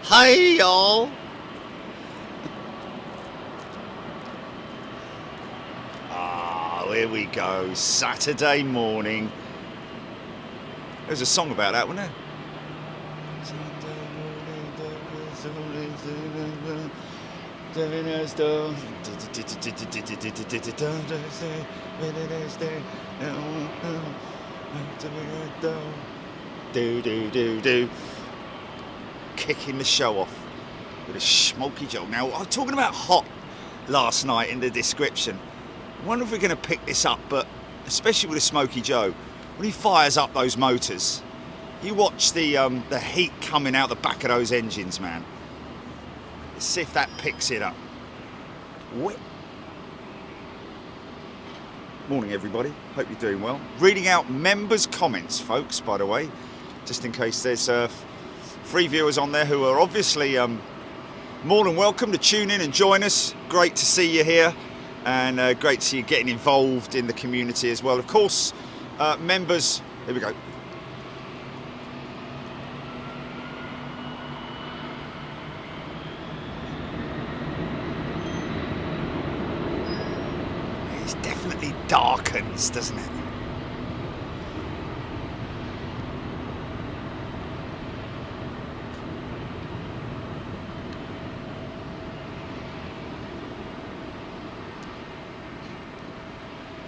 Hey y'all! Here we go, Saturday morning. There's a song about that, wasn't there? Kicking the show off with a smoky Joe. Now, I was talking about hot last night in the description. I wonder if we're going to pick this up, but especially with a Smoky Joe, when he fires up those motors, you watch the heat coming out the back of those engines, man. Let's see if that picks it up. Morning, everybody. Hope you're doing well. Reading out members' comments, folks, by the way, just in case there's free viewers on there who are obviously more than welcome to tune in and join us. Great to see you here. And great to see you getting involved in the community as well. Of course, members, here we go. It definitely darkens, doesn't it?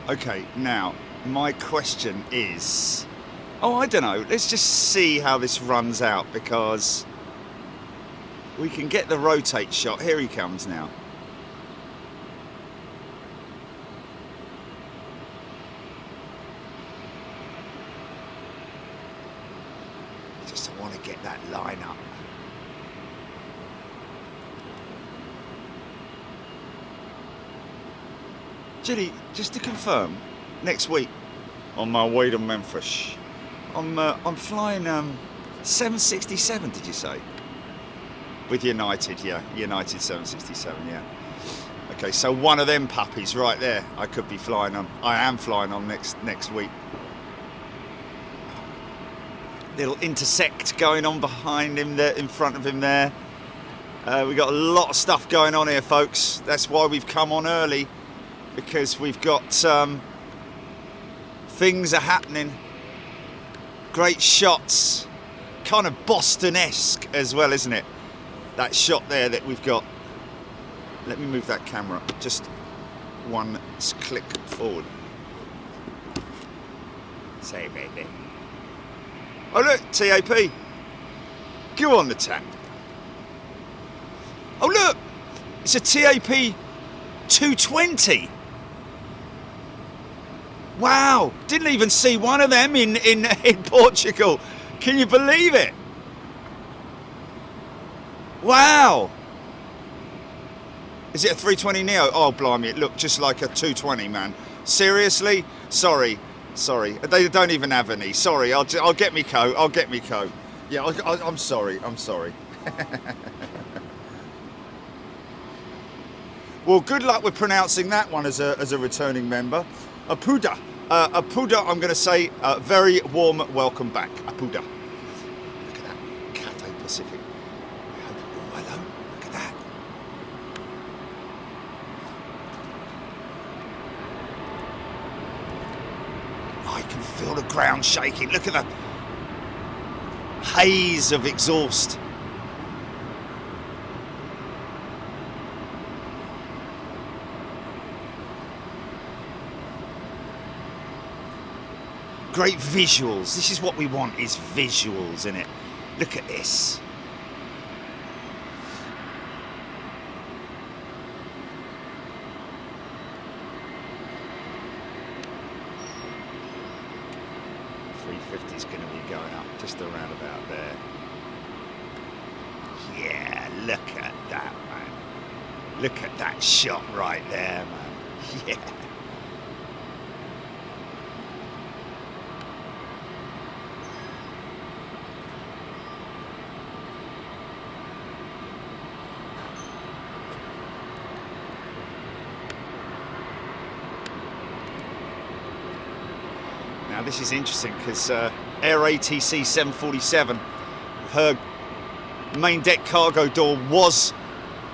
Okay, now, my question is, I don't know, let's just see how this runs out, because we can get the rotate shot. Here he comes now. Just want to get that line up. Judy, just to confirm, next week on my way to Memphis, I'm flying 767. Did you say? With United, yeah, United 767, yeah. Okay, so one of them puppies right there. I could be flying on. I am flying on next week. Little intersect going on behind him there, in front of him there. We got a lot of stuff going on here, folks. That's why we've come on early. Because we've got things are happening, great shots, kind of Boston-esque as well, isn't it? That shot there that we've got. Let me move that camera just one click forward. Say baby. Oh look, TAP. Go on the tap. Oh look, it's a TAP 220. Wow, didn't even see one of them in Portugal. Can you believe it? Wow. Is it a 320 Neo? Oh, blimey, it looked just like a 220, man. Seriously? Sorry. They don't even have any. Sorry, I'll get me co. Yeah, I'm sorry. Well, good luck with pronouncing that one as a returning member. Apuda, I'm going to say very warm welcome back. Apuda. Look at that, Cathay Pacific. Oh, hello, look at that. I can feel the ground shaking. Look at the haze of exhaust. Great visuals. This is what we want, is visuals, innit? Look at this. $350 is going to be going up just around about there. Yeah, look at that, man. Look at that shot right there, man. Yeah. Now this is interesting because Air ATC 747, her main deck cargo door was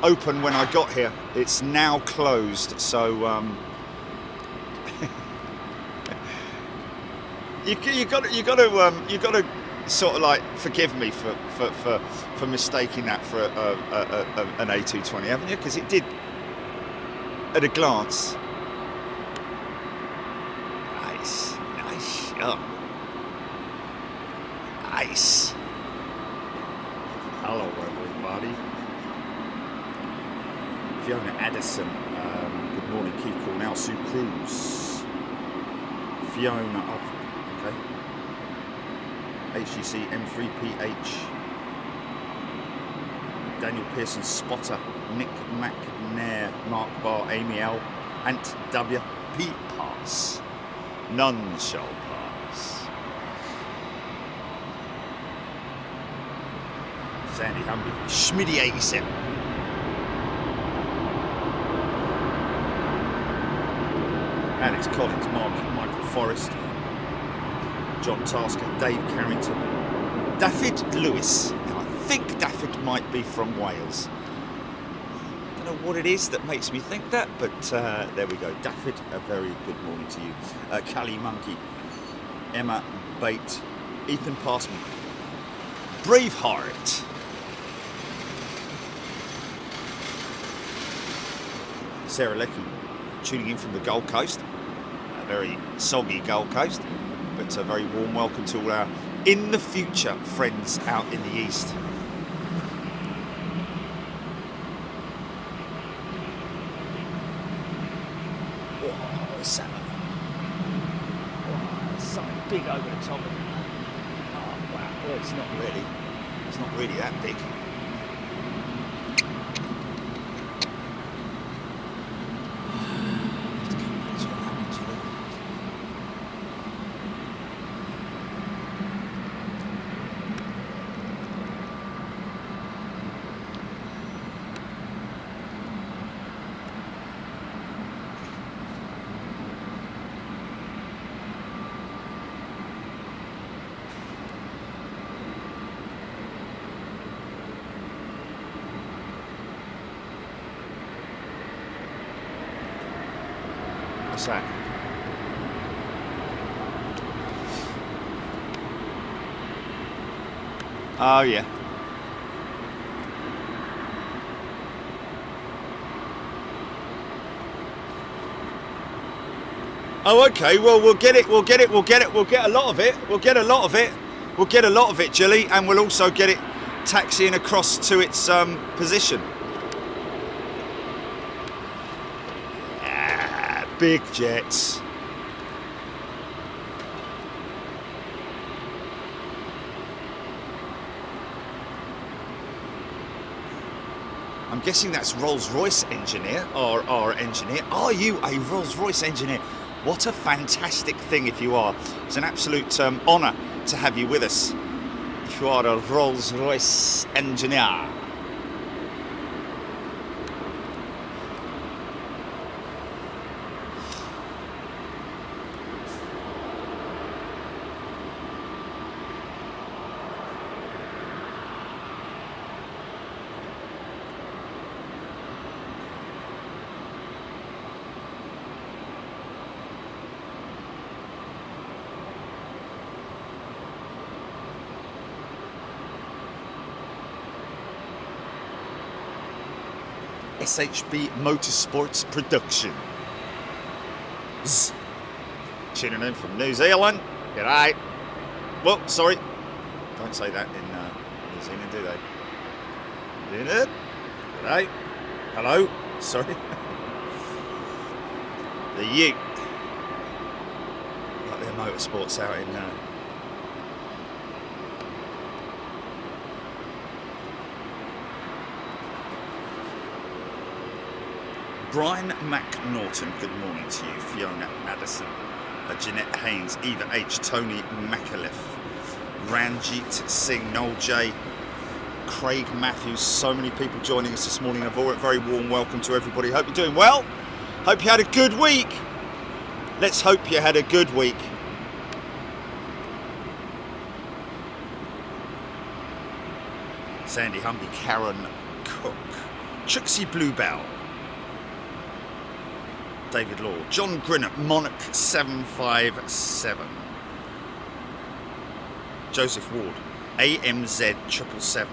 open when I got here. It's now closed, so you got to sort of like forgive me for mistaking that for an A220, haven't you? Because it did, at a glance. Nice shot. Nice. Hello, everybody. Fiona Addison. Good morning, Keith Cornell, Sue Cruz. Fiona. Oh, okay. HGC M3PH, Daniel Pearson, Spotter, Nick McNair, Mark Barr, Amy L, Ant W, P pass. None shall pass. Sandy Humby, Schmitty 87. Alex Collins, Michael Forrest, John Tasker, Dave Carrington, Daffyd Lewis. Now I think Daffyd might be from Wales. I don't know what it is that makes me think that, but there we go. Daffyd, a very good morning to you. Callie Monkey, Emma Bate, Ethan Passman, Braveheart, Sarah Leckie, tuning in from the Gold Coast, a very soggy Gold Coast. But a very warm welcome to all our in the future friends out in the east. Oh, the salmon. Oh, something big over the top of it. Oh, wow. Well, it's not really that big. What's that? Oh yeah. Oh okay. Well, we'll get it. We'll get a lot of it. We'll get a lot of it, Jilly, and we'll also get it taxiing across to its position. Big jets. I'm guessing that's Rolls-Royce engineer or engineer. Are you a Rolls-Royce engineer? What a fantastic thing if you are. It's an absolute honour to have you with us if you are a Rolls-Royce engineer. SHB Motorsports Productions. Tuning in from New Zealand. G'day. Well, sorry. Don't say that in New Zealand, do they? Doing it? G'day. Hello. Sorry. The Ute. Like their motorsports out in Brian McNaughton, good morning to you. Fiona Addison, Jeanette Haynes, Eva H, Tony McAuliffe, Ranjit Singh, Noel J, Craig Matthews. So many people joining us this morning. A very warm welcome to everybody. Hope you're doing well. Hope you had a good week. Let's hope you had a good week. Sandy Humby, Karen Cook, Trixie Bluebell, David Law, John Grinnett, Monarch 757, Joseph Ward, AMZ 777,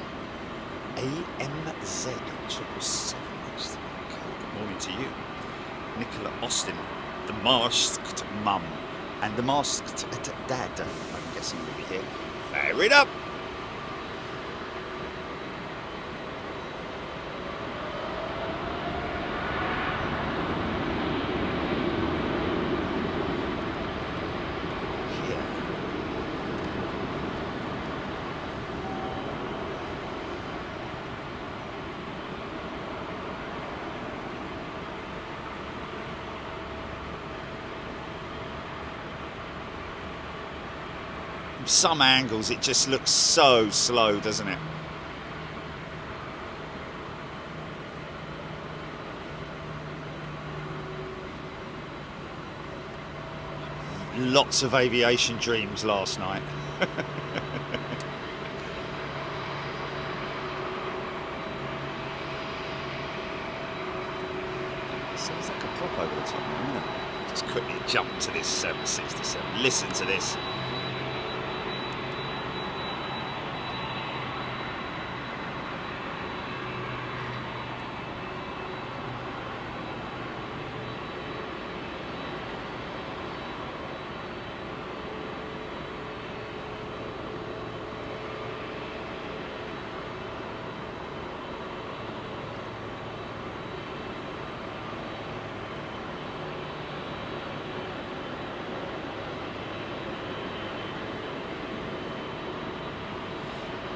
AMZ 777. Good morning to you. Nicola Austin, the Masked Mum, and the Masked Dad. I'm guessing will be here. Fire it up. Some angles it just looks so slow, doesn't it? Lots of aviation dreams last night. Sounds like a prop over the top, isn't it? Just quickly jump to this 767. Listen to this.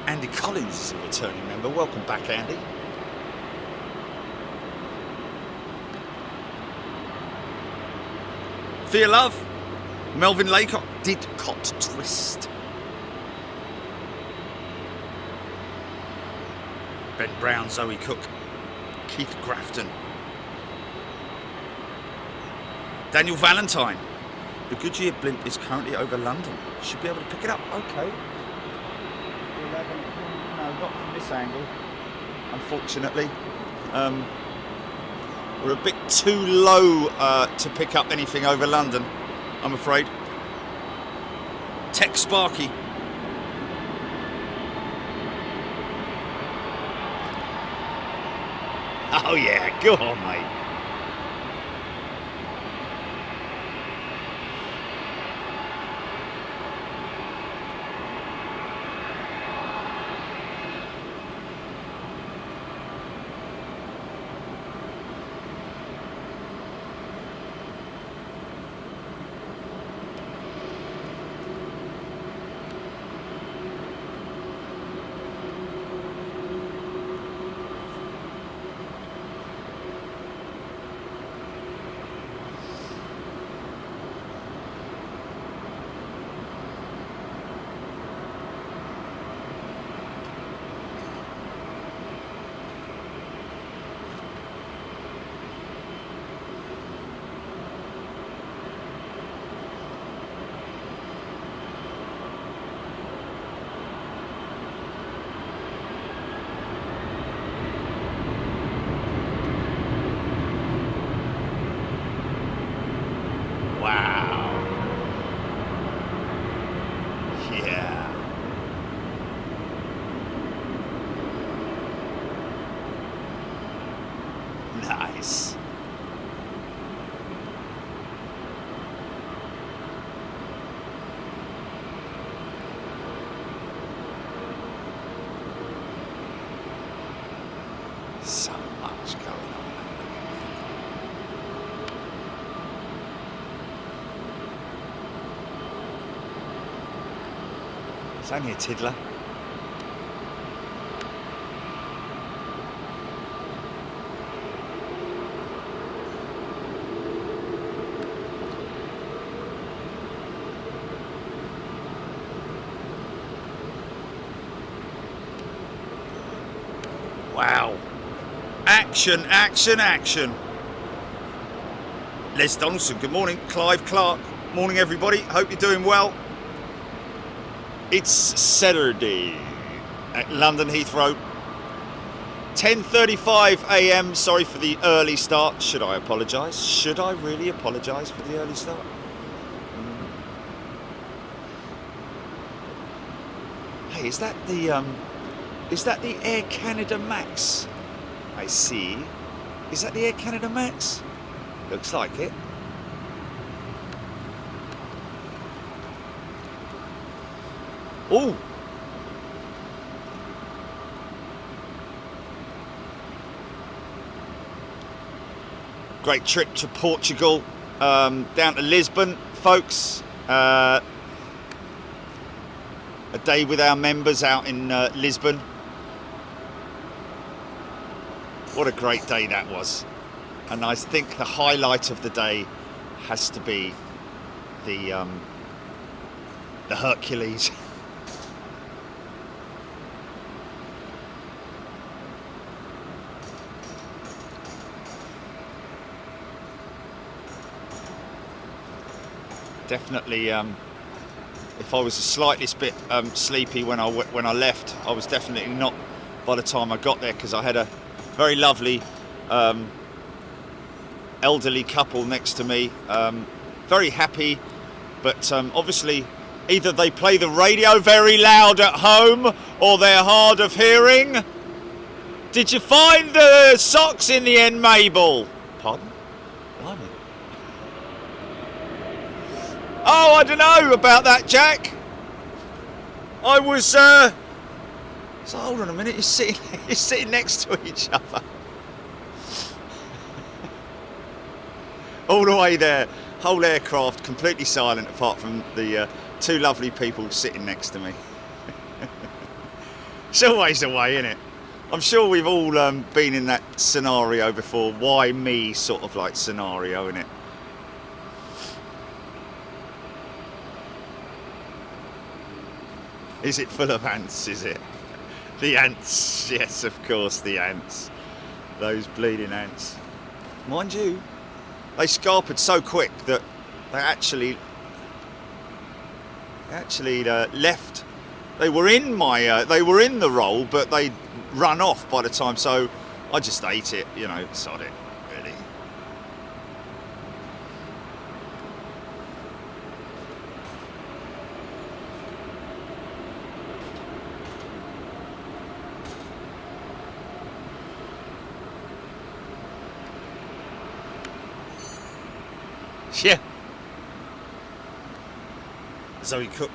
Andy Collins is a returning member. Welcome back, Andy. Fear Love, Melvin Laycock, Did Cot Twist. Ben Brown, Zoe Cook, Keith Grafton. Daniel Valentine. The Goodyear blimp is currently over London. Should be able to pick it up. Okay. 11. No, not from this angle, unfortunately. We're a bit too low to pick up anything over London, I'm afraid. Tech Sparky. Oh yeah, go on, mate. Nice. So much going on. It's only a tiddler. Wow. Action, action, action. Les Donaldson, good morning. Clive Clark, morning everybody. Hope you're doing well. It's Saturday at London Heathrow. 10:35 a.m. Sorry for the early start. Should I apologise? Should I really apologise for the early start? Hey, is that the Air Canada Max? I see. Is that the Air Canada Max? Looks like it. Oh. Great trip to Portugal, down to Lisbon, folks. A day with our members out in Lisbon. What a great day that was. And I think the highlight of the day has to be the Hercules. Definitely, if I was the slightest bit sleepy when I left, I was definitely not by the time I got there, because I had a very lovely elderly couple next to me, very happy, but obviously either they play the radio very loud at home or they're hard of hearing. Did you find the socks in the end, Mabel? Pardon? Blimey. Oh, I don't know about that, Jack. I was, so hold on a minute, you're sitting next to each other. All the way there, whole aircraft completely silent apart from the two lovely people sitting next to me. It's always the way, isn't it? I'm sure we've all been in that scenario before. Why me sort of like scenario, innit? Is it full of ants, is it? The ants, yes, of course, the ants. Those bleeding ants. Mind you, they scarpered so quick that they actually left. They were in the roll, but they'd run off by the time, so I just ate it, you know, sod it, really. Yeah. Zoe Cook,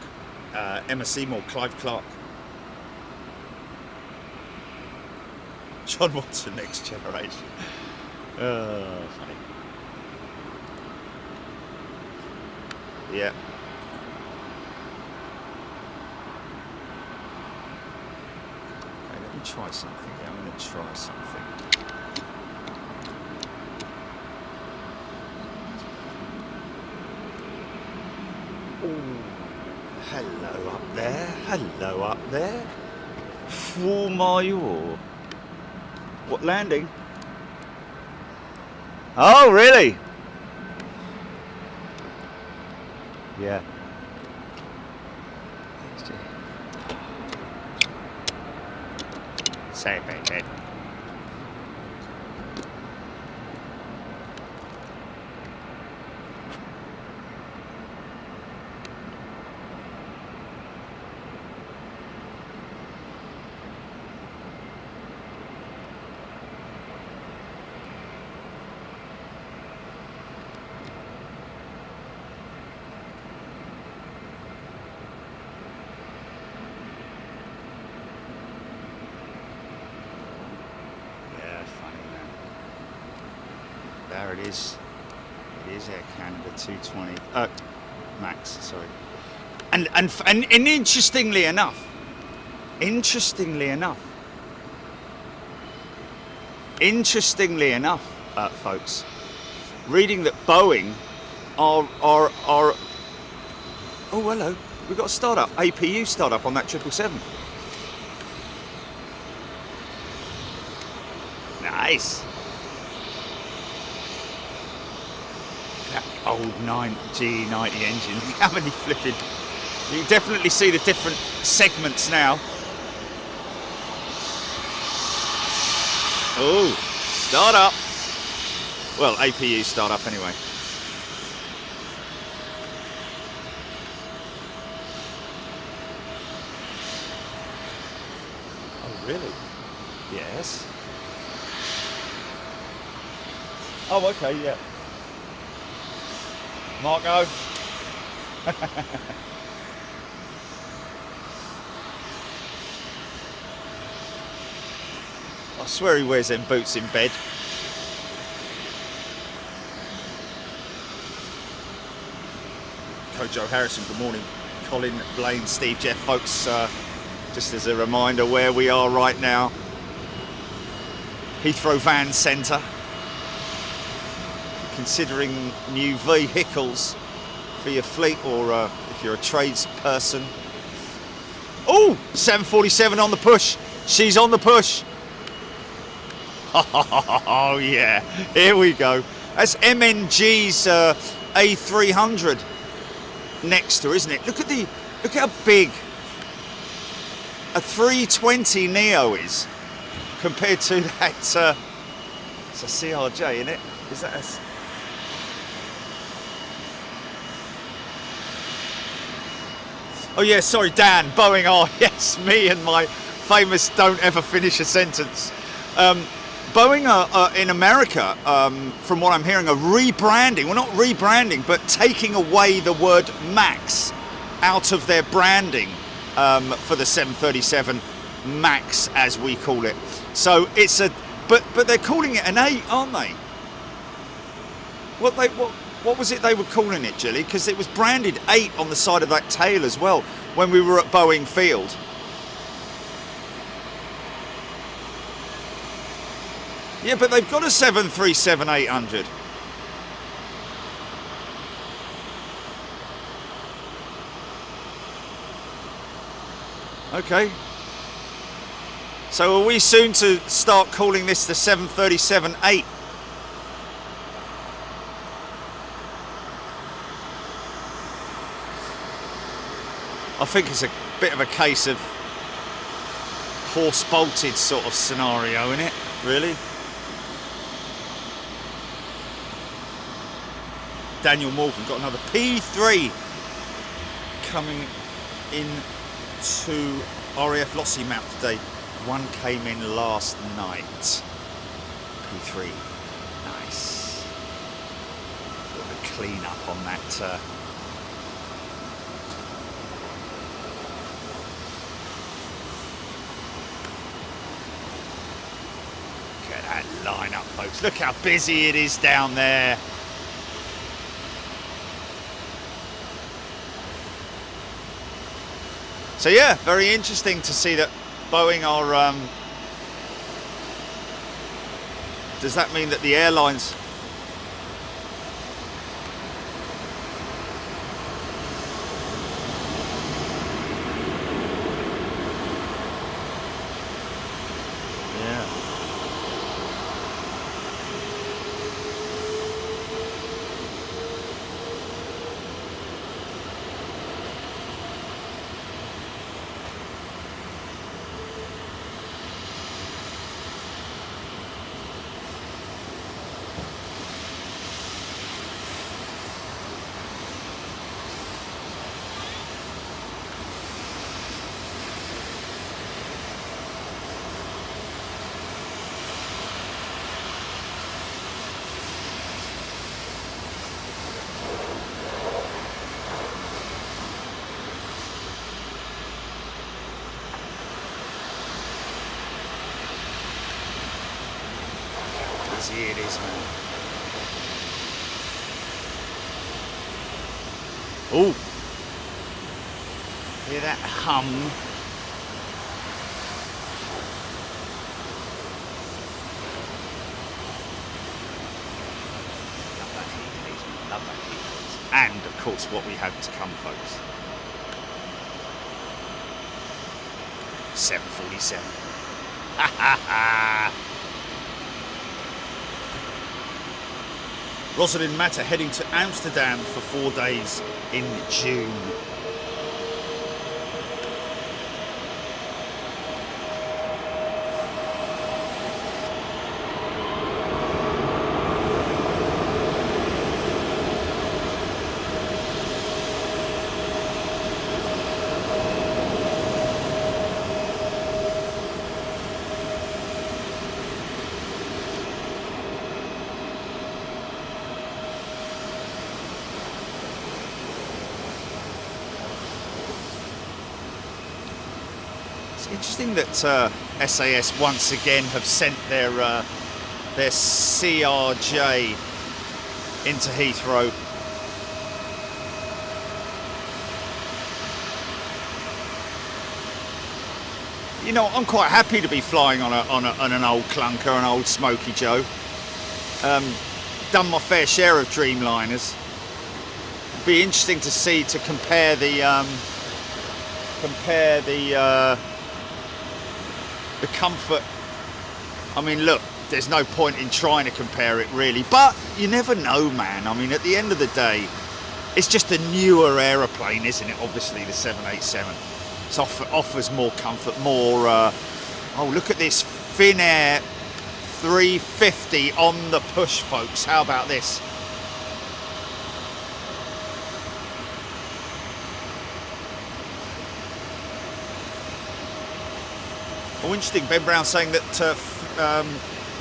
Emma Seymour, Clive Clark, John Watson, Next Generation. Funny. Yeah. Okay, let me try something. I'm going to try something. Hello up there, hello up there. For my oar. What landing? Oh, really? Yeah. Same thing. There it is. It is Air Canada 220. Max, sorry. And interestingly enough, folks, reading that Boeing are oh hello, we've got a startup, APU startup on that 777. Nice. That old GE90 engine. Look how many flipping. You can definitely see the different segments now. Oh, start up. Well, APU start up anyway. Oh, really? Yes. Oh, okay, yeah. Marco. I swear he wears them boots in bed. Coach Joe Harrison, good morning. Colin, Blaine, Steve, Jeff, folks, just as a reminder where we are right now. Heathrow Van Centre. Considering new vehicles for your fleet, or if you're a tradesperson. Oh, 747 on the push. She's on the push. Oh yeah, here we go. That's MNG's A300 next to, isn't it? Look how big a 320 Neo is compared to that. It's a CRJ, isn't it? Is that a... Oh yeah, sorry, Dan, Boeing. Oh yes, me and my famous don't ever finish a sentence. Boeing are in America, from what I'm hearing, are rebranding. Well, not rebranding, but taking away the word MAX out of their branding for the 737 MAX, as we call it. So it's a, but they're calling it an 8, aren't they? What was it they were calling it, Gilly? Because it was branded 8 on the side of that tail as well when we were at Boeing Field. Yeah, but they've got a 737-800. Okay. So are we soon to start calling this the 737-8? I think it's a bit of a case of horse-bolted sort of scenario, isn't it? Really? Daniel Morgan got another P3 coming in to RAF Lossy map today. One came in last night. P3. Nice. Got a clean up on that. Look at that lineup, folks. Look how busy it is down there. So yeah, very interesting to see that Boeing are, does that mean that the airlines... Yeah. It is, man. Oh, hear that hum? Love that heat, please. Love that heat, please. And of course, what we have to come, folks. 747. Ha ha ha. Rosalind Matter heading to Amsterdam for 4 days in June. interesting that SAS once again have sent their CRJ into Heathrow. You know, I'm quite happy to be flying on an old clunker, an old Smoky Joe. Done my fair share of Dreamliners. Be interesting to see, to compare the comfort. I mean, look, there's no point in trying to compare it really, but you never know, man. I mean, at the end of the day, it's just a newer aeroplane, isn't it? Obviously, the 787. It offers more comfort, more. Oh, look at this Finnair 350 on the push, folks. How about this? Oh, interesting. Ben Brown saying that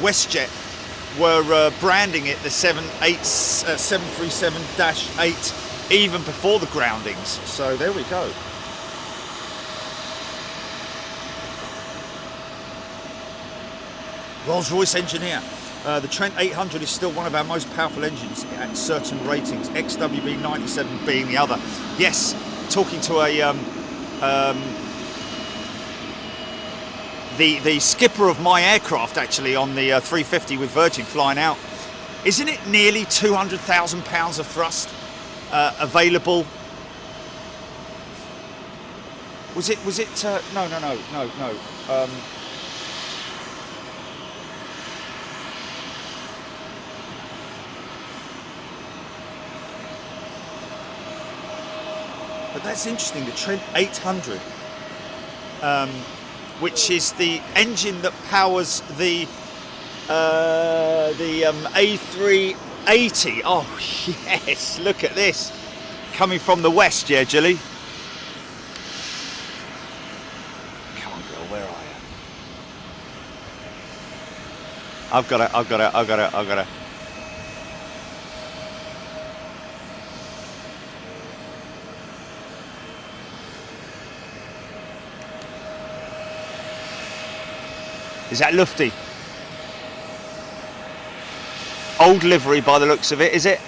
WestJet were branding it the 737-8 even before the groundings. So there we go. Rolls-Royce engineer. The Trent 800 is still one of our most powerful engines at certain ratings. XWB 97 being the other. Yes, talking to a the skipper of my aircraft actually on the 350 with Virgin flying out. Isn't it nearly 200,000 pounds of thrust available? Was it? No. But that's interesting. The Trent 800. Which is the engine that powers the A380. Oh yes, look at this, coming from the west, yeah, Jilly. Come on, girl, where are you? I've got it. Is that Lufty? Old livery by the looks of it, is it?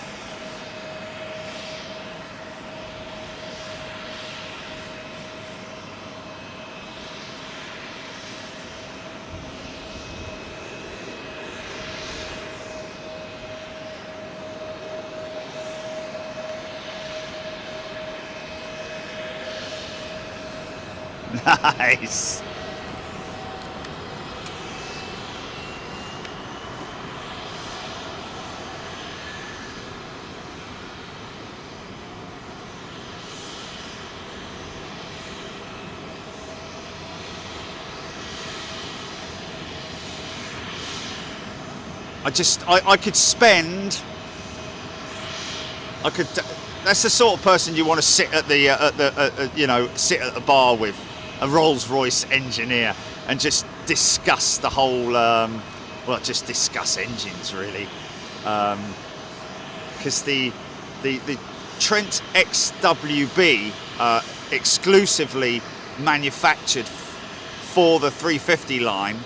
Nice. I could spend. That's the sort of person you want to sit at the sit at the bar with, a Rolls-Royce engineer, and just discuss the whole. Just discuss engines really, because the Trent XWB exclusively manufactured for the 350 line.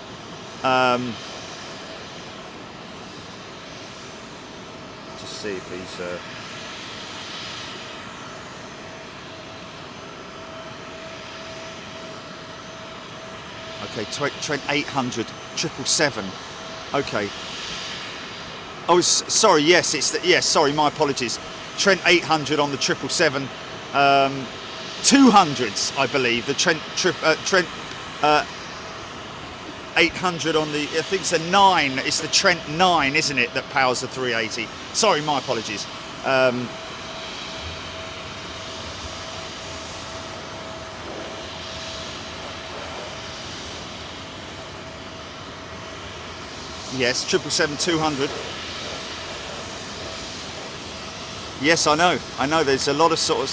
See if he's okay. Trent 800 777. Okay. Oh, sorry. Yes, it's the, yes. Sorry, my apologies. Trent 800 on the 777. 200s, I believe. The Trent 800 on the, I think it's a 9, it's the Trent 9, isn't it, that powers the 380. Sorry, my apologies. Yes, 777-200. Yes, I know, there's a lot of sort of...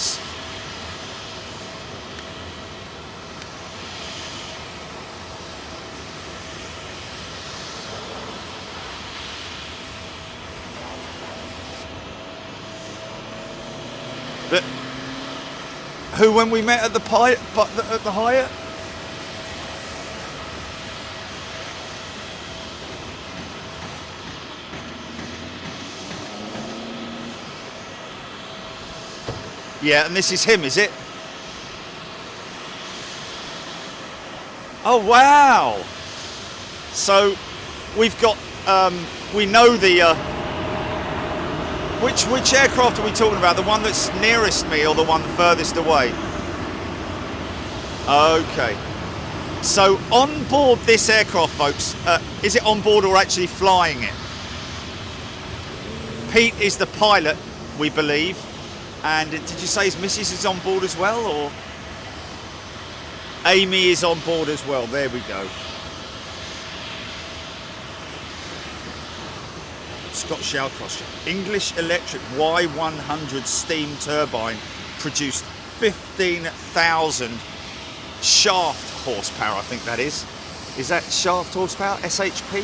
Who, when we met at the Hyatt? Yeah, and this is him, is it? Oh, wow. So we've got, we know the, which aircraft are we talking about? The one that's nearest me or the one furthest away? Okay. So on board this aircraft, folks, is it on board or actually flying it? Pete is the pilot, we believe. And did you say his missus is on board as well, or? Amy is on board as well. There we go. Scottish Outcross. English Electric Y100 steam turbine produced 15,000 shaft horsepower, I think that is. Is that shaft horsepower? SHP?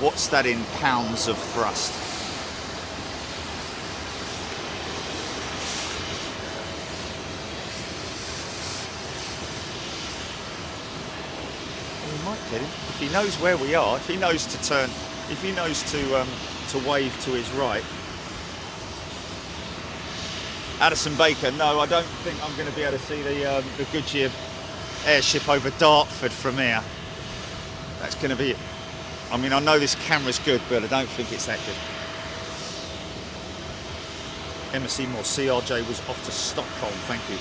What's that in pounds of thrust? We might get him if he knows where we are. If he knows to turn, if he knows to wave to his right. Addison Baker, no, I don't think I'm going to be able to see the Goodyear airship over Dartford from here. That's going to be, I mean, I know this camera's good, but I don't think it's that good. Emma Seymour, CRJ was off to Stockholm, thank you.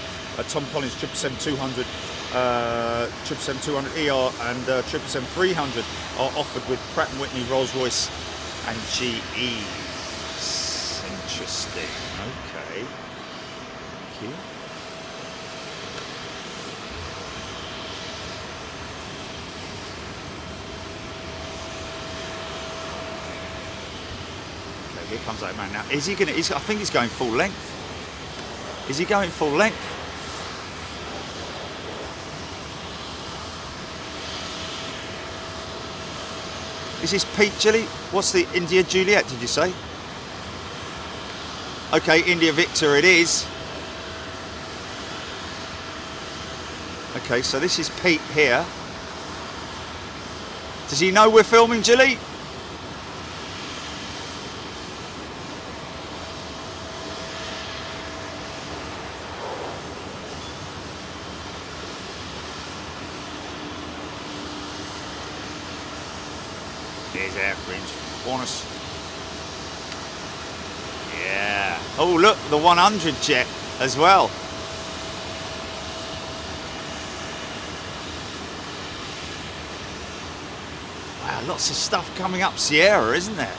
Tom Collins, 777-200, 777-200ER and 777-300 are offered with Pratt & Whitney, Rolls-Royce and GE. Interesting, okay. Thank you. Okay, here comes that man now. Is he gonna, I think he's going full length. Is he going full length? Is this Pete Gilly? What's the India Juliet, did you say? Okay, India Victor it is. Okay, so this is Pete here. Does he know we're filming, Gilly? There's air fringe. Bonus. Yeah. Oh, look, the 100 jet as well. Wow, lots of stuff coming up Sierra, isn't there?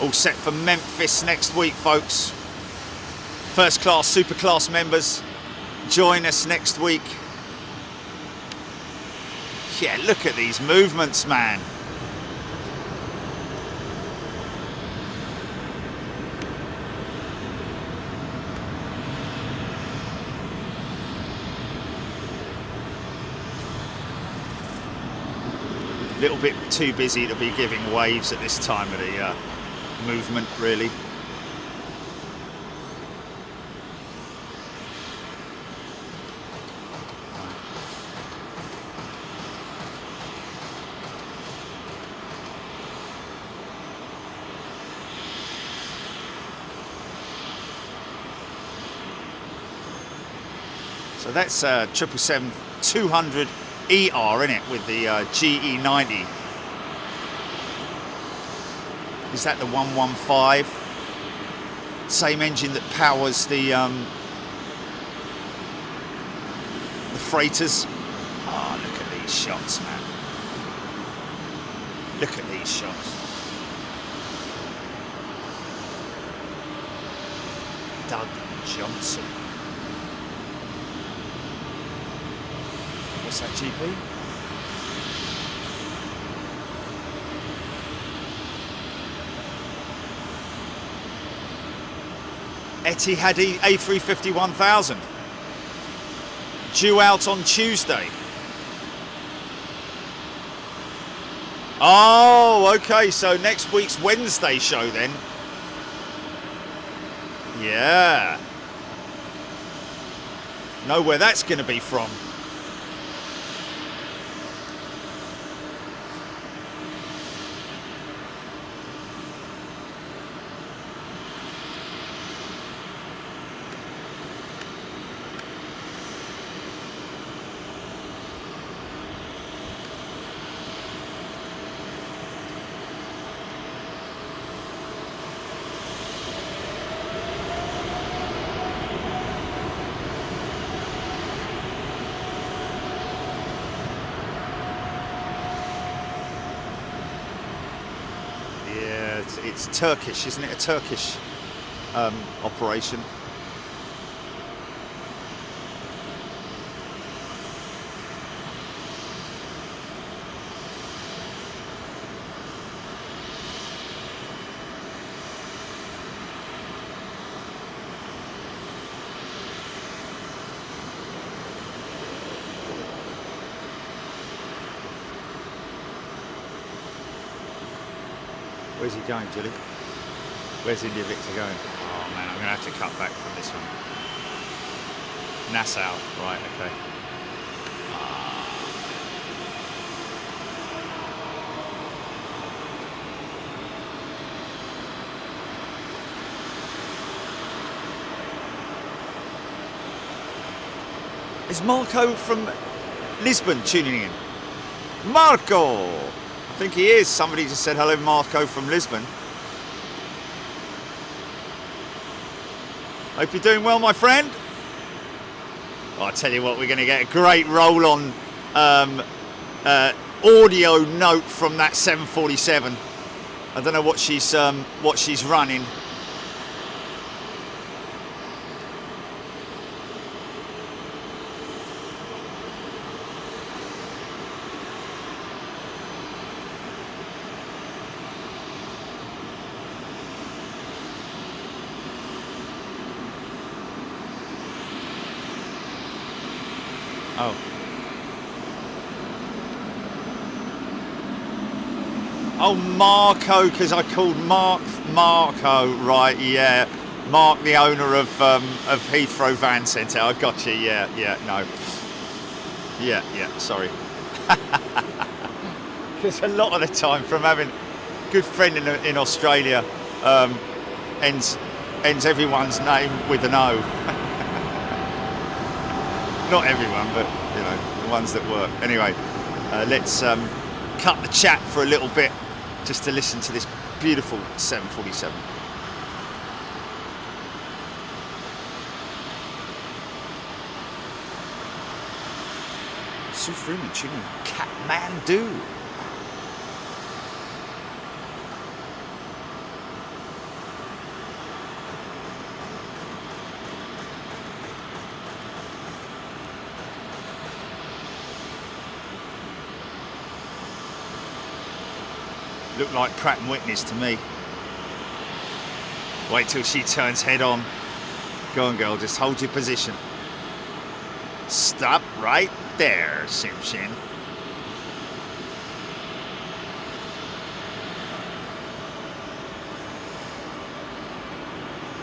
All set for Memphis next week, folks. First class, super class members, join us next week. Yeah, look at these movements, man. A little bit too busy to be giving waves at this time of the movement, really. So that's 777-200ER in it with the GE90. Is that the 115? Same engine that powers the freighters. Oh, look at these shots, man. Look at these shots. Doug Johnson. What's that, GP? Etihad A350-1000 due out on Tuesday. Oh, okay, so next week's Wednesday show then. Yeah. Know where that's going to be from. It's Turkish, isn't it? A Turkish operation. Where's he going, Julie? Where's India Victor going? Oh man, I'm going to have to cut back from this one. Nassau, right, okay. Is Marco from Lisbon tuning in? Marco! I think he is. Somebody just said hello, Marco from Lisbon. Hope you're doing well, my friend. Oh, I tell you what, we're going to get a great roll-on audio note from that 747. I don't know what she's running. Oh, Marco, because I called Marco, right? Yeah, Mark, the owner of Heathrow Van Centre. I got you. Yeah, no. Yeah, sorry. Because a lot of the time, from having a good friend in Australia, ends everyone's name with an O. Not everyone, but you know, the ones that work. Anyway, let's cut the chat for a little bit, just to listen to this beautiful 747. Sue Freeman tuning Kathmandu. Look like Pratt & Whitney's to me. Wait till she turns head on. Go on, girl, just hold your position. Stop right there, Simpson.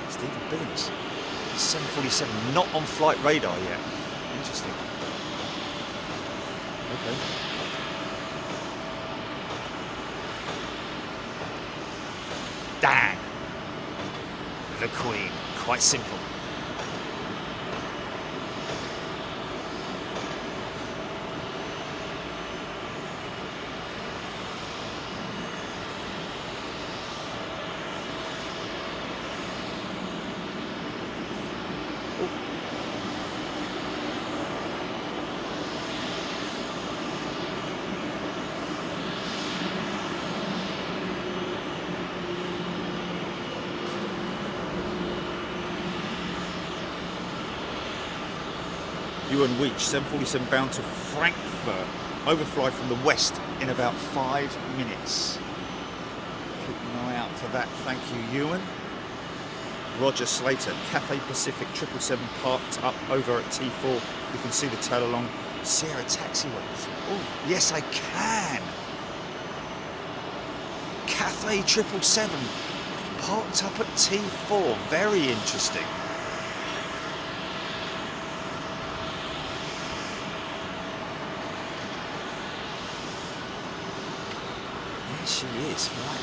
Stephen Billings. 747, not on flight radar yet. Interesting. Okay. Dang. The Queen. Quite simple. Ewan Weech, 747 bound to Frankfurt. Overfly from the west in about 5 minutes. Keep an eye out for that. Thank you, Ewan. Roger Slater, Cathay Pacific 777 parked up over at T4. You can see the tail along Sierra Taxiway. Oh, yes, I can. Cathay 777 parked up at T4. Very interesting. There she is, right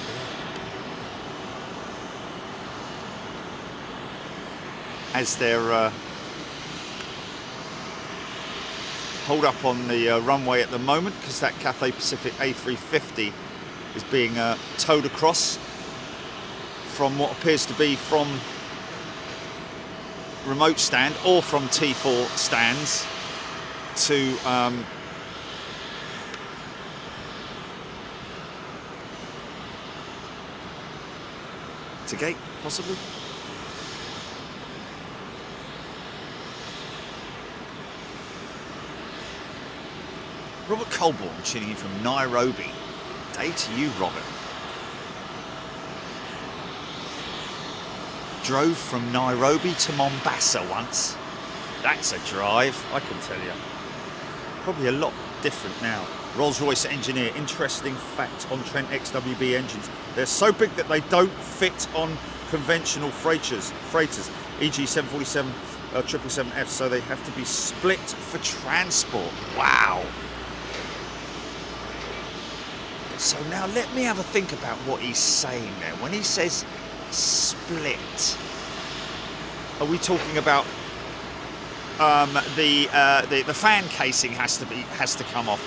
there. As they're hold up on the runway at the moment, because that Cathay Pacific A350 is being towed across from what appears to be from remote stand or from T4 stands to gate, possibly. Robert Colborne tuning in from Nairobi. Day to you, Robert. Drove from Nairobi to Mombasa once. That's a drive, I can tell you. Probably a lot different now. Rolls-Royce engineer, interesting fact on Trent XWB engines. They're so big that they don't fit on conventional freighters, e.g. 747, 777F, so they have to be split for transport. Wow. So now let me have a think about what he's saying there. When he says split, are we talking about the fan casing has to come off?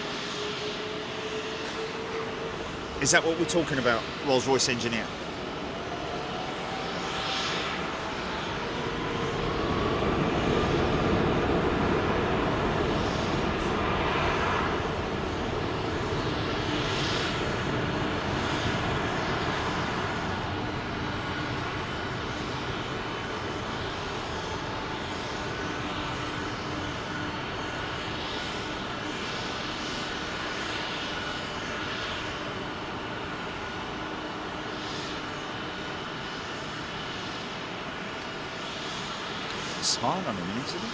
Is that what we're talking about, Rolls-Royce engineer? Smile on him, isn't he?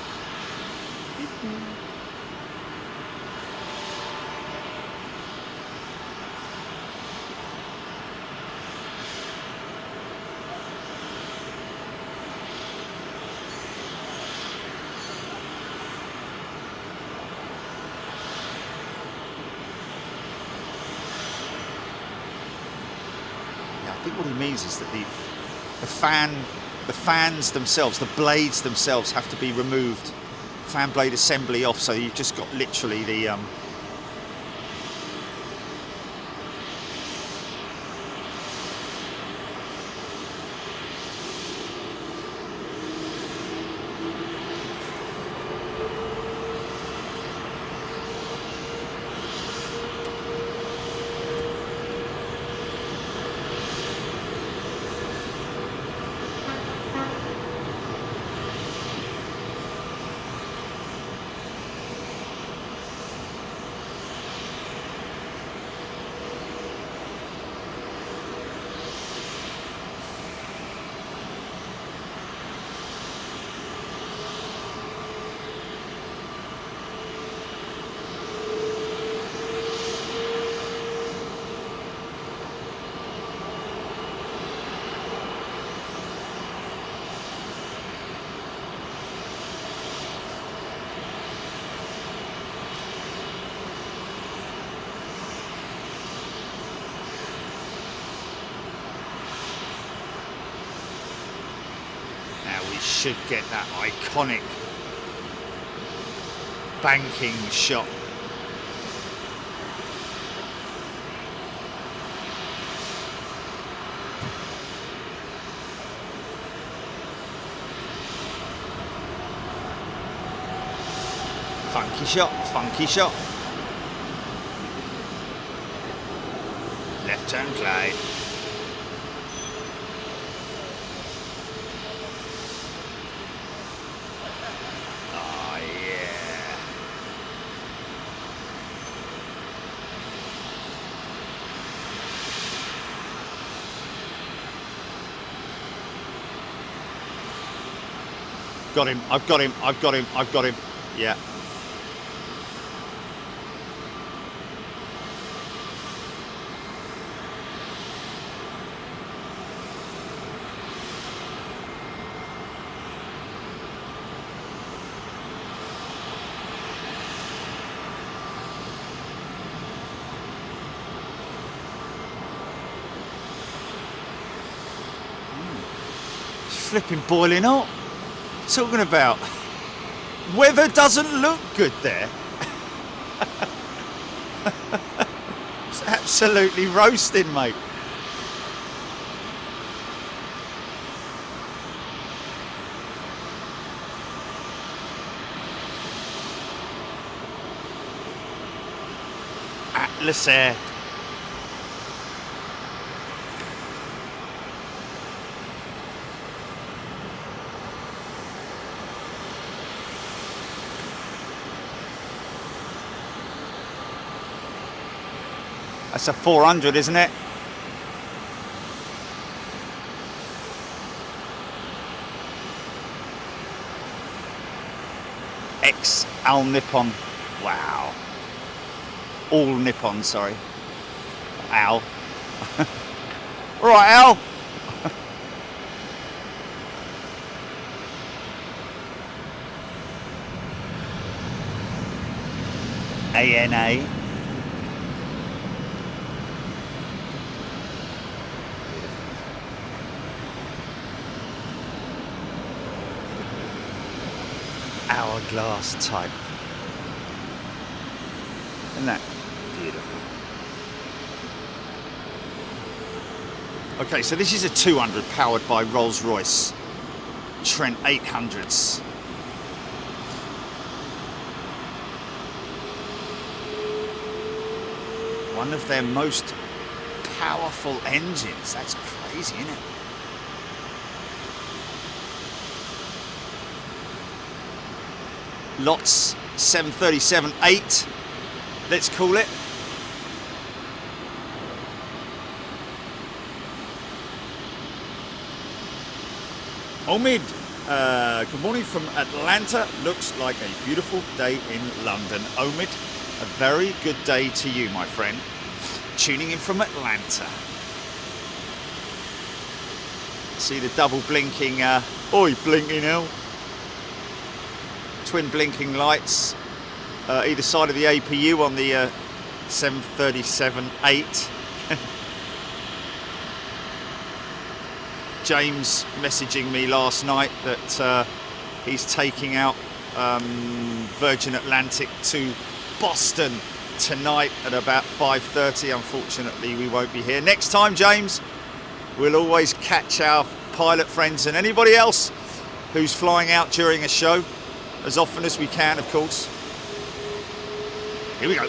Yeah, I think what he means is that the fans themselves, the blades themselves have to be removed, fan blade assembly off, so you've just got literally the should get that iconic banking shot. Funky shot, funky shot. Left turn Clyde. Got him, I've got him, I've got him, I've got him. Yeah. flipping boiling hot. Talking about weather doesn't look good there. It's absolutely roasting, mate. Atlas Air. That's a 400, isn't it? All Nippon. Wow. All Nippon, sorry. Al. All right, Al. ANA. Hourglass type. Isn't that beautiful? Okay, so this is a 200 powered by Rolls-Royce Trent 800s. One of their most powerful engines. That's crazy, isn't it? Lots 737-8, let's call it. Omid, good morning from Atlanta. Looks like a beautiful day in London. Omid, a very good day to you, my friend. Tuning in from Atlanta. See the double blinking, oi, blinking hell. Twin blinking lights either side of the APU on the 737-8. James messaging me last night that he's taking out Virgin Atlantic to Boston tonight at about 5:30. Unfortunately, we won't be here. Next time, James, we'll always catch our pilot friends and anybody else who's flying out during a show as often as we can, of course. Here we go.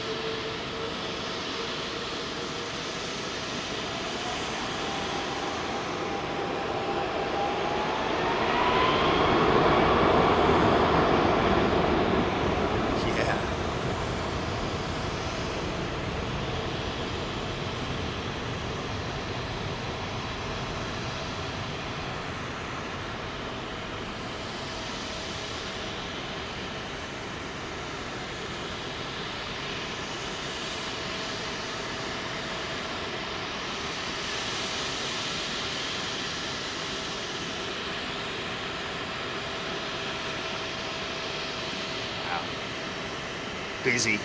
Busy.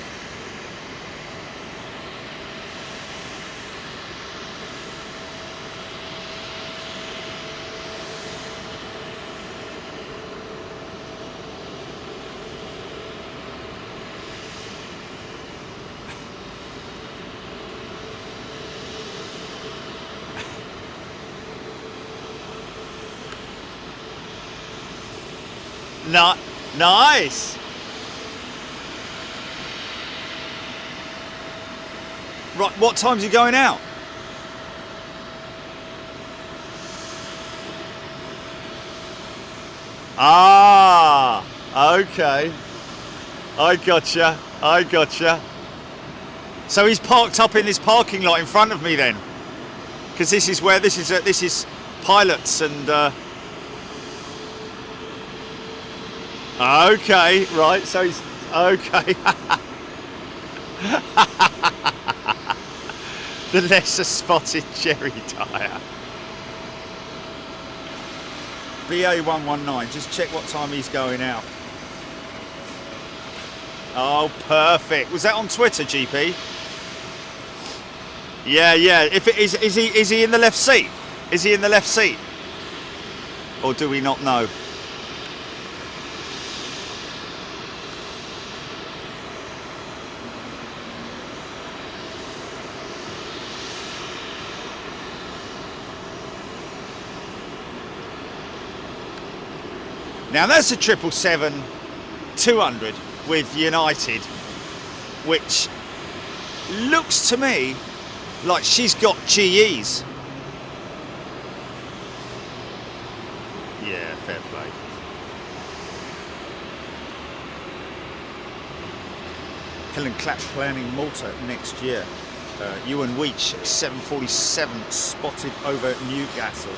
Nice. Right, what time's he going out? Ah, okay. I gotcha. So he's parked up in this parking lot in front of me then? Because this is where this is pilots and okay, right, so he's okay. The lesser spotted cherry tyre. BA119, just check what time he's going out. Oh, perfect. Was that on Twitter, GP? Yeah. If it is he in the left seat? Is he in the left seat? or do we not know? Now that's a 777-200 with United, which looks to me like she's got GEs. Yeah, fair play. Helen Clapp planning Malta next year. Ewan Weech, 747 spotted over Newcastle.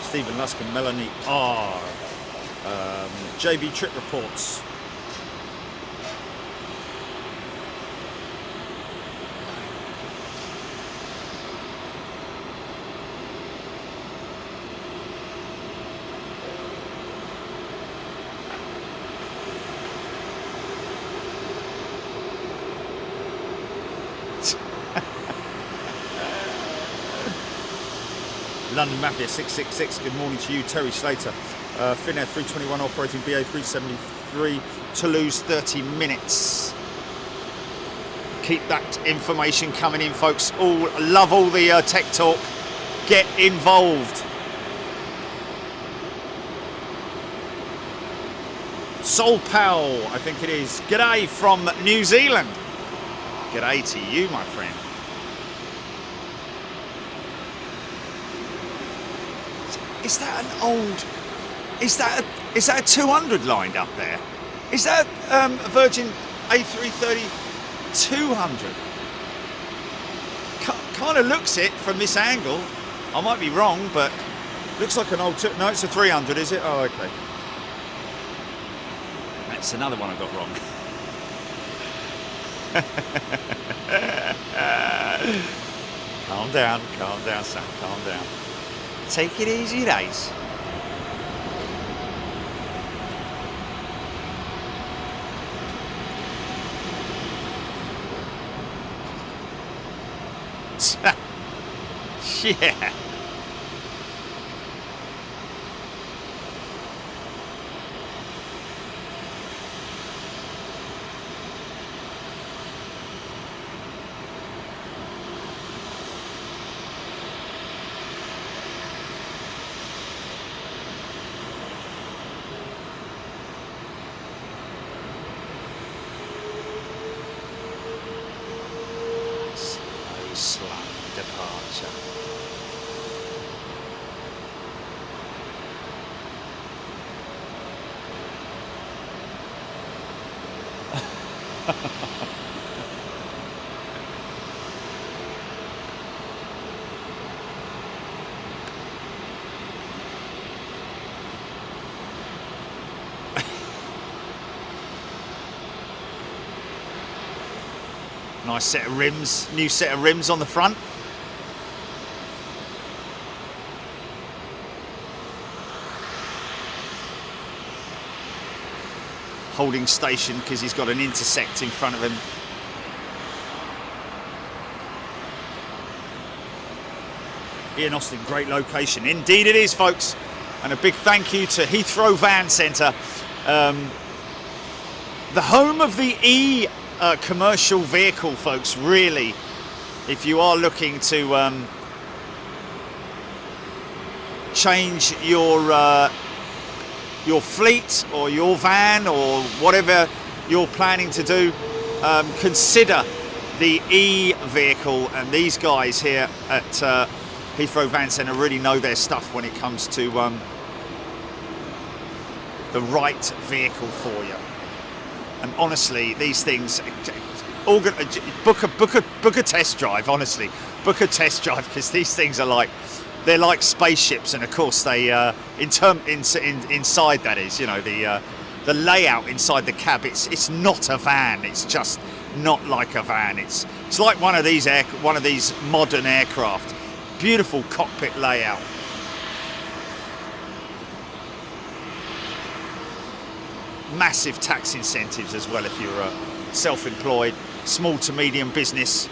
Stephen Luskin, Melanie R. JB trip reports. London Mafia 666, good morning to you. Terry Slater, Finnair 321 operating BA 373, Toulouse 30 minutes. Keep that information coming in, folks. Love all the tech talk. Get involved. Sol Powell, I think it is. G'day from New Zealand. G'day to you, my friend. Is that an old? Is that a 200 lined up there? Is that a Virgin A330 200? Kind of looks it from this angle. I might be wrong, but looks like an old. No, it's a 300, is it? Oh, okay. That's another one I got wrong. Calm down, son. Calm down. Take it easy, guys. Yeah. Slow departure. Nice set of rims, new set of rims on the front. Holding station because he's got an intersect in front of him. Ian Austin, great location. Indeed it is, folks. And a big thank you to Heathrow Van Centre, the home of the commercial vehicle, folks. Really, if you are looking to change your fleet or your van or whatever you're planning to do, consider the e-vehicle, and these guys here at Heathrow Van Centre really know their stuff when it comes to the right vehicle for you. And honestly, these things, book a test drive. Honestly, book a test drive, because these things are they're like spaceships. And of course, they inside, that is, you know, the layout inside the cab. It's not a van. It's just not like a van. It's like one of these modern aircraft. Beautiful cockpit layout. Massive tax incentives as well if you're self-employed, small to medium business.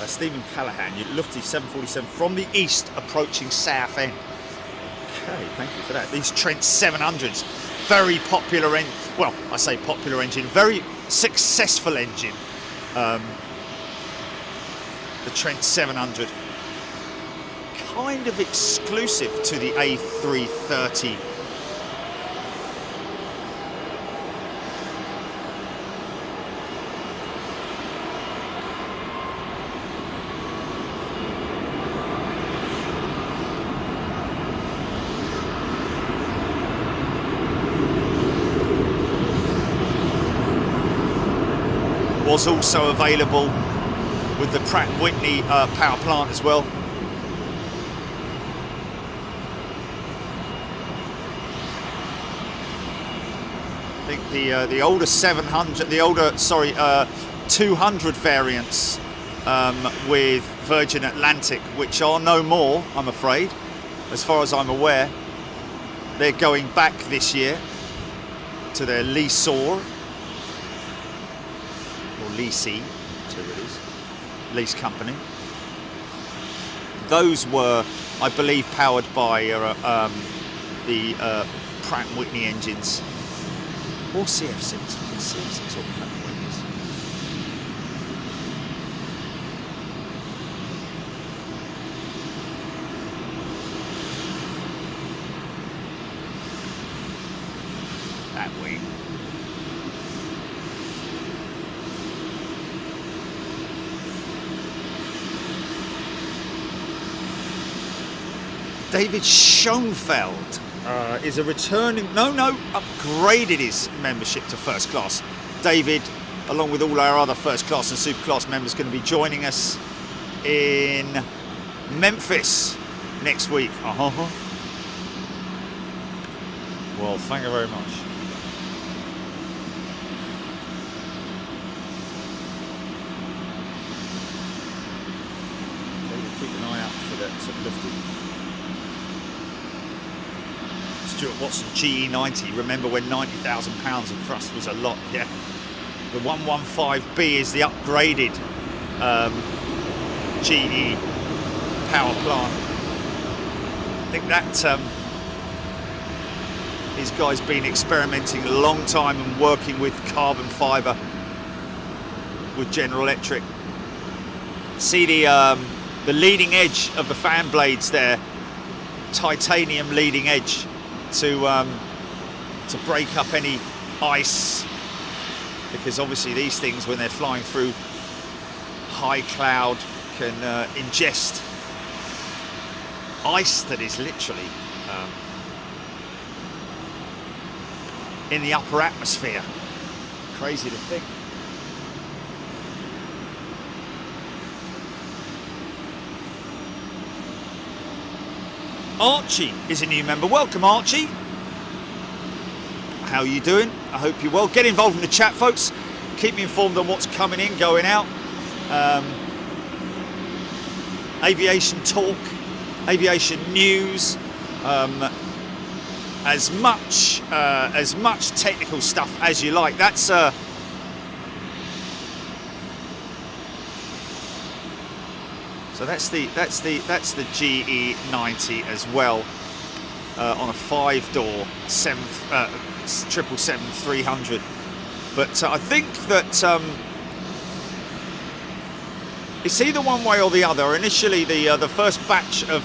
Stephen Callahan, Lufty 747 from the east approaching Southend. Okay, thank you for that. These Trent 700s, very popular engine. Well, I say popular engine, very successful engine. The Trent 700, kind of exclusive to the A330. Was also available with the Pratt & Whitney power plant as well. I think the older 700, the older 200 variants with Virgin Atlantic, which are no more, I'm afraid, as far as I'm aware. They're going back this year to their lessor. Leasee, whatever it is, lease company. Those were, I believe, powered by the Pratt & Whitney engines, or CF6, CF6 or Pratt & Whitneys. That wing. David Schoenfeld is a returning, upgraded his membership to first class. David, along with all our other first class and super class members, going to be joining us in Memphis next week. Well, thank you very much. Keep an eye out for that lifted. Stuart Watson GE90. Remember when £90,000 of thrust was a lot? Yeah. The 115B is the upgraded GE power plant. I think that these guys been experimenting a long time and working with carbon fibre with General Electric. See the leading edge of the fan blades there, titanium leading edge to break up any ice, because obviously these things, when they're flying through high cloud, can ingest ice that is literally in the upper atmosphere. Crazy to think. Archie is a new member. Welcome, Archie. How are you doing? I hope you're well. Get involved in the chat, folks. Keep me informed on what's coming in, going out. Aviation talk, aviation news, as much technical stuff as you like. That's so that's the GE90 as well, on a 5-door 777-300. But I think that it's either one way or the other. Initially, the first batch of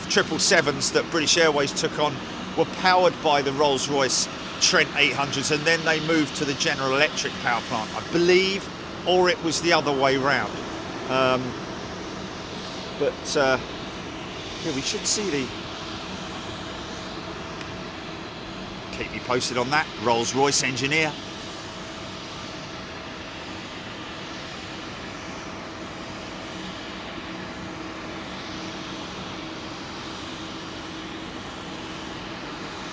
777s that British Airways took on were powered by the Rolls-Royce Trent 800s, and then they moved to the General Electric power plant, I believe, or it was the other way round. But yeah, we should see the... Keep me posted on that. Rolls-Royce engineer.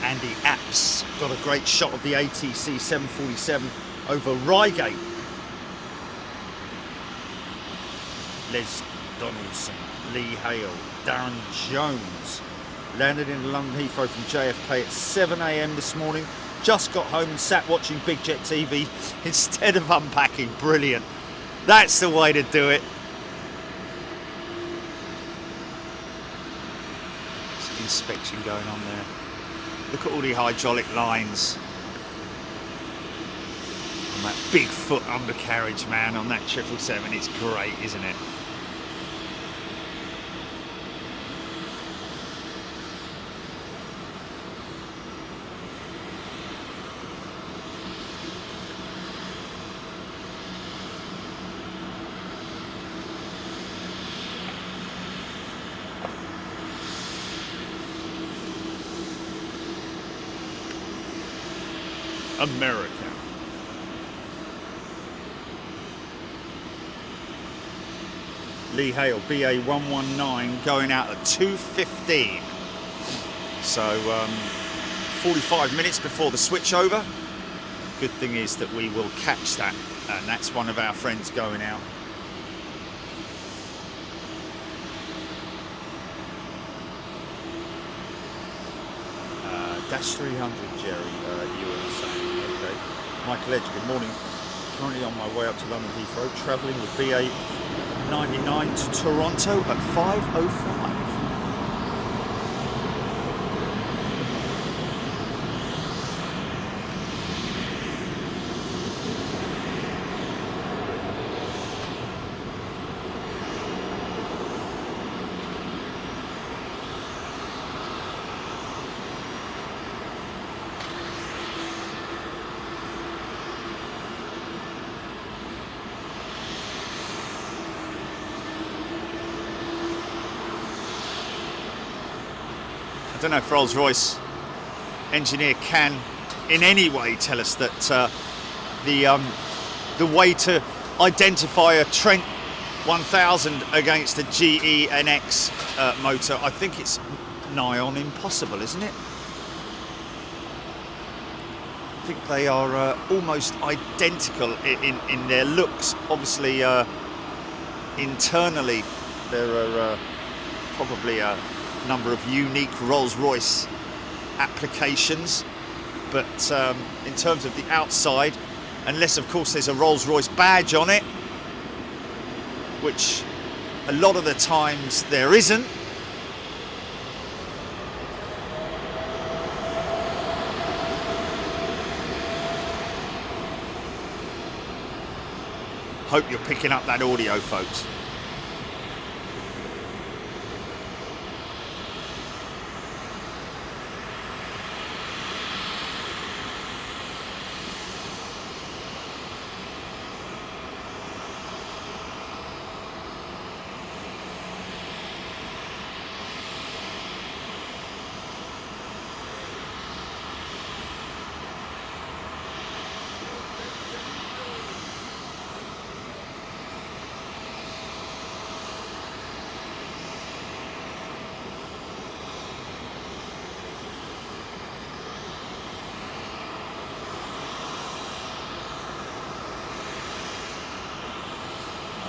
Andy Apps got a great shot of the ATC 747 over Reigate. Les Donaldson, Lee Hale, Darren Jones landed in London Heathrow from JFK at 7 AM this morning. Just got home and sat watching Big Jet TV instead of unpacking. Brilliant. That's the way to do it. inspection going on there. Look at all the hydraulic lines. And that big foot undercarriage, man, on that 777. It's great, isn't it? America. Lee Hale, BA 119, going out at 2:15. So 45 minutes before the switchover. Good thing is that we will catch that, and that's one of our friends going out. Dash 300, Jerry, you were saying. Okay. Michael Edge, good morning. Currently on my way up to London Heathrow, travelling with BA 99 to Toronto at 5:05. I don't know if Rolls-Royce engineer can in any way tell us that the way to identify a Trent 1000 against a GE NX motor, I think it's nigh on impossible, isn't it? I think they are almost identical in their looks. Obviously, internally there are probably a number of unique Rolls-Royce applications, but in terms of the outside, unless of course there's a Rolls-Royce badge on it, which a lot of the times there isn't, hope you're picking up that audio, folks.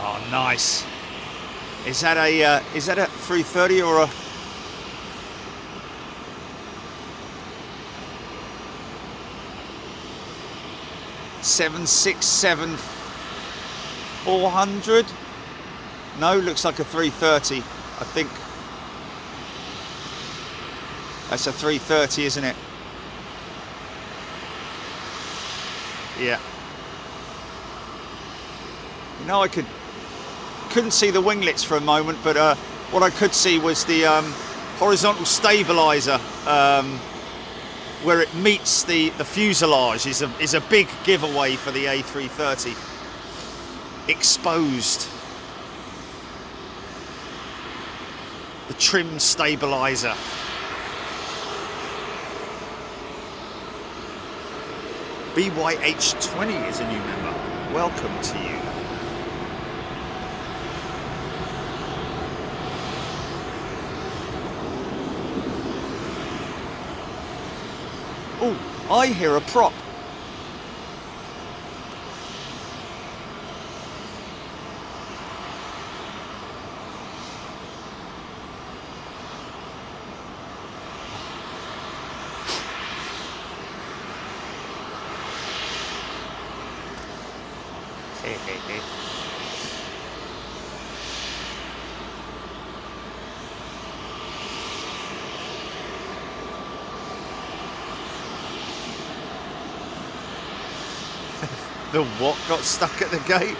Oh, nice. Is that a 330 or a? $767 400? No, looks like a 330. I think that's a 330, isn't it? Yeah. You know, I couldn't see the winglets for a moment, but what I could see was the horizontal stabilizer where it meets the fuselage is a big giveaway for the A330. Exposed. The trim stabilizer. BYH20 is a new member. Welcome to you. Oh, I hear a prop. The what got stuck at the gate?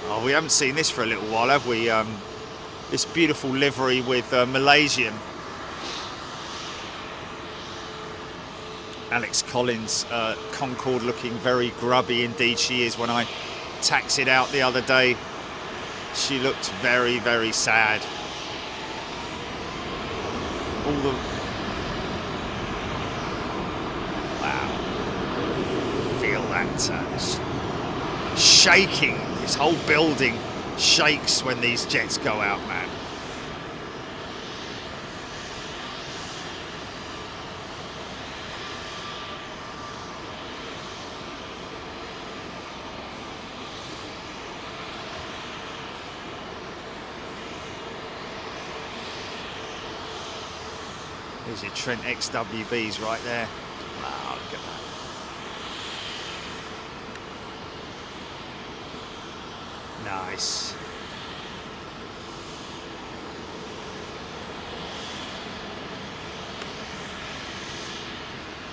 Oh, we haven't seen this for a little while, have we? This beautiful livery with Malaysian. Alex Collins, Concorde looking very grubby indeed she is. When I taxied out the other day, she looked very, very sad. All the... Wow. Feel that shaking. This whole building shakes when these jets go out, man. There's your Trent XWBs right there. Wow, look at that. Nice.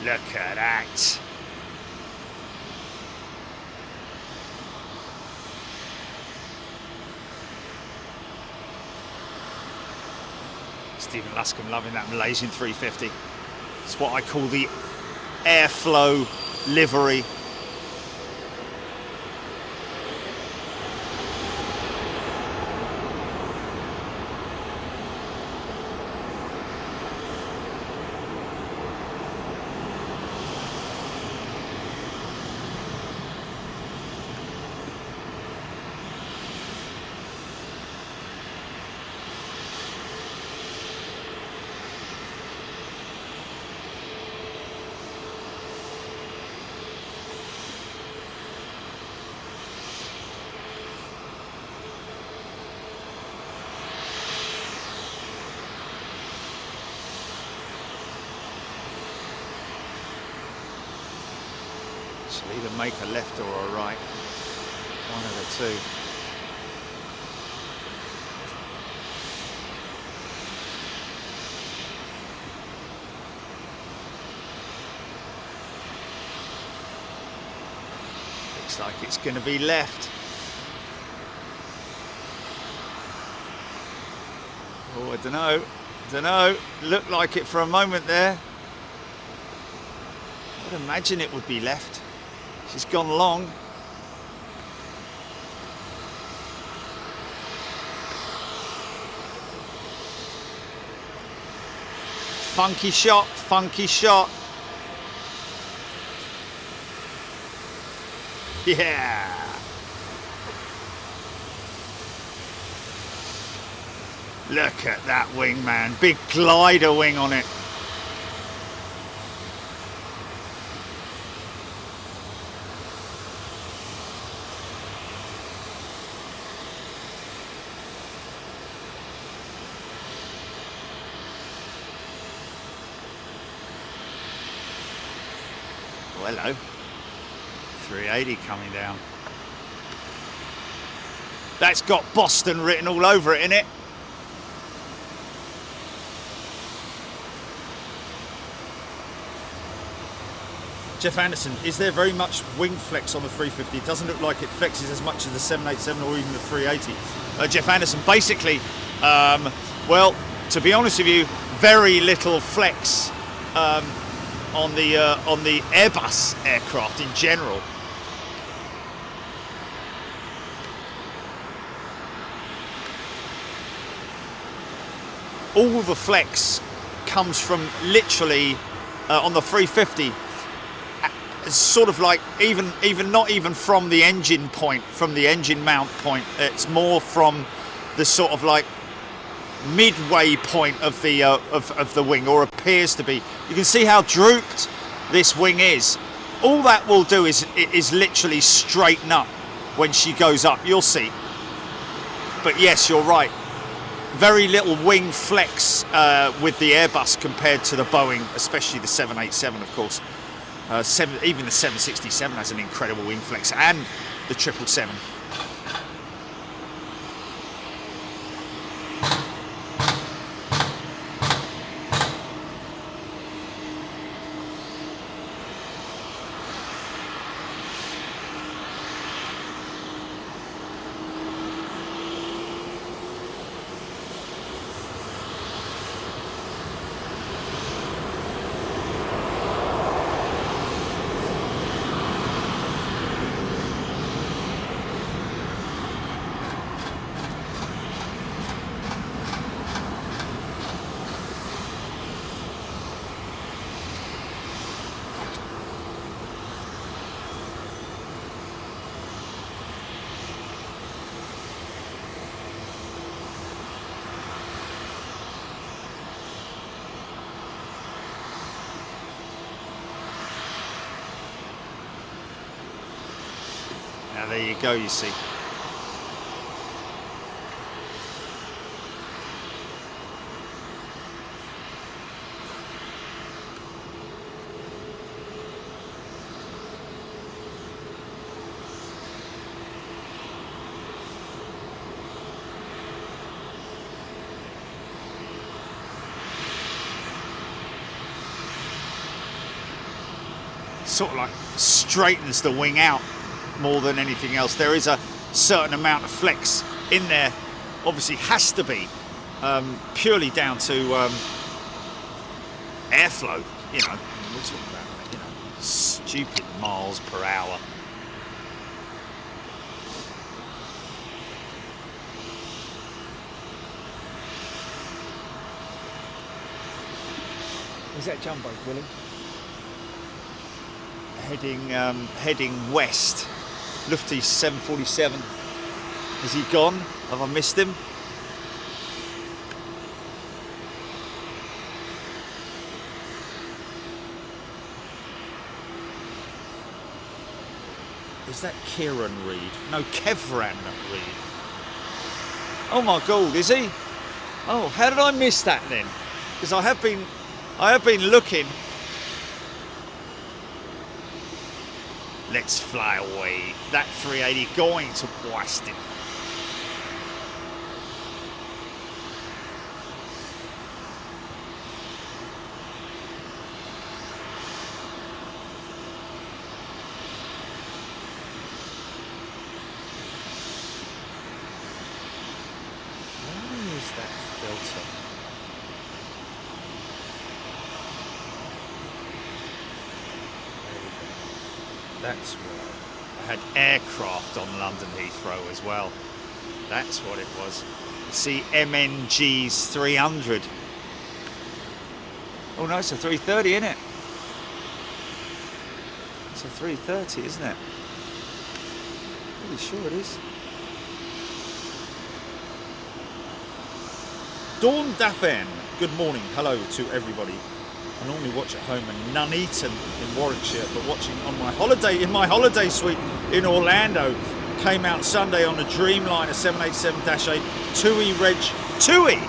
Look at that. Stephen Luscombe loving that Malaysian 350. It's what I call the airflow livery. She'll either make a left or a right. One of the two. Looks like it's going to be left. Oh, I don't know. Don't know. Looked like it for a moment there. I'd imagine it would be left. She's gone long. Funky shot, funky shot. Yeah. Look at that wing, man. Big glider wing on it. Oh, hello. 380 coming down. That's got Boston written all over it, innit? Jeff Anderson, is there very much wing flex on the 350? It doesn't look like it flexes as much as the 787 or even the 380. Jeff Anderson, basically, well, to be honest with you, very little flex on the Airbus aircraft in general. All the flex comes from literally on the 350. It's sort of like not even from the engine point, from the engine mount point. It's more from the sort of like midway point of the wing, or appears to be. You can see how drooped this wing is. All that will do is literally straighten up when she goes up. You'll see. But yes, you're right. Very little wing flex with the Airbus compared to the Boeing, especially the 787, of course. Even the 767 has an incredible wing flex, and the 777. there you go, you see. Sort of like straightens the wing out more than anything else. There is a certain amount of flex in there, obviously has to be purely down to airflow, you know. We're talking about, you know, stupid miles per hour. Is that jumbo, Willie? Heading west. Lufty 747. Is he gone? Have I missed him? Is that Kieran Reid? No, Kevran Reid. Oh my God, is he? Oh, how did I miss that then? Because I have been looking. Let's fly away. That 380 going to Boston. Where is that filter? That's why I had aircraft on London Heathrow as well. That's what it was. See, MNG's 300. Oh no, it's a 330, isn't it? It's a 330, isn't it? Pretty sure it is. Dawn Daffin, good morning. Hello to everybody. I normally watch at home in Nuneaton in Warwickshire, but watching on my holiday, in my holiday suite in Orlando. Came out Sunday on a Dreamliner 787-8 TUI Reg TUI.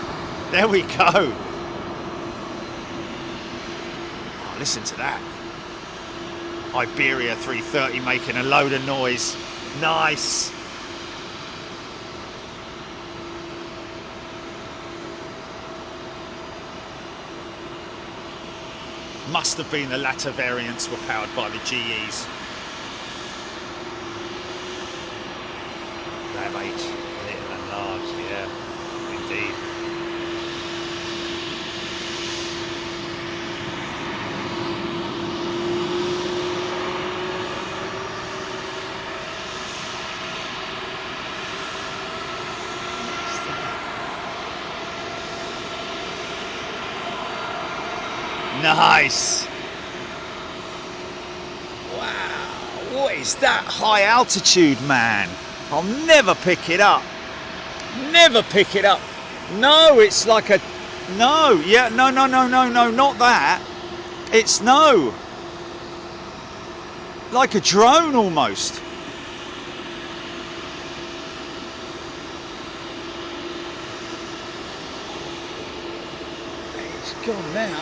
There we go. Oh, listen to that. Iberia 330 making a load of noise. Nice. Must have been the latter variants were powered by the GEs. They have 8, little and large, yeah, indeed. Nice. Wow, what is that high altitude, man? I'll never pick it up. Never pick it up. No, it's like a, no, yeah, no, not that. It's no. Like a drone almost. It's gone now.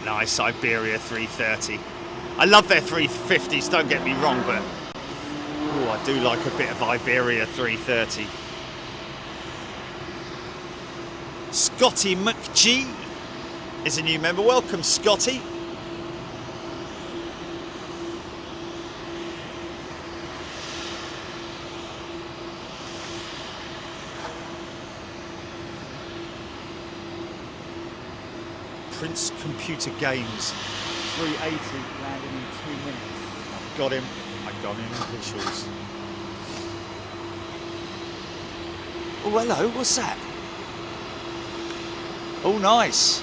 Nice Iberia 330. I love their 350s, don't get me wrong, but ooh, I do like a bit of Iberia 330. Scotty McG is a new member. Welcome, Scotty. Prince Computer Games 380 landing in 2 minutes. I've got him. I got him in visuals. Oh, hello. What's that? Oh, nice.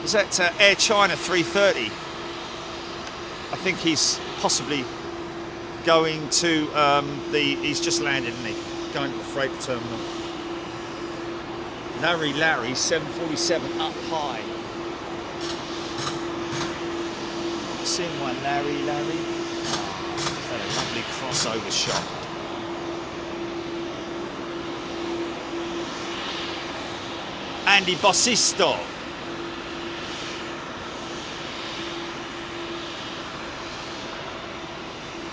Is that Air China 330? I think he's possibly going to he's just landed, isn't he? Going to the freight terminal. Larry, 747 up high. Seen one, Larry. Just had a lovely crossover shot. Andy Bossisto.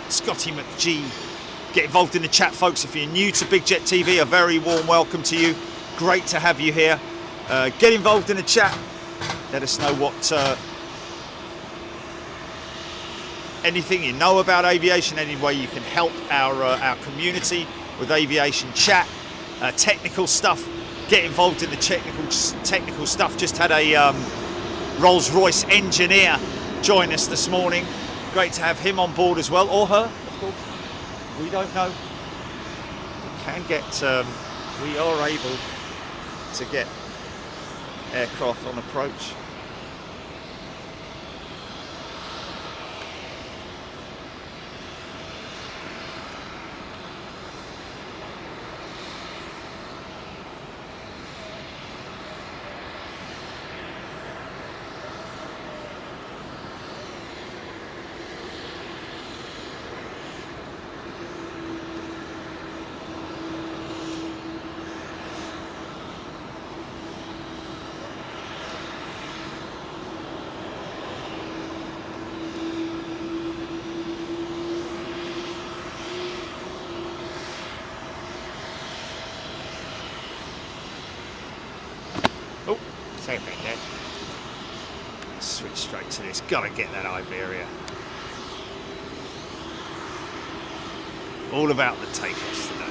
Scotty McGee. Get involved in the chat, folks. If you're new to Big Jet TV, a very warm welcome to you. Great to have you here. Get involved in the chat. Let us know what anything you know about aviation, any way you can help our community with aviation chat, technical stuff. Get involved in the technical stuff. Just had a Rolls-Royce engineer join us this morning. Great to have him on board as well, or her, of course. We don't know. We can get. We are able to get aircraft on approach. Switch straight to this. Gotta get that Iberia. All about the takeoffs today.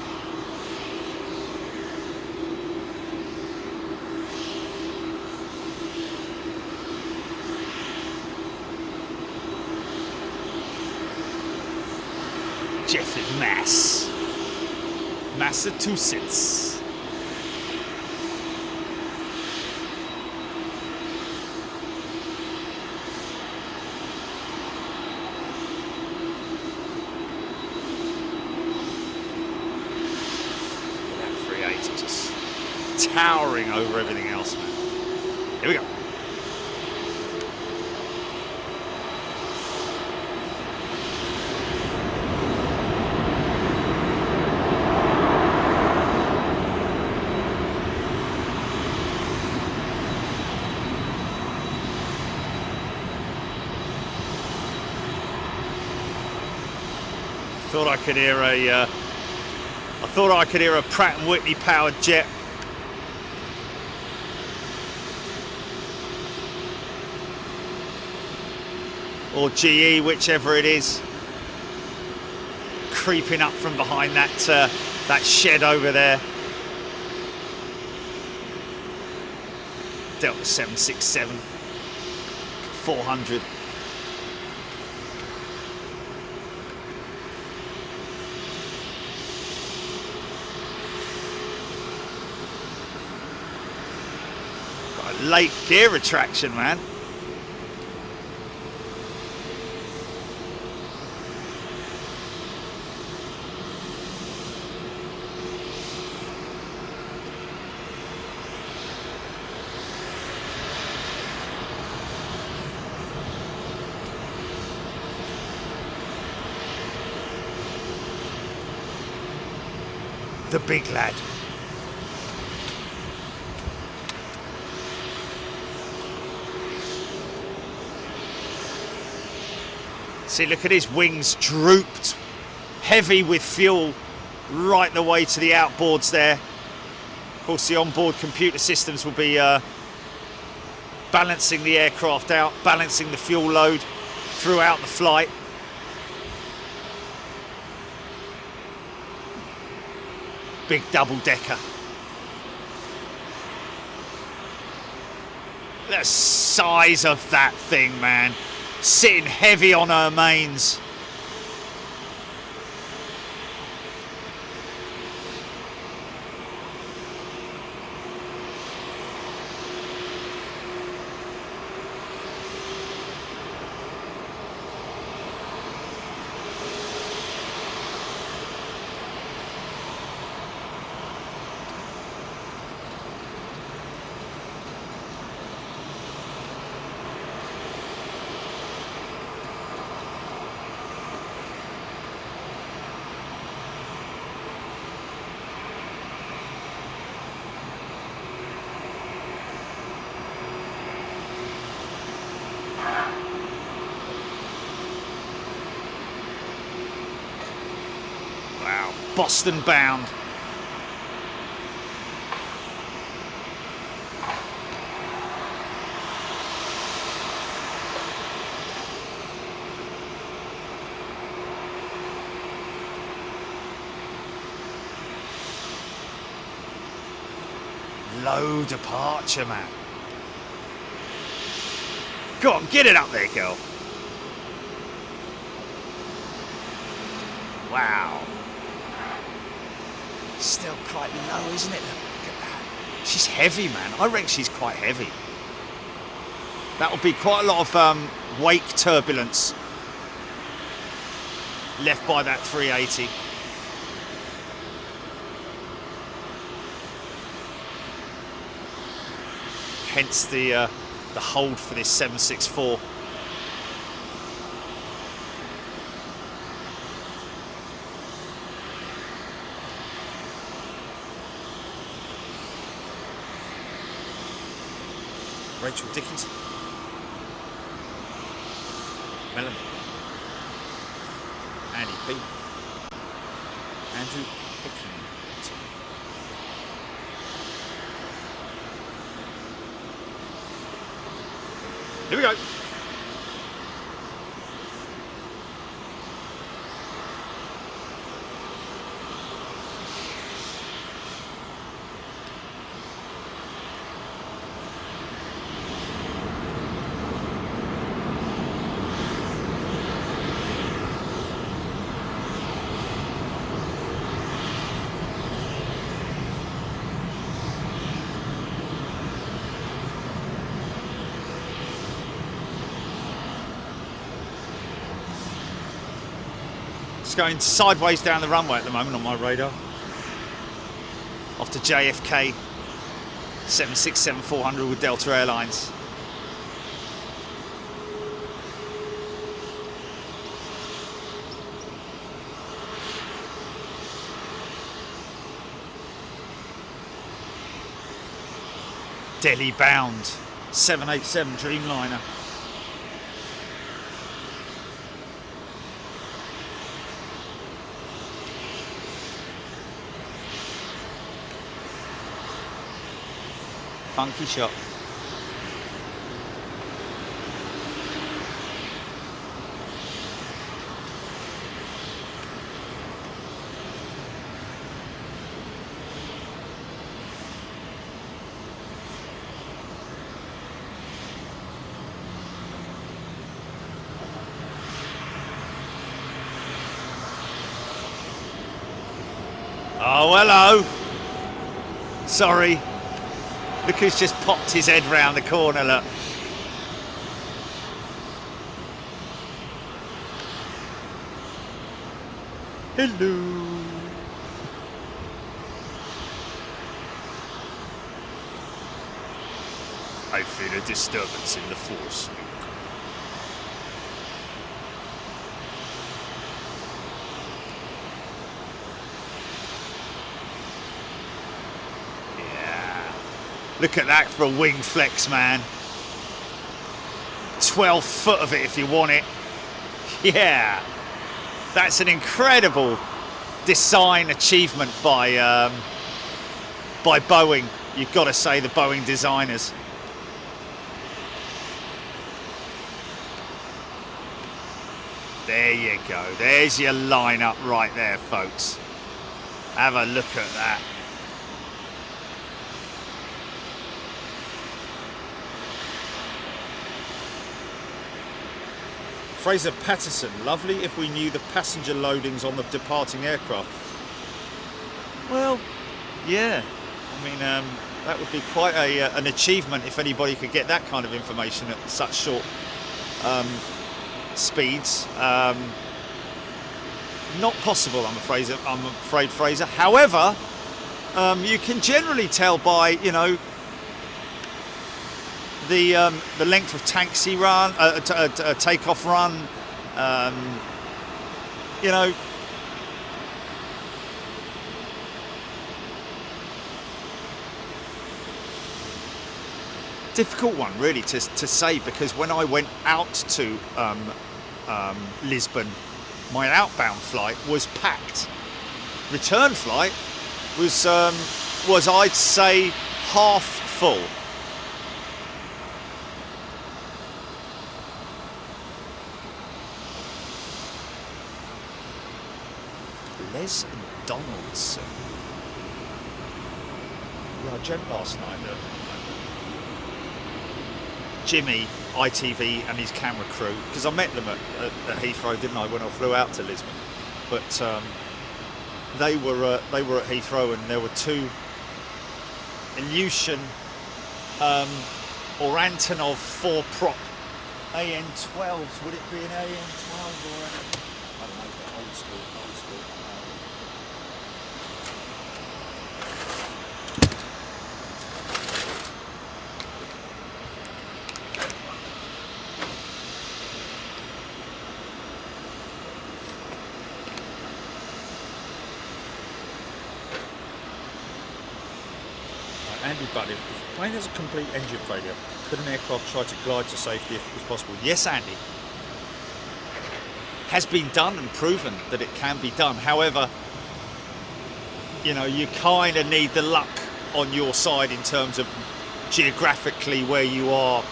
Jeff at Mass, Massachusetts. Towering over everything else, man. Here we go. Thought I could hear a Pratt & Whitney powered jet. Or GE, whichever it is, creeping up from behind that that shed over there. Delta 767, 400. Got a late gear retraction, man. The big lad. See, look at his wings drooped, heavy with fuel, right the way to the outboards there. Of course, the onboard computer systems will be balancing the aircraft out, balancing the fuel load throughout the flight. Big double-decker. The size of that thing, man. Sitting heavy on her mains. Wow, Boston bound. Low departure, man. Go on, get it up there, girl. Wow. Still quite low, isn't it? Look at that. She's heavy, man. I reckon she's quite heavy. That'll be quite a lot of wake turbulence left by that 380. Hence the hold for this 764. Rachel Dickinson. Melanie. Annie P. Andrew Hickman. Here we go. It's going sideways down the runway at the moment on my radar. Off to JFK 767-400 with Delta Airlines. Delhi bound 787 Dreamliner. Funky shot. Oh, hello. Sorry. Look who's just popped his head round the corner, look. Hello. I feel a disturbance in the force. Look at that for a wing flex, man. 12 foot of it if you want it. Yeah. That's an incredible design achievement by Boeing. You've got to say, the Boeing designers. There you go. There's your lineup right there, folks. Have a look at that. Fraser Patterson, lovely if we knew the passenger loadings on the departing aircraft. Well, yeah. I mean, that would be quite an achievement if anybody could get that kind of information at such short speeds. Not possible, I'm afraid, Fraser. However, you can generally tell by, you know, the length of taxi run, takeoff run, you know. Difficult one really to say, because when I went out to Lisbon, my outbound flight was packed. return flight was I'd say half full. Les Donaldson. Yeah, I dreamt last night that Jimmy, ITV and his camera crew, because I met them at Heathrow, didn't I, when I flew out to Lisbon, but they were at Heathrow, and there were two Ilyushin or Antonov 4-prop AN12s. Would it be an AN12 or I don't know, old school. Andy Buddy, if the plane has a complete engine failure, could an aircraft try to glide to safety if it was possible? Yes, Andy. Has been done and proven that it can be done. However, you know, you kind of need the luck on your side in terms of geographically where you are.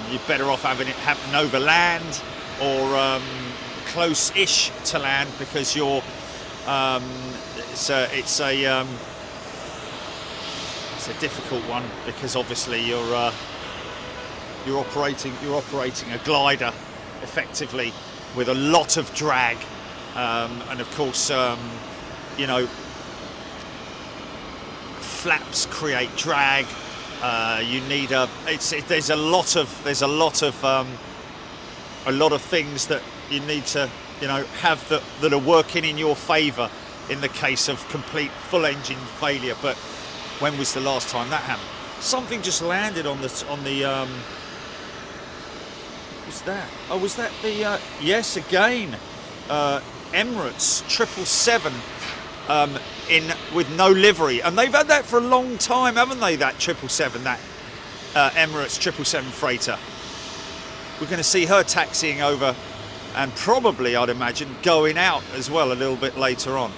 You're better off having it happen over land or close-ish to land, because you're it's a difficult one, because obviously you're operating a glider effectively with a lot of drag, and of course you know, flaps create drag. You need there's a lot of things that you need to, you know, have that are working in your favour in the case of complete full engine failure. But when was the last time that happened? Something just landed on the was that? Oh, was that the yes, again, Emirates 777 in with no livery, and they've had that for a long time, haven't they? That 777, that Emirates 777 freighter. We're going to see her taxiing over, and probably, I'd imagine, going out as well a little bit later on.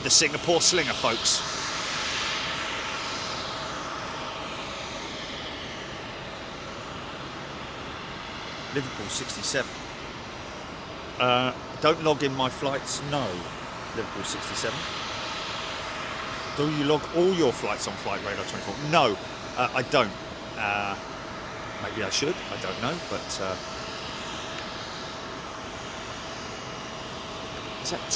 The Singapore Slinger, folks. Liverpool 67. Don't log in my flights? No. Liverpool 67. Do you log all your flights on Flight Radar 24? No, I don't. Maybe I should, I don't know, but is that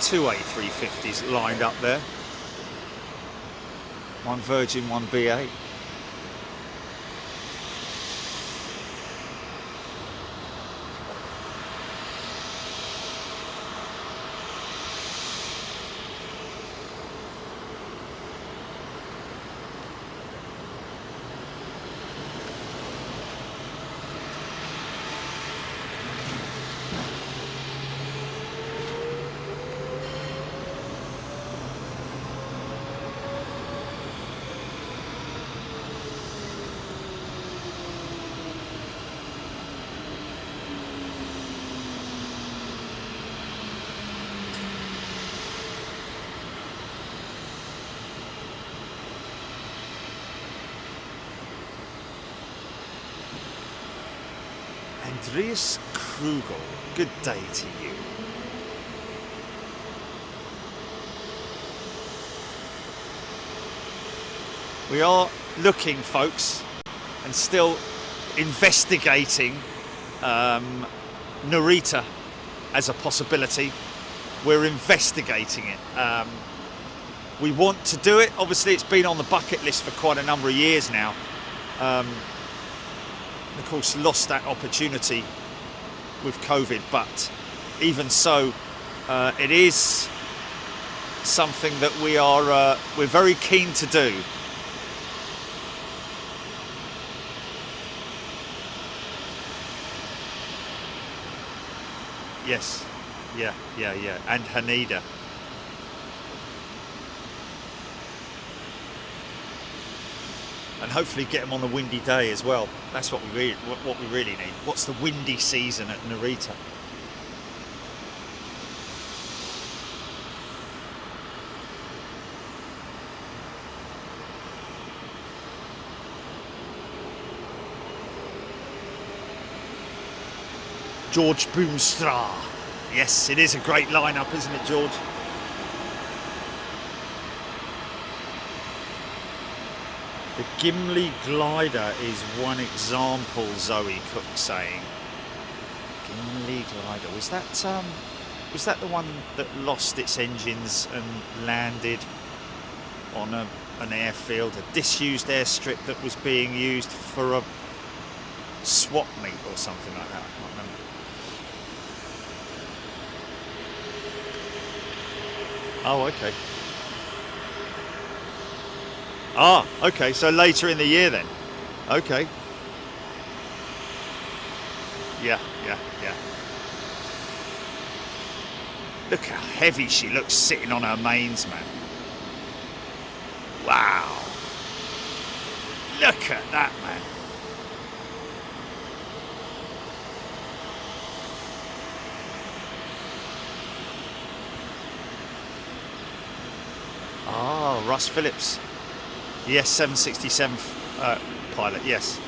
two A350s lined up there? One Virgin, one BA. Andreas Krugel, good day to you. We are looking, folks, and still investigating Narita as a possibility. We're investigating it. We want to do it. Obviously, it's been on the bucket list for quite a number of years now. Of course, lost that opportunity with COVID, but even so, it is something that we're very keen to do. Yes, yeah, and Haneda. and hopefully get them on a windy day as well. That's what we really need. What's the windy season at Narita? George Boomstra. Yes, it is a great lineup, isn't it, George? The Gimli glider is one example, Zoe Cook saying. Gimli glider, was that the one that lost its engines and landed on an airfield, a disused airstrip that was being used for a swap meet or something like that? I can't remember. Oh, okay. Ah, okay, so later in the year then. Okay. Yeah. Look how heavy she looks sitting on her mains, man. Wow. Look at that, man. Ah, Russ Phillips. Yes, 767 pilot, yes.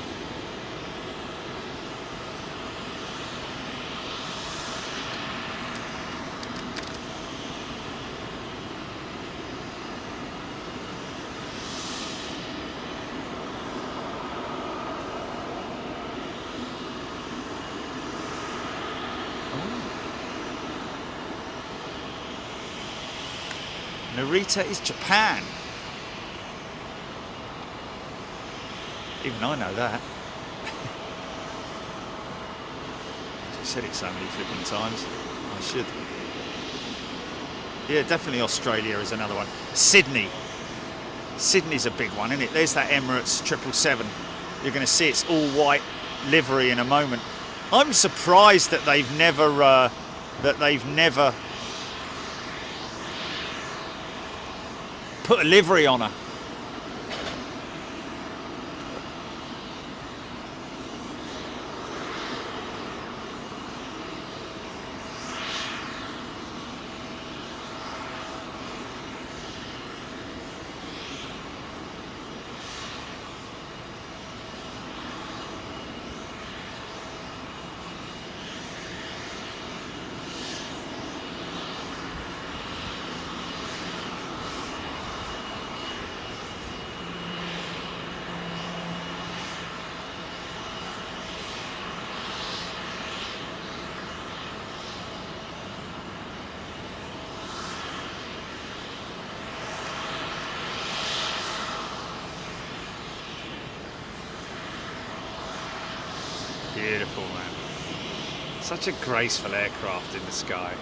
Narita is Japan. Even I know that. I said it so many flipping times. I should. Yeah, definitely Australia is another one. Sydney. Sydney's a big one, isn't it? There's that Emirates 777. You're going to see it's all white livery in a moment. I'm surprised that they've never put a livery on her. Beautiful, man. Such a graceful aircraft in the sky.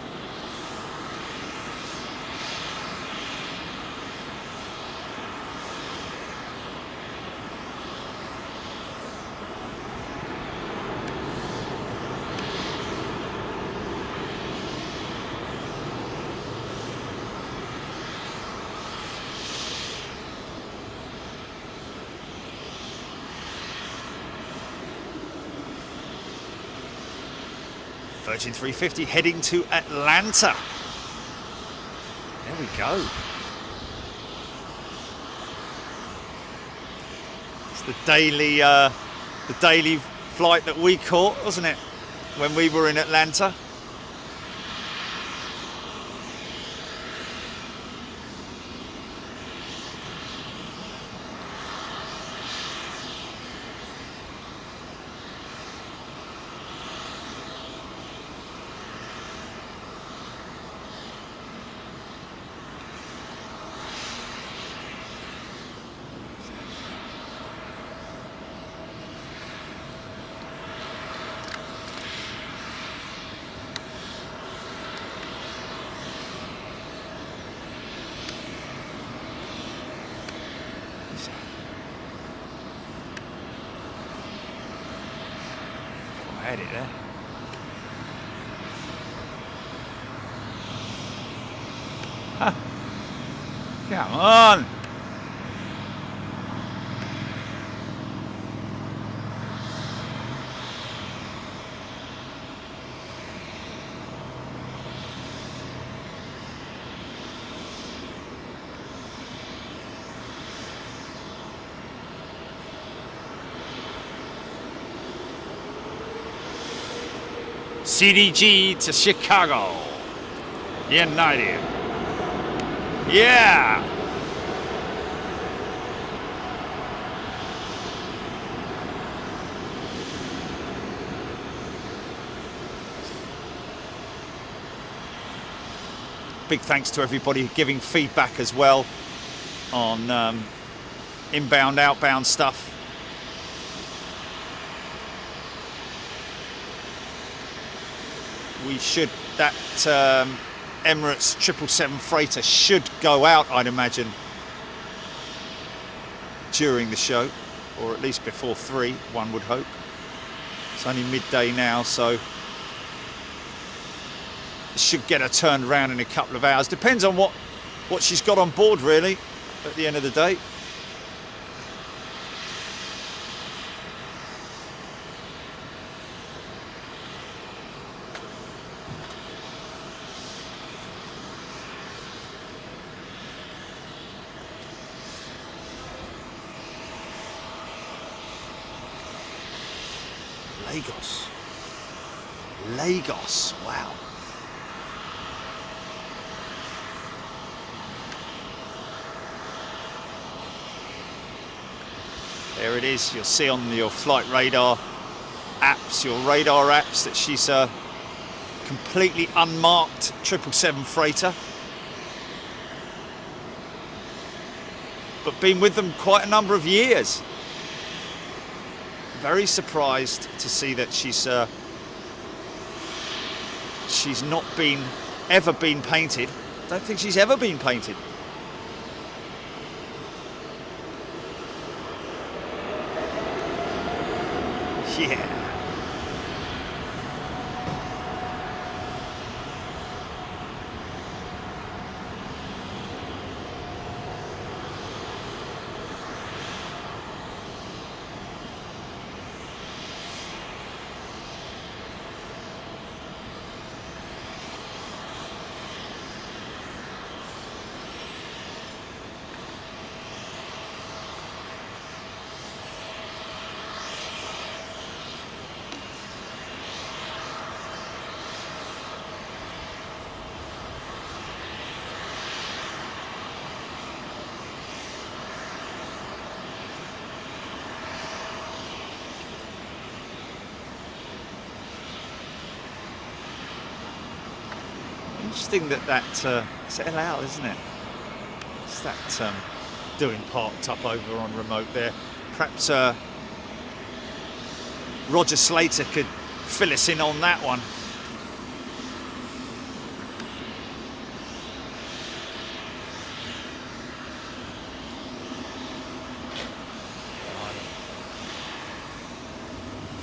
Virgin 350 heading to Atlanta. There we go. It's the daily flight that we caught, wasn't it, when we were in Atlanta? I had it there. Huh. Come on. CDG to Chicago. United. Yeah. Big thanks to everybody giving feedback as well on inbound, outbound stuff. We should, that Emirates 777 freighter should go out, I'd imagine, during the show, or at least before 3, one would hope. It's only midday now, so should get her turned around in a couple of hours. Depends on what she's got on board, really, at the end of the day. Lagos, wow. There it is. You'll see on your flight radar apps, your radar apps, that she's a completely unmarked 777 freighter. But been with them quite a number of years. Very surprised to see that she's not ever been painted. Don't think she's ever been painted. Yeah. Interesting that it's El Al, isn't it? It's that doing parked up over on remote there. Perhaps Roger Slater could fill us in on that one.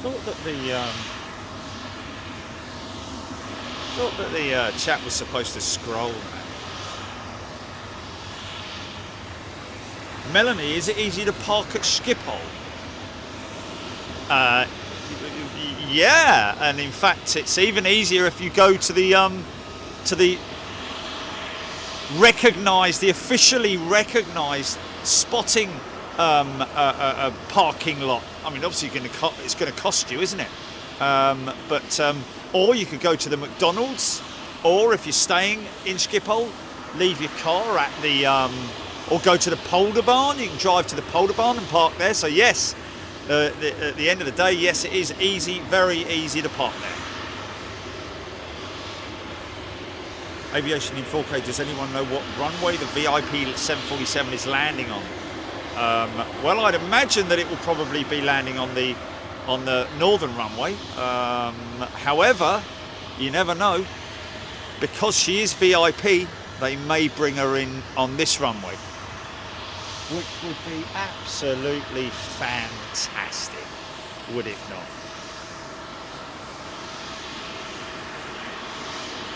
Thought that the chat was supposed to scroll. Melanie, is it easy to park at Schiphol? Yeah, and in fact, it's even easier if you go to the recognised, the officially recognised spotting parking lot. I mean, obviously, it's going to cost you, isn't it? Or you could go to the McDonald's, or if you're staying in Schiphol, leave your car at the, or go to the Polder Barn. You can drive to the Polder Barn and park there. So yes, at the end of the day, yes, it is easy, very easy to park there. Aviation in 4K, does anyone know what runway the VIP 747 is landing on? Well, I'd imagine that it will probably be landing on the northern runway. However, you never know. Because she is VIP, they may bring her in on this runway, which would be absolutely fantastic, would it not?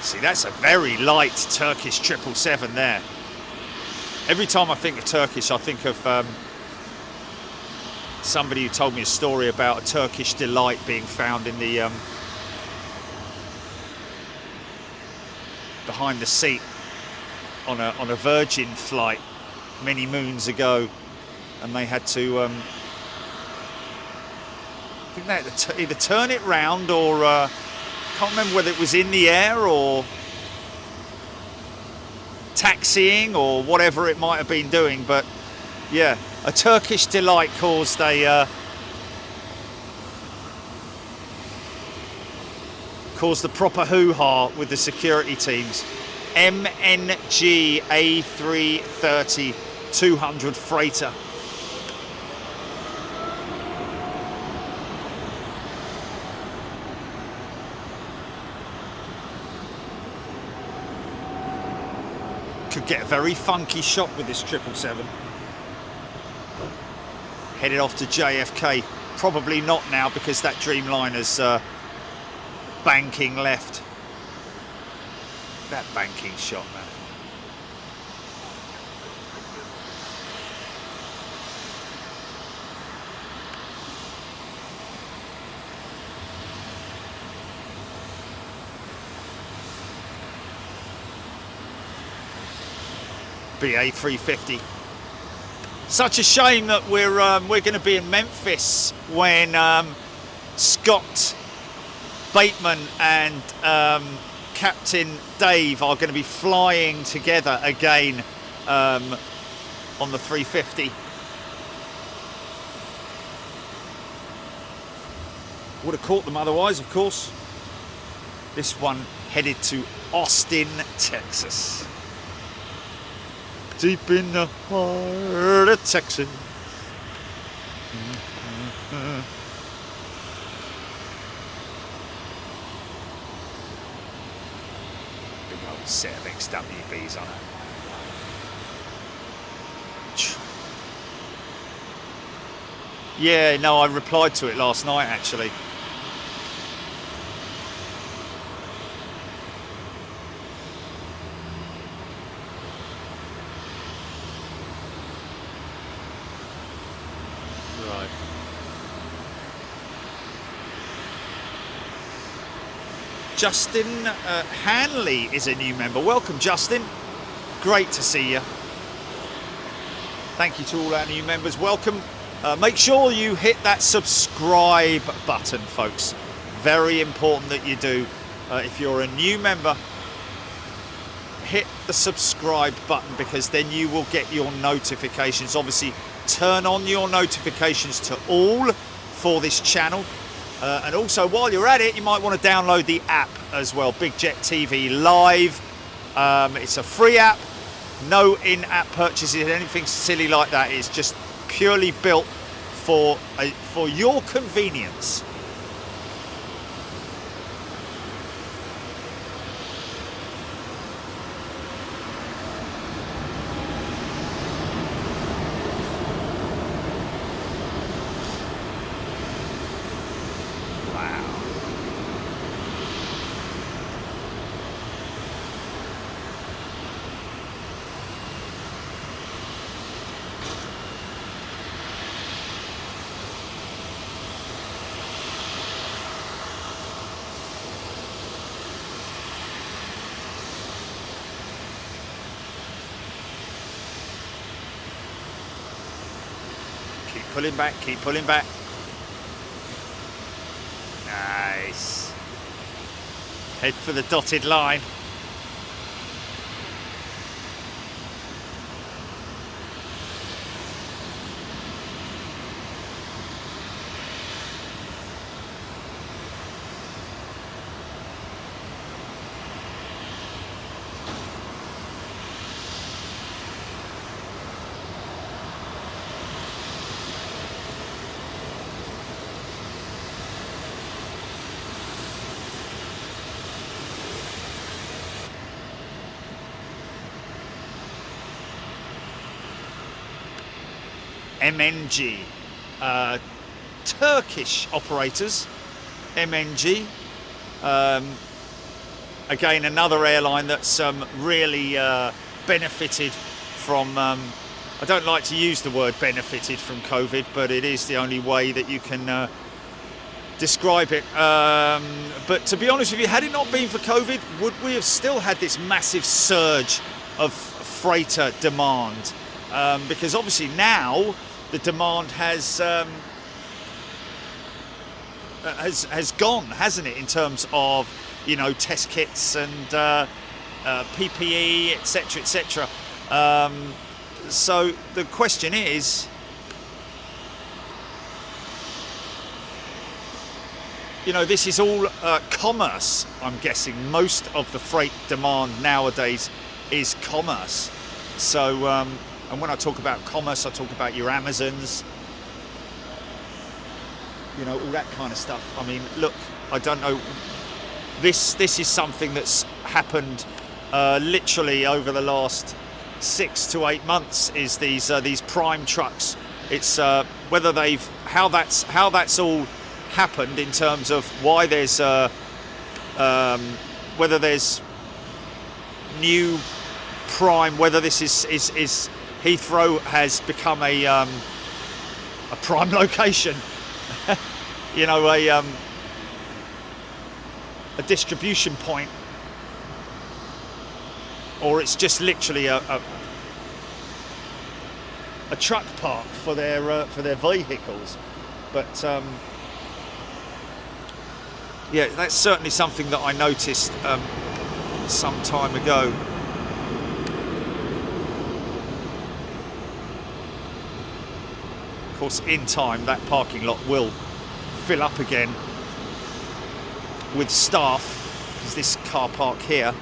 See, that's a very light Turkish 777 there. Every time I think of Turkish, I think of somebody who told me a story about a Turkish delight being found in the behind the seat on a Virgin flight many moons ago, and they had to I think they had to either turn it round or Can't remember whether it was in the air or taxiing or whatever it might have been doing, but yeah, a Turkish delight caused a proper hoo-ha with the security teams. MNG A330 200 freighter. Could get a very funky shot with this 777. Headed off to JFK. Probably not now because that Dreamliner's banking left. That banking shot, man. BA 350. Such a shame that we're going to be in Memphis when Scott Bateman and Captain Dave are going to be flying together again on the 350. Would have caught them otherwise, of course. This one headed to Austin, Texas. Deep in the heart of Texas. Big old set of XWBs on it. Yeah, no, I replied to it last night actually. Justin Hanley is a new member. Welcome, Justin. Great to see you. Thank you to all our new members. Welcome. Make sure you hit that subscribe button, folks. Very important that you do. If you're a new member, hit the subscribe button because then you will get your notifications. Obviously, turn on your notifications to all for this channel. And also, while you're at it, you might want to download the app as well, Big Jet TV Live. It's a free app, no in-app purchases, anything silly like that. It's just purely built for your convenience. Pulling back, keep pulling back. Nice. Head for the dotted line. MNG, Turkish operators, MNG, again another airline that's really benefited from, I don't like to use the word benefited from COVID, but it is the only way that you can describe it. But to be honest with you, had it not been for COVID, would we have still had this massive surge of freighter demand? Because obviously now the demand has has gone, hasn't it, in terms of, you know, test kits and PPE, etc., etc. So the question is, you know, this is all commerce. I'm guessing most of the freight demand nowadays is commerce. So, and when I talk about commerce, I talk about your Amazons, you know, all that kind of stuff. I mean, look, I don't know. This is something that's happened literally over the last 6 to 8 months. Is these prime trucks? It's whether they've how that's all happened in terms of why there's whether there's new prime, whether this is Heathrow has become a prime location. You know, a distribution point, or it's just literally a truck park for their vehicles. But yeah, that's certainly something that I noticed some time ago. Of course, in time, that parking lot will fill up again with staff, because this car park here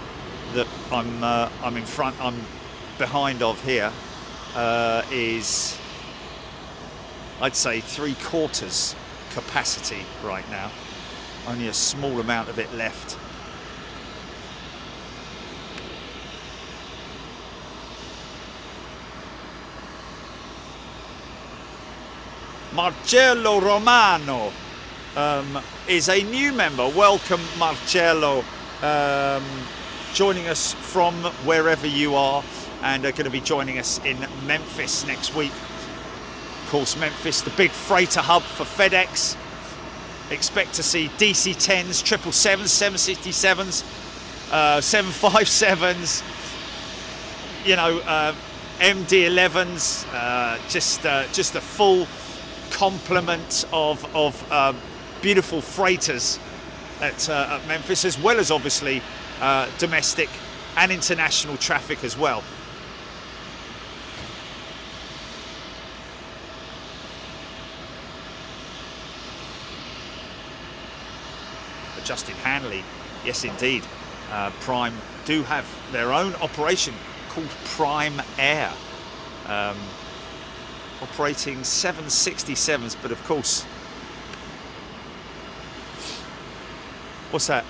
that I'm in front, I'm behind of here, is, I'd say, 3/4 capacity right now. Only a small amount of it left. Marcello Romano is a new member. Welcome, Marcello, joining us from wherever you are, and are going to be joining us in Memphis next week. Of course, Memphis, the big freighter hub for FedEx. Expect to see DC-10s, 777s, 767s, 757s, you know, MD-11s, just a full complement of beautiful freighters at Memphis, as well as obviously domestic and international traffic as well. Justin Hanley, yes indeed, Prime do have their own operation called Prime Air, operating 767s, but of course, what's that?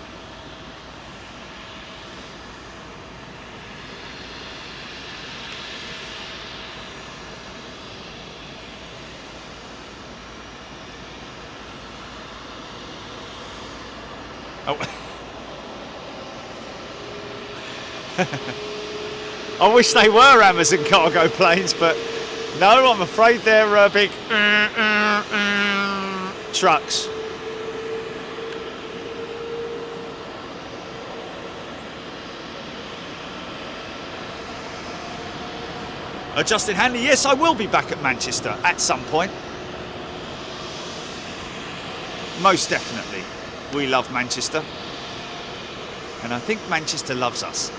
Oh. I wish they were Amazon cargo planes, but no, I'm afraid they're big trucks. Justin Hanley, yes, I will be back at Manchester at some point. Most definitely. We love Manchester, and I think Manchester loves us.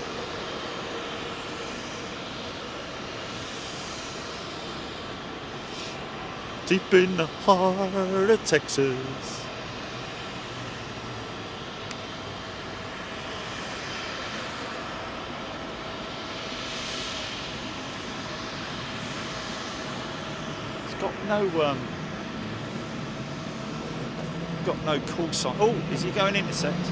Deep in the heart of Texas. It's got no call sign. Oh, is he going intersect?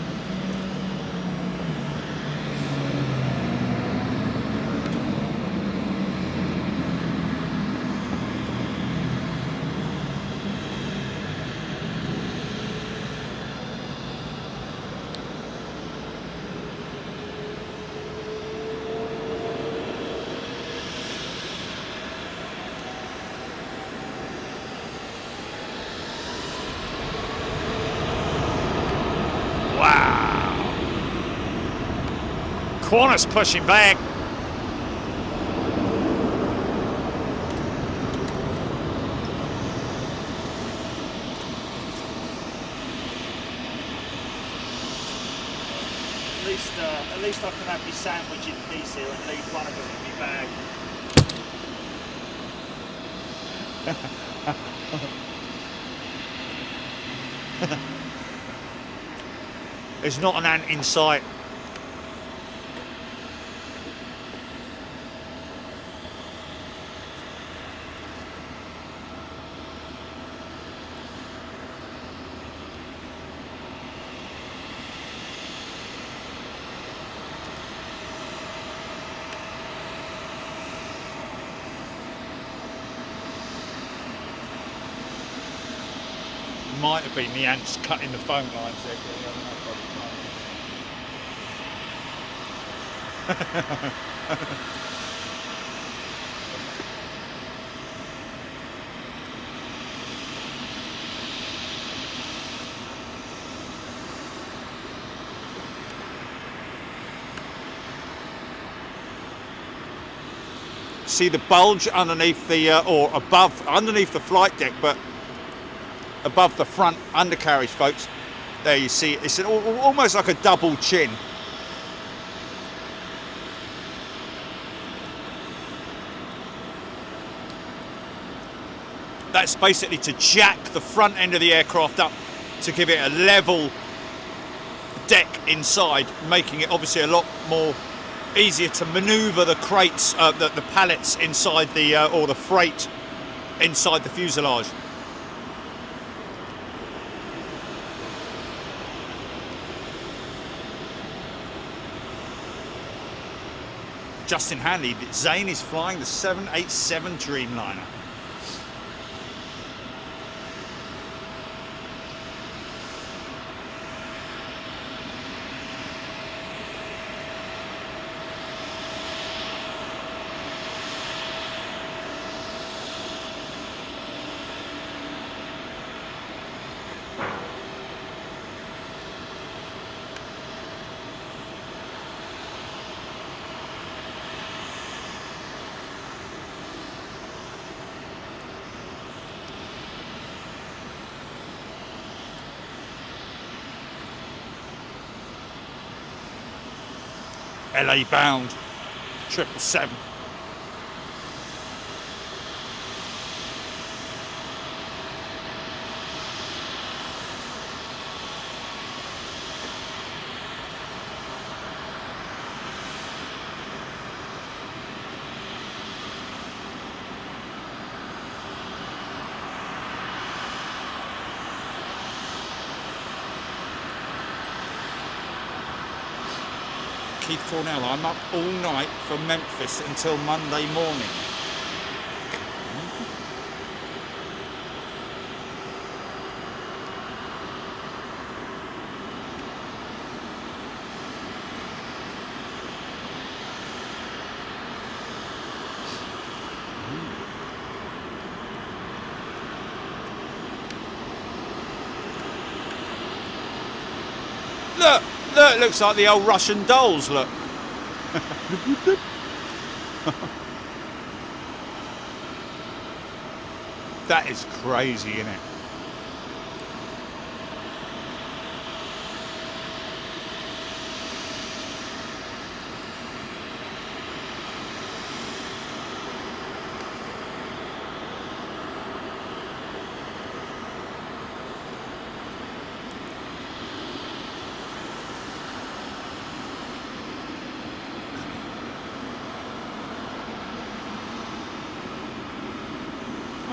Corners pushing back. At least I can have my sandwich in peace here and leave one of them in my bag. There's not an ant in sight. Might have been the ants cutting the phone lines there. See the bulge underneath the or underneath the flight deck, but above the front undercarriage, folks. There you see it. It's almost like a double chin. That's basically to jack the front end of the aircraft up to give it a level deck inside, making it obviously a lot more easier to maneuver the crates, the pallets inside the or the freight inside the fuselage. Justin Hanley, Zane is flying the 787 Dreamliner. LA bound 777. Keith Cornell, I'm up all night from Memphis until Monday morning. Look! Look, looks like the old Russian dolls, look. That is crazy, isn't it?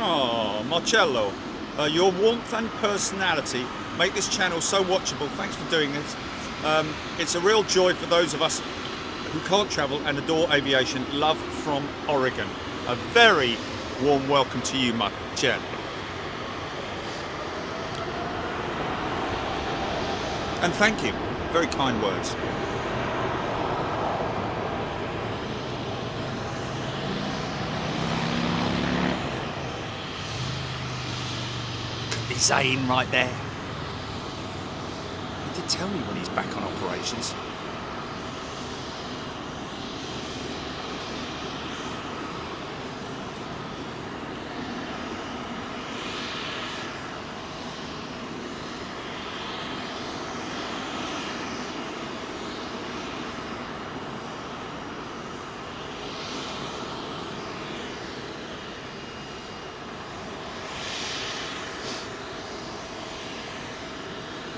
Oh, Marcello, your warmth and personality make this channel so watchable. Thanks for doing this. It's a real joy for those of us who can't travel and adore aviation. Love from Oregon. A very warm welcome to you, Marcello. And thank you. Very kind words. Zane right there. He did tell me when he's back on operations.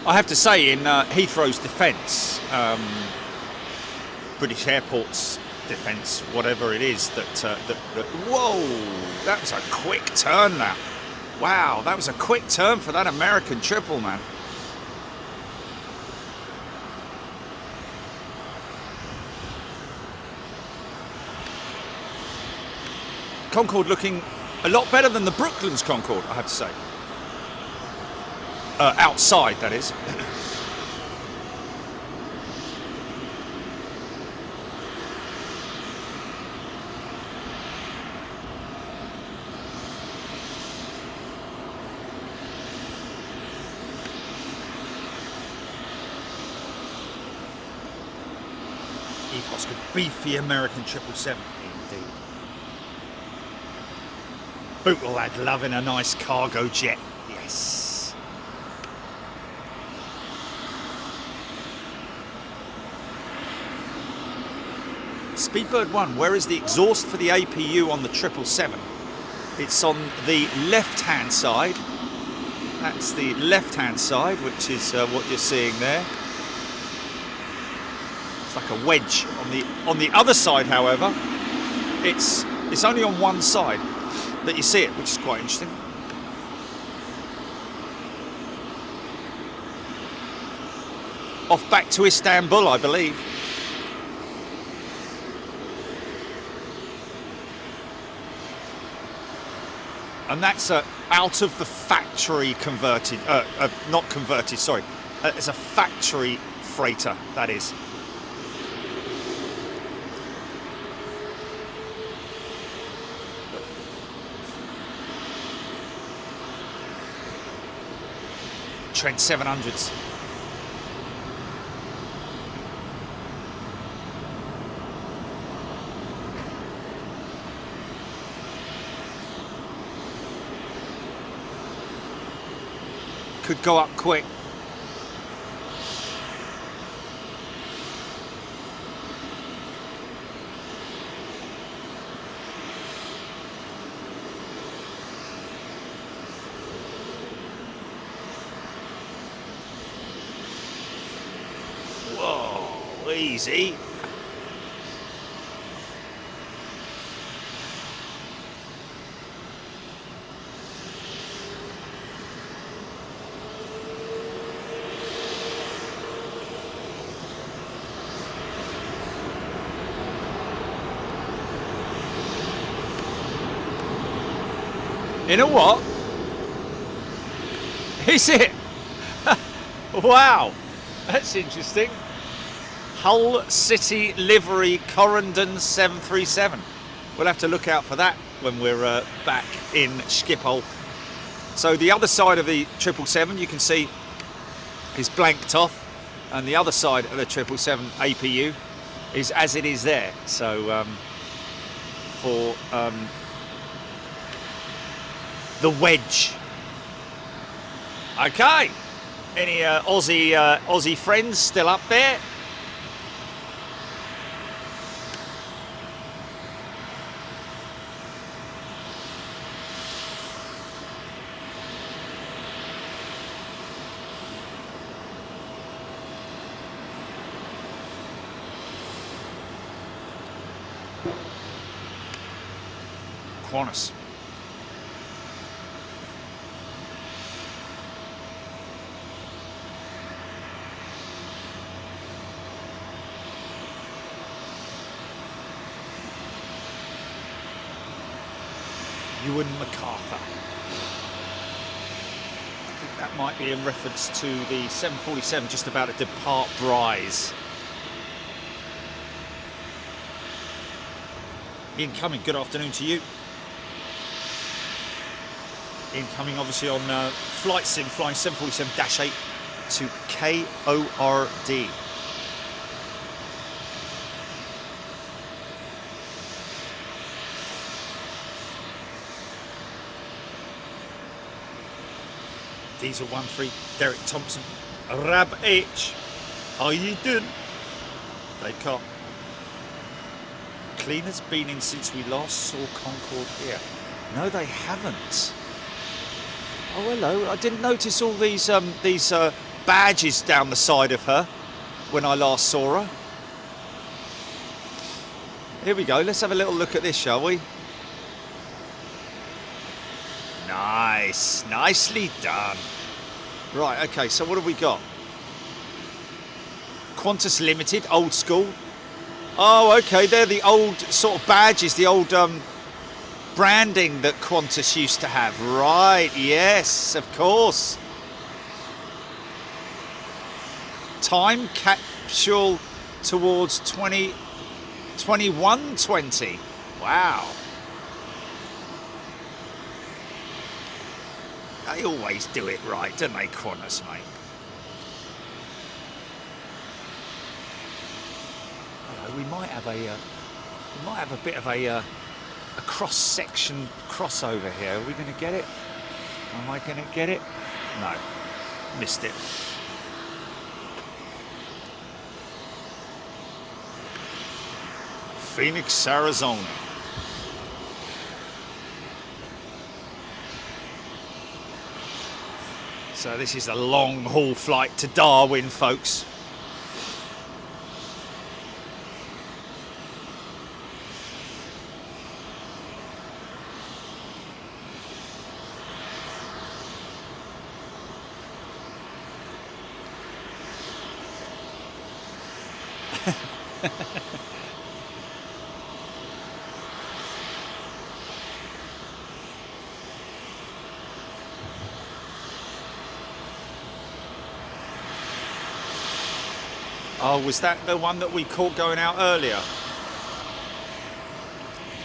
I have to say, in Heathrow's defence, British Airport's defence, whatever it is, whoa, that was a quick turn. That, wow, that was a quick turn for that American triple, man. Concorde looking a lot better than the Brooklands Concorde, I have to say. Outside, that is. Ethos, good beefy American 777. Indeed. Bootle lad loving a nice cargo jet. Yes. Speedbird 1, where is the exhaust for the APU on the 777? It's on the left-hand side. That's the left-hand side, which is what you're seeing there. It's like a wedge. On the other side, however, it's only on one side that you see it, which is quite interesting. Off back to Istanbul, I believe. And that's out of the factory converted, not converted, sorry. It's a factory freighter, that is. Trent 700s. Could go up quick. Whoa, easy. In a what? Is it? Wow, that's interesting. Hull City livery Corendon 737. We'll have to look out for that when we're back in Schiphol. So the other side of the 777 you can see is blanked off, and the other side of the 777 APU is as it is there. So for the wedge. Okay, any Aussie friends still up there? Qantas. Ewan MacArthur. I think that might be in reference to the 747 just about to depart Bryce. Incoming, good afternoon to you. Incoming obviously on Flight Sim, flying 747-8 to KORD. Diesel 13, Derek Thompson, Rab H. How you doing? Dave Carr. Cleaner's been in since we last saw Concorde here. No, they haven't. Oh, hello. I didn't notice all these badges down the side of her when I last saw her. Here we go, let's have a little look at this, shall we? Nice, nicely done. Right, okay, so what have we got? Qantas Limited, old school. Oh, okay, they're the old sort of badges, the old branding that Qantas used to have. Right, yes, of course. Time capsule towards 2120. Wow. They always do it right, don't they, Qantas, mate? We might have a bit of a cross-section crossover here. Are we going to get it? Am I going to get it? No, missed it. Phoenix, Arizona. So this is a long-haul flight to Darwin, folks. Oh, was that the one that we caught going out earlier?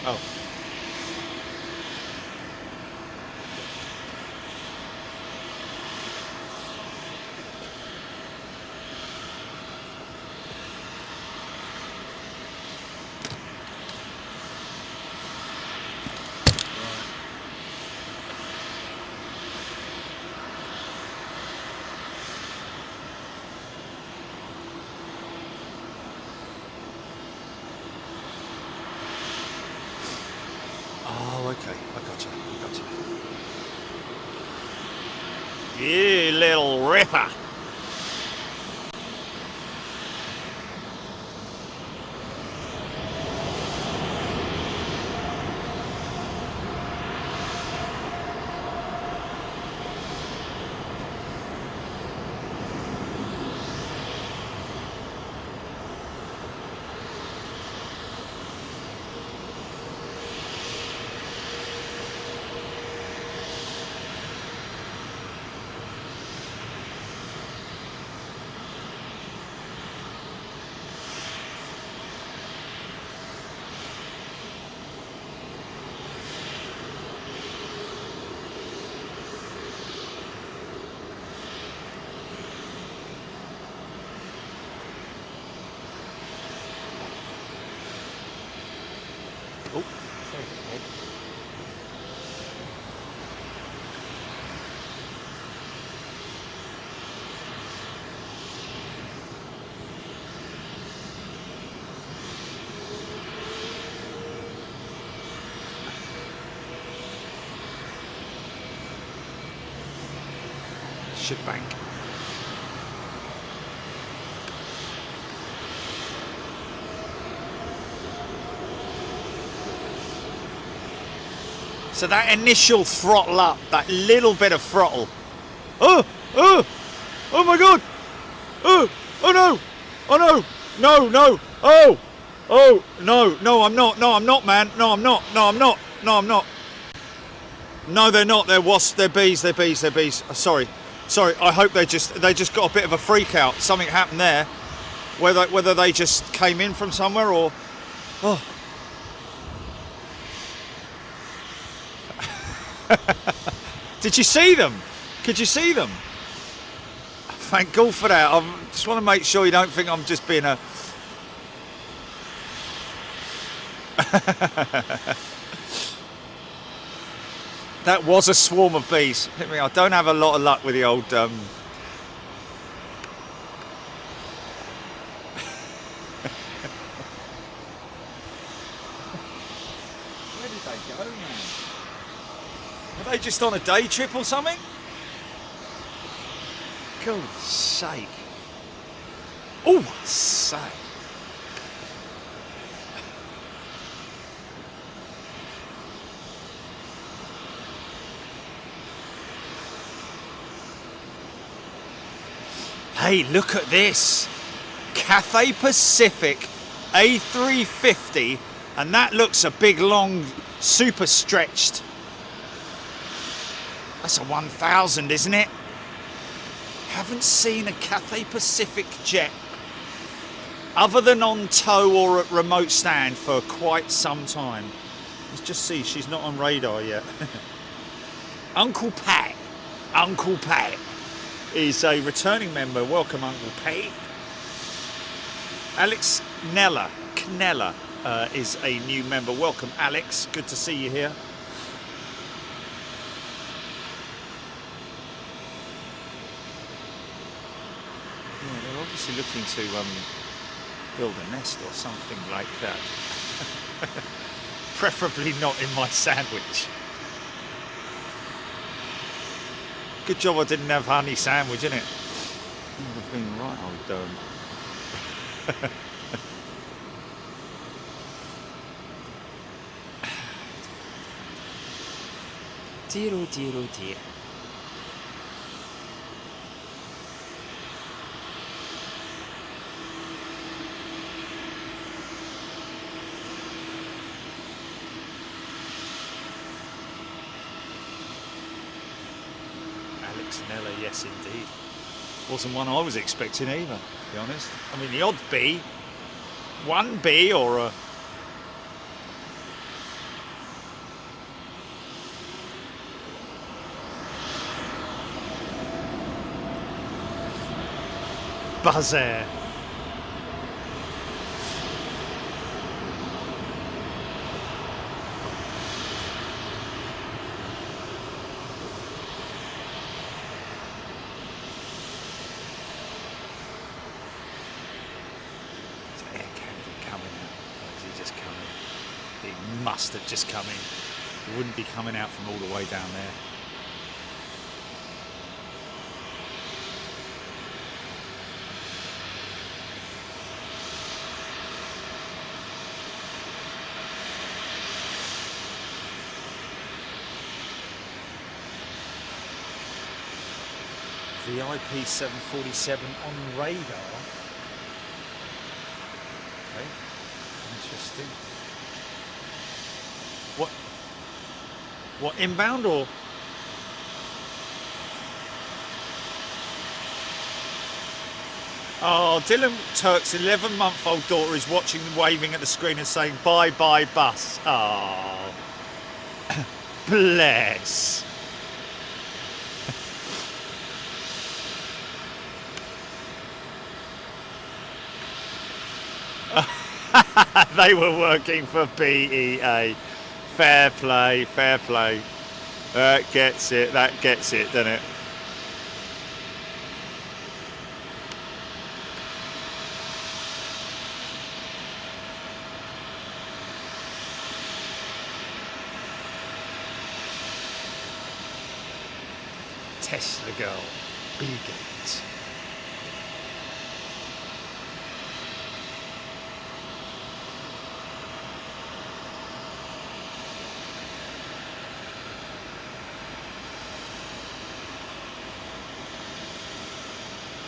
Oh. Okay, I got you. You little ripper. Oh, sorry. Ship bank. So that initial throttle up, that little bit of throttle. Oh my God. Oh no. Oh no. No. Oh no, I'm not, man. No, I'm not. No, they're not. They're wasps, they're bees. Sorry. I hope they just got a bit of a freak out. Something happened there. Whether they just came in from somewhere or Did you see them? Could you see them? Thank God for that. I just want to make sure you don't think I'm just being a... That was a swarm of bees. I don't have a lot of luck with the old... Where did they go, man? Are they just on a day trip or something? God's sake. Oh, sake. Hey, look at this. Cathay Pacific A350, and that looks a big, long, super stretched. That's a 1000, isn't it? Haven't seen a Cathay Pacific jet other than on tow or at remote stand for quite some time. Let's just see, she's not on radar yet. Uncle Pat is a returning member. Welcome, Uncle Pat. Alex Knella is a new member. Welcome, Alex. Good to see you here. Yeah, they're obviously looking to build a nest or something like that. Preferably not in my sandwich. Good job I didn't have honey sandwich, innit? Would have been right old dear, oh dear, oh dear. Alex Nella, yes indeed. Wasn't one I was expecting either, to be honest. I mean, the odd B, one B or a... Buzz Air. Must have just come in. It wouldn't be coming out from all the way down there. VIP 747 on radar. Okay, interesting. What, inbound or? Oh, Dylan Turk's 11-month-old daughter is watching and waving at the screen and saying, bye bye bus. Oh, bless. They were working for BEA. Fair play, fair play. That gets it, doesn't it? Tesla girl, B-Gate.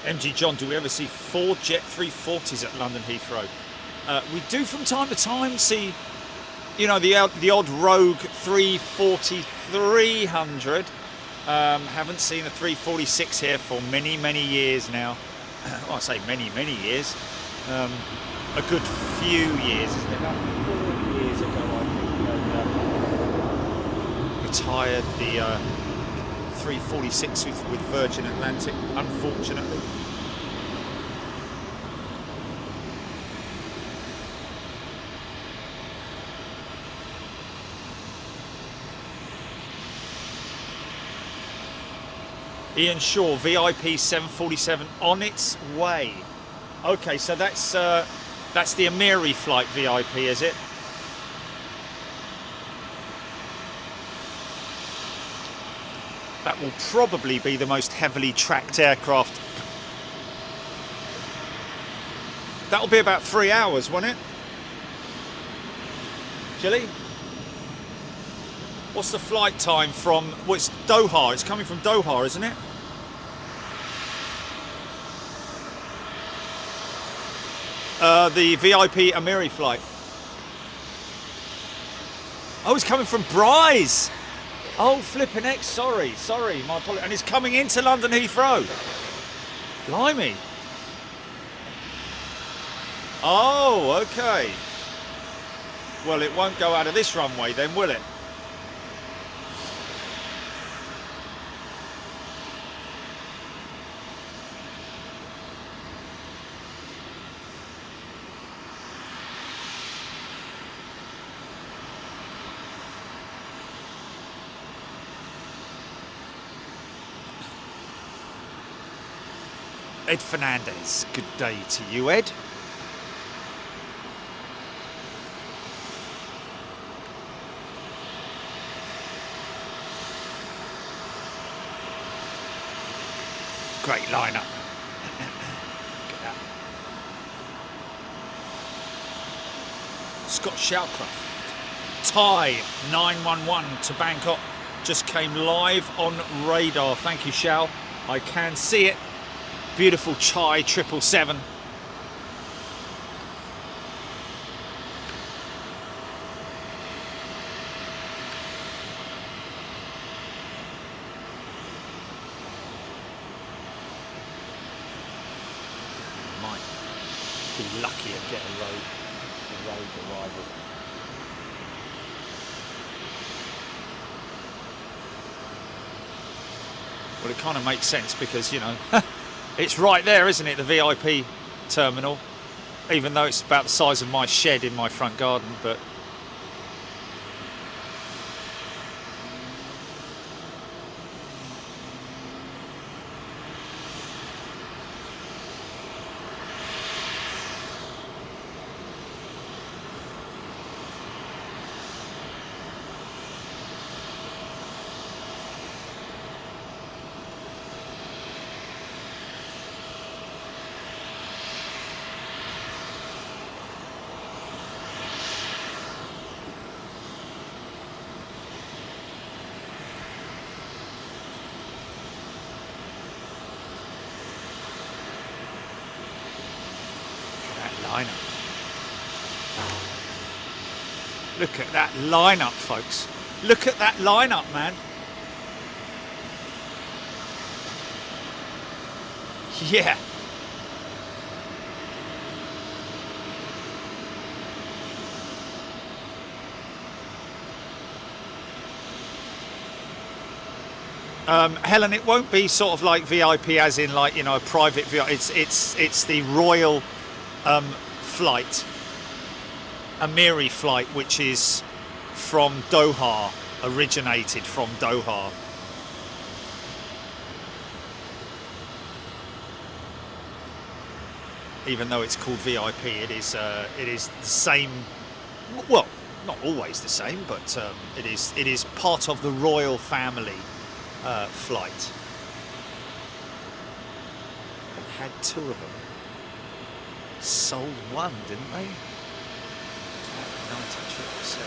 MG John, do we ever see 4 Jet 340s at London Heathrow? We do from time to time see, you know, the odd rogue 340-300. Haven't seen a 346 here for many, many years now. Well, I say many, many years. A good few years, isn't it? About 4 years ago, I think, retired the 346 with Virgin Atlantic, unfortunately. Ian Shaw, VIP 747 on its way. Okay, so that's the Amiri flight VIP, is it? That will probably be the most heavily tracked aircraft That'll be about 3 hours, won't it? Chile? What's the flight time from, well, it's Doha. It's coming from Doha, isn't it? The VIP Amiri flight. Oh, it's coming from Bryce. Oh, flipping heck, sorry, my apologies. And it's coming into London Heathrow. Blimey. Oh, okay. Well, it won't go out of this runway then, will it? Ed Fernandez, good day to you, Ed. Great lineup. Look at that. Scott Shoutcraft. Thai 911 to Bangkok just came live on radar. Thank you, Shao. I can see it. Beautiful Chai 777. Might be lucky and get a road arrival. Well, it kind of makes sense because, you know, it's right there, isn't it, the VIP terminal, even though it's about the size of my shed in my front garden, but look at that lineup, folks. Look at that lineup, man. Yeah. Helen, it won't be sort of like VIP as in like, you know, a private VIP. It's the royal flight, Amiri flight, which is from Doha, originated from Doha. Even though it's called VIP, it is the same. Well, not always the same, but it is part of the royal family flight. Had two of them. Sold one, didn't they? 93%.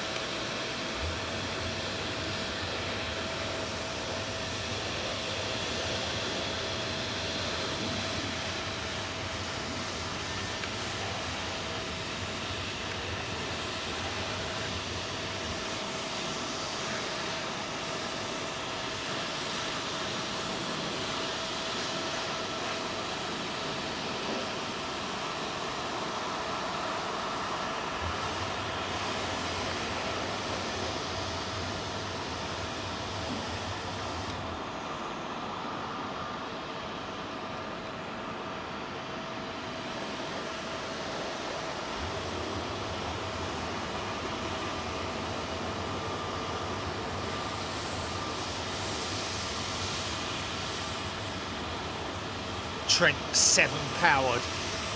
Trent 7 powered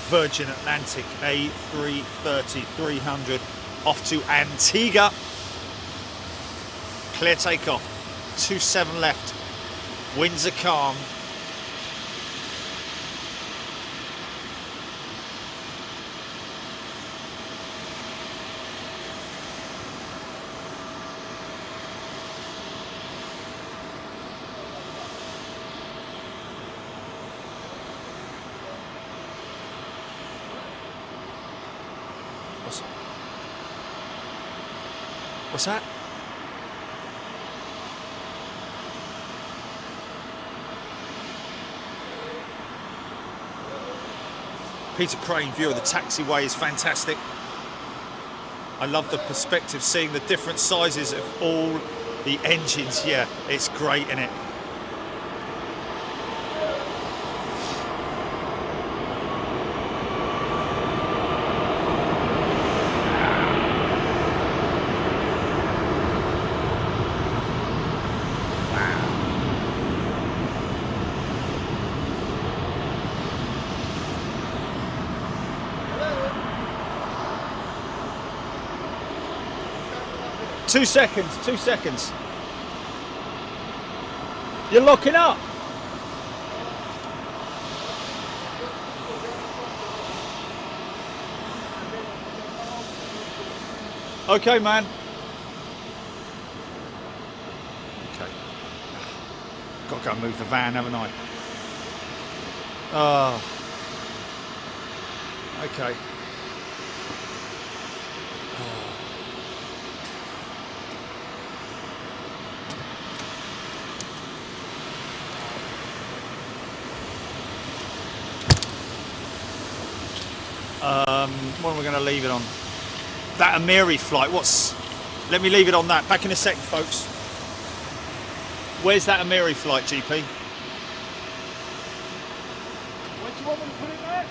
Virgin Atlantic A330-300 off to Antigua. Clear takeoff. 27 left. Winds are calm. . What's that? Peter Crane view of the taxiway is fantastic. I love the perspective, seeing the different sizes of all the engines. Yeah, it's great, isn't it? Two seconds. You're locking up. Okay, man. Okay. Got to go and move the van, haven't I? Oh. Okay. What am I going to leave it on? That Amiri flight. Let me leave it on that. Back in a second, folks. Where's that Amiri flight, GP? Where do you want me to put it there?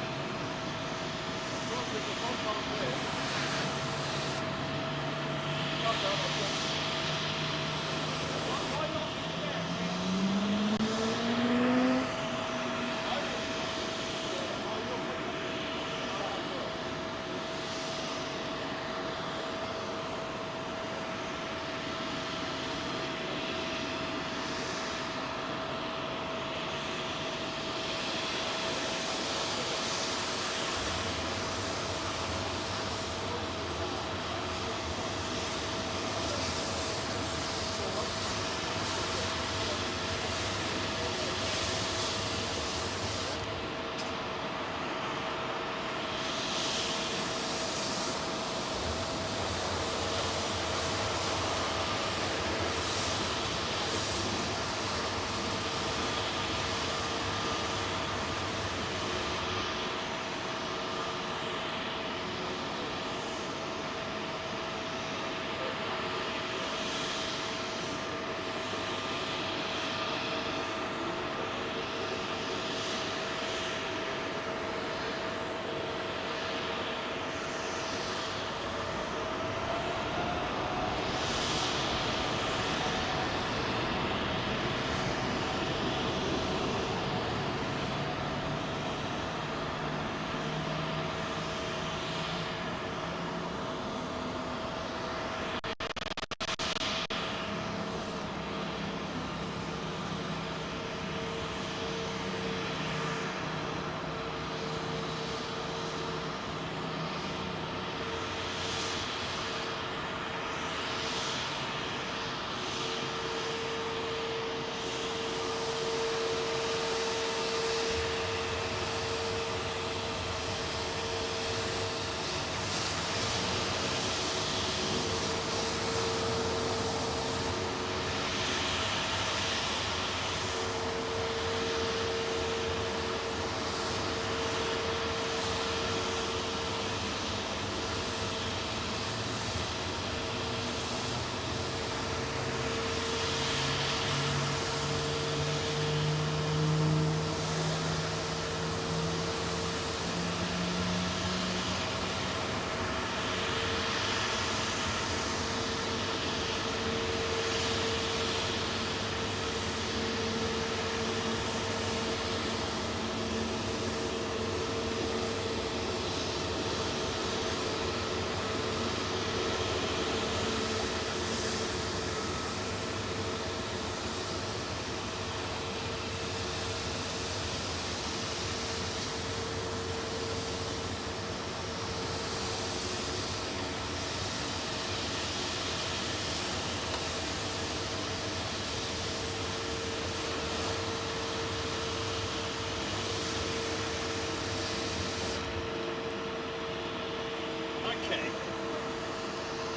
Okay.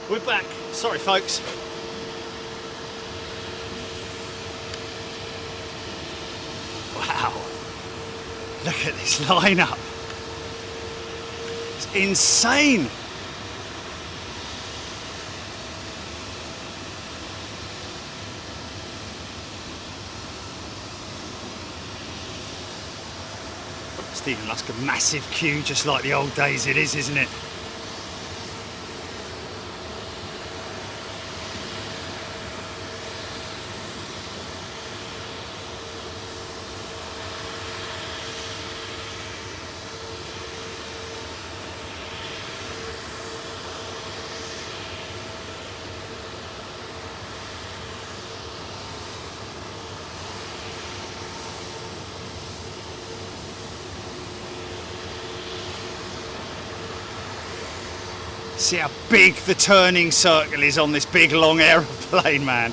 We're back. Sorry, folks. Wow. Look at this lineup. It's insane. Stephen Lusk, a massive queue, just like the old days it is, isn't it? See how big the turning circle is on this big long aeroplane, man.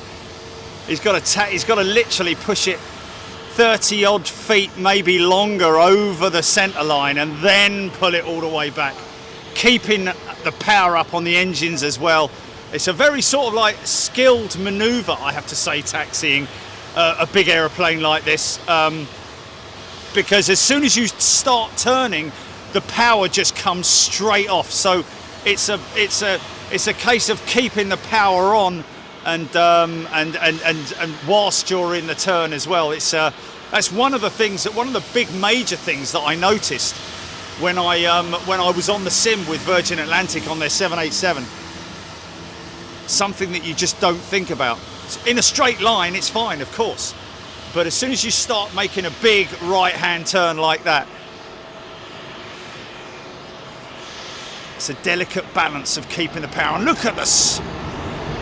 He's got to literally push it 30 odd feet, maybe longer, over the centre line and then pull it all the way back, keeping the power up on the engines as well. It's a very sort of like skilled manoeuvre, I have to say, taxiing a big aeroplane like this, because as soon as you start turning, the power just comes straight off. So it's a case of keeping the power on and whilst you're in the turn as well. That's one of the big major things that I noticed when I was on the sim with Virgin Atlantic on their 787. Something that you just don't think about. In a straight line, it's fine, of course, but as soon as you start making a big right-hand turn like that, it's a delicate balance of keeping the power. And look at this!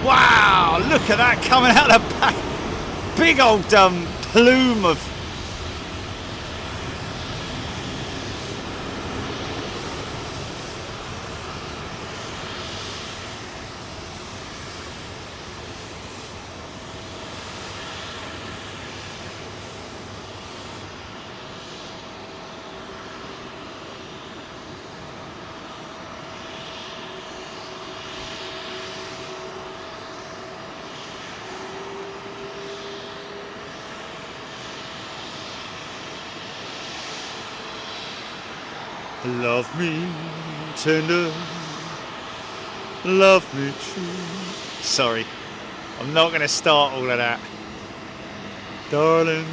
Wow! Look at that coming out of the back. Big old plume of. Love me tender, love me true. Sorry, I'm not going to start all of that. Darling.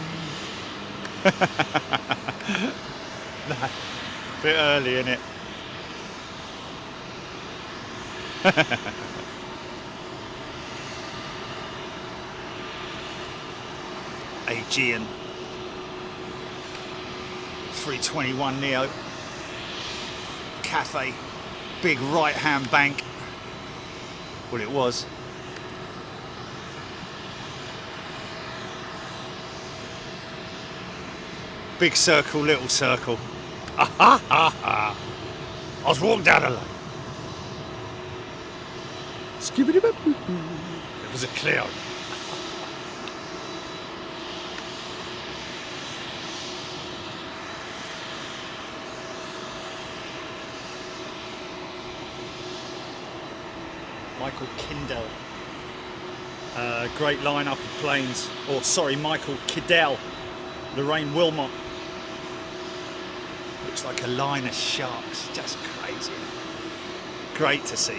Nah, bit early, innit? Aegean 321 Neo. Cafe, big right hand bank. Well, it was. Big circle, little circle. I was walking down a lane. It was a cloud. Michael Kindell. Great lineup of planes. Or sorry, Michael Kiddell. Lorraine Wilmot. Looks like a line of sharks. Just crazy. Great to see.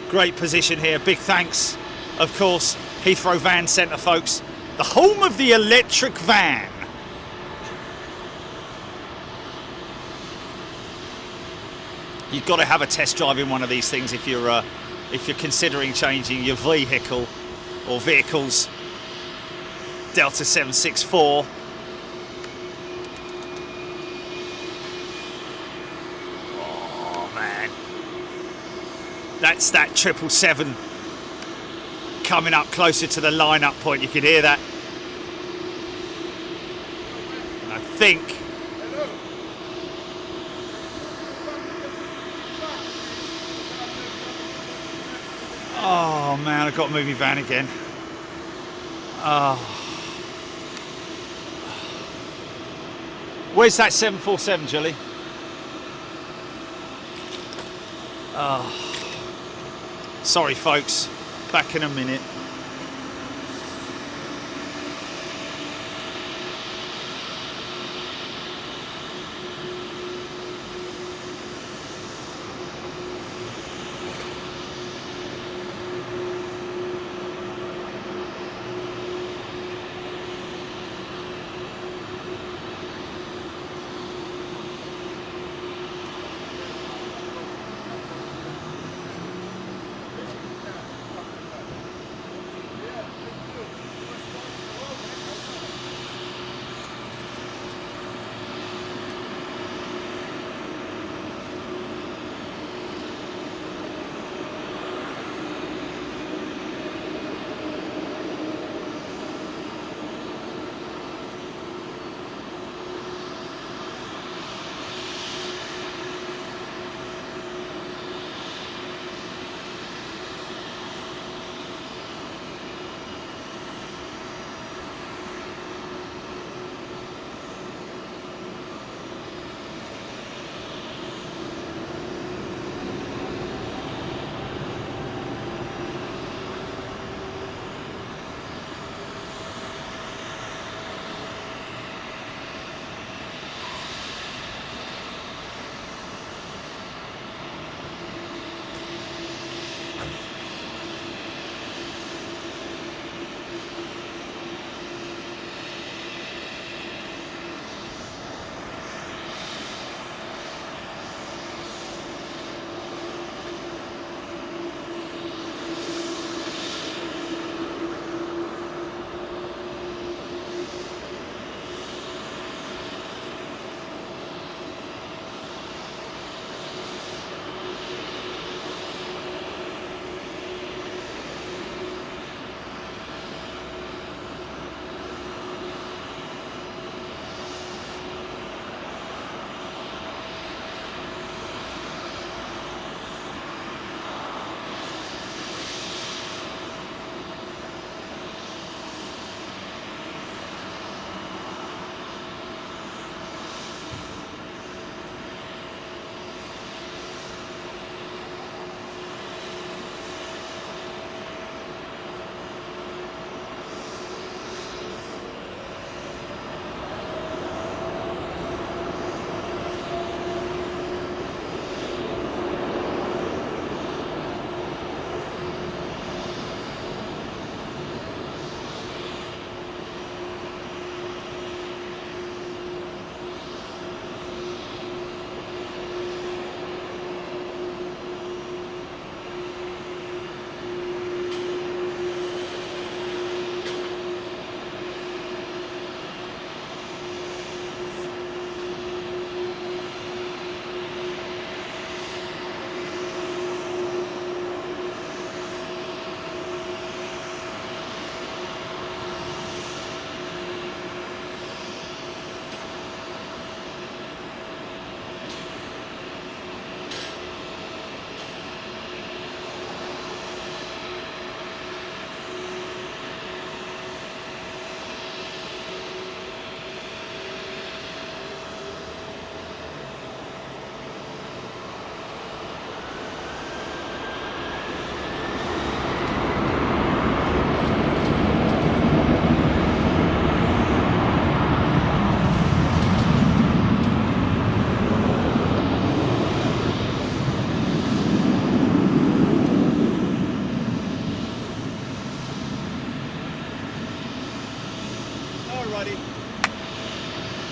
Great position here. Big thanks, of course, Heathrow Van Centre, folks. The home of the electric van. You've got to have a test drive in one of these things if you're considering changing your vehicle or vehicles. Delta 764. Oh man, that's that 777 coming up closer to the line-up point. You could hear that. And I think. Oh man, I've got to move my van again. Oh. Where's that 747, Julie? Sorry folks, back in a minute.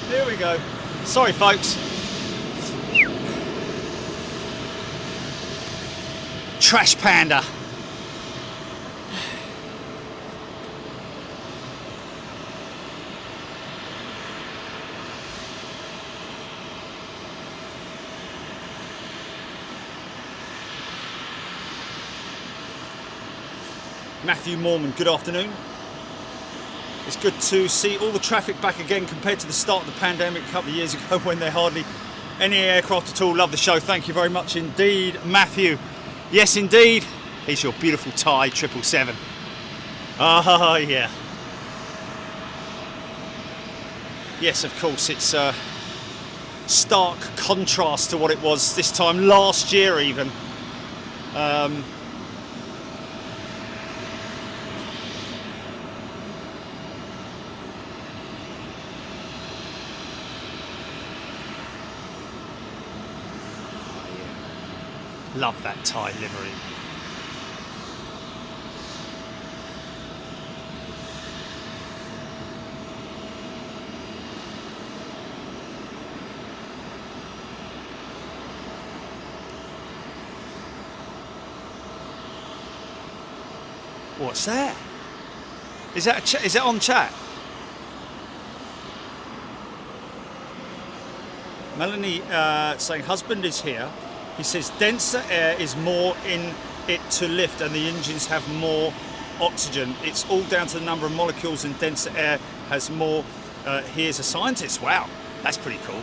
Here we go. Sorry folks. Trash panda. Matthew Mormon, good afternoon. It's good to see all the traffic back again compared to the start of the pandemic a couple of years ago when there hardly any aircraft at all. Love the show. Thank you very much indeed, Matthew. Yes, indeed. Here's your beautiful Thai 777. Ah, yeah. Yes, of course, it's a stark contrast to what it was this time last year even. Love that Thai livery. What's that? Is that on chat? Melanie saying husband is here. He says denser air is more in it to lift and the engines have more oxygen. It's all down to the number of molecules and denser air has more. Here's a scientist. Wow, that's pretty cool.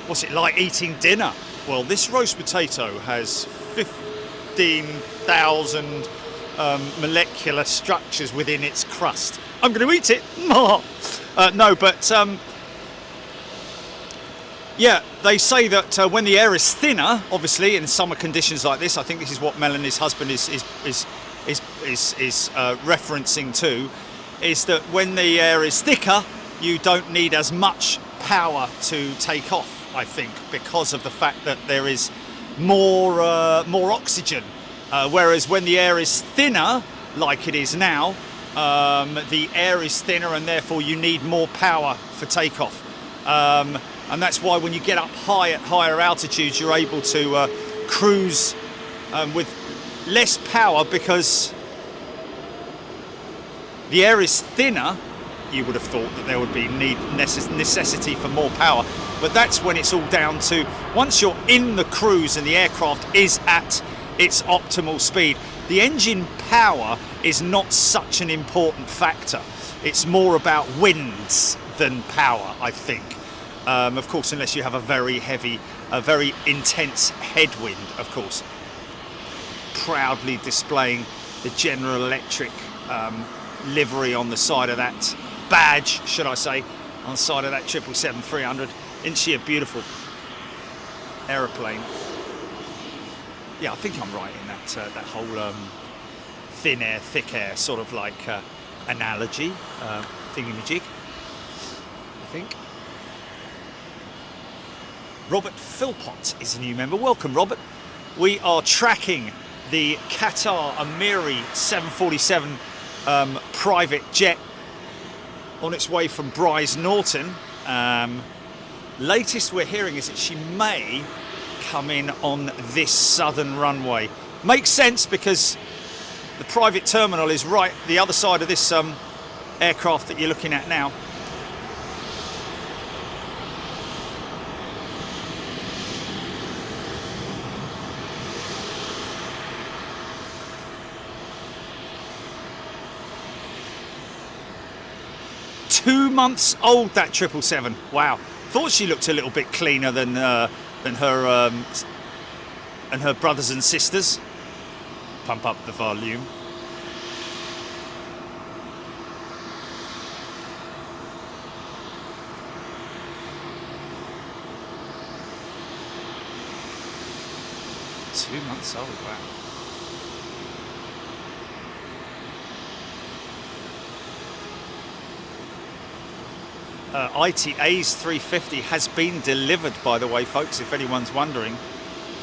What's it like eating dinner? Well, this roast potato has 15,000 molecular structures within its crust. I'm going to eat it. No, but yeah, they say that when the air is thinner, obviously in summer conditions like this, I think this is what Melanie's husband is referencing to, is that when the air is thicker, you don't need as much power to take off. I think because of the fact that there is more oxygen, whereas when the air is thinner, like it is now, the air is thinner and therefore you need more power for takeoff. And that's why when you get up high at higher altitudes, you're able to cruise with less power because the air is thinner. You would have thought that there would be necessity for more power, but that's when it's all down to once you're in the cruise and the aircraft is at its optimal speed. The engine power is not such an important factor. It's more about winds than power, I think. Of course, unless you have a very heavy, a very intense headwind, of course. Proudly displaying the General Electric livery on the side of that badge, should I say, on the side of that 777-300. Isn't she a beautiful aeroplane? Yeah, I think I'm right in that that whole thin air, thick air sort of like analogy, thingamajig, I think. Robert Philpott is a new member. Welcome, Robert. We are tracking the Qatar Emiri 747 private jet on its way from Bryce Norton. Latest we're hearing is that she may come in on this southern runway. Makes sense because the private terminal is right the other side of this aircraft that you're looking at now. Two months old, that 777. Wow. Thought she looked a little bit cleaner than her brothers and sisters. Pump up the volume. Two months old, wow. ITA's 350 has been delivered, by the way, folks, if anyone's wondering.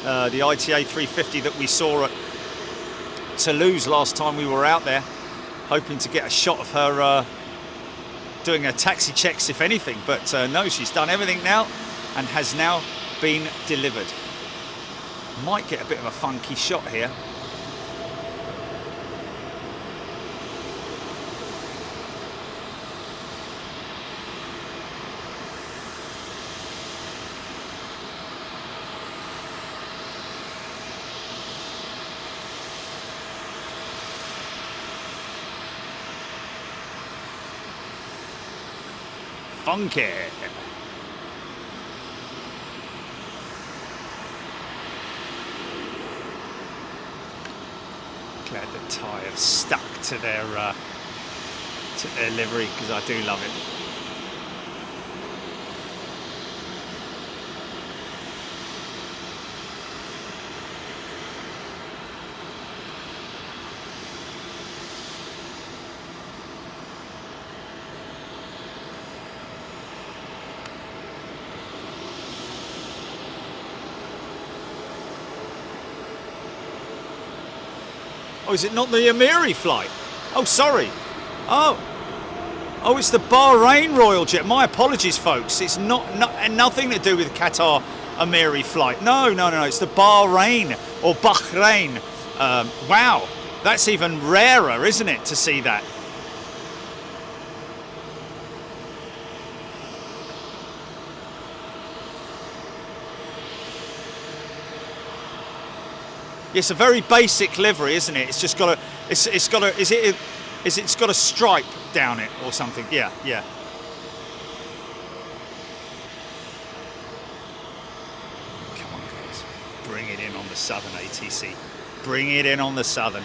The ITA 350 that we saw at Toulouse last time we were out there, hoping to get a shot of her doing her taxi checks, if anything. But no, she's done everything now and has now been delivered. Might get a bit of a funky shot here. Funky. Glad the Thai have stuck to their livery because I do love it. Oh, is it not the Emiri flight? Oh, sorry. Oh, it's the Bahrain Royal Jet. My apologies, folks. It's nothing to do with Qatar Emiri flight. No. It's the Bahrain or Bahrain. Wow, that's even rarer, isn't it, to see that? It's a very basic livery, isn't it? It's just got a, it's got a, it's got a stripe down it or something. Yeah. Come on, guys, bring it in on the Southern ATC. Bring it in on the Southern.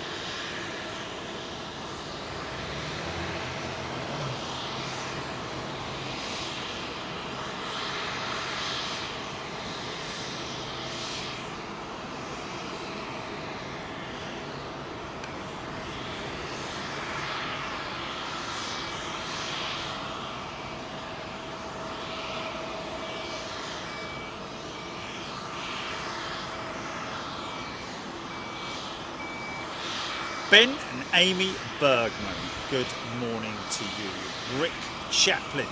Ben and Amy Bergman, good morning to you. Rick Chaplin,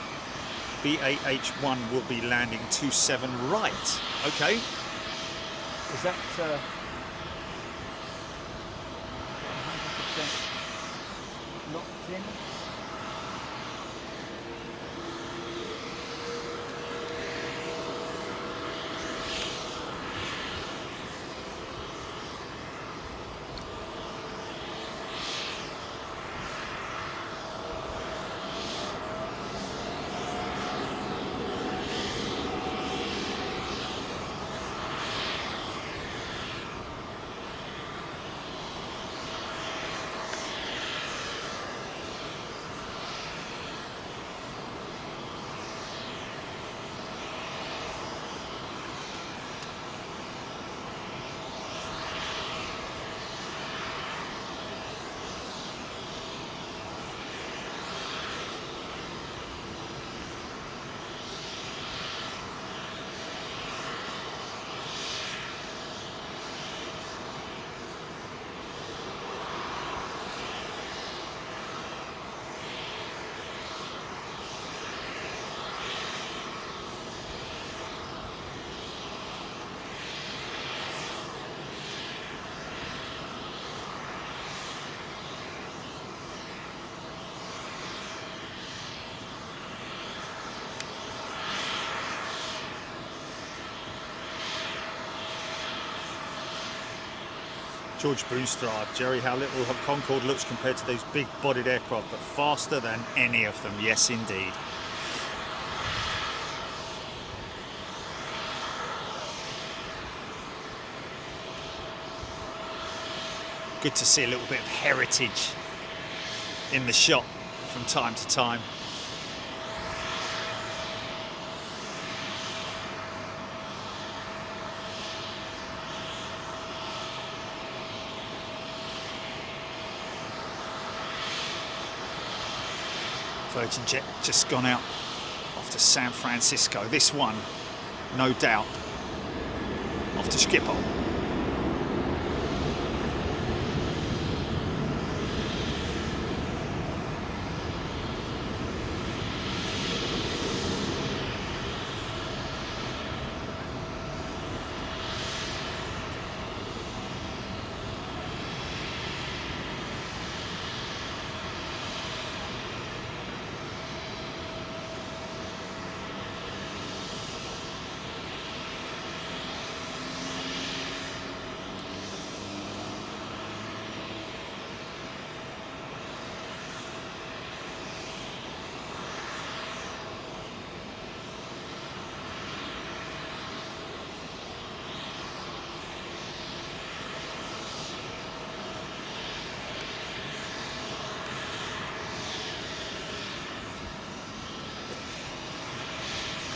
BAH1 will be landing 27 right. Okay. Is that 100% locked in? George Brewster, Jerry, how little Concorde looks compared to those big-bodied aircraft, but faster than any of them. Yes, indeed. Good to see a little bit of heritage in the shot from time to time. Virgin Jet just gone out off to San Francisco. This one, no doubt, off to Schiphol.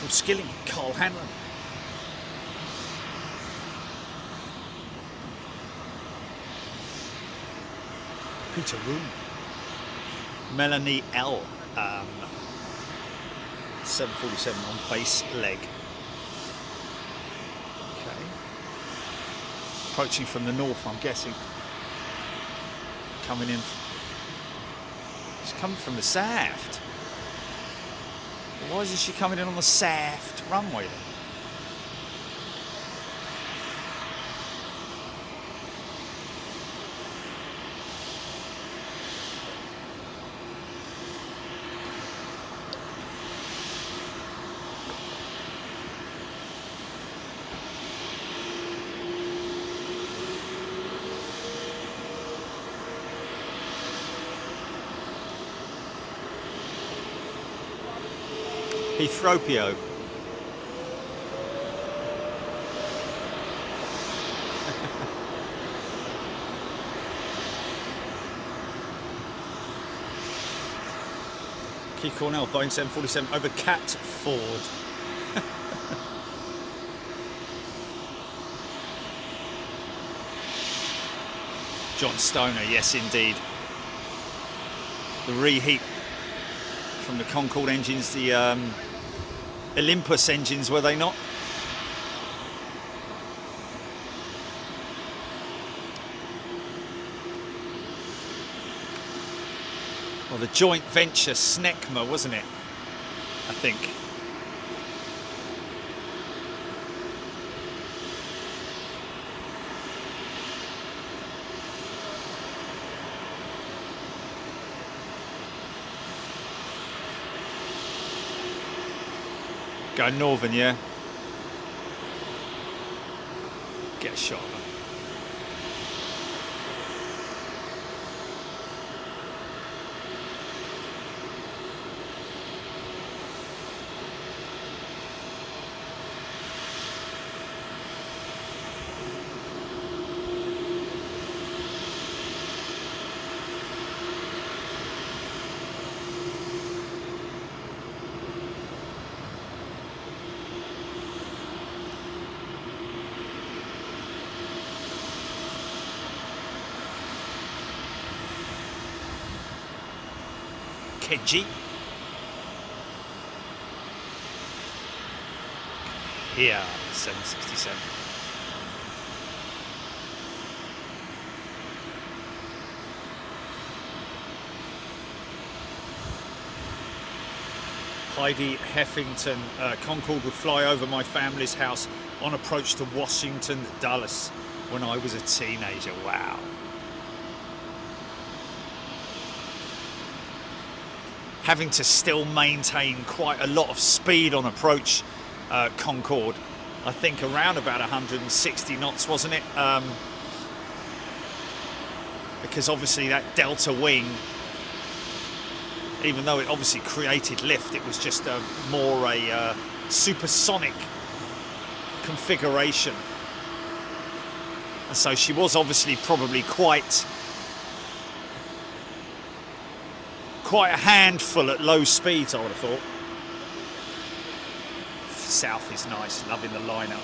Skilling, Carl Hanlon. Peter Room. Melanie L. 747 on base leg. Okay. Approaching from the north, I'm guessing. coming in. She's coming from the south. Why isn't she coming in on the south runway then? Heathrow. Key Cornell, Boeing 747 over Catford. John Stoner, yes indeed. The reheat from the Concorde engines, the Olympus engines, were they not? Well, the joint venture SNECMA, wasn't it? I think. Go Northern, yeah. Get a shot of her. Keji. Here, 767. Heidi Heffington, Concorde would fly over my family's house on approach to Washington Dulles when I was a teenager. Wow. Having to still maintain quite a lot of speed on approach, Concorde. I think around about 160 knots, wasn't it? Because obviously that delta wing, even though it obviously created lift, it was just more a supersonic configuration. And so she was obviously probably quite a handful at low speeds, I would have thought. South is nice, loving the lineup.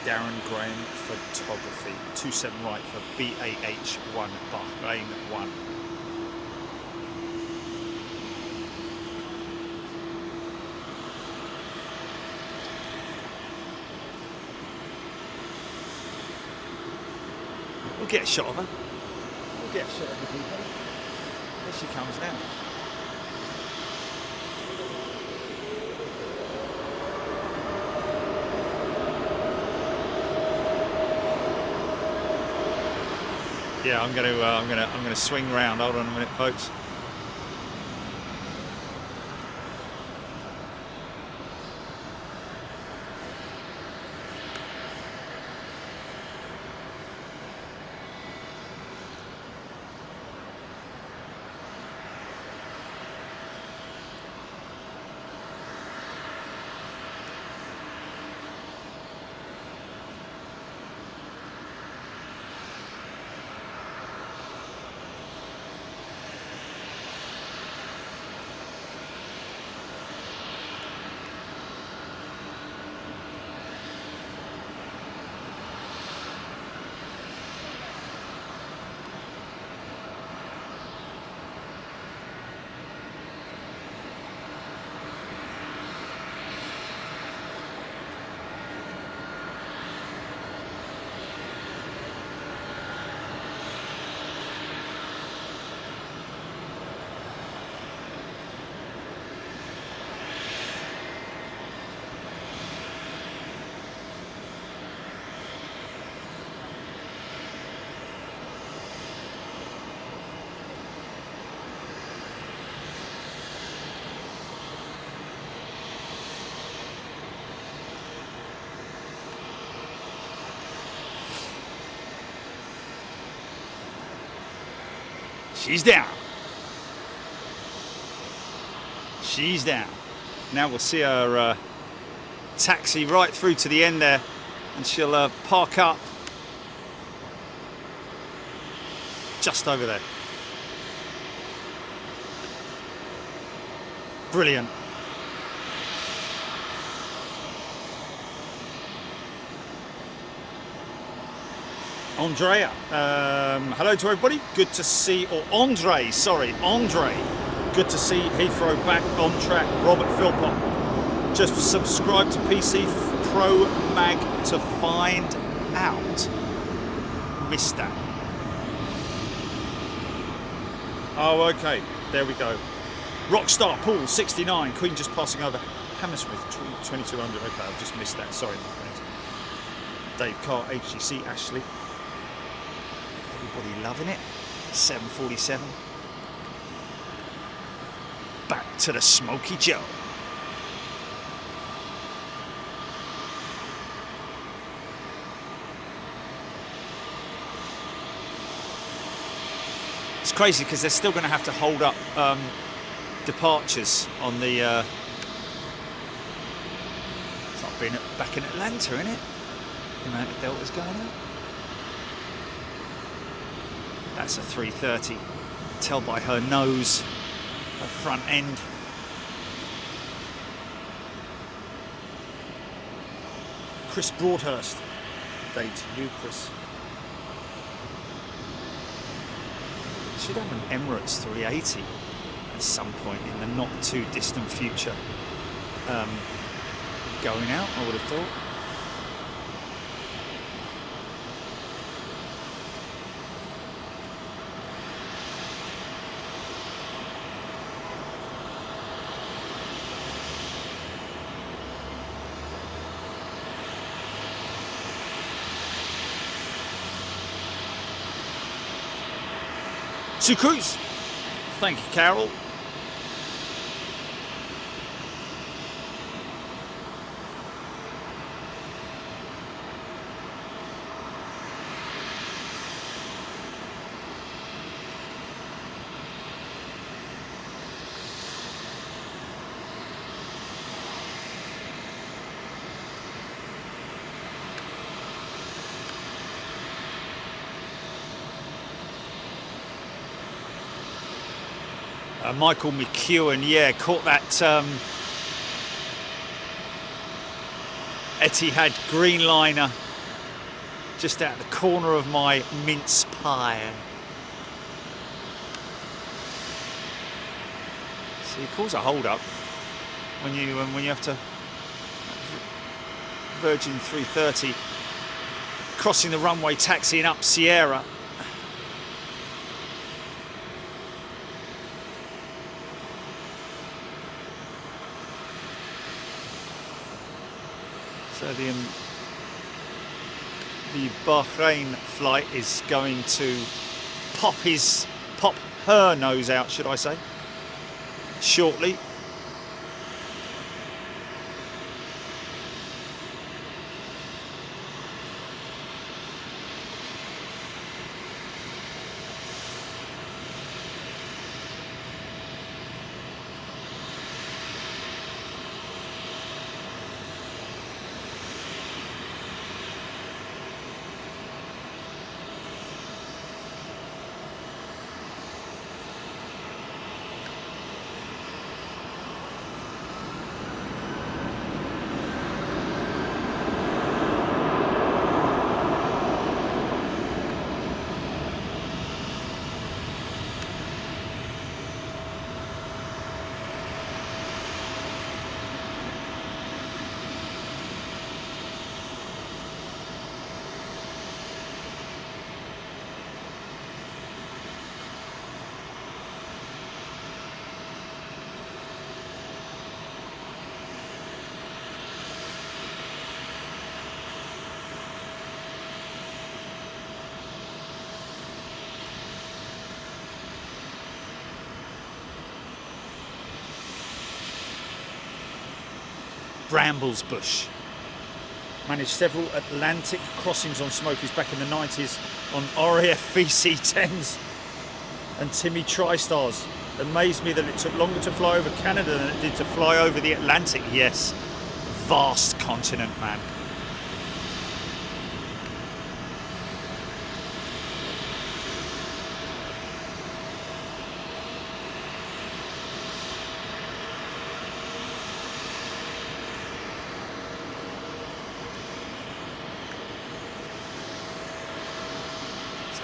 Darren Graham Photography, 27 right for BAH1, Bahrain 1. We'll get a shot of her. We'll get a shot of her, people. There she comes now. Yeah, I'm gonna swing round. Hold on a minute, folks. She's down. She's down. Now we'll see her taxi right through to the end there, and she'll park up just over there. Brilliant. Andrea, hello to everybody. Good to see, or Andre, sorry, Andre. Good to see Heathrow back on track. Robert Philpott, just subscribe to PC Pro Mag to find out. Missed that. Oh, okay, there we go. Rockstar Pool 69, Queen just passing over Hammersmith 2200. Okay, I've just missed that. Sorry, my friends. Dave Carr, HGC Ashley. Everybody loving it. 747. Back to the Smoky Joe. It's crazy because they're still going to have to hold up departures on the. It's not being back in Atlanta, isn't it? The amount of deltas going out. That's a 330. Tell by her nose, her front end. Chris Broadhurst. Day to you, Chris. Should have an Emirates 380 at some point in the not too distant future. Going out, I would have thought. Sue Cruz, thank you, Carol. Michael McEwen, yeah, caught that Etihad green liner just out the corner of my mince pie. See, it calls a hold up when you have to Virgin 330 crossing the runway, taxiing up Sierra. So the Bahrain flight is going to pop her nose out, should I say, shortly. Brambles Bush. Managed several Atlantic crossings on Smokies back in the 90s on RAF VC-10s. and Timmy TriStars. Amazed me that it took longer to fly over Canada than it did to fly over the Atlantic. Yes, vast continent, man.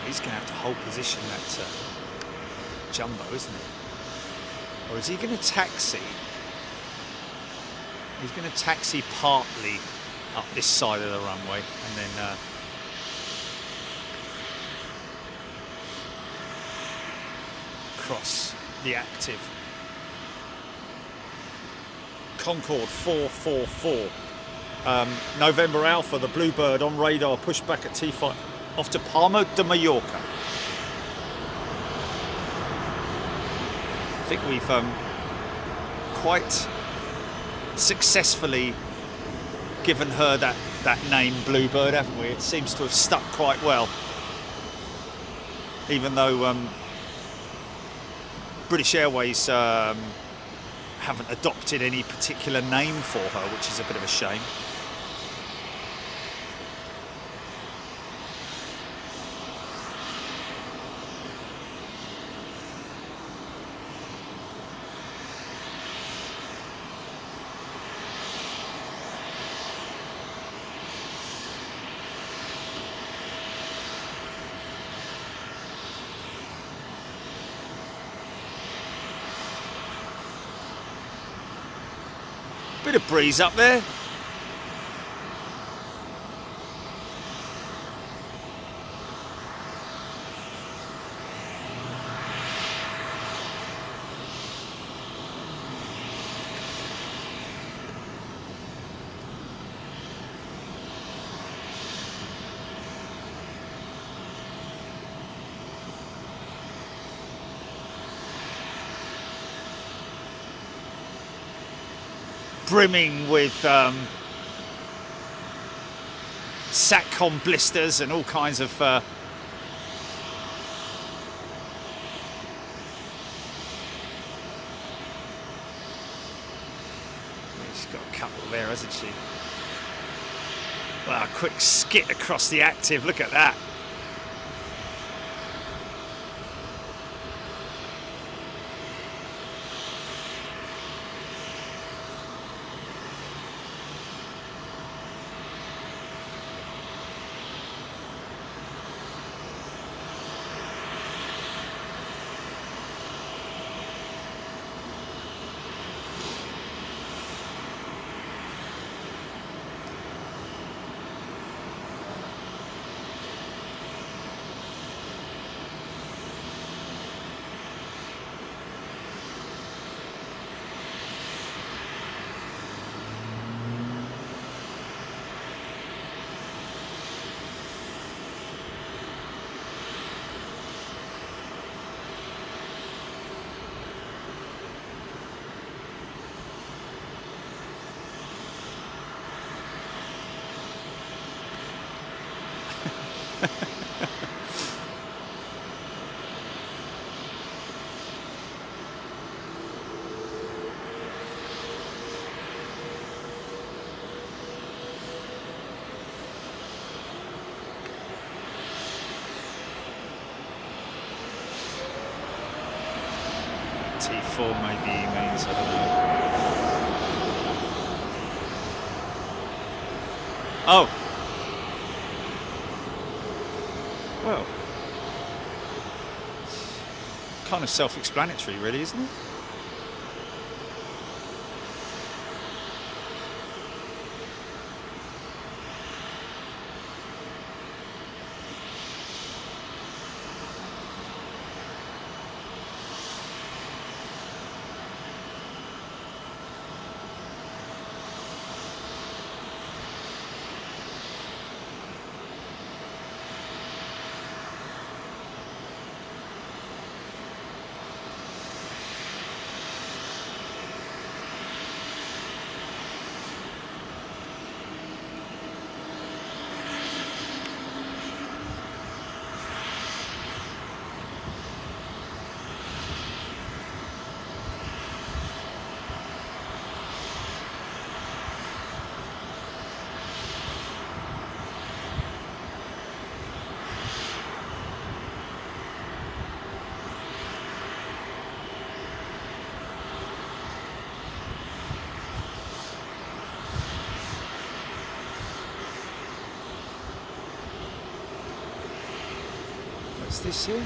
He's going to have to hold position, that jumbo, isn't he? Or is he going to taxi? He's going to taxi partly up this side of the runway and then cross the active. Concorde 444. November Alpha, the Bluebird on radar, pushed back at T5. Off to Palma de Mallorca. I think we've quite successfully given her that name, Bluebird, haven't we? It seems to have stuck quite well. Even though British Airways haven't adopted any particular name for her, which is a bit of a shame. Bit of breeze up there. Brimming with SATCOM blisters and all kinds of she's got a couple there, hasn't she? Wow, a quick skit across the active, look at that. T4 maybe means, I don't know. Oh! Well, kind of self-explanatory really, isn't it? What's this here?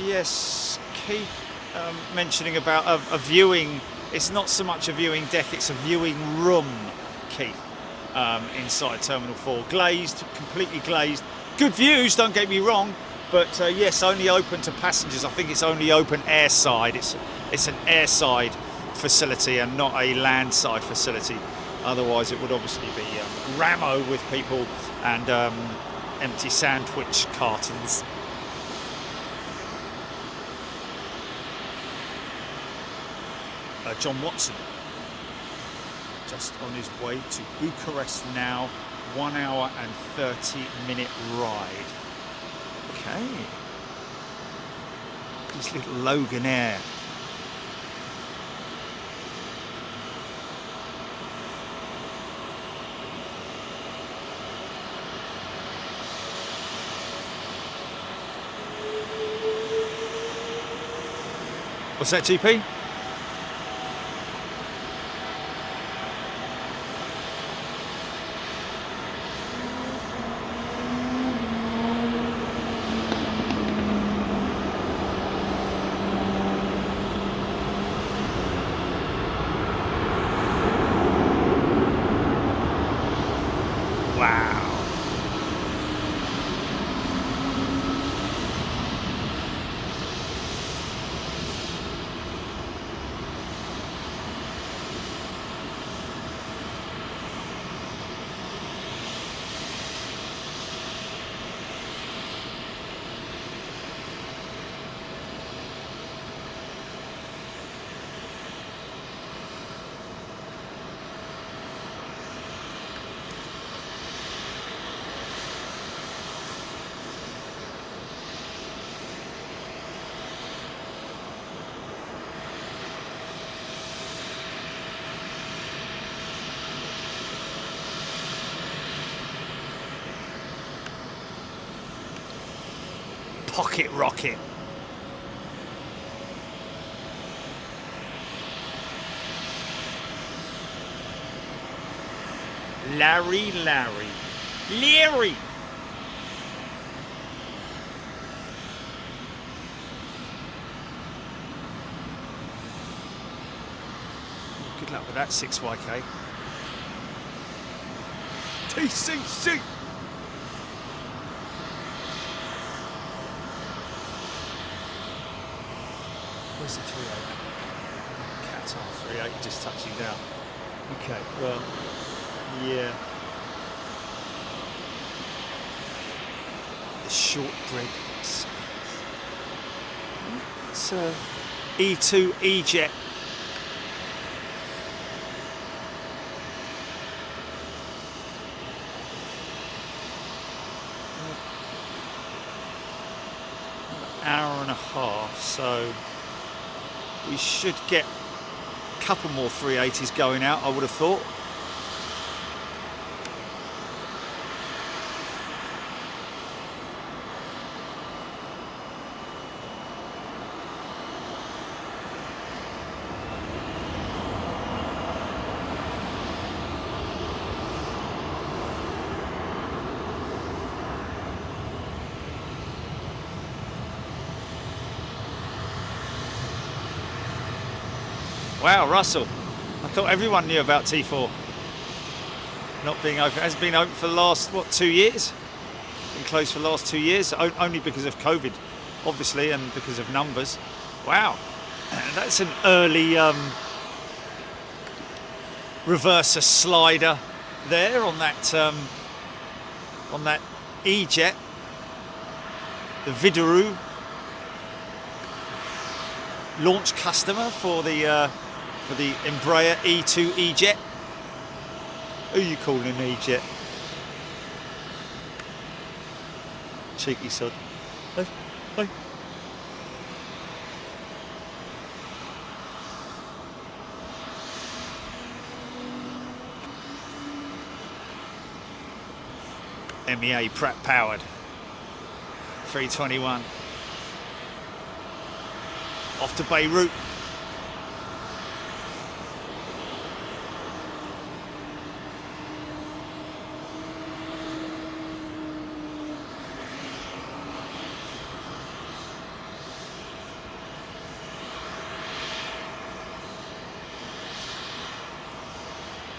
Yes, Keith mentioning about a viewing. It's not so much a viewing deck, it's a viewing room, Keith, inside Terminal 4. Glazed, completely glazed. Good views, don't get me wrong, but yes, only open to passengers. I think it's only open airside. It's an airside facility and not a landside facility. Otherwise, it would obviously be Ramo with people and empty sandwich cartons. John Watson, just on his way to Bucharest now, 1 hour and 30-minute ride. Okay. This little Logan Air. What's that, GP? Pocket rocket. Larry. Leary. Good luck with that 6YK. TCC. Where's the 3.8? Qatar 3.8 just touching down. Okay, well, yeah. The shortbread space. It's E2 E-Jet. Hour and a half, so we should get a couple more 380s going out, I would have thought. Wow, Russell, I thought everyone knew about T4 not being open. It has been open for the last, what, 2 years? Been closed for the last 2 years, only because of COVID, obviously, and because of numbers. Wow, that's an early reverser slider there on that E-Jet, the Vidaru launch customer for the Embraer E2 E-Jet. Who are you calling an E-Jet? Cheeky sod. Hey, hey. MEA Pratt powered. A321. Off to Beirut.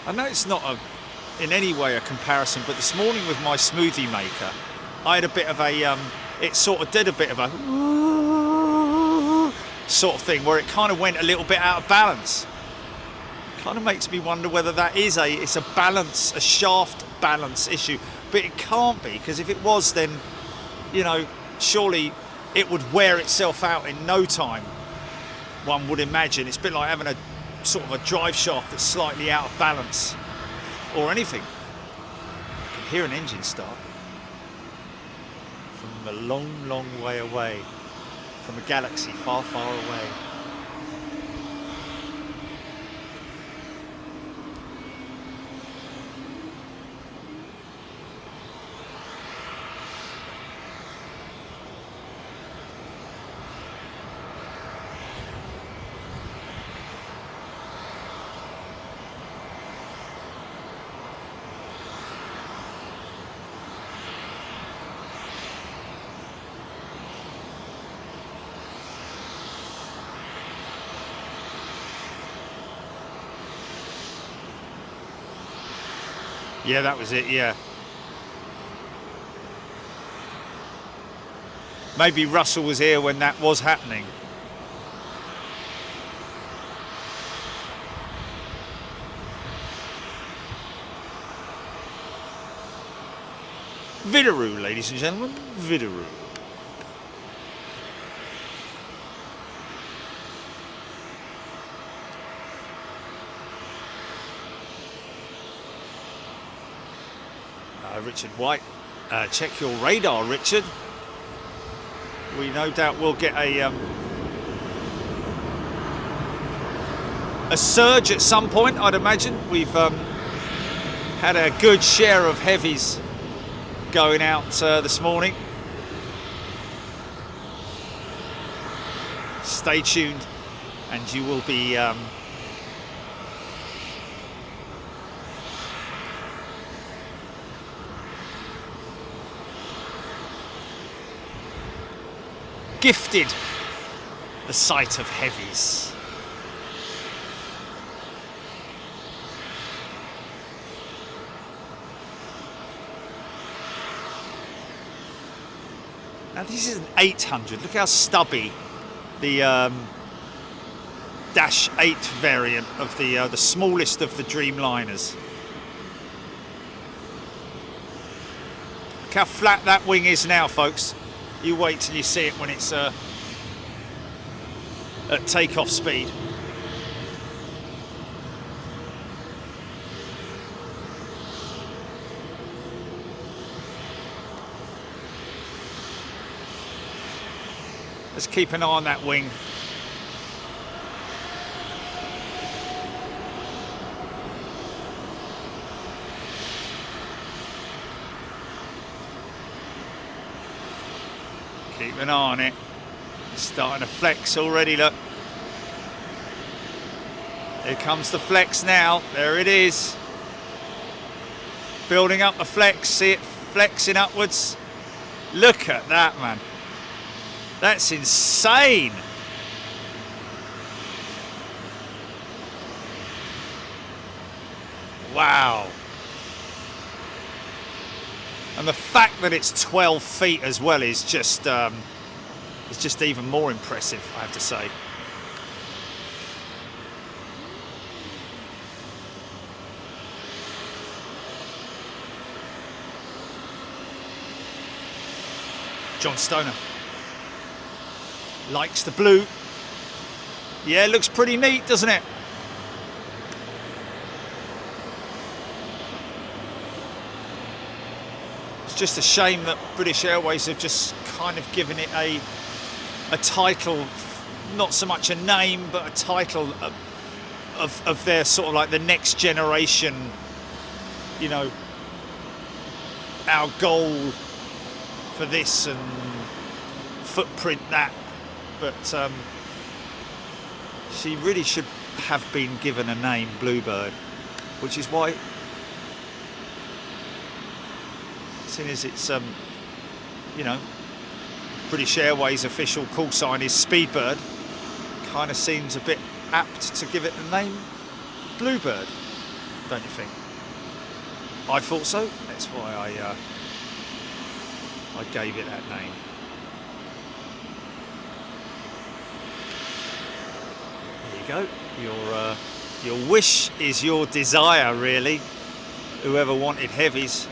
I know it's not in any way a comparison, but this morning with my smoothie maker, I had a bit of a, it sort of did a bit of a sort of thing where it kind of went a little bit out of balance. Kind of makes me wonder whether that is it's a balance, a shaft balance issue, but it can't be, because if it was, then, you know, surely it would wear itself out in no time, one would imagine. It's a bit like having a sort of a drive shaft that's slightly out of balance or anything. I can hear an engine start from a long, long way away, from a galaxy far, far away. Yeah, that was it, yeah. Maybe Russell was here when that was happening. Vidaroo, ladies and gentlemen, Vidaroo. Richard White, check your radar, Richard. We no doubt will get a surge at some point, I'd imagine. We've had a good share of heavies going out this morning. Stay tuned and you will be gifted the sight of heavies. Now this is an 800. Look how stubby the Dash 8 variant of the smallest of the Dreamliners. Look how flat that wing is now, folks. You wait till you see it when it's at takeoff speed. Let's keep an eye on that wing. Keep an eye on it. It's starting to flex already, look. Here comes the flex now. There it is. Building up the flex. See it flexing upwards. Look at that, man. That's insane. Wow. And the fact that it's 12 feet as well is just even more impressive, I have to say. John Stoner likes the blue. Yeah, it looks pretty neat, doesn't it? It's just a shame that British Airways have just kind of given it a title, not so much a name, but a title of their sort of like the next generation, you know, our goal for this and footprint that, but she really should have been given a name, Bluebird, which is why, seeing as it's you know, British Airways official call sign is Speedbird, kind of seems a bit apt to give it the name Bluebird, don't you think? I thought so. That's why I gave it that name. There you go. Your wish is your desire, really. Whoever wanted heavies.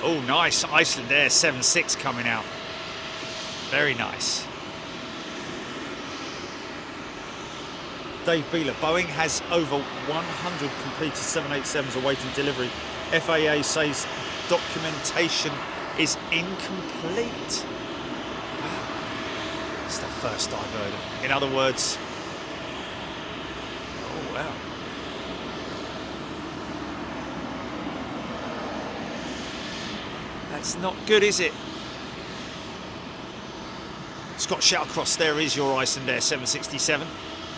Oh, nice. Iceland Air 76 coming out. Very nice. Dave Beeler, Boeing has over 100 completed 787s awaiting delivery. FAA says documentation is incomplete. Wow. It's the first I've heard of. In other words, oh wow. That's not good, is it? Scott Shallcross, there is your Iceland Air 767.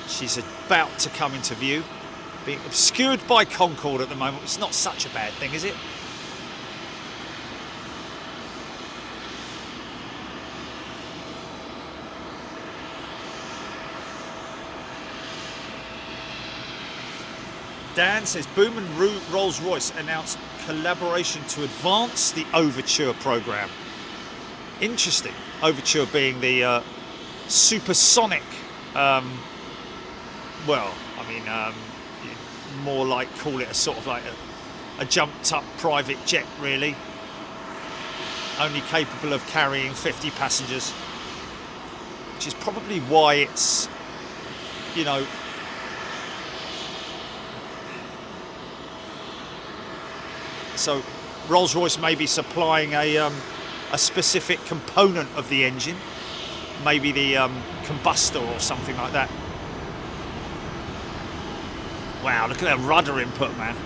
She's about to come into view. Being obscured by Concorde at the moment. It's not such a bad thing, is it? Dan says, Boom and Rolls-Royce announced collaboration to advance the Overture program. Interesting. Overture being the supersonic, well, I mean, more like call it a sort of like a jumped up private jet, really. Only capable of carrying 50 passengers, which is probably why it's, you know, so Rolls-Royce may be supplying a specific component of the engine, maybe the combustor or something like that. Wow, look at that rudder input, man.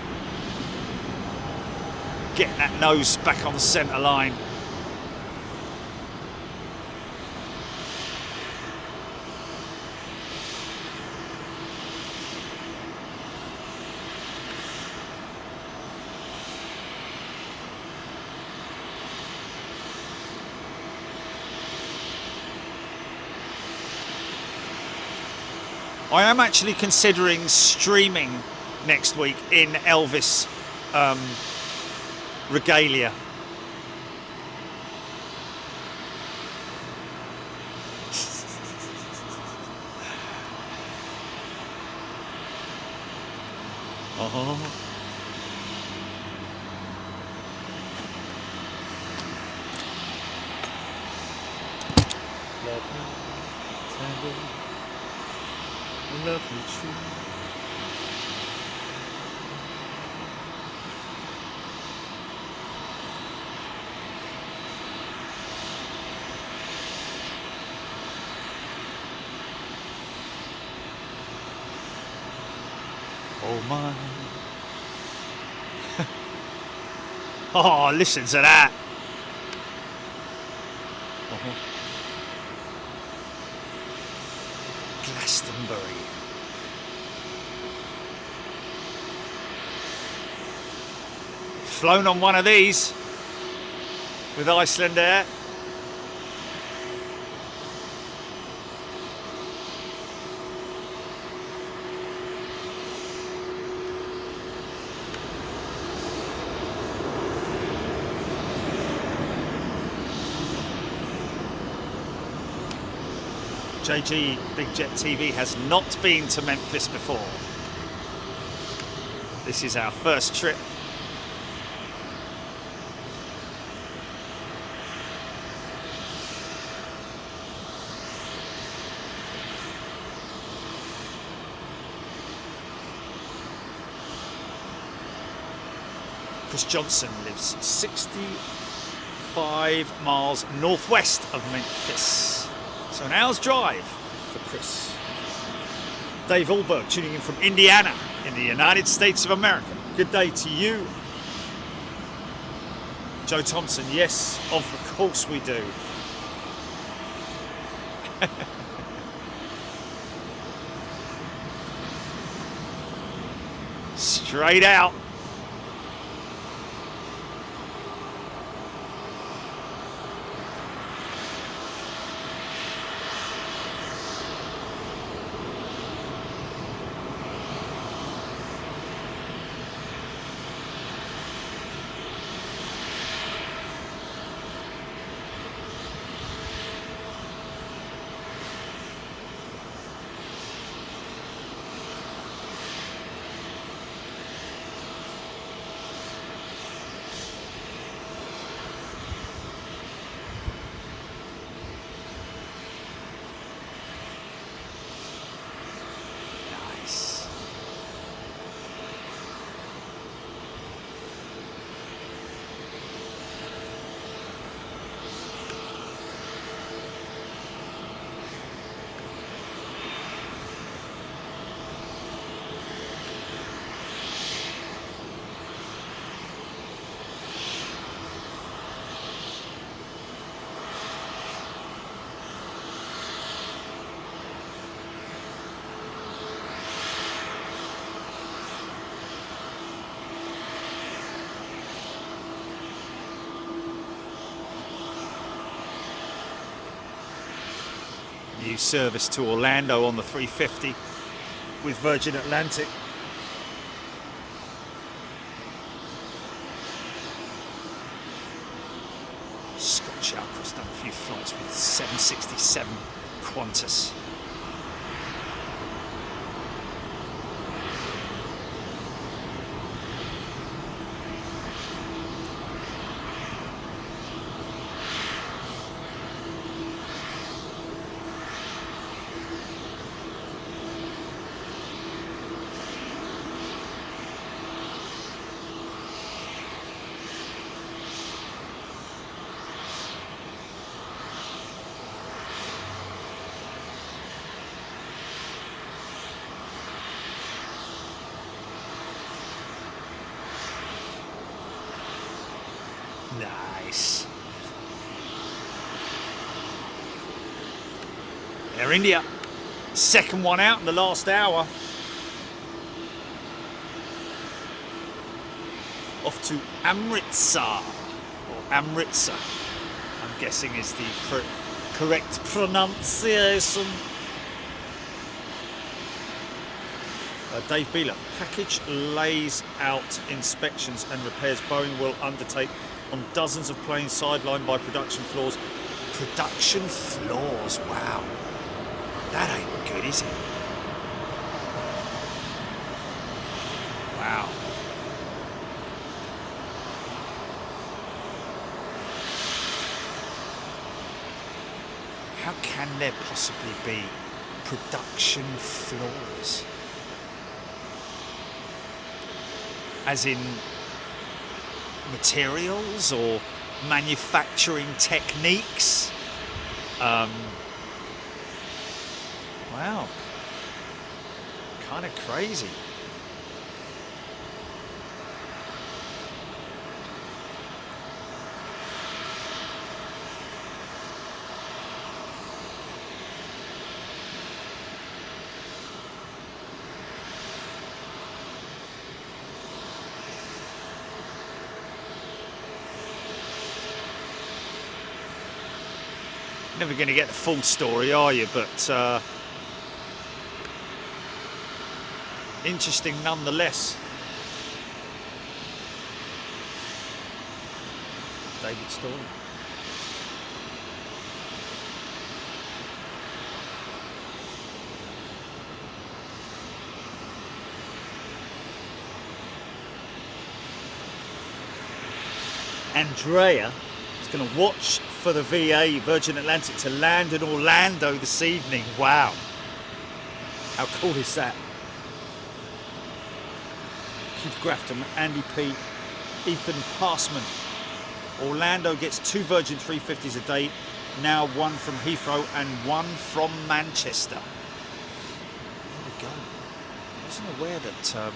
Getting that nose back on the centre line. I am actually considering streaming next week in Elvis regalia. Oh. Love me tender, love me true. Oh my. Oh, listen to that. Glastonbury. Flown on one of these with Iceland Air. JG Big Jet TV has not been to Memphis before. This is our first trip. Chris Johnson lives 65 miles northwest of Memphis. So an hour's drive for Chris. Dave Allberg tuning in from Indiana in the United States of America. Good day to you. Joe Thompson, yes, of course we do. Straight out. New service to Orlando on the 350 with Virgin Atlantic. Scott Chalker's done a few flights with 767 Qantas. Nice. Air India, second one out in the last hour. Off to Amritsar, or Amritsar, I'm guessing is the correct pronunciation. Dave Beeler, package lays out inspections and repairs Boeing will undertake on dozens of planes sidelined by production flaws. Production flaws, wow. That ain't good, is it? Wow. How can there possibly be production flaws? As in materials or manufacturing techniques? Wow, kind of crazy. Never going to get the full story, are you? But interesting nonetheless. David Storm. Andrea is going to watch for the VA, Virgin Atlantic, to land in Orlando this evening. Wow. How cool is that? Keith Grafton, Andy P, Ethan Passman. Orlando gets 2 Virgin 350s a day, now 1 from Heathrow and 1 from Manchester. There we go. I wasn't aware that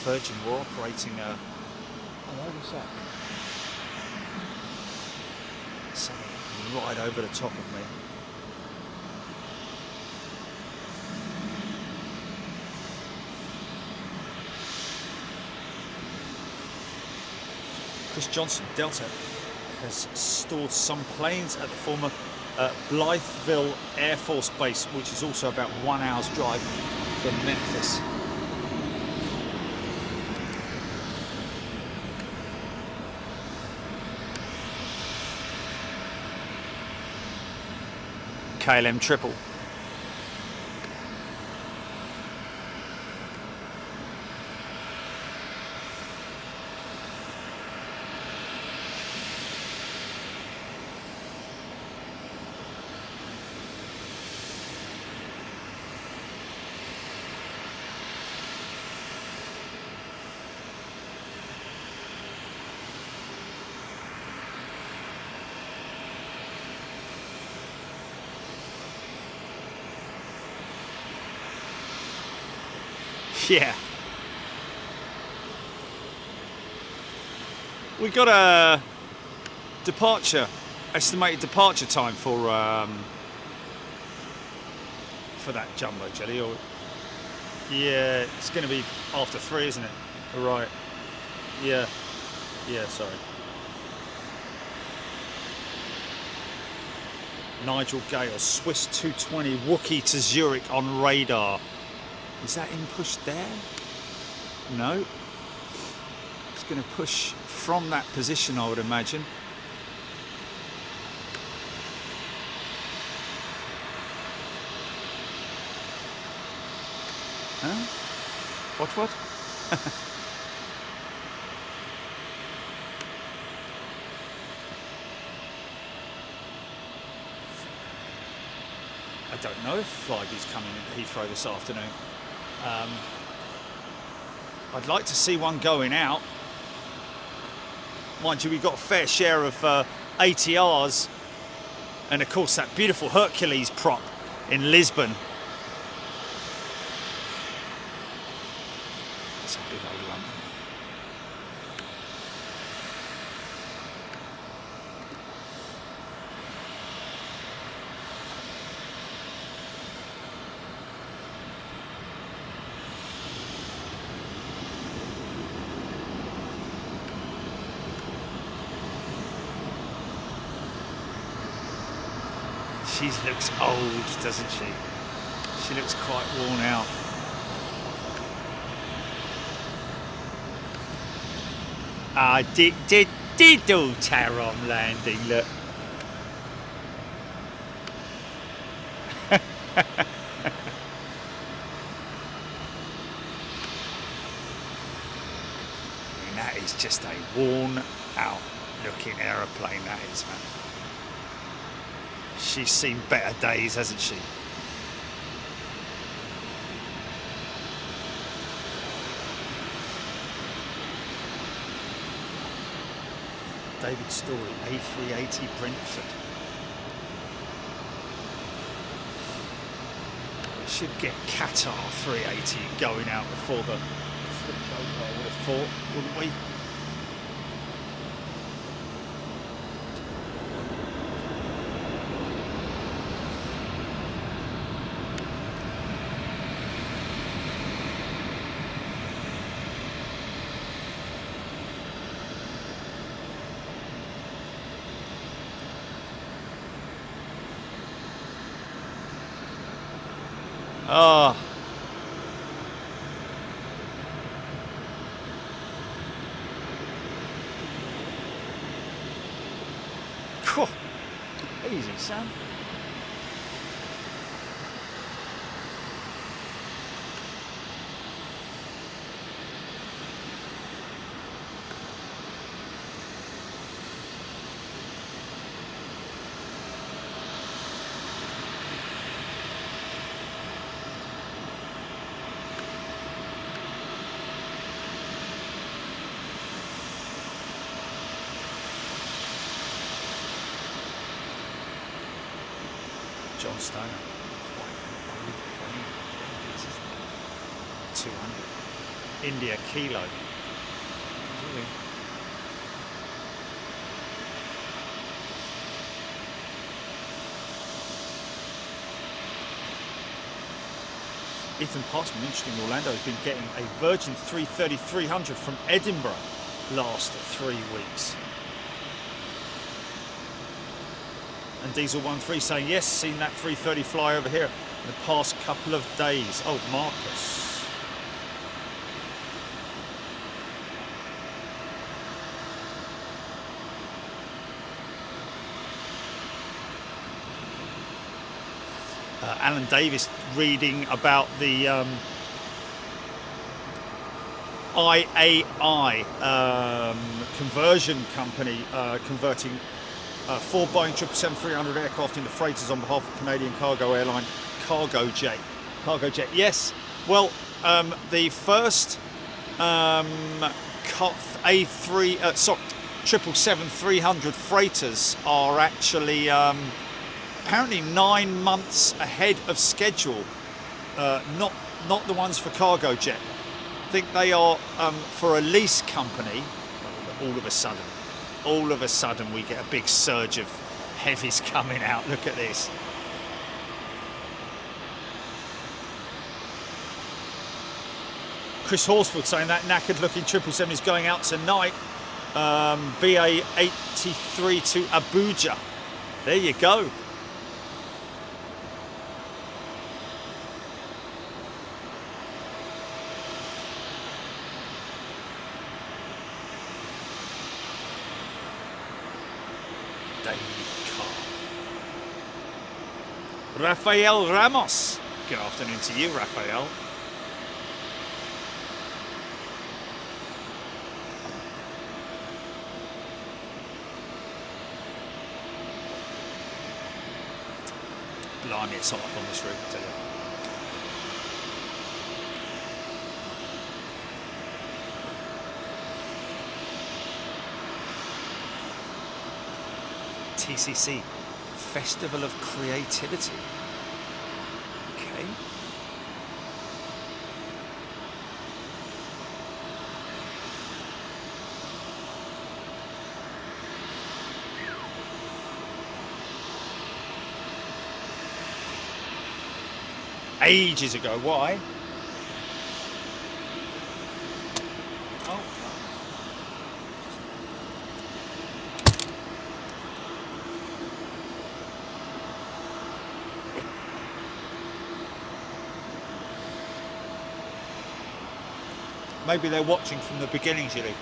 Virgin were operating a... Oh, what was that? Something right over the top of me. Chris Johnson, Delta, has stored some planes at the former Blytheville Air Force Base, which is also about 1 hour's drive from Memphis. KLM triple. Yeah. We got a estimated departure time for that jumbo jelly, or yeah, it's going to be after 3, isn't it? Right. Yeah. Yeah, sorry. Nigel Gale, Swiss 220 Wookiee to Zurich on radar. Is that in push there? No. It's going to push from that position, I would imagine. Huh? What? I don't know if Flyby's coming into Heathrow this afternoon. I'd like to see one going out. Mind you, we've got a fair share of ATRs, and of course that beautiful Hercules prop in Lisbon. That's a big old one. She looks old, doesn't she? She looks quite worn out. Ah, diddle Tarom landing, look. I mean, that is just a worn out looking aeroplane, that is, man. She's seen better days, hasn't she? David Story, A380 Brentford. We should get Qatar 380 going out before the switch over, I would have thought, wouldn't we? Oh. Whew. Easy, Sam. John Stoner. 200. India Kilo. Really? Ethan Passman, interesting, Orlando has been getting a Virgin 330-300 from Edinburgh last 3 weeks. And Diesel 13 saying, yes, seen that 330 fly over here in the past couple of days. Oh, Marcus. Alan Davis reading about the IAI conversion company converting 4 Boeing 777-300 aircraft into freighters on behalf of Canadian cargo airline Cargojet. Yes. Well, the first A3 777-300 freighters are actually apparently 9 months ahead of schedule. Not the ones for Cargojet. I think they are for a lease company. All of a sudden we get a big surge of heavies coming out. Look at this. Chris Horsfield saying that knackered looking 777 is going out tonight. BA 83 to Abuja. There you go. Rafael Ramos. Good afternoon to you, Rafael. Blimey, it's hot up on this roof, I tell you. TCC, Festival of Creativity. Okay. Ages ago. Why? Oh. Maybe they're watching from the beginning, Julie.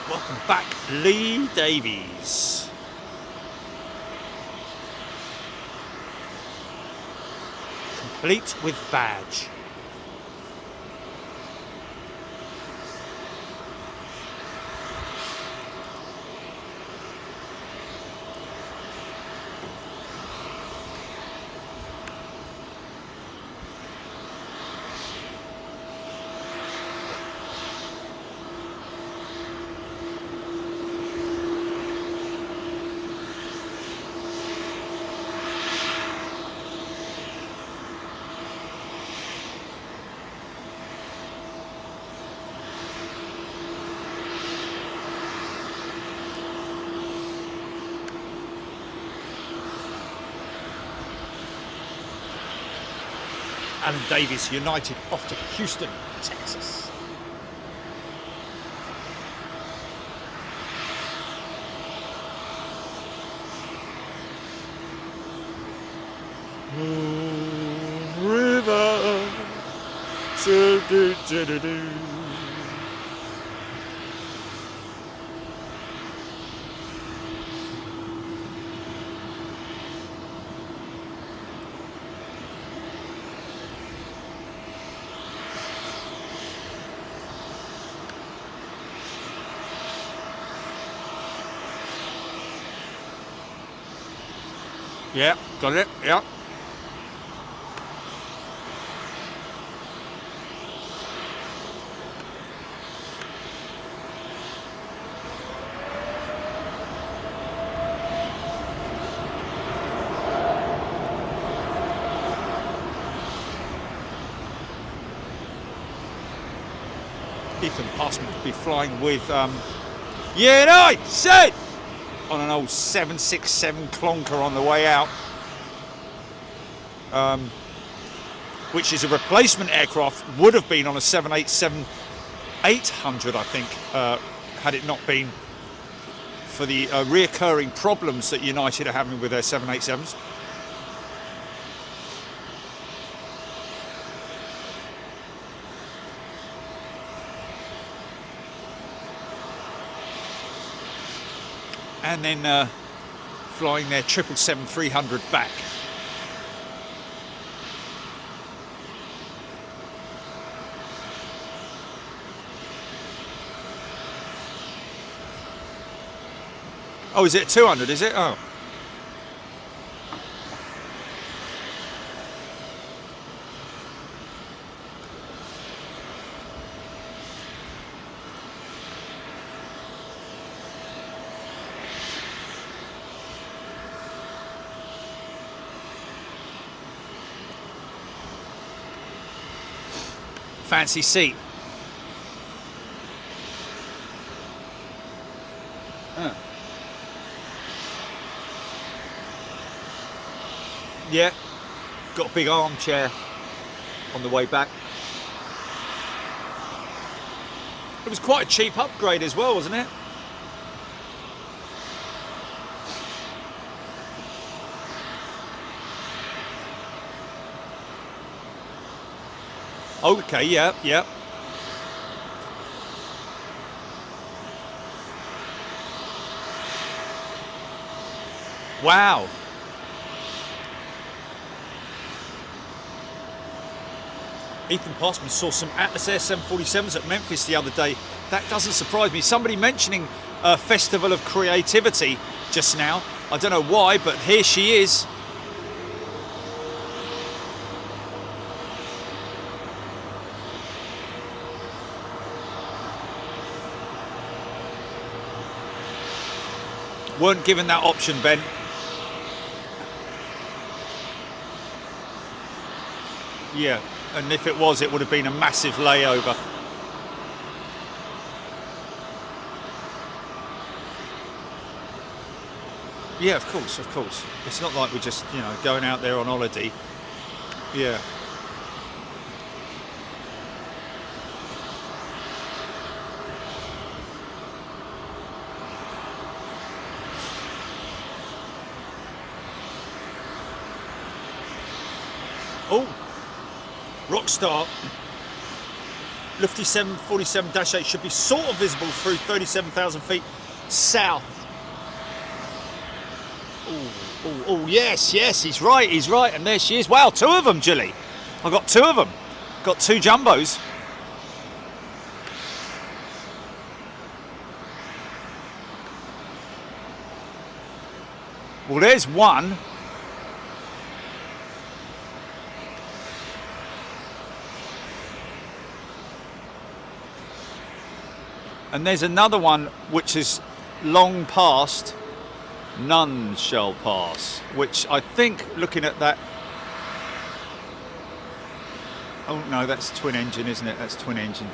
Welcome back, Lee Davies. Complete with badge. Alan Davies, United, off to Houston, Texas. River. Yeah, got it, yeah. Ethan Passman to be flying with United on an old 767 clonker on the way out, which is a replacement aircraft, would have been on a 787-800, I think, had it not been for the reoccurring problems that United are having with their 787s. And then flying their 777-300 back. Oh, is it 200, is it? Oh. Fancy seat. Yeah, got a big armchair on the way back. It was quite a cheap upgrade as well, wasn't it? Okay, yeah, yeah. Wow. Ethan Passman saw some Atlas Air 747s at Memphis the other day. That doesn't surprise me. Somebody mentioning a Festival of Creativity just now. I don't know why, but here she is. Weren't given that option, Ben. Yeah, and if it was, it would have been a massive layover. Yeah, of course, of course. It's not like we're just, you know, going out there on holiday. Yeah. Oh, Rockstar. Lufty 747-8 should be sort of visible through 37,000 feet south. Oh, yes, yes, he's right, and there she is. Wow, two of them, Julie. I got two of them. Got two jumbos. Well, there's one. And there's another one which is long past. None shall pass, which I think, looking at that, oh no, that's twin engine, isn't it? That's twin engine.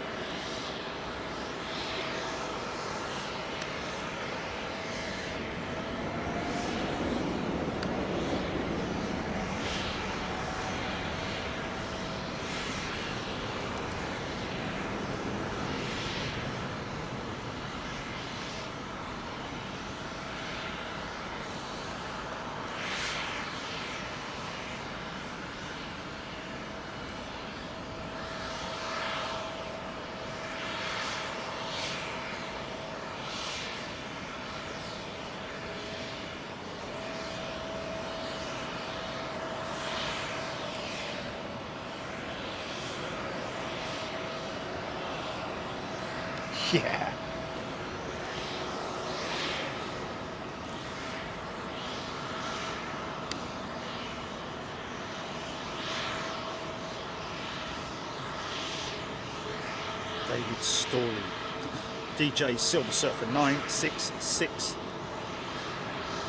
Yeah. David Storley, DJ Silver Surfer 966.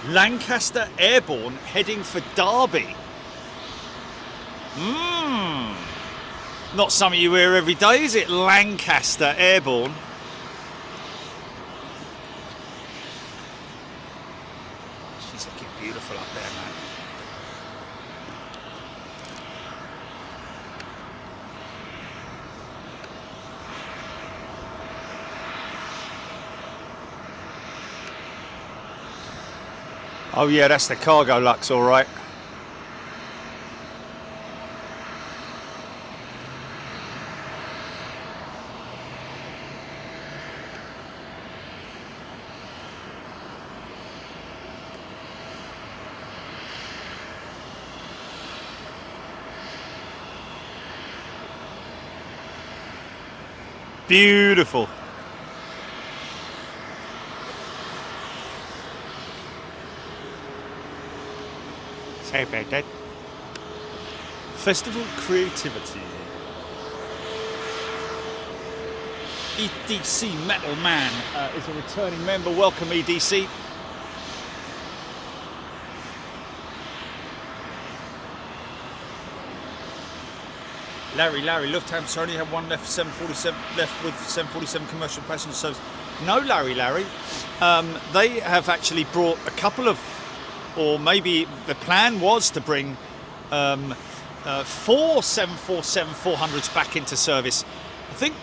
Lancaster Airborne heading for Derby. Not something you hear every day, is it? Lancaster Airborne. She's looking beautiful up there, man. Oh yeah, that's the cargo Lux, all right. Beautiful. Sorry about that. Festival Creativity. EDC Metal Man is a returning member. Welcome, EDC. Larry, Lufthansa only have one left 747 left with 747 commercial passenger service. No, Larry. They have actually brought a couple of, or maybe the plan was to bring 4 747-400s back into service. I think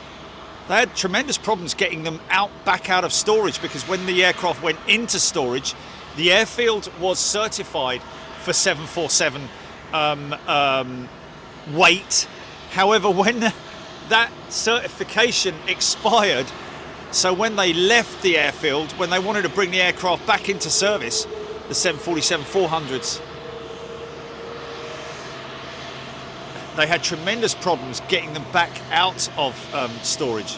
they had tremendous problems getting them back out of storage, because when the aircraft went into storage, the airfield was certified for 747 weight. However, when that certification expired, so when they left the airfield, when they wanted to bring the aircraft back into service, the 747-400s, they had tremendous problems getting them back out of storage.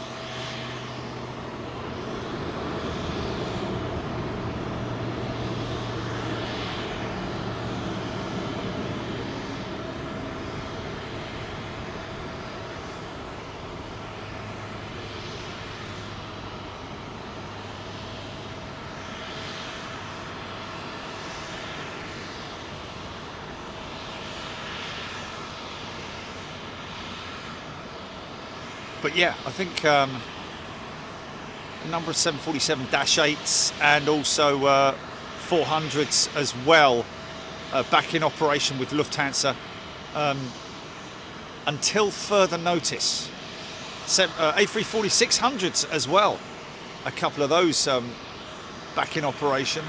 But yeah, I think a number of 747-8s and also 400s as well back in operation with Lufthansa until further notice. A340-600s as well, a couple of those back in operation.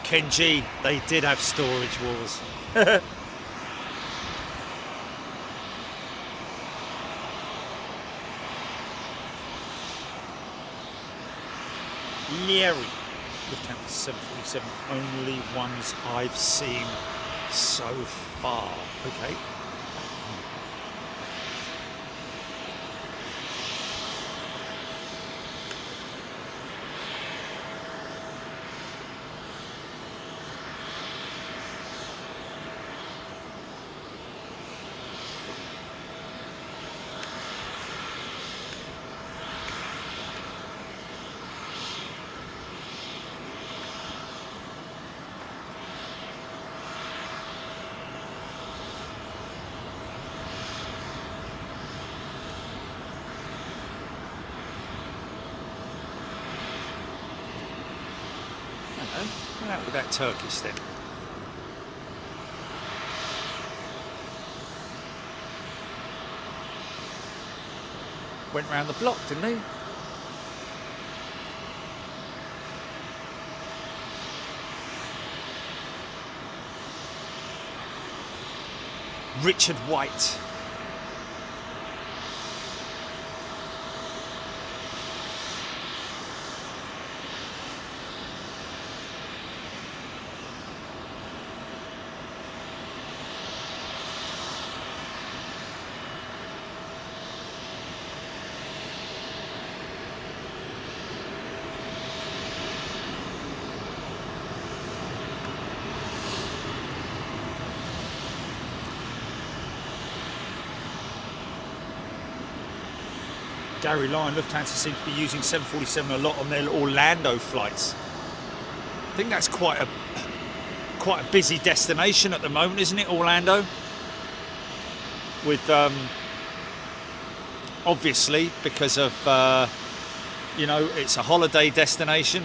Ken G, they did have storage wars. Larry, Lufthansa 747, only ones I've seen so far. Okay. Out with that Turkish then. Went round the block, didn't he? Richard White. Gary Lyon, Lufthansa seem to be using 747 a lot on their Orlando flights. I think that's quite a busy destination at the moment, isn't it, Orlando? With obviously because of you know, it's a holiday destination.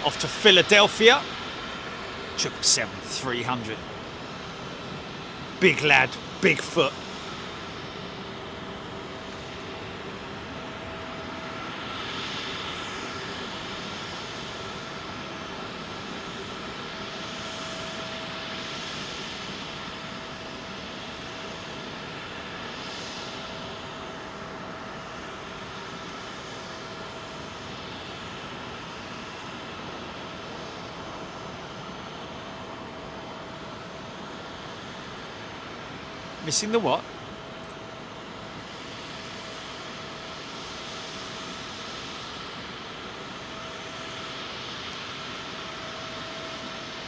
Off to Philadelphia, 777-300. Big lad, big foot. Missing the what?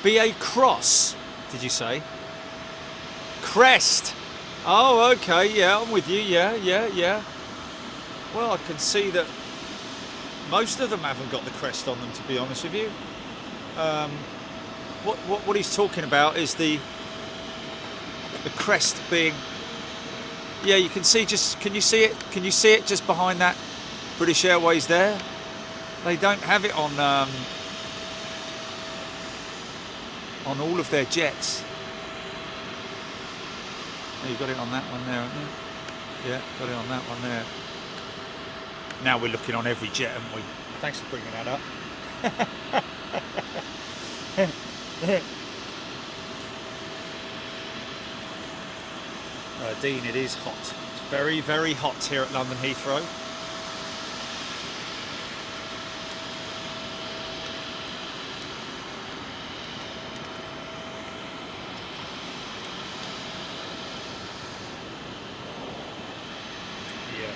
BA Cross, did you say? Crest. Oh, okay, yeah, I'm with you, yeah. Well, I can see that most of them haven't got the crest on them, to be honest with you. What he's talking about is the crest being, yeah, you can see, just, can you see it just behind that British Airways there? They don't have it on all of their jets. Oh, you got it on that one there, haven't you? Yeah, got it on that one there. Now we're looking on every jet, haven't we? Thanks for bringing that up. Dean, it is hot. It's very, very hot here at London Heathrow. Yeah.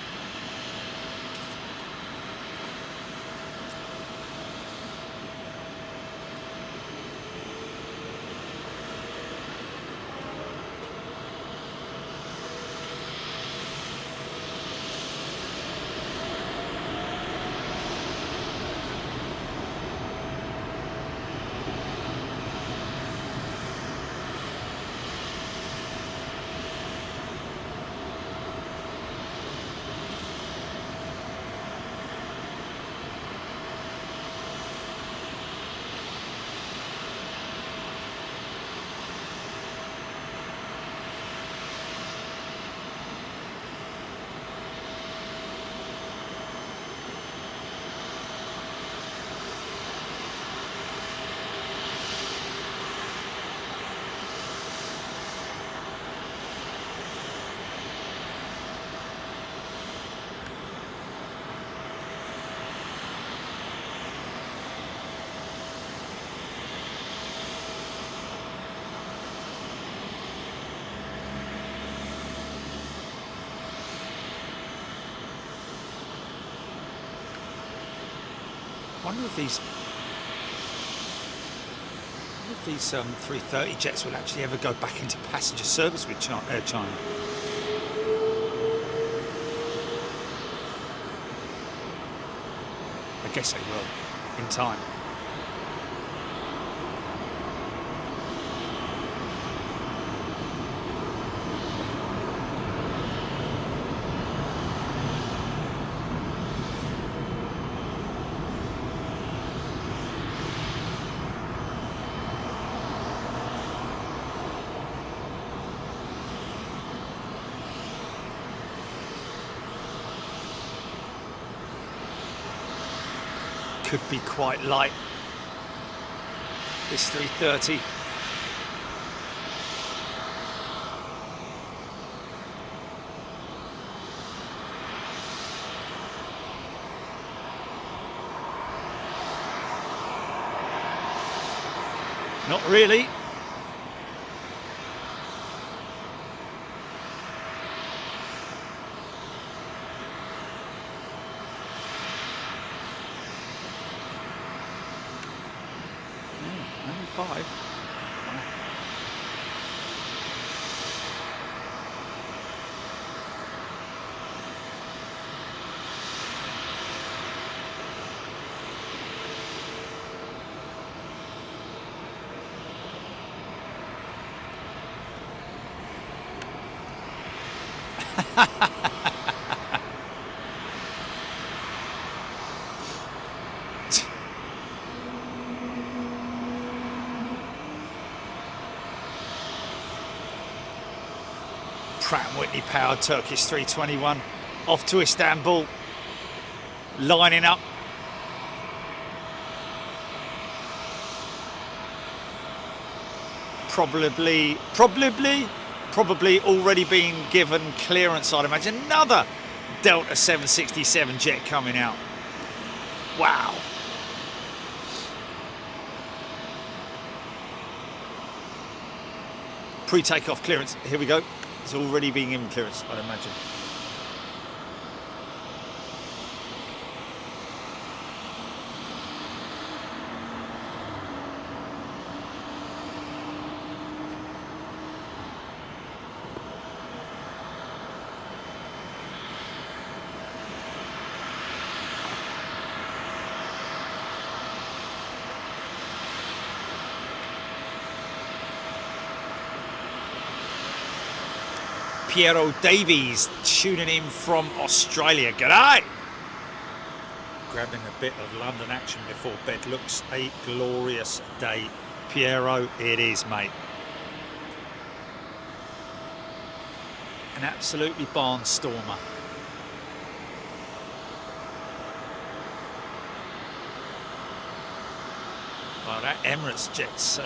I wonder if these 330 jets will actually ever go back into passenger service with China. I guess they will, in time. could be quite light, this 330. Not really. Only 5. Pratt & Whitney powered Turkish 321 off to Istanbul, lining up. Probably already being given clearance, I'd imagine. Another Delta 767 jet coming out. Wow. Pre-takeoff clearance, here we go. It's already being given clearance, I'd imagine. Piero Davies tuning in from Australia. G'day! Grabbing a bit of London action before bed. Looks a glorious day. Piero, it is, mate. An absolutely barnstormer. Well, that Emirates jet's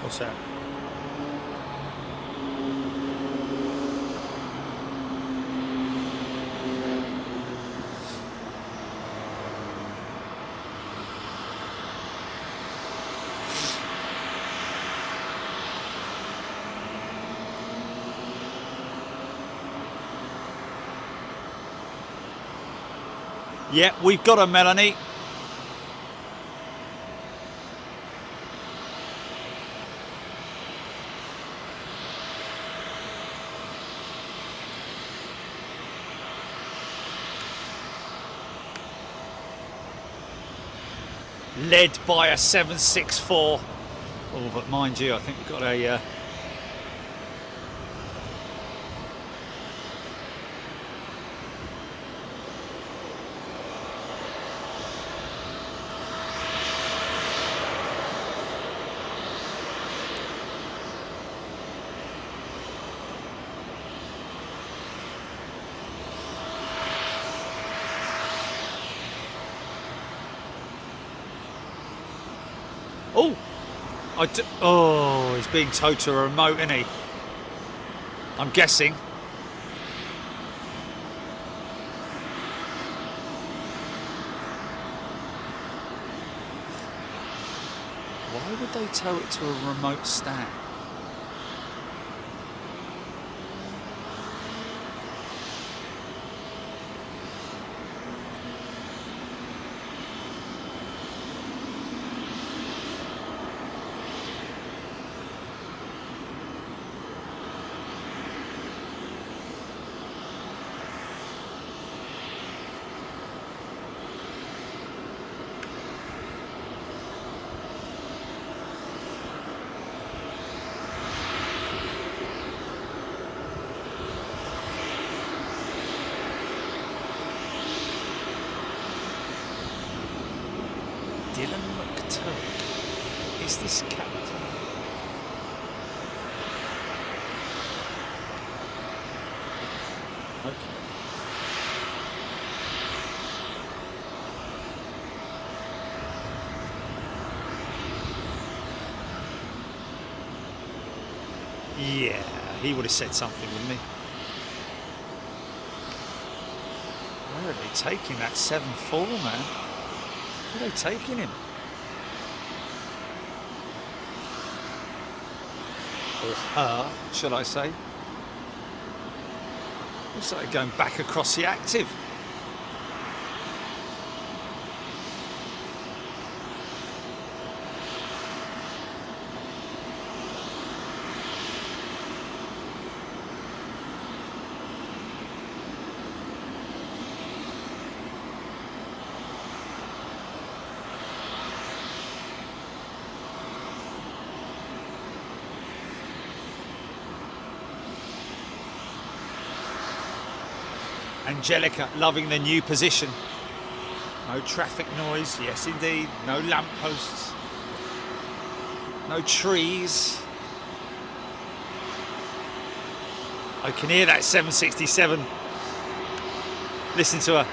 what's that? Yeah, we've got her, Melanie. Led by a 764. Oh, but mind you, I think we've got a oh, he's being towed to a remote, isn't he? I'm guessing. Why would they tow it to a remote stand? Captain. Is this Captain? Okay. Yeah, he would have said something, wouldn't he? Where are they taking that 7-4, man? Where are they taking him? Or her, shall I say? Looks like going back across the active. Angelica loving the new position. No traffic noise, yes indeed. No lampposts. No trees. I can hear that 767. Listen to her.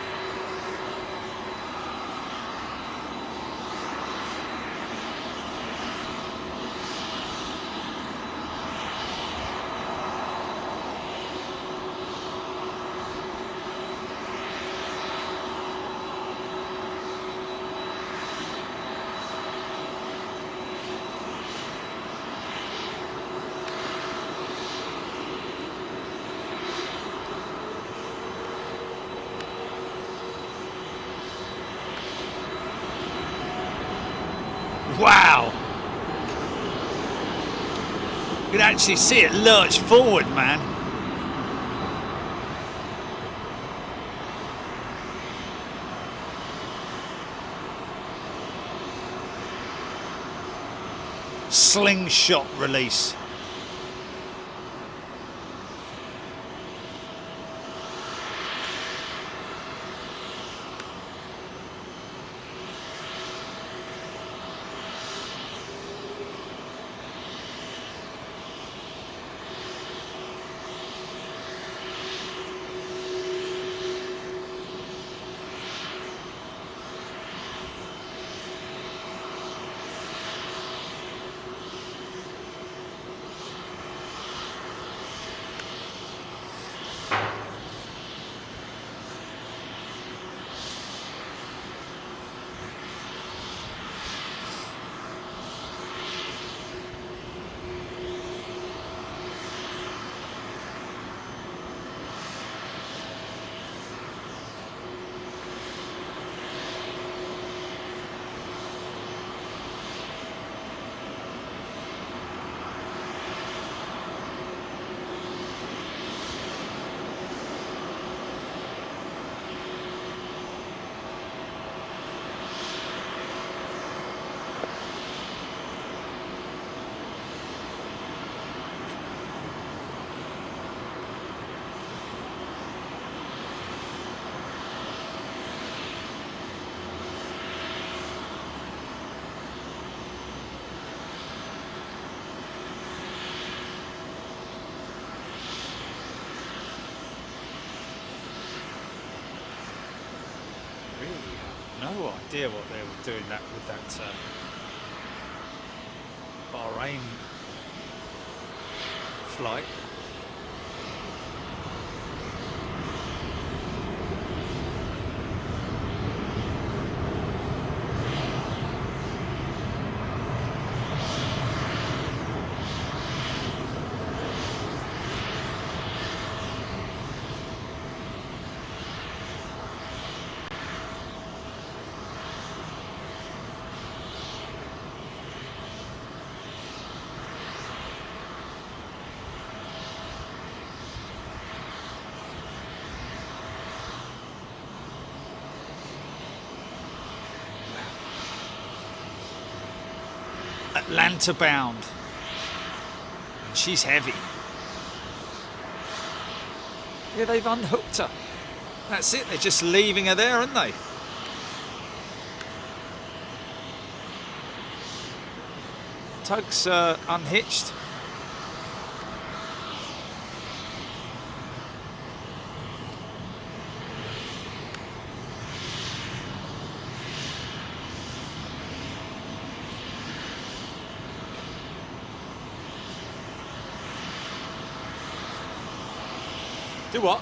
Wow! You can actually see it lurch forward, man. Slingshot release. No idea what they were doing that with that Bahrain flight. Atlanta bound. And she's heavy. Yeah, they've unhooked her. That's it, they're just leaving her there, aren't they? Tug's unhitched. Do what?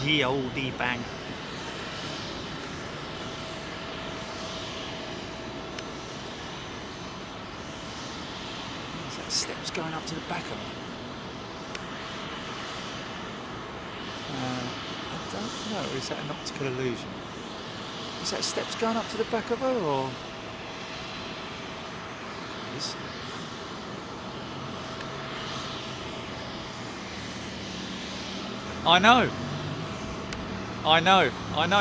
Ye olde bang. Is that steps going up to the back of them? I don't know. Is that an optical illusion? Is that steps going up to the back of her, or? Is... I know.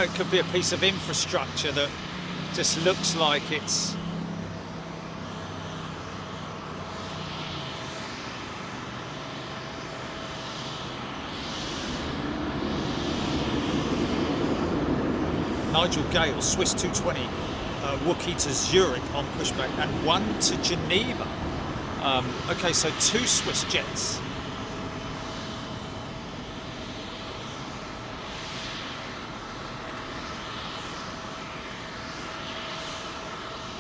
It could be a piece of infrastructure that just looks like it's... Nigel Gale, Swiss 220, Wookie to Zurich on pushback, and 1 to Geneva. Okay, so 2 Swiss jets.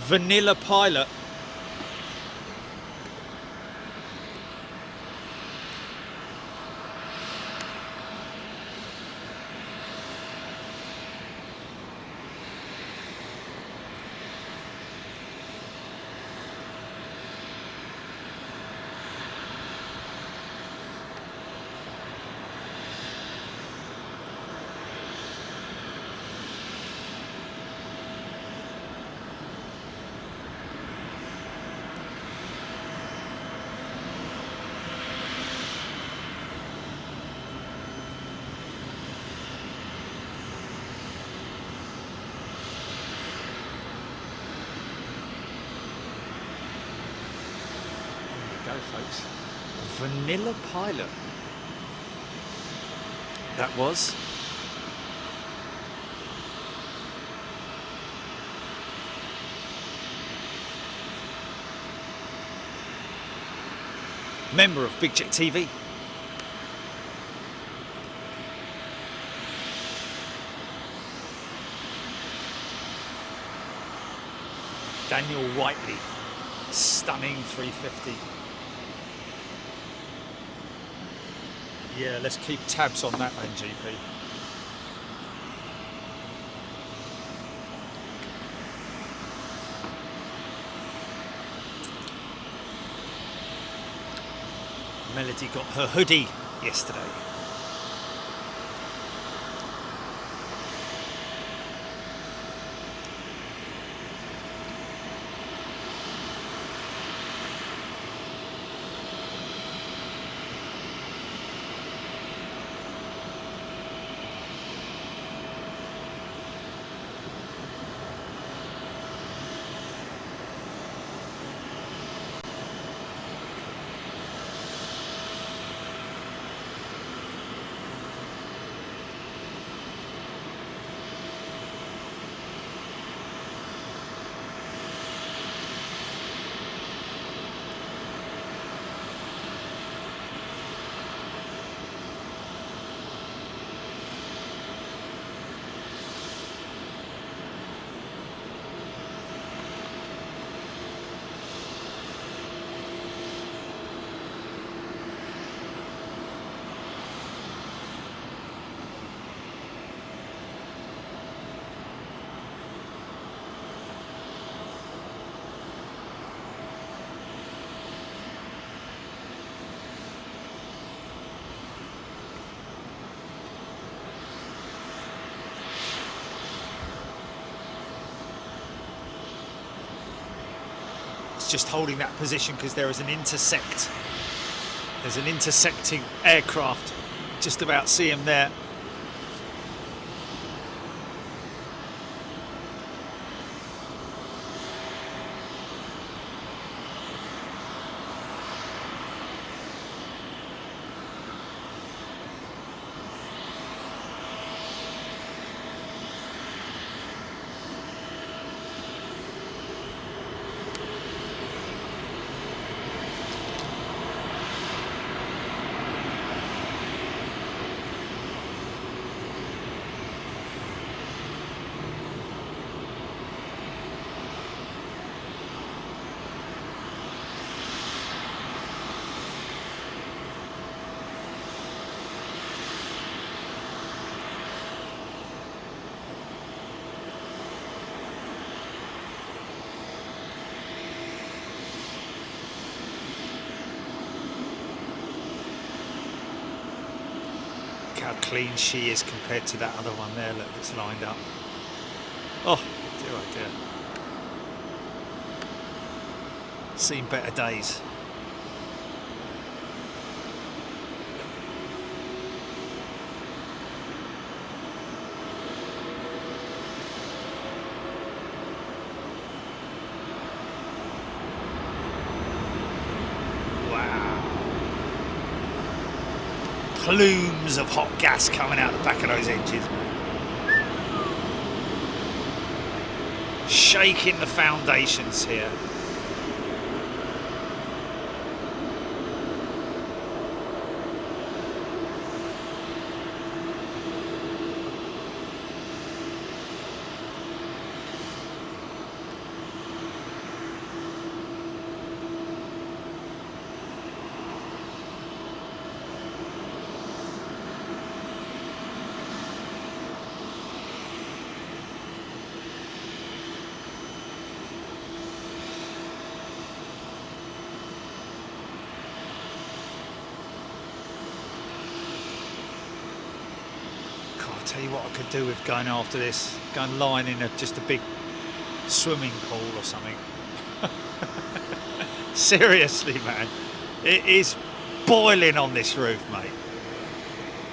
Vanilla Pilot. Folks, Vanilla Pilot. That was. Member of Big Jet TV. Daniel Whiteley, stunning 350. Yeah, let's keep tabs on that then, GP. Melody got her hoodie yesterday. just holding that position because there is an intersect. There's an intersecting aircraft. Just about see him there. How clean she is compared to that other one there, look, that's lined up. Oh dear, oh dear. Seen better days. Plumes of hot gas coming out the back of those engines. Shaking the foundations here. Tell you what I could do with going after this, going lying in just a big swimming pool or something. Seriously, man, it is boiling on this roof, mate.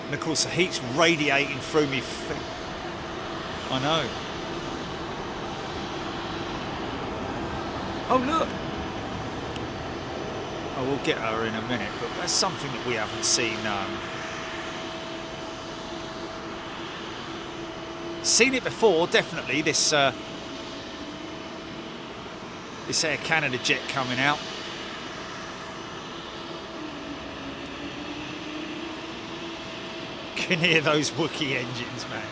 And of course the heat's radiating through me. I know. Oh look. Oh, we'll get her in a minute, but that's something that we haven't seen. Seen it before, definitely. This this Air Canada jet coming out. Can hear those Wookiee engines, man.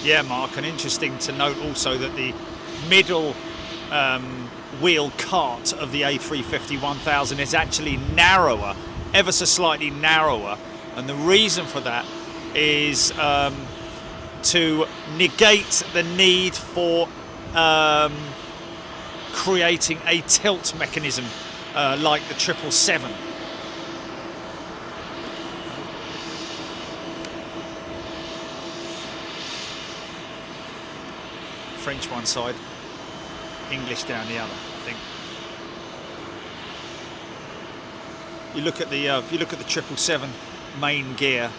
Yeah, Mark, and interesting to note also that the middle wheel cart of the A350-1000 is actually narrower, ever so slightly narrower, and the reason for that is to negate the need for creating a tilt mechanism like the 777. French one side, English down the other, I think. You look at the if you look at the 777 main gear,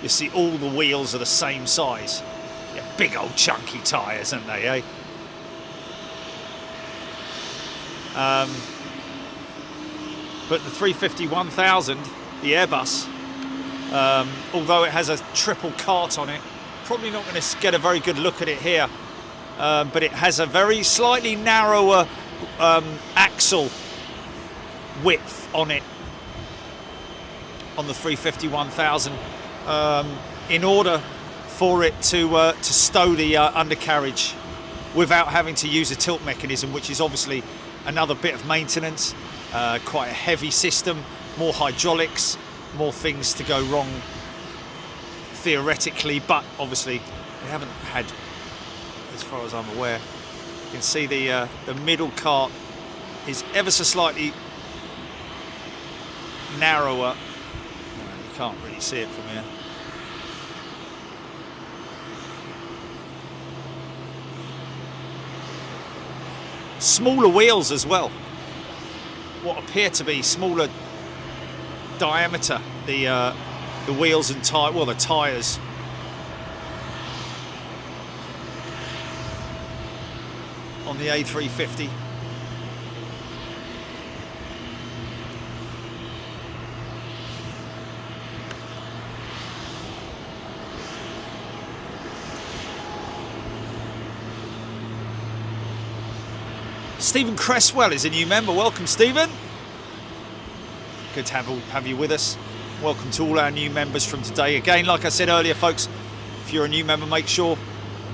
you see all the wheels are the same size. Yeah, big old chunky tyres, aren't they, eh? But the 350-1000, the Airbus, although it has a triple cart on it, probably not going to get a very good look at it here, but it has a very slightly narrower axle width on it, on the 350-1000, in order for it to stow the undercarriage without having to use a tilt mechanism, which is obviously another bit of maintenance. Quite a heavy system, more hydraulics, more things to go wrong theoretically, but obviously they haven't had, as far as I'm aware. You can see the middle cart is ever so slightly narrower. You can't really see it from here. Smaller wheels as well. What appear to be smaller diameter, the wheels and tyre, well, the tyres. On the A350. Stephen Cresswell is a new member. Welcome, Stephen. Good to have you with us. Welcome to all our new members from today. Again, like I said earlier, folks, if you're a new member, make sure...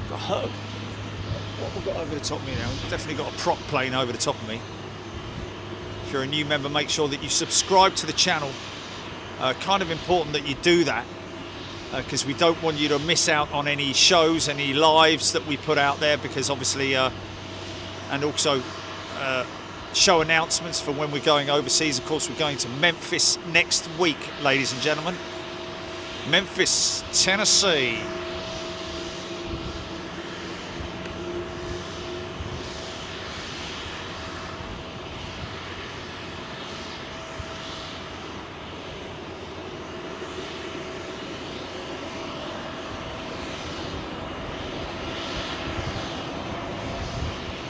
Got a hug. What have we got over the top of me now? We've definitely got a prop plane over the top of me. If you're a new member, make sure that you subscribe to the channel. Kind of important that you do that, because we don't want you to miss out on any shows, any lives that we put out there, because obviously... and also show announcements for when we're going overseas. Of course, we're going to Memphis next week, ladies and gentlemen. Memphis, Tennessee.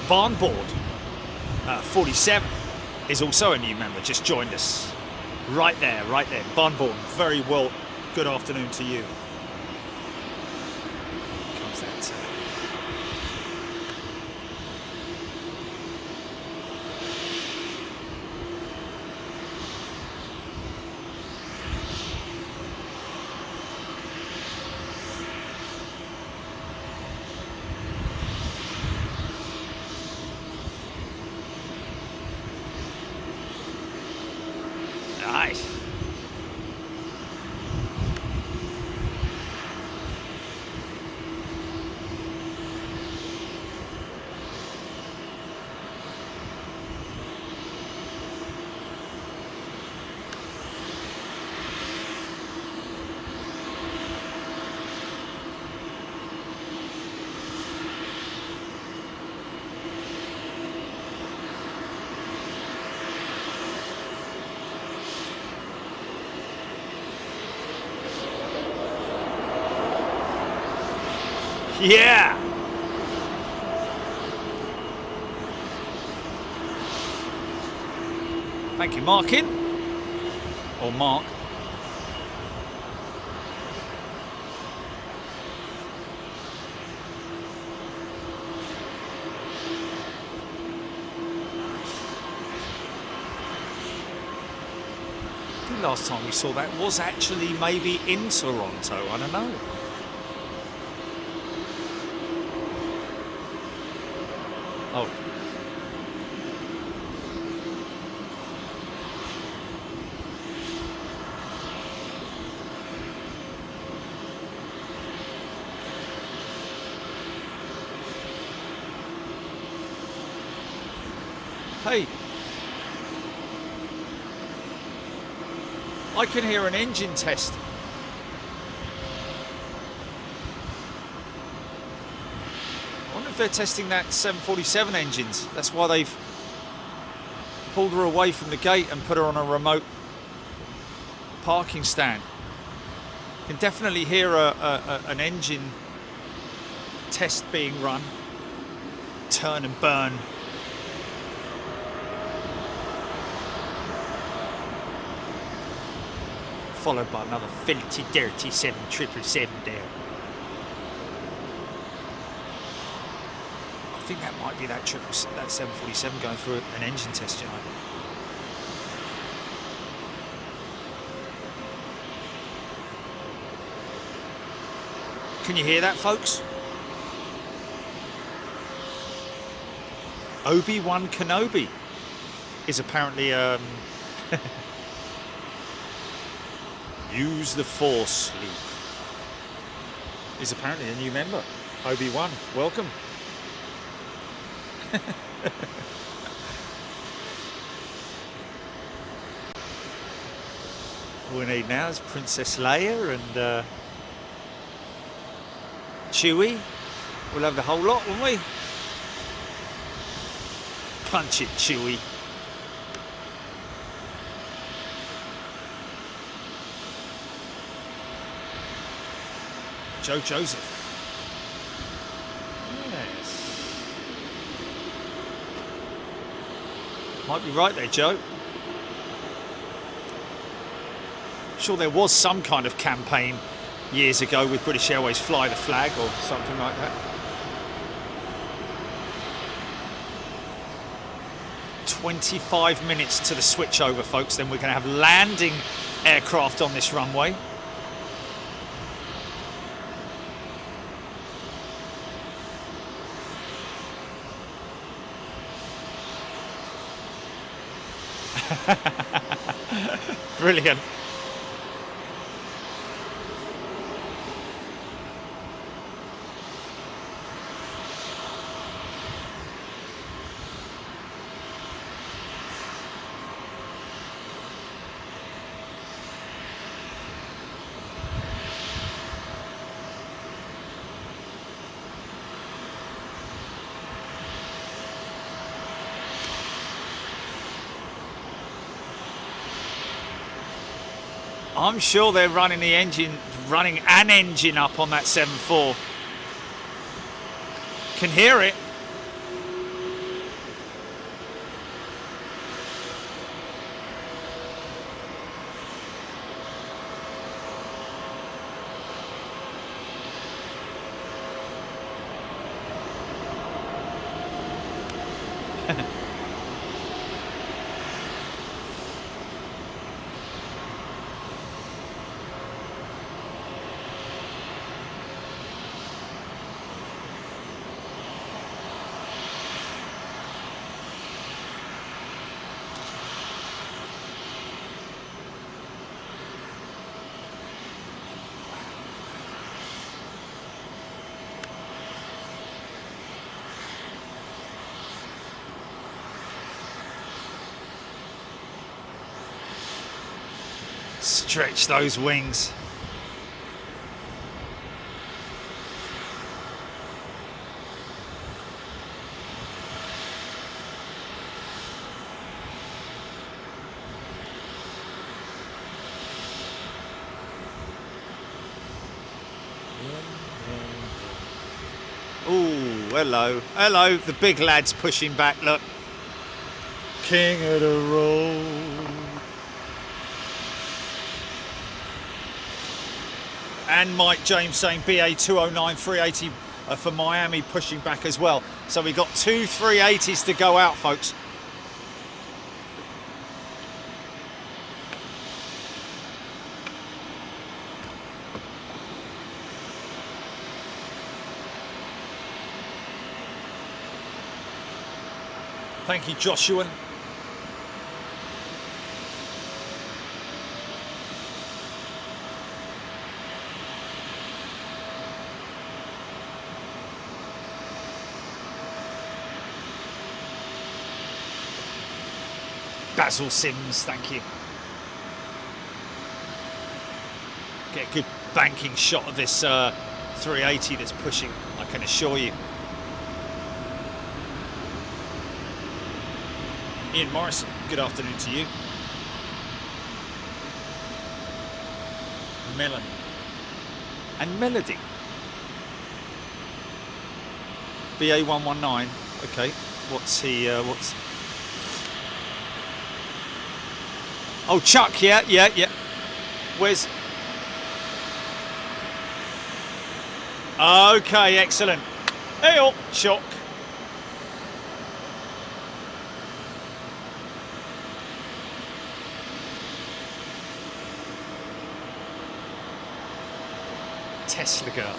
Barnboard 47 is also a new member, just joined us. Right there. Barnboard, very well, good afternoon to you. Comes that nice. Yeah! Thank you, Markin. Or Mark. I think last time we saw that was actually maybe in Toronto, I don't know. Oh. Hey. I can hear an engine test. They're testing that 747 engines. That's why they've pulled her away from the gate and put her on a remote parking stand. You can definitely hear an engine test being run. Turn and burn. Followed by another filthy, dirty 777 there. I think that might be that 747 going through an engine test, you know. Can you hear that, folks? Obi-Wan Kenobi is apparently use the Force, Luke. Is apparently a new member. Obi-Wan, welcome. All we need now is Princess Leia and Chewie. We'll have the whole lot, won't we? Punch it, Chewie. Joe Joseph. Yes. Might be right there, Joe. I'm sure there was some kind of campaign years ago with British Airways Fly the Flag or something like that. 25 minutes to the switchover, folks, then we're going to have landing aircraft on this runway. Brilliant. I'm sure they're running an engine up on that 7.4. Can hear it. Stretch those wings. Ooh, hello. Hello, the big lad's pushing back, look. King of the road. And Mike James saying BA 209 380 for Miami pushing back as well. So we've got 2 380s to go out, folks. Thank you, Joshua. Basil Sims, thank you. Get a good banking shot of this 380 that's pushing, I can assure you. Ian Morrison, good afternoon to you. Melanie. And Melody. BA119, okay. What's he, what's... Oh, Chuck, yeah. Where's... Okay, excellent. Hey, oh, shock. Tesla girl.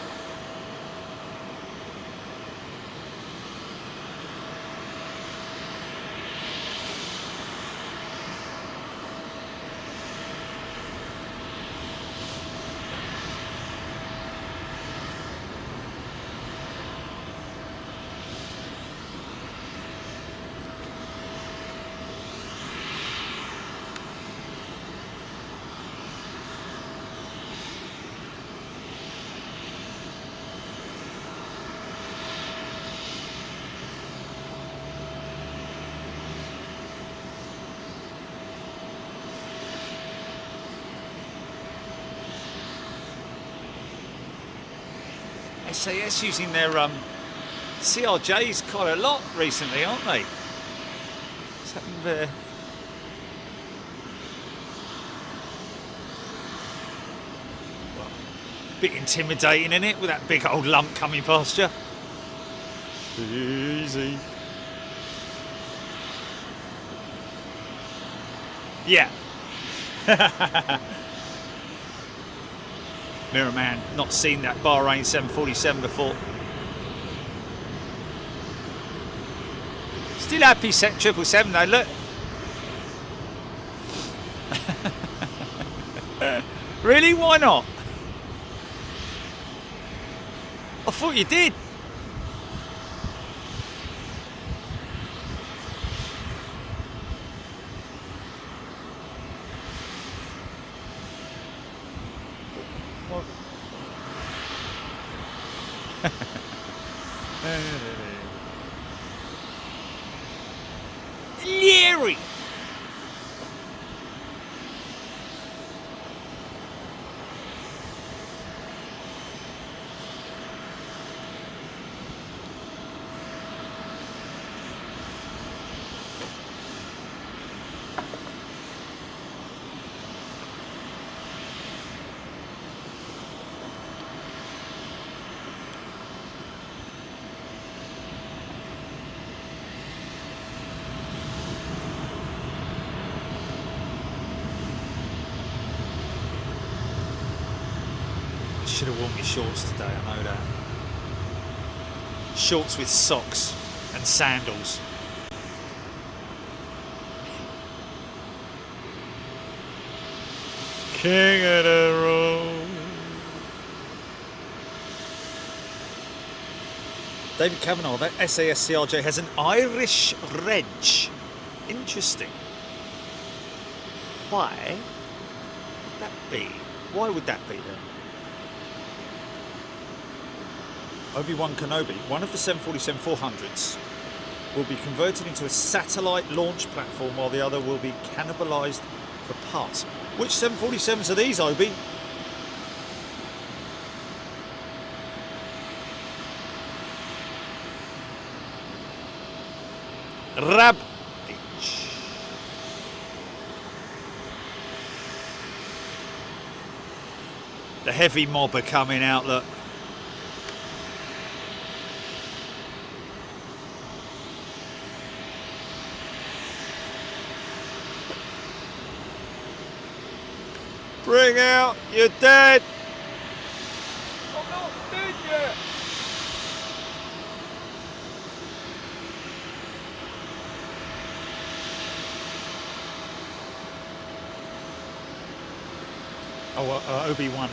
SAS using their CRJs quite a lot recently, aren't they? What's happened there? Well, a bit intimidating, isn't it, with that big old lump coming past you? Easy. Yeah. Mirror man, not seen that Bahrain 747 before. Still happy set 777 though, look. Really? Why not? I thought you did. Leary. Should have worn my shorts today, I know that. Shorts with socks and sandals. King of the road. David Kavanagh, that SAS CRJ has an Irish reg. Interesting. Why would that be? Why would that be there? Obi-Wan Kenobi, one of the 747-400s will be converted into a satellite launch platform while the other will be cannibalised for parts. Which 747s are these, Obi? Rab H. The heavy mob are coming out, look. Bring out your dead. I'm not dead yet. Oh, Obi-Wan.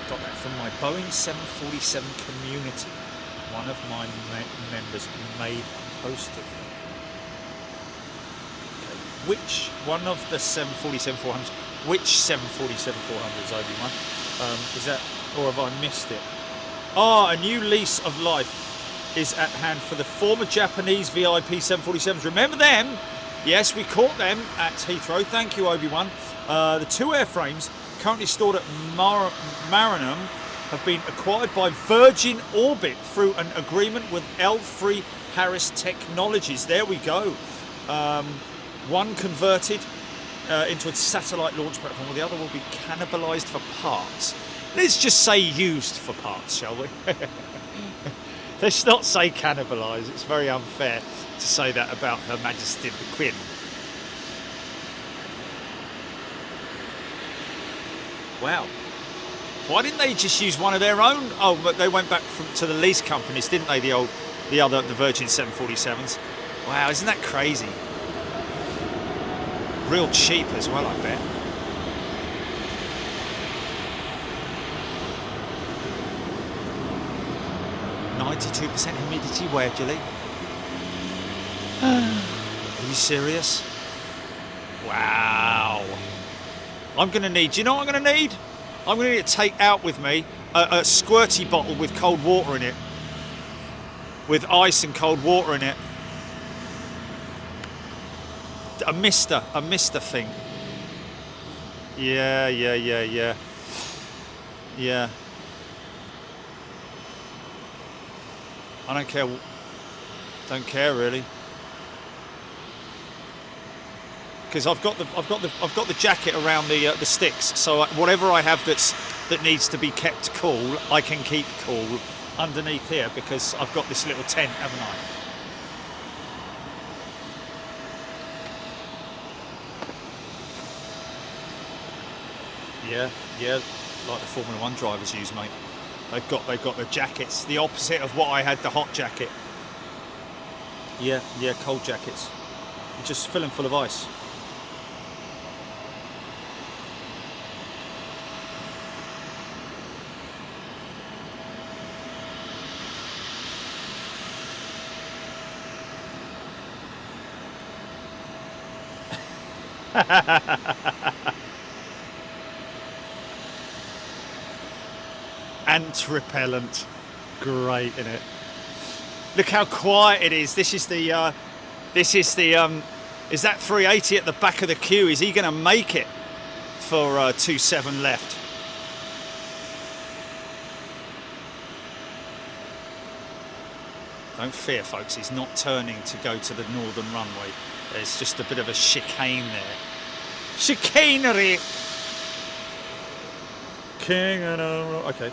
Got that from my Boeing 747 community. One of my members made a post of it. Okay. Which one of the 747-400s? Which 747-400s, Obi-Wan? Is that, or have I missed it? Ah, a new lease of life is at hand for the former Japanese VIP 747s. Remember them? Yes, we caught them at Heathrow. Thank you, Obi-Wan. The two airframes currently stored at Maranham have been acquired by Virgin Orbit through an agreement with L3 Harris Technologies. There we go. One converted into a satellite launch platform, while the other will be cannibalised for parts. Let's just say used for parts, shall we? Let's not say cannibalised. It's very unfair to say that about Her Majesty the Queen. Wow. Why didn't they just use one of their own? Oh, but they went back to the lease companies, didn't they? The Virgin 747s. Wow, isn't that crazy? Real cheap as well, I bet. %92% humidity, where, Julie? Are you serious? Wow. I'm going to need, do you know what I'm going to need? I'm going to need to take out with me a squirty bottle with cold water in it. With ice and cold water in it. A mister thing. Yeah. I don't care. Don't care really. Because I've got the jacket around the sticks, so whatever I have that needs to be kept cool, I can keep cool underneath here because I've got this little tent, haven't I? Yeah, like the Formula 1 drivers use, mate. They've got the jackets, the opposite of what I had, the hot jacket. Yeah, cold jackets. You just fill them full of ice. Ant repellent, great, isn't it? Look how quiet it is. This is the is that 380 at the back of the queue? Is he going to make it for 2.7 left? Don't fear, folks, he's not turning to go to the northern runway. There's just a bit of a chicane there. Chicanery! King and okay.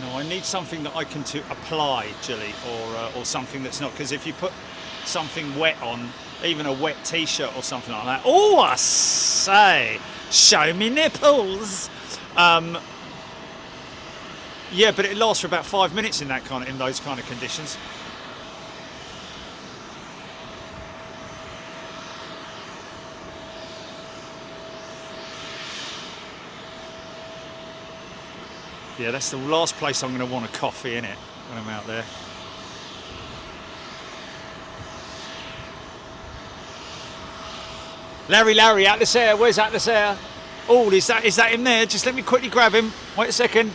No, I need something that I can apply, Jilly, or something that's not, because if you put something wet on, even a wet t-shirt or something like that, oh, I say, show me nipples. Yeah, but it lasts for about 5 minutes in those kind of conditions. Yeah, that's the last place I'm going to want a coffee, innit, when I'm out there. Larry, Atlas Air, where's Atlas Air? Oh, is that him there? Just let me quickly grab him. Wait a second.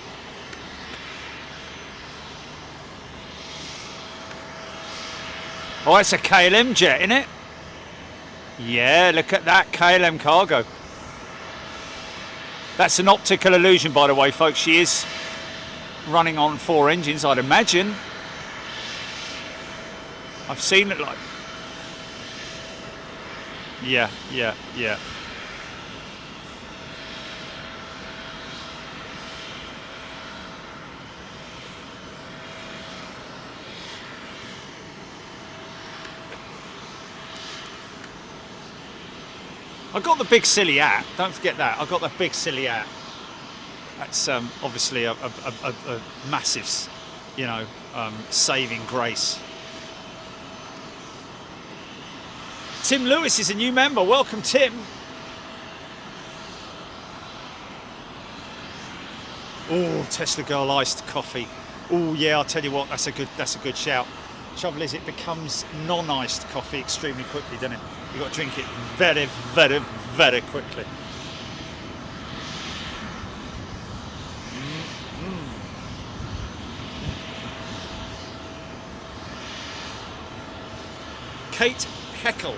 Oh, it's a KLM jet, isn't it? Yeah, look at that KLM cargo. That's an optical illusion, by the way, folks. She is running on 4 engines, I'd imagine. I've seen it like... Yeah. I got the big silly hat. Don't forget that. I got that big silly hat. That's obviously a massive, saving grace. Tim Lewis is a new member. Welcome, Tim. Oh, Tesla Girl iced coffee. Oh yeah, I'll tell you what. That's a good shout. Trouble is, it becomes non-iced coffee extremely quickly, doesn't it? You've got to drink it very, very, very quickly. Kate Heckle.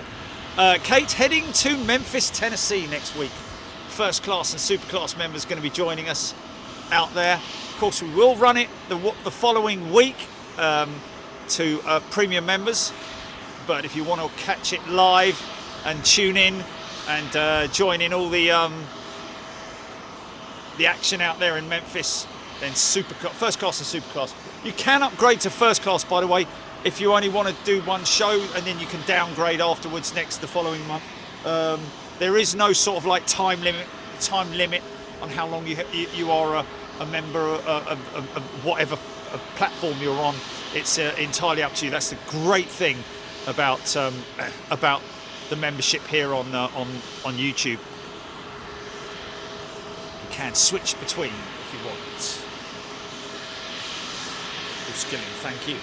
Kate heading to Memphis, Tennessee next week. First class and super class members going to be joining us out there. Of course, we will run it the following week to premium members. But if you want to catch it live and tune in and join in all the action out there in Memphis, then first class and super class. You can upgrade to first class, by the way, if you only want to do one show, and then you can downgrade afterwards the following month. There is no sort of like time limit on how long you are a member of whatever platform you're on. It's entirely up to you. That's the great thing about the membership here on YouTube. You can switch between if you want. Skilling, thank you.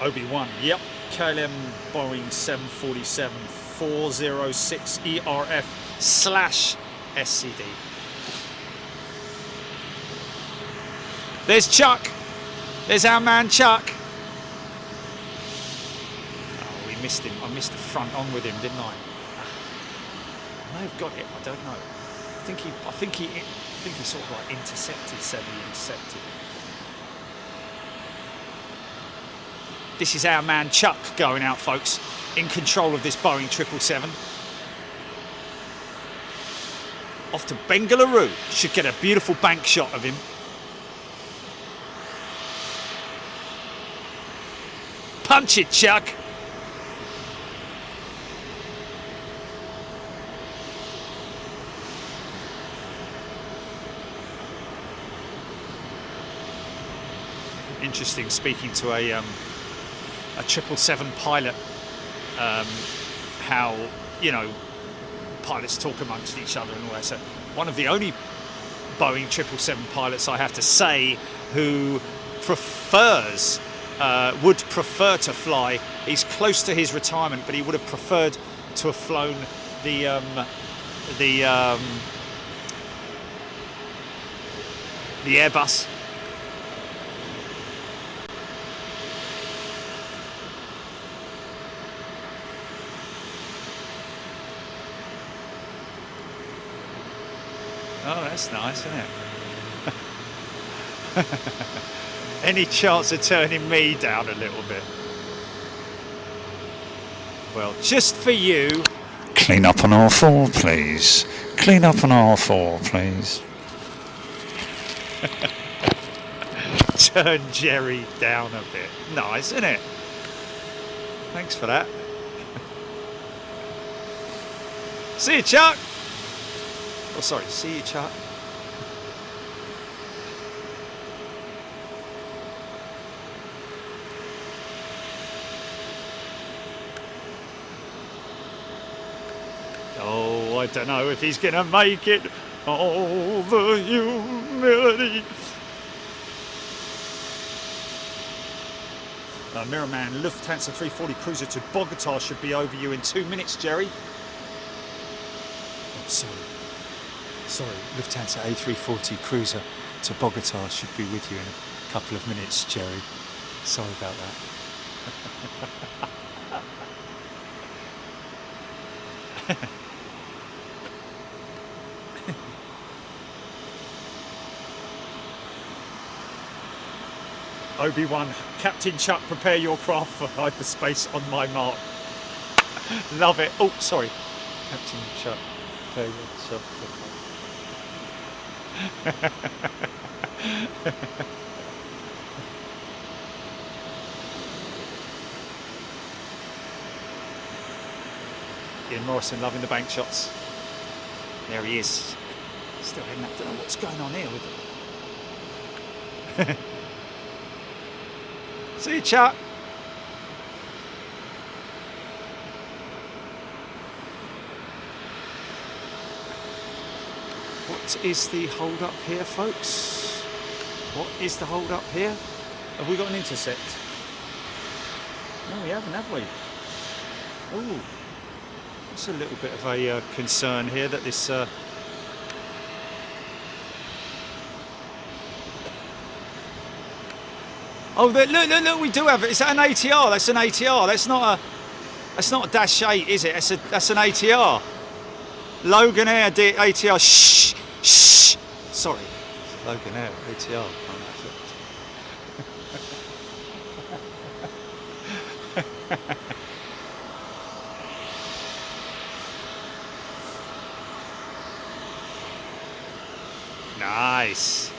Obi-Wan, yep. KLM Boeing 747 406 ERF/SCD. There's Chuck. There's our man Chuck. Oh, we missed him. I missed the front on with him, didn't I? I may have got it. I don't know. I think he sort of like intercepted. This is our man Chuck going out, folks, in control of this Boeing 777. Off to Bengaluru. Should get a beautiful bank shot of him. Punch it, Chuck. Interesting speaking to a 777 pilot, how, you know, pilots talk amongst each other and all that. So one of the only Boeing 777 pilots, I have to say, who would prefer to fly. He's close to his retirement, but he would have preferred to have flown the Airbus. Oh, that's nice, isn't it? Any chance of turning me down a little bit? Well, just for you. Clean up on all four, please. Clean up on all four, please. Turn Jerry down a bit. Nice, isn't it? Thanks for that. See you, Chuck. Oh, sorry. See you, Chuck. Oh, I don't know if he's going to make it. Oh, the humility. Mirrorman, Lufthansa 340 cruiser to Bogota should be over you in 2 minutes, Jerry. Oh, sorry, Lufthansa A340 cruiser to Bogota should be with you in a couple of minutes, Jerry. Sorry about that. Obi-Wan, Captain Chuck, prepare your craft for hyperspace on my mark. Love it. Oh, sorry. Captain Chuck, prepare yourself for... Ian Morrison loving the bank shots. There he is. Still heading up. Don't know what's going on here with him. See you, Chuck. What is the hold up here, folks? What is the hold up here? Have we got an intercept? No, we haven't, have we? Oh, that's a little bit of a concern here that this. Oh, look! We do have it. Is that an ATR? That's an ATR. That's not a Dash 8, is it? That's an ATR. Logan Air ATR. Shh. Sorry, Logan Air ATR. Nice.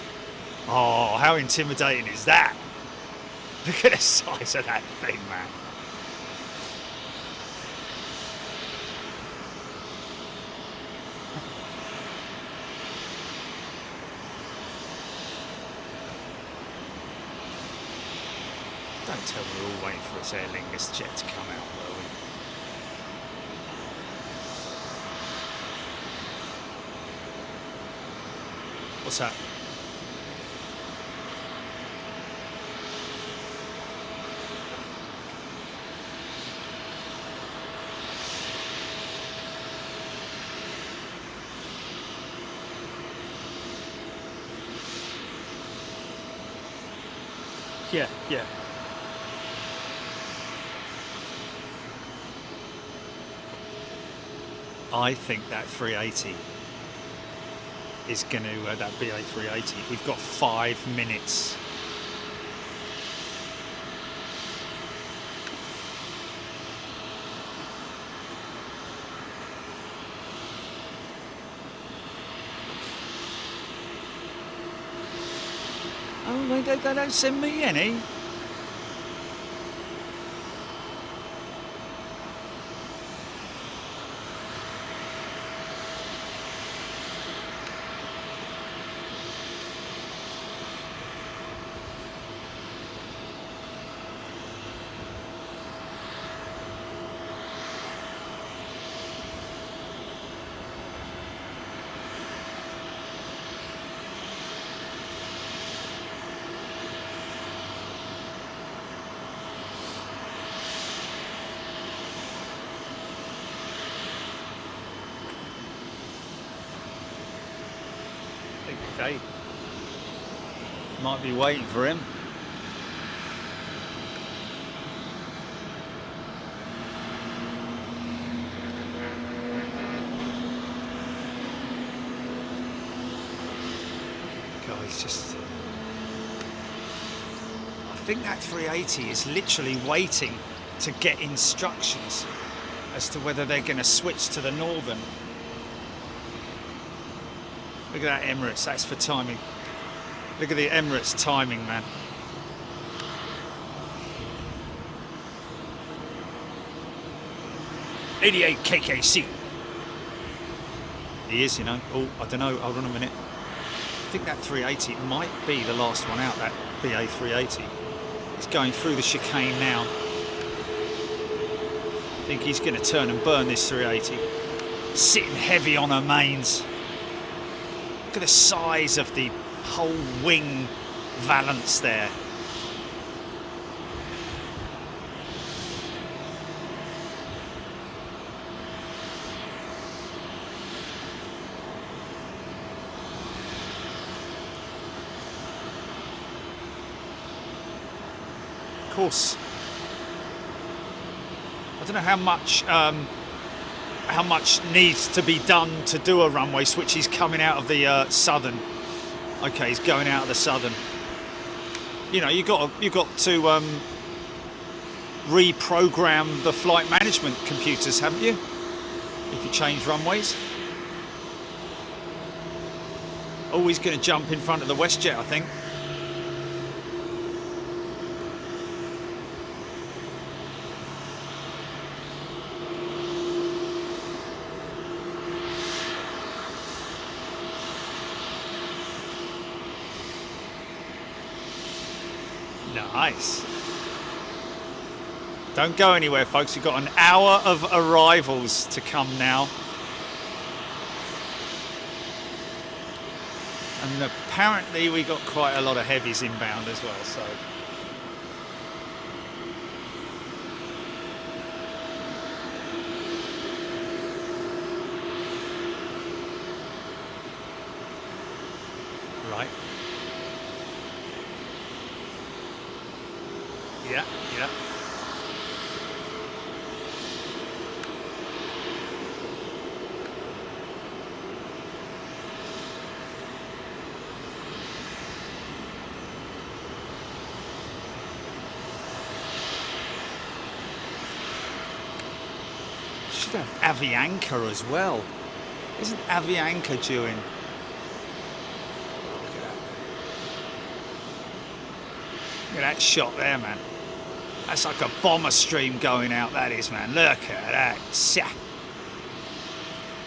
Oh, how intimidating is that? Look at the size of that thing, man. Don't tell me we're all waiting for this Aer Lingus jet to come out, will we? What's that? Yeah, yeah. I think that 380 is going to, that BA 380, we've got 5 minutes. Oh, they don't send me any. Okay. Might be waiting for him. God, he's just... I think that 380 is literally waiting to get instructions as to whether they're going to switch to the Northern. Look at that Emirates, that's for timing. Look at the Emirates timing, man. '88 KKC. He is, you know. Oh, I don't know. Hold on a minute. I think that 380 might be the last one out, that BA 380. He's going through the chicane now. I think he's going to turn and burn this 380. Sitting heavy on her mains. Look at the size of the whole wing valance there. Of course, I don't know how much needs to be done to do a runway switch. He's coming out of the southern. Okay, he's going out of the southern. You know, you got to reprogram the flight management computers, haven't you? If you change runways. Oh, he's going to jump in front of the WestJet, I think. Nice. Don't go anywhere, folks. We've got an hour of arrivals to come now. And apparently we got quite a lot of heavies inbound as well, so. Right. Yeah, yeah. Should have Avianca as well. Isn't Avianca due in? Look at that shot there, man. That's like a bomber stream going out, that is, man. Look at that.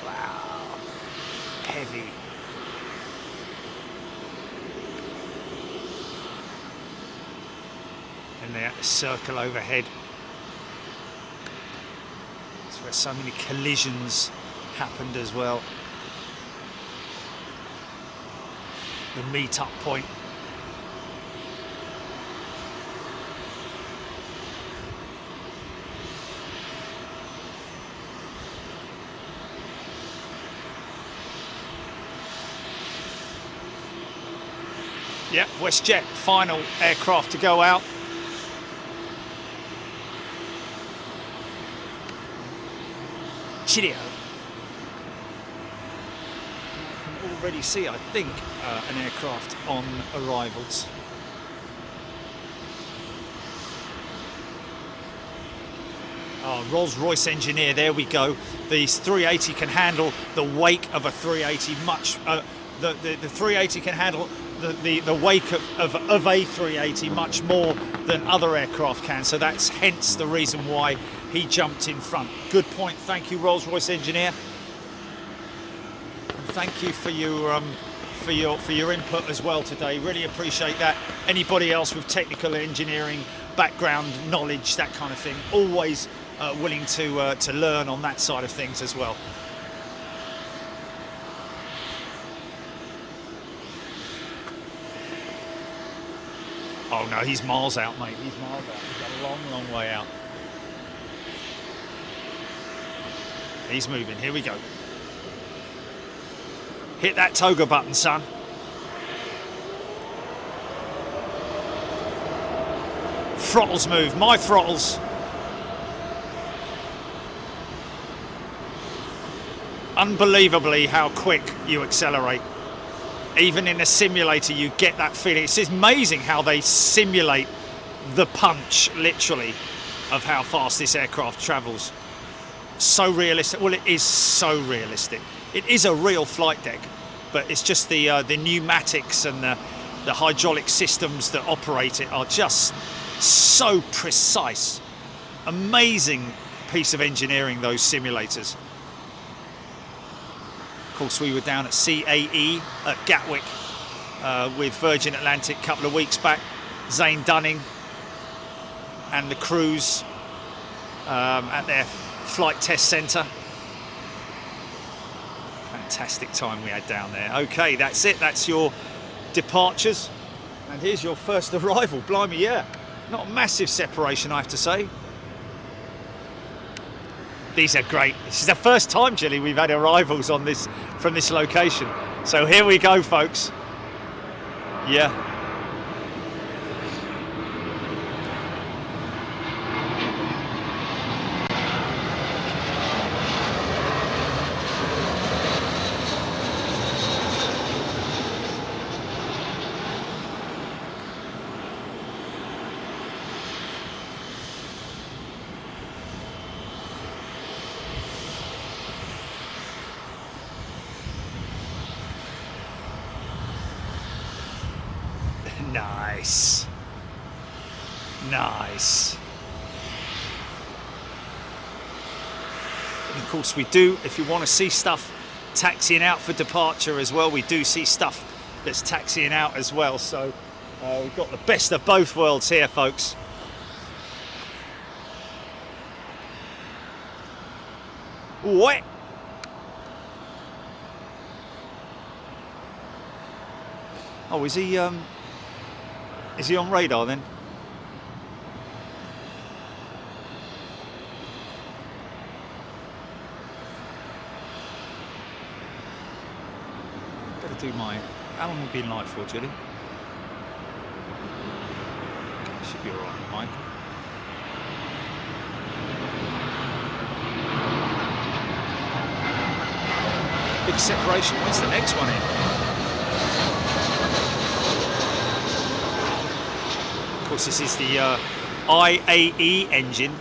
Wow. Heavy. And they had to circle overhead. That's where so many collisions happened as well. The meet-up point. Yeah, WestJet, final aircraft to go out. Cheerio. You can already see, I think, an aircraft on arrivals. Oh, Rolls-Royce engineer, there we go. These 380 can handle the wake of a 380 much. The 380 can handle the wake of a 380 much more than other aircraft can. So that's hence the reason why he jumped in front. Good point. Thank you, Rolls-Royce engineer. And thank you for your input as well today. Really appreciate that. Anybody else with technical engineering background, knowledge, that kind of thing, always willing to learn on that side of things as well. Oh no, he's miles out, mate. He's miles out. He's got a long, long way out. He's moving. Here we go. Hit that toga button, son. Throttles move. My throttles. Unbelievably how quick you accelerate. Even in a simulator you get that feeling. It's amazing how they simulate the punch, literally, of how fast this aircraft travels. So realistic. Well, it is so realistic. It is a real flight deck, but it's just the pneumatics and the hydraulic systems that operate it are just so precise. Amazing piece of engineering, those simulators. Of course, we were down at CAE at Gatwick with Virgin Atlantic a couple of weeks back. Zane Dunning and the crews at their flight test centre. Fantastic time we had down there. Okay, that's it. That's your departures. And here's your first arrival. Blimey, yeah. Not a massive separation, I have to say. These are great. This is the first time, Gilly, we've had arrivals on this from this location. So here we go, folks. Yeah. Nice. Nice. And of course we do, if you want to see stuff taxiing out for departure as well, we do see stuff that's taxiing out as well. So we've got the best of both worlds here, folks. What? Oh, is he on radar then? Better do my... How long will be in light for, Julie? Okay, should be alright, Mike. Big separation. When's the next one in? Of course, this is the IAE engine.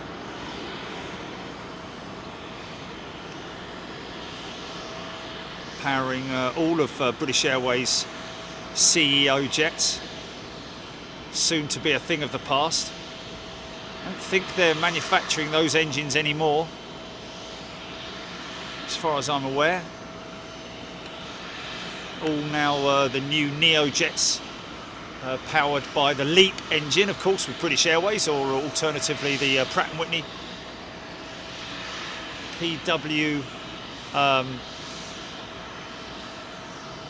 Powering all of British Airways CEO jets. Soon to be a thing of the past. I don't think they're manufacturing those engines anymore, as far as I'm aware. All now the new Neo jets. Powered by the LEAP engine, of course, with British Airways, or alternatively the Pratt & Whitney PW, I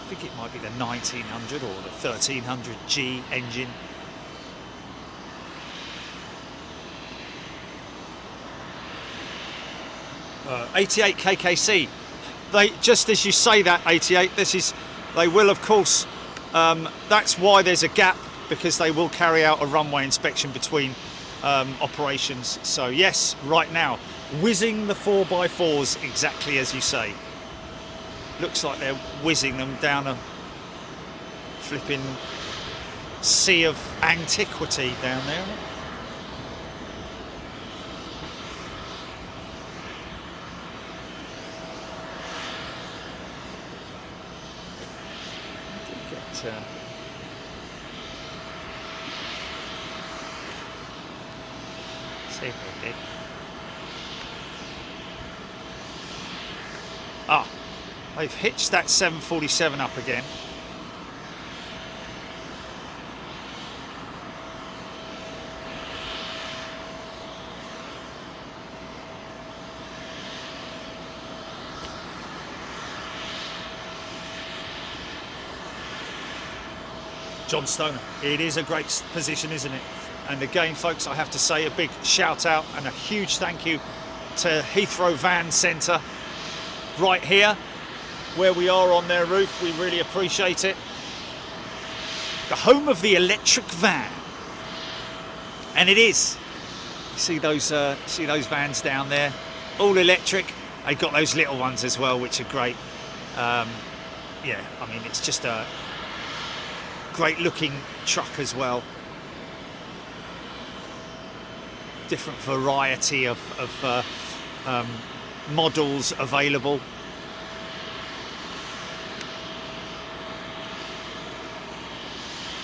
think it might be the 1900 or the 1300G engine. Uh, 88 KKC. They, just as you say that, 88, this is, they will of course That's why there's a gap, because they will carry out a runway inspection between operations. So yes, right now, whizzing the 4x4s exactly as you say. Looks like they're whizzing them down a flipping sea of antiquity down there. See if they did. Ah, they've hitched that 747 up again. John Stoner. It is a great position, isn't it? And again, folks, I have to say a big shout out and a huge thank you to Heathrow Van Centre right here where we are on their roof. We really appreciate it. The home of the electric van. And it is. You see those vans down there? All electric. They've got those little ones as well, which are great. Yeah, I mean, it's just a great looking truck as well. Different variety of models available.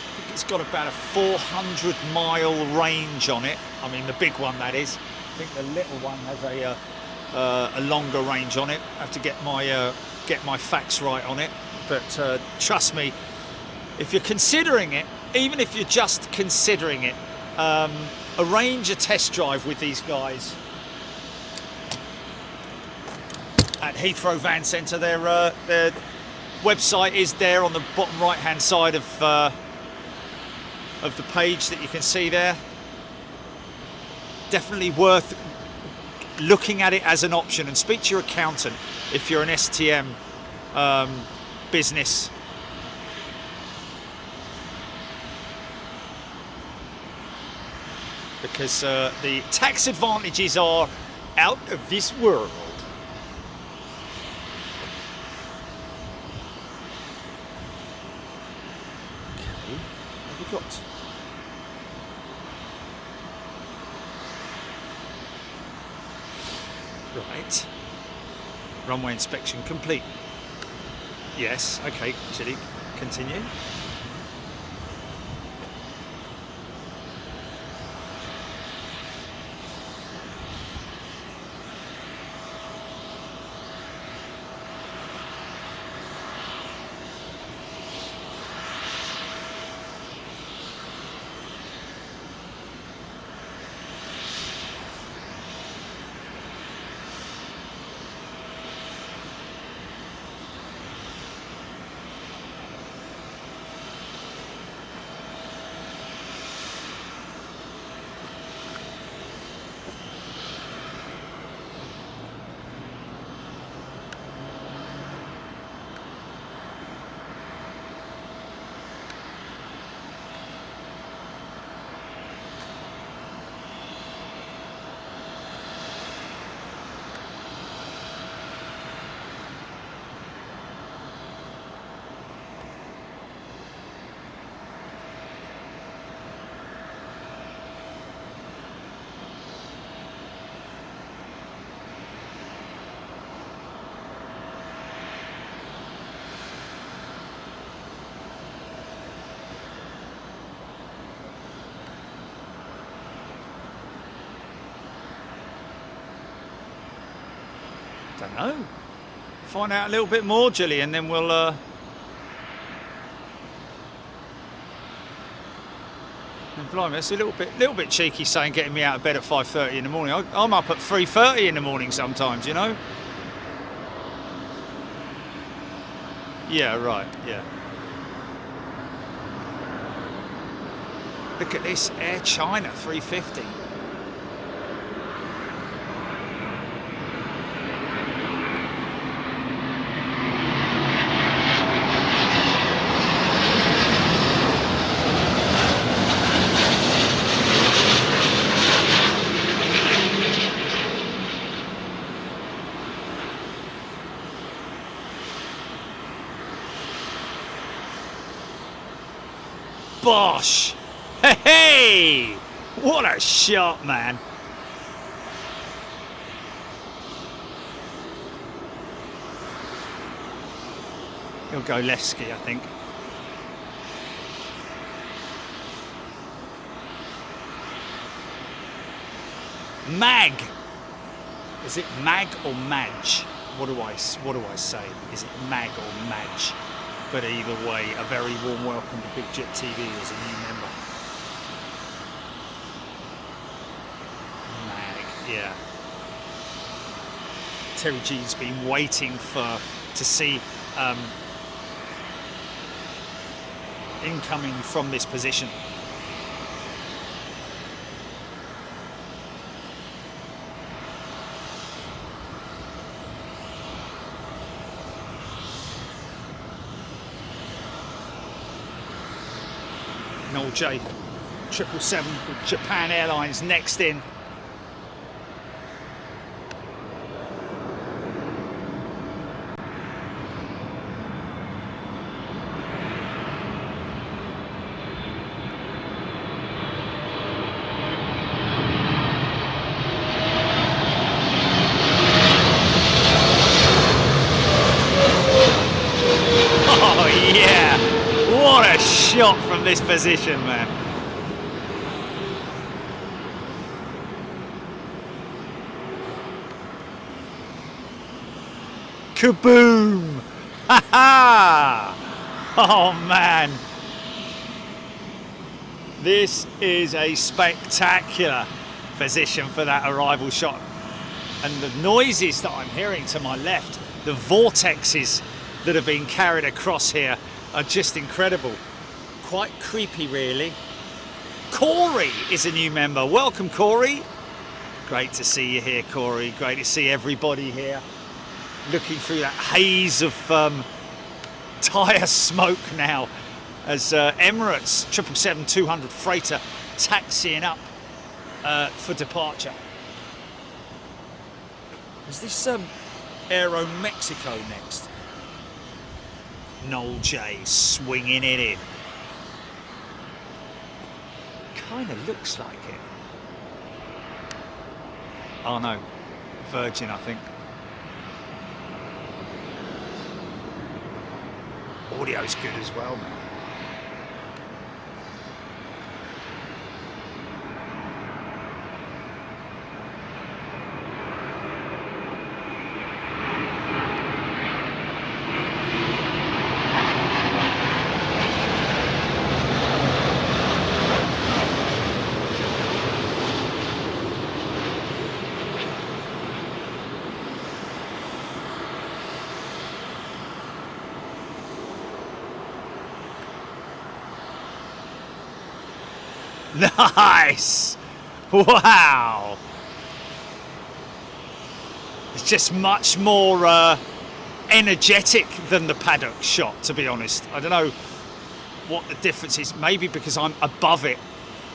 I think it's got about a 400-mile range on it. I mean, the big one, that is. I think the little one has a longer range on it. I have to get my facts right on it. But trust me, if you're considering it, even if you're just considering it, arrange a test drive with these guys at Heathrow Van Centre. Their website is there on the bottom right-hand side of the page that you can see there. Definitely worth looking at it as an option, and speak to your accountant if you're an STM business. Because the tax advantages are out of this world. Okay, what have we got? Right. Runway inspection complete. Yes, okay, Chili, continue. Don't know. Find out a little bit more, Gilly, and then we'll blimey, it's a little bit cheeky saying getting me out of bed at 5:30 in the morning. I'm up at 3:30 in the morning sometimes, you know. Yeah, right. Yeah. Look at this, Air China 350. Bosh! Hey, hey! What a shot, man! He'll go left ski, I think. Mag! Is it mag or madge? What do I say? Is it mag or madge? But either way, a very warm welcome to Big Jet TV as a new member. Mag, yeah. Terry G's been waiting to see incoming from this position. Noel J, 777 with Japan Airlines next in. Oh yeah, what a shot from this position, man. Kaboom! Ha ha! Oh man, this is a spectacular position for that arrival shot, and the noises that I'm hearing to my left, the vortexes that have been carried across here, are just incredible. Quite creepy, really. Corey is a new member. Welcome, Corey. Great to see you here, Corey. Great to see everybody here. Looking through that haze of tyre smoke now as Emirates 777-200 freighter taxiing up for departure. Is this Aero Mexico next? Noel J swinging it in. Kind of looks like it. Oh no, Virgin, I think. Audio's good as well, man. Nice! Wow! It's just much more energetic than the paddock shot, to be honest. I don't know what the difference is. Maybe because I'm above it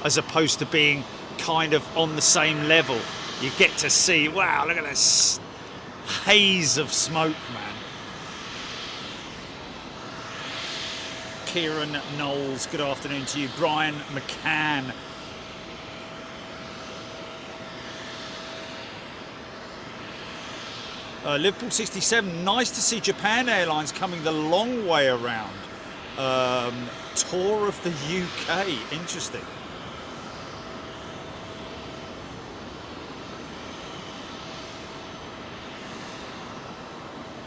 as opposed to being kind of on the same level. You get to see, wow, look at this haze of smoke, man. Kieran Knowles, good afternoon to you. Brian McCann. Liverpool 67, nice to see Japan Airlines coming the long way around. Tour of the UK, interesting.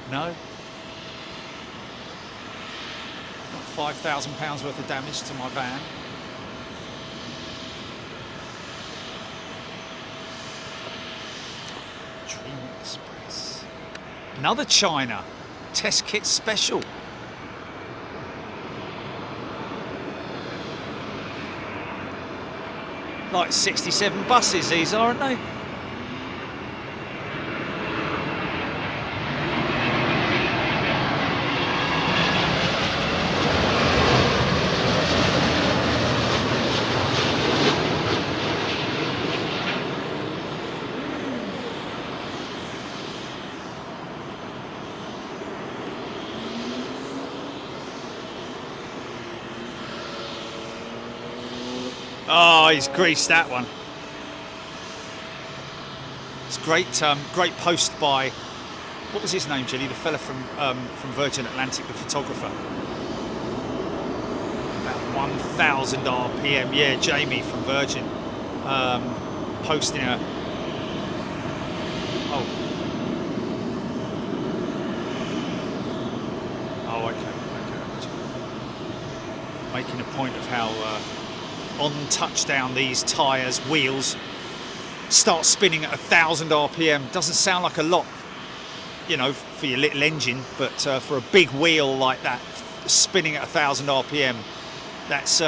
No? £5,000 worth of damage to my van. Dream Express. Another China test kit special. Like 67 buses these are, aren't they? Oh, he's greased that one. It's great, great post by, what was his name, Gilly? The fella from Virgin Atlantic, the photographer. About 1,000 RPM. Yeah, Jamie from Virgin, posting a. Oh, okay. Making a point of how on touchdown these tyres, wheels start spinning at 1,000 RPM. Doesn't sound like a lot, you know, for your little engine, but for a big wheel like that, spinning at 1,000 RPM, that's,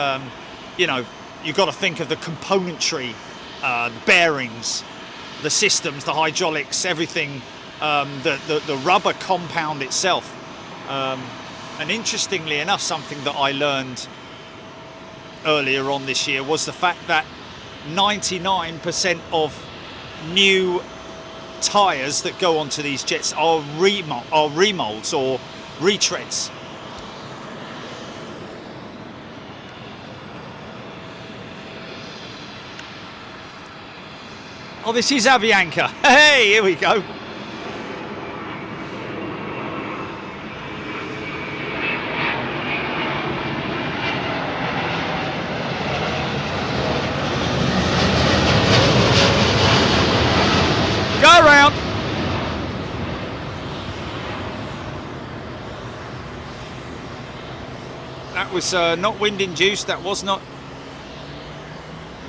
you know, you've got to think of the componentry, the bearings, the systems, the hydraulics, everything, the rubber compound itself. And interestingly enough, something that I learned earlier on this year was the fact that 99% of new tyres that go onto these jets are remolds or retreads. Oh, this is Avianca. Hey, here we go. Go around. That was not wind induced. That was not.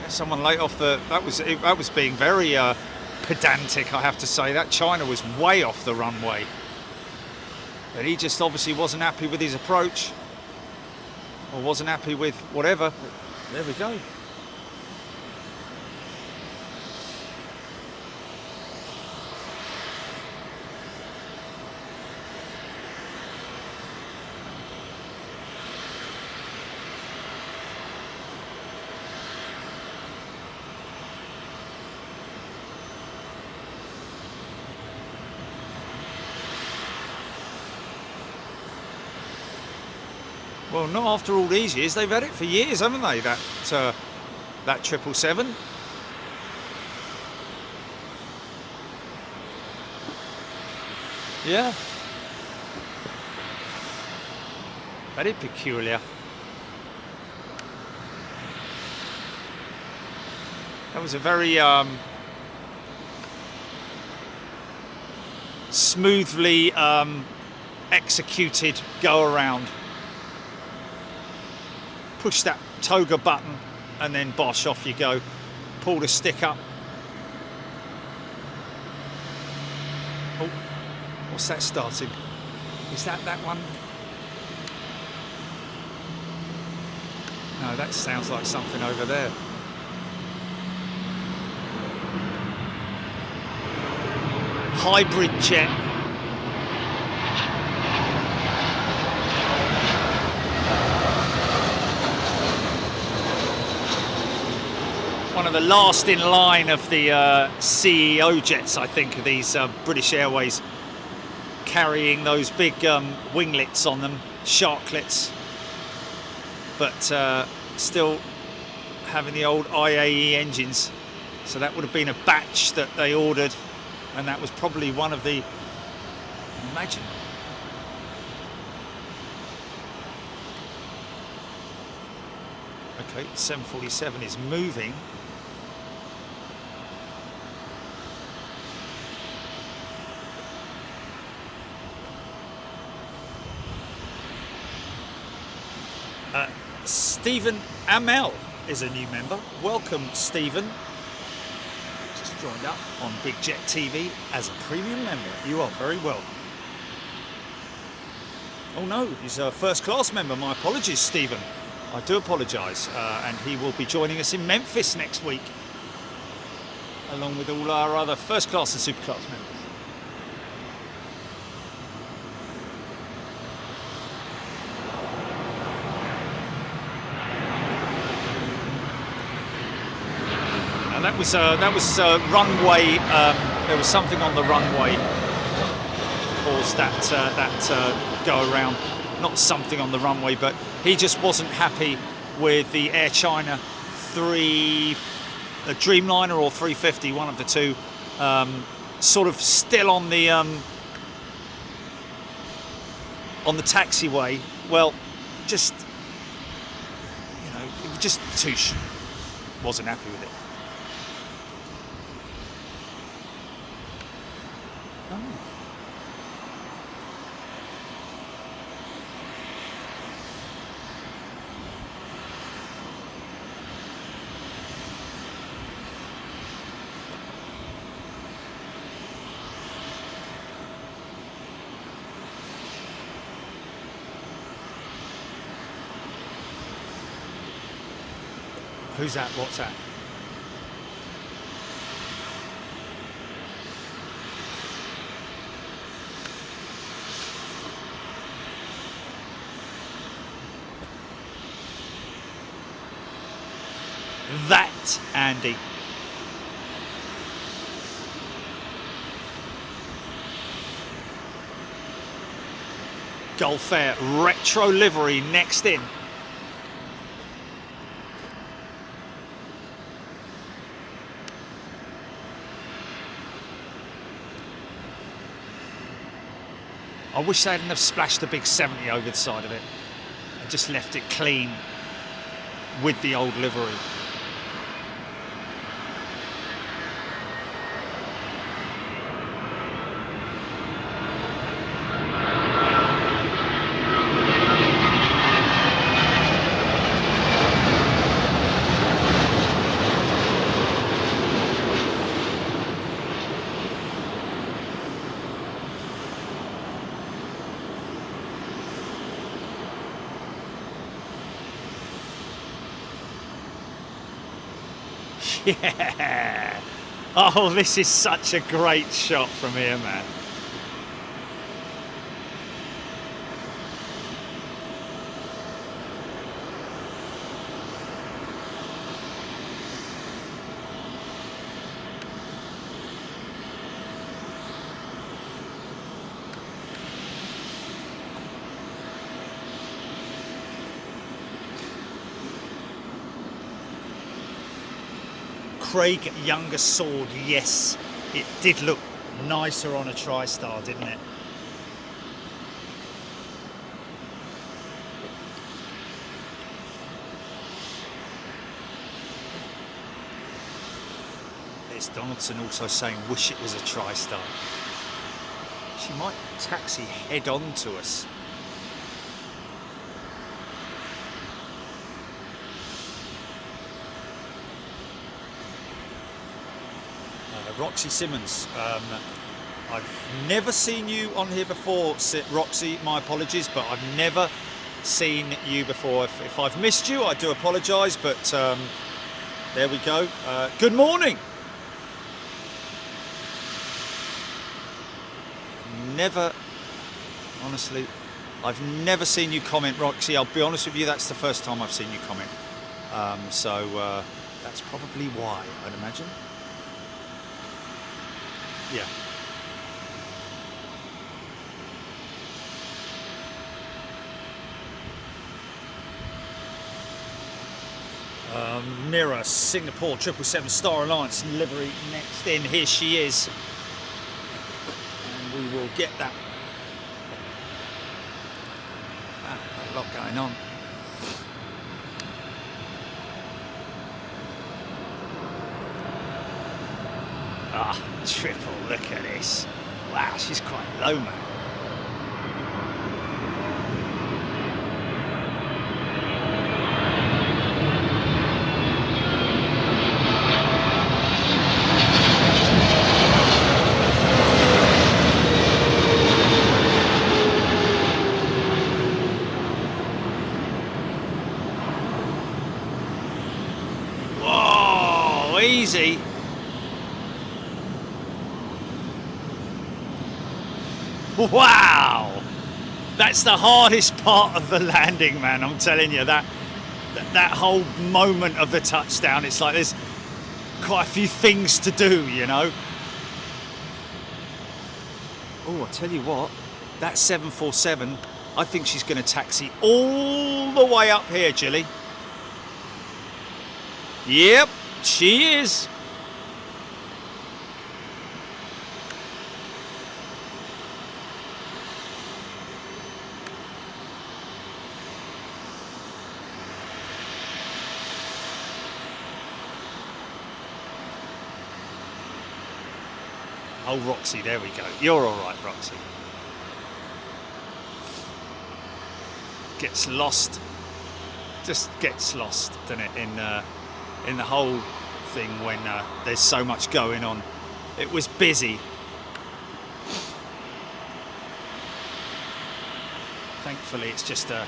Someone late off the. That was being very pedantic, I have to say. That China was way off the runway, but he just obviously wasn't happy with his approach, or wasn't happy with whatever. But there we go. Well, not after all these years. They've had it for years, haven't they? That 777. Yeah. Very peculiar. That was a very smoothly executed go around. Push that toga button and then bosh, off you go. Pull the stick up. Oh, what's that starting? Is that one? No, that sounds like something over there. Hybrid jet. One of the last in line of the CEO jets, I think, of these British Airways, carrying those big winglets on them, sharklets, but still having the old IAE engines. So that would have been a batch that they ordered, and that was probably one of the, imagine. Okay, 747 is moving. Stephen Amell is a new member. Welcome, Stephen. Just joined up on Big Jet TV as a premium member. You are very welcome. Oh no, he's a first class member. My apologies, Stephen. I do apologise. And he will be joining us in Memphis next week, along with all our other first class and super class members. That was runway. There was something on the runway caused that go around. Not something on the runway, but he just wasn't happy with the Air China a Dreamliner or 350, one of the two, sort of still on the taxiway. Well, just, you know, just Touche wasn't happy with it. Who's that? What's that? That, Andy. Gulf Air retro livery next in. I wish they hadn't have splashed a big 70 over the side of it and just left it clean with the old livery. Yeah. Oh, this is such a great shot from here, man. Craig Younger sword, yes, it did look nicer on a TriStar, didn't it? There's Donaldson also saying, wish it was a TriStar. She might taxi head on to us. Roxy Simmons, I've never seen you on here before, Roxy, my apologies, but I've never seen you before. If I've missed you, I do apologise, but there we go. Good morning. Never, honestly, I've never seen you comment, Roxy. I'll be honest with you, that's the first time I've seen you comment. So that's probably why, I'd imagine. Yeah. Mirror, Singapore 777 Star Alliance livery next in. Here she is. And we will get that. A lot going on. Ah, triple, look at this. Wow, she's quite low, man. Whoa, easy. Wow, that's the hardest part of the landing, man. I'm telling you, that whole moment of the touchdown, it's like there's quite a few things to do, you know. Oh, I tell you what, that 747, I think she's going to taxi all the way up here, Jilly. Yep, she is. Oh, Roxy, there we go. You're all right, Roxy. Gets lost. Just gets lost, doesn't it, in the whole thing when there's so much going on. It was busy. Thankfully, it's just a...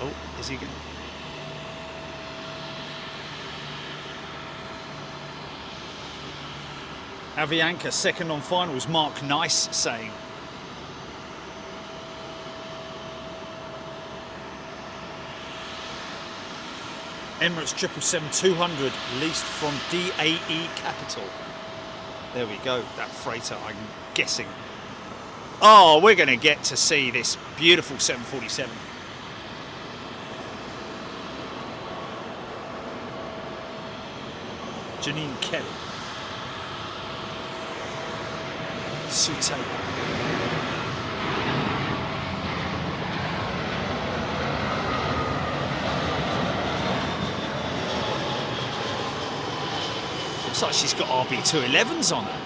Oh, is he going? Avianca second on finals. Mark Nice saying. Emirates 777-200 leased from DAE Capital. There we go, that freighter, I'm guessing. Oh, we're going to get to see this beautiful 747. Janine Kelly. Sute. Looks like she's got RB211s on her.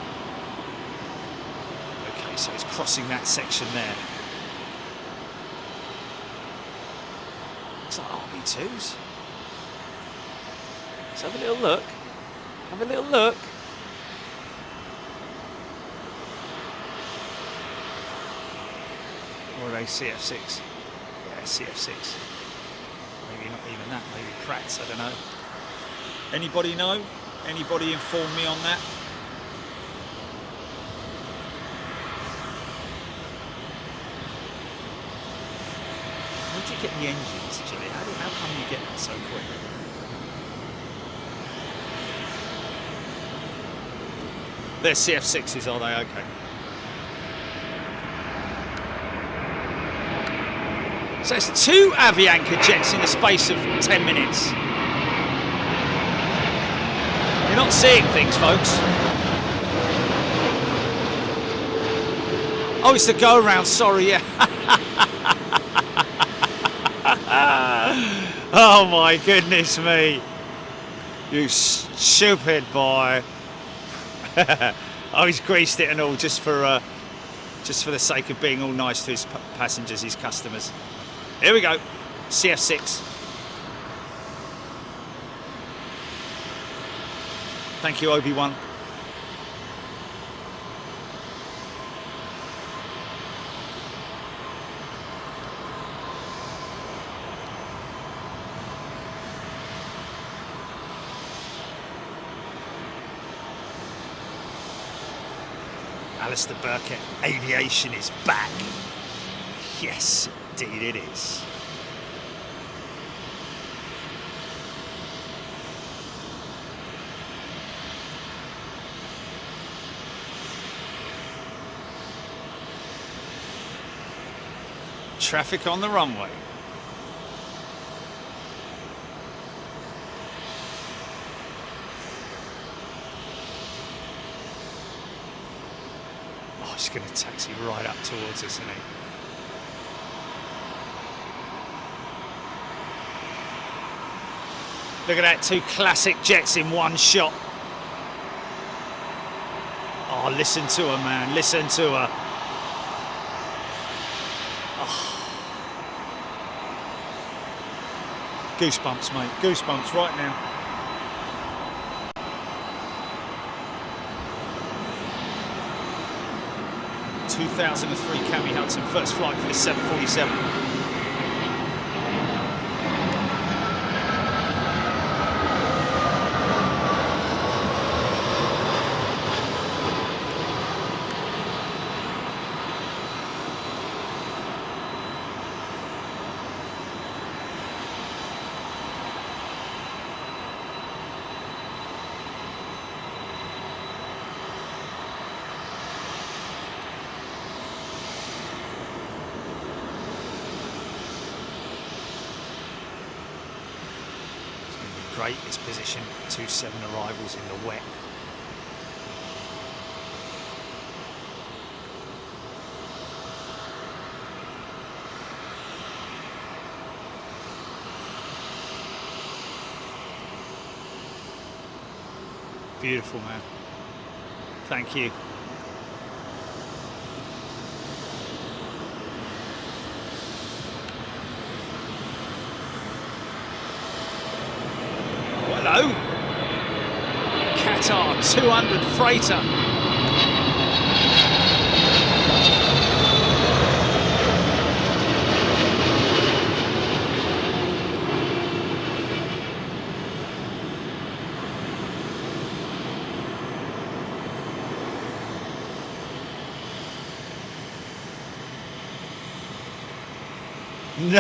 Okay, so it's crossing that section there. Looks like RB2s. Let's have a little look. Have a little look. Or are they CF6? Yeah, CF6. Maybe not even that, maybe Pratt's, I don't know. Anybody know? Anybody inform me on that? Where'd you get the engines, Jilly? How come you get that so quick? They're CF6s, are they? Okay. So it's 2 Avianca jets in the space of 10 minutes. You're not seeing things, folks. Oh, it's the go-around, sorry, yeah. Oh my goodness me. You stupid boy. Oh, he's greased it and all just for the sake of being all nice to his passengers, his customers. Here we go, CF6. Thank you, Obi-Wan. Alistair Burkett, aviation is back. Yes, indeed it is. Traffic on the runway. Oh, he's going to taxi right up towards us, isn't he? Look at that, 2 classic jets in one shot. Oh, listen to her, man, listen to her. Oh. Goosebumps, mate, goosebumps right now. (2003) Cammy Hudson, first flight for the 747. great, this position. 2-7 arrivals in the wet. Beautiful, man. Thank you. Hello. Qatar 200 freighter.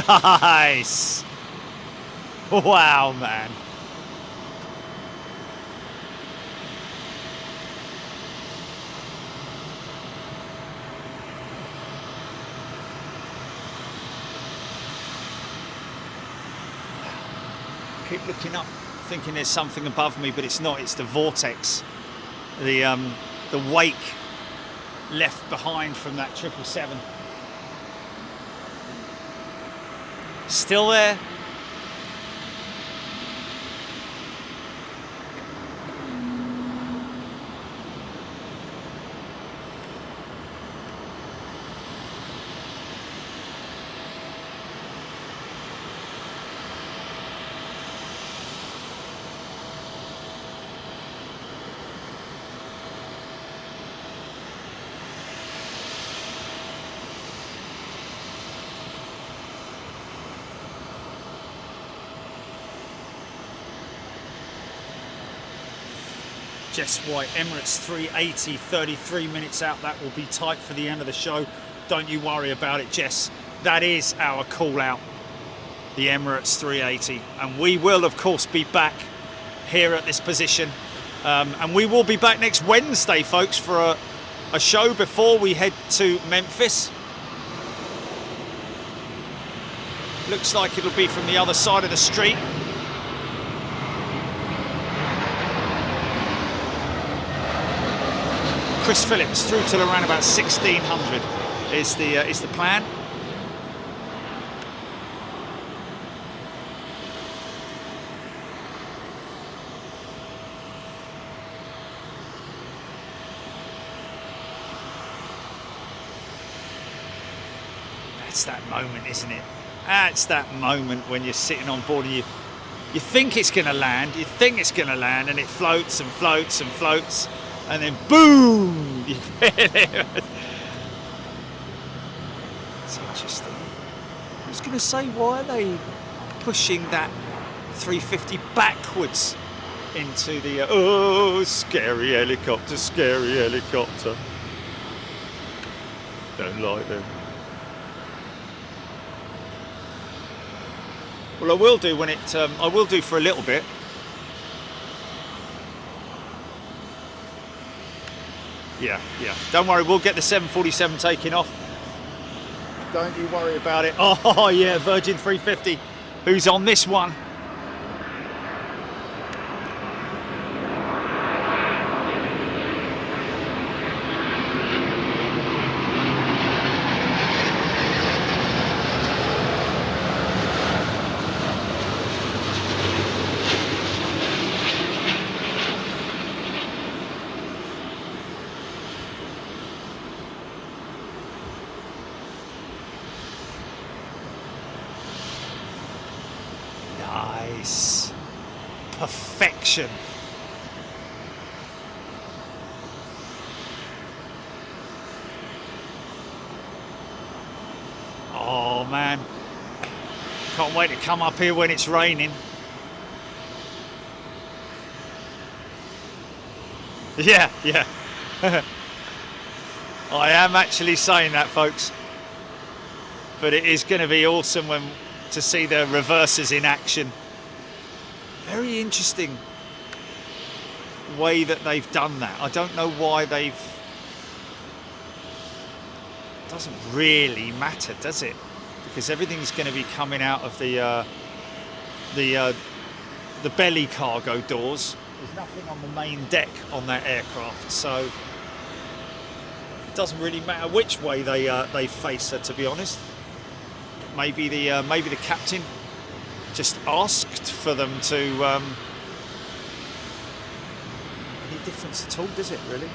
Nice. Wow, man. Keep looking up, thinking there's something above me, but it's not. It's the vortex, the wake left behind from that 777. Still there. Jess White, Emirates 380, 33 minutes out. That will be tight for the end of the show. Don't you worry about it, Jess. That is our call out, the Emirates 380. And we will, of course, be back here at this position. And we will be back next Wednesday, folks, for a show before we head to Memphis. Looks like it'll be from the other side of the street. Chris Phillips through till around about 1600 is the plan. That's that moment, isn't it? That's that moment when you're sitting on board and you think it's going to land, and it floats and floats and floats. And then boom! You feel it. It's interesting. I was going to say, why are they pushing that 350 backwards into the... oh, scary helicopter, scary helicopter. Don't like them. Well, I will do when it... I will do for a little bit. Yeah. Don't worry, we'll get the 747 taking off. Don't you worry about it. Oh, yeah, Virgin 350. Who's on this one? Nice. Perfection. Oh man, can't wait to come up here when it's raining. Yeah. I am actually saying that, folks, but it is going to be awesome to see the reversers in action. Very interesting way that they've done that. I don't know why they've... It doesn't really matter, does it? Because everything's going to be coming out of the the belly cargo doors. There's nothing on the main deck on that aircraft, so it doesn't really matter which way they face her, to be honest. Maybe the captain just asked for them to. Any difference at all? Does it really?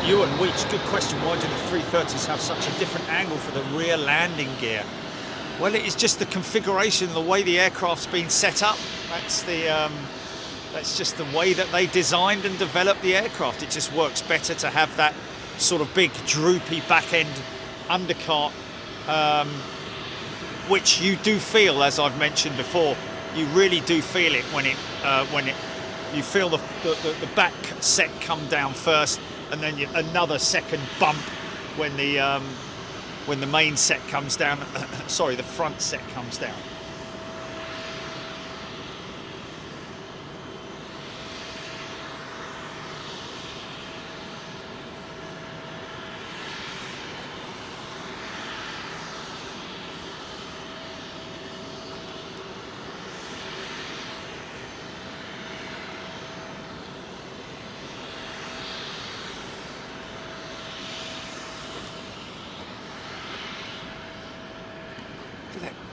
Ewan Weech, good question. Why do the 330s have such a different angle for the rear landing gear? Well, it is just the configuration, the way the aircraft's been set up. That's just the way that they designed and developed the aircraft. It just works better to have that sort of big, droopy back-end undercart, which you do feel, as I've mentioned before. You really do feel it when you feel the back set come down first, and then another second bump when the main set comes down. Sorry, the front set comes down.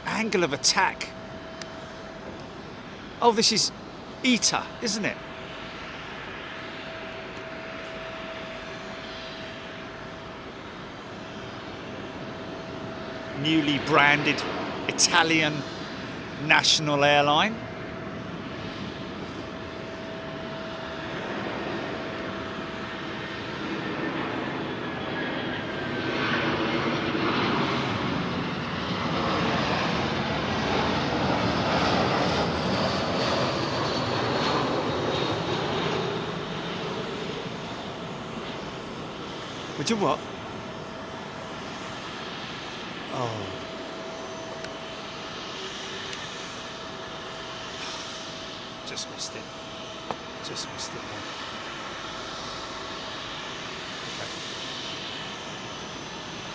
Angle of attack. Oh, this is ETA, isn't it? Newly branded Italian national airline. Would you what? Oh. Just missed it. Just missed it. Okay.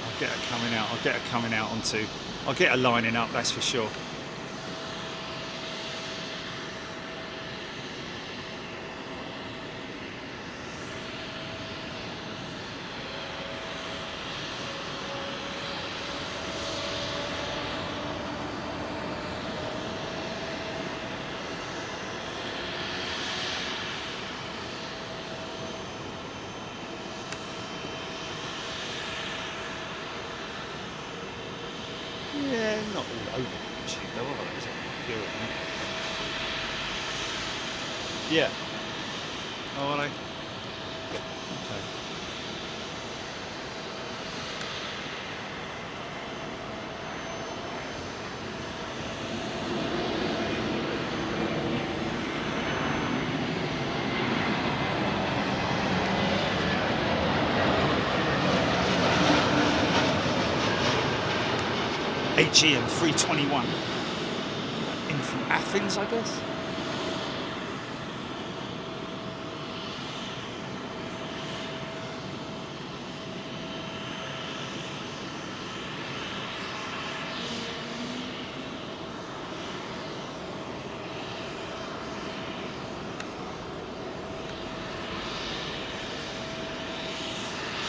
I'll get her coming out. I'll get her coming out onto. I'll get her lining up, that's for sure. Yeah, not all over the tube though, are they? Is it? Yeah. Oh, are they? Okay. AGM 321. In from Athens, I guess.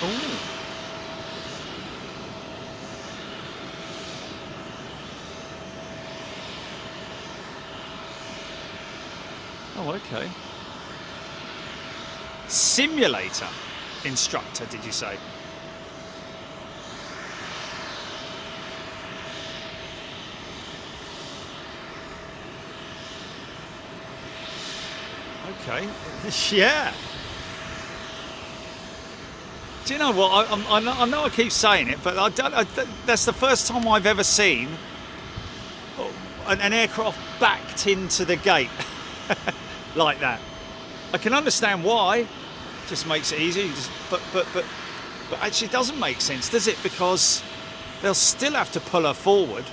Oh. Oh, okay. Simulator instructor, did you say? Okay. Yeah. Do you know what? I know I keep saying it, but that's the first time I've ever seen an aircraft backed into the gate like that. I can understand why. Just makes it easy. But actually, it doesn't make sense, does it? Because they'll still have to pull her forward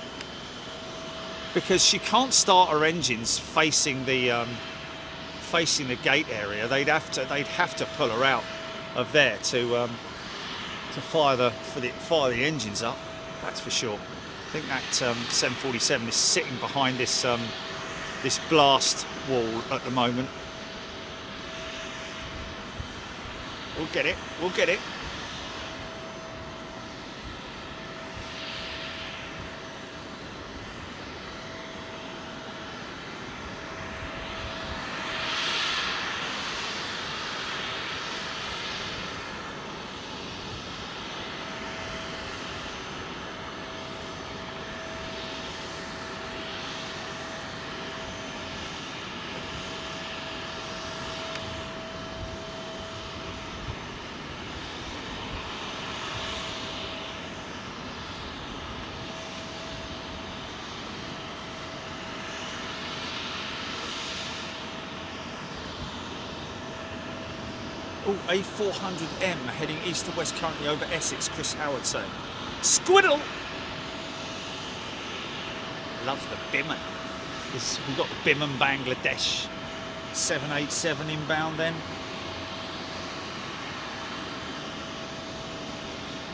because she can't start her engines facing the gate area. They'd have to pull her out of there to fire the engines up. That's for sure. I think that 747 is sitting behind this this blast wall at the moment. We'll get it. We'll get it. Oh, A400M heading east to west currently over Essex, Chris Howard saying. Squiddle! Love the Biman. We've got the Biman Bangladesh 787 inbound then.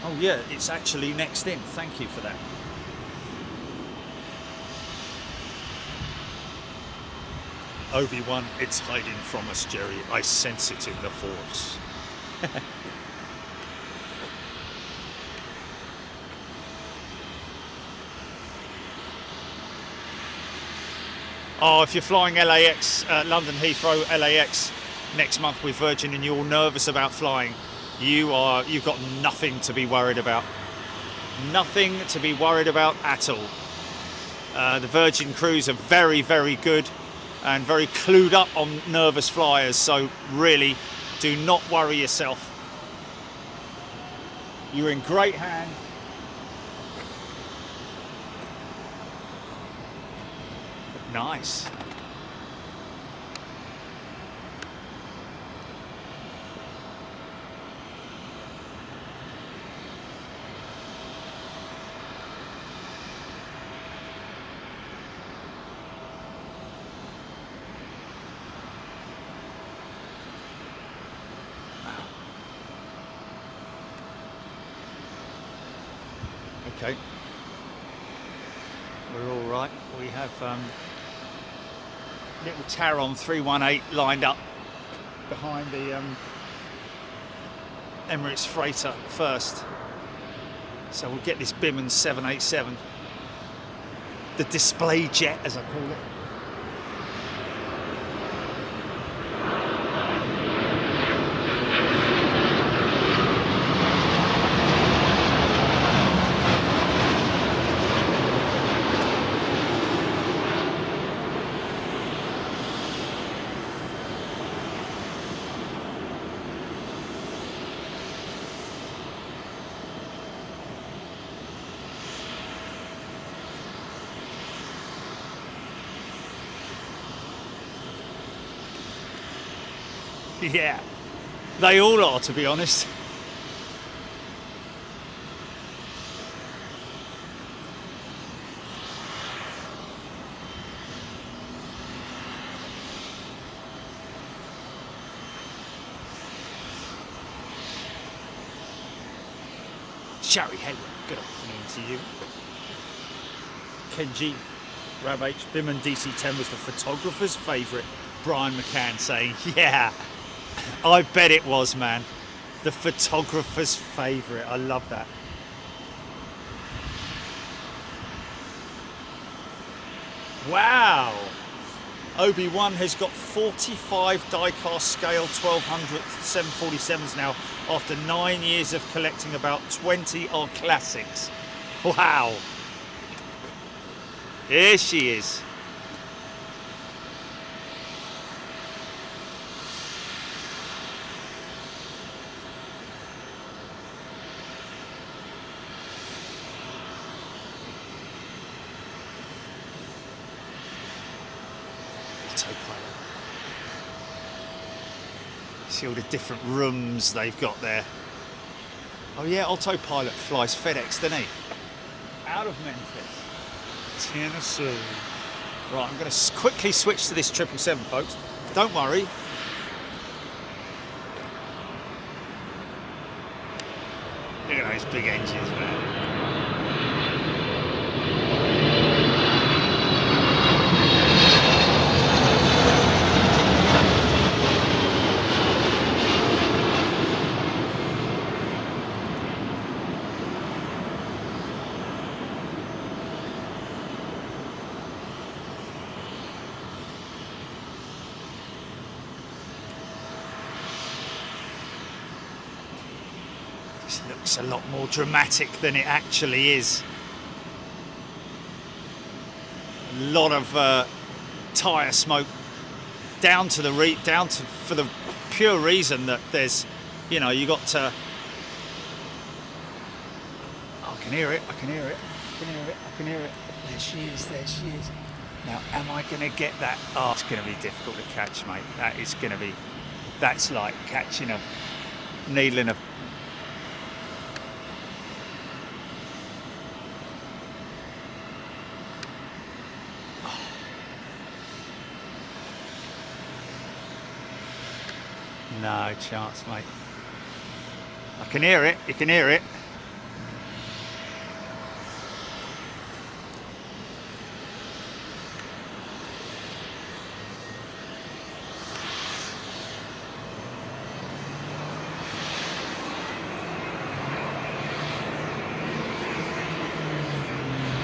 Oh yeah, it's actually next in. Thank you for that. Obi-Wan, it's hiding from us, Jerry. I sense it in the Force. Oh, if you're flying LAX, London Heathrow, LAX next month with Virgin and you're nervous about flying, you've got nothing to be worried about. Nothing to be worried about at all. The Virgin crews are very, very good and very clued up on nervous flyers, so really do not worry yourself. You're in great hands. Nice. Okay, we're all right. We have little Taron 318 lined up behind the Emirates freighter first. So we'll get this Biman 787, the display jet as I call it. Yeah, they all are, to be honest. Sherry Hayward, good afternoon to you. Kenji, Rab H, Biman DC-10 was the photographer's favourite. Brian McCann saying, yeah. I bet it was, man. The photographer's favourite. I love that. Wow. Obi-Wan has got 45 die-cast scale 1200 747s now after 9 years of collecting about 20 odd classics. Wow. Here she is. See all the different rooms they've got there. Oh yeah, autopilot flies FedEx, doesn't he? Out of Memphis, Tennessee. Right, I'm going to quickly switch to this 777, folks. Don't worry. Look at those big engines, man. This looks a lot more dramatic than it actually is. A lot of tyre smoke down to the for the pure reason that there's, you know, you got to. Oh, I can hear it. I can hear it. I can hear it. I can hear it. There she is. There she is. Now, am I going to get that? Oh, it's going to be difficult to catch, mate. That is going to be. That's like catching a needle in a. No chance, mate. I can hear it. You can hear it.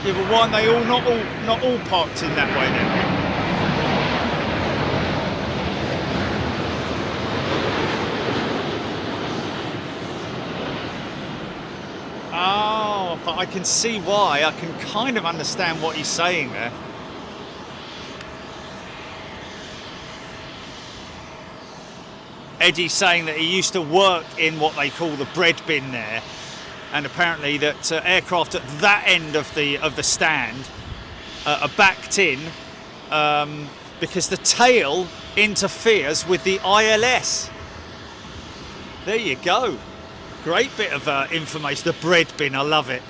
Yeah, but why aren't they all not all parked in that way then? Oh, but I can see why. I can kind of understand what he's saying there. Eddie's saying that he used to work in what they call the bread bin there, and apparently that aircraft at that end of the stand are backed in because the tail interferes with the ILS. There you go. Great bit of information. The bread bin, I love it.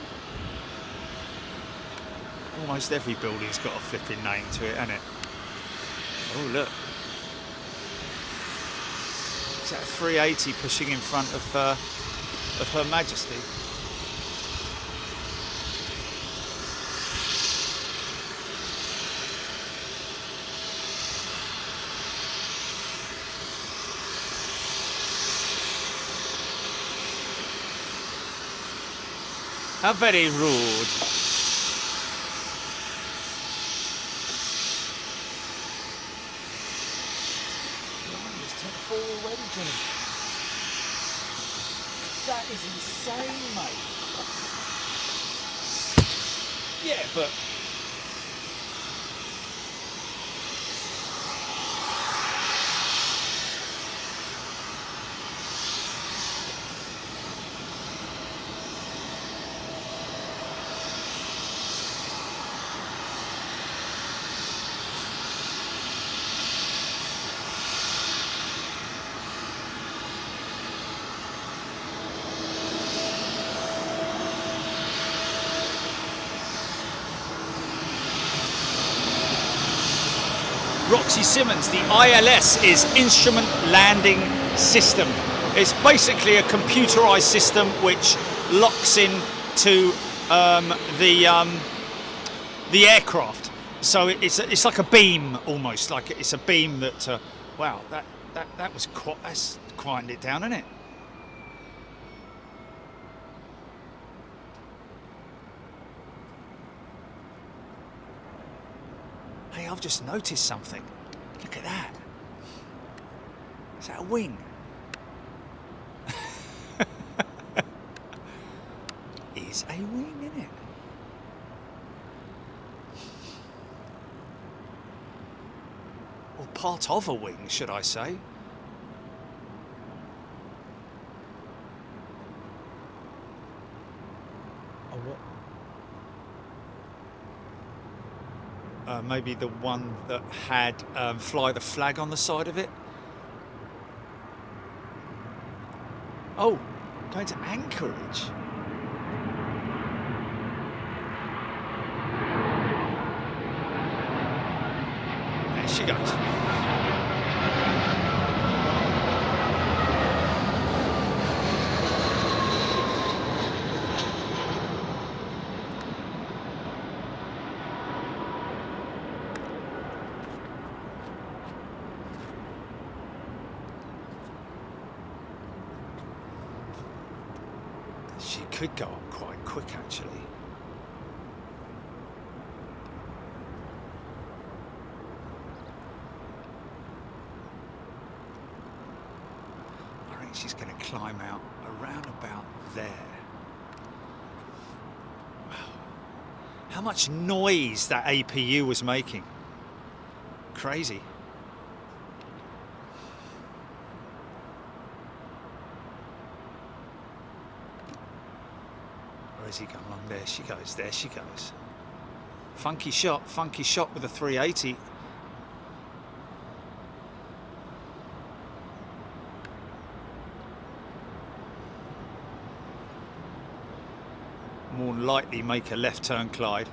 Almost every building's got a flipping name to it, hasn't it? Oh, look. Is that a 380 pushing in front of Her Majesty? How very rude. That is insane, mate. Yeah, but Roxy Simmons, the ILS is Instrument Landing System. It's basically a computerized system which locks in to the aircraft. So it's like a beam almost, like it's a beam that. Wow, that was that's quietened it down, isn't it? Hey, I've just noticed something. Look at that. Is that a wing? Is a wing, isn't it? Or part of a wing, should I say? Oh, what? Maybe the one that had fly the flag on the side of it. Oh, going to Anchorage. There she goes. She could go up quite quick, actually. I think she's going to climb out around about there. Wow. How much noise that APU was making. Crazy. Where's he going along? There she goes, there she goes. Funky shot with a 380. More than likely make a left turn Clyde.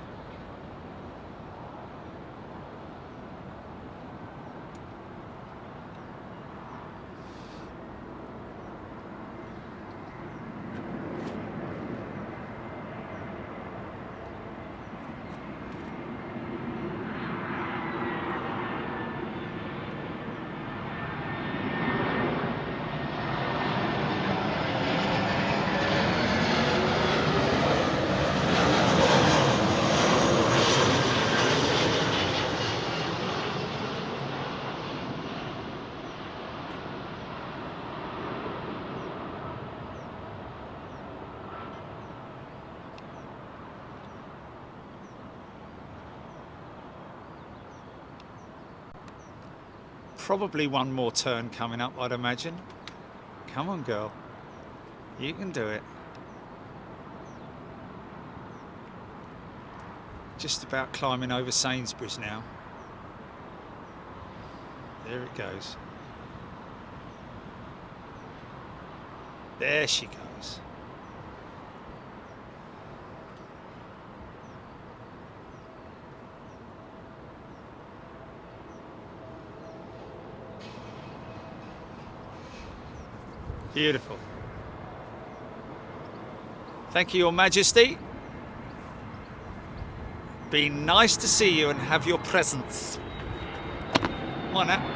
Probably one more turn coming up, I'd imagine. Come on, girl. You can do it. Just about climbing over Sainsbury's now. There it goes. There she goes. Beautiful. Thank you, Your Majesty. Been nice to see you and have your presence. Come on now.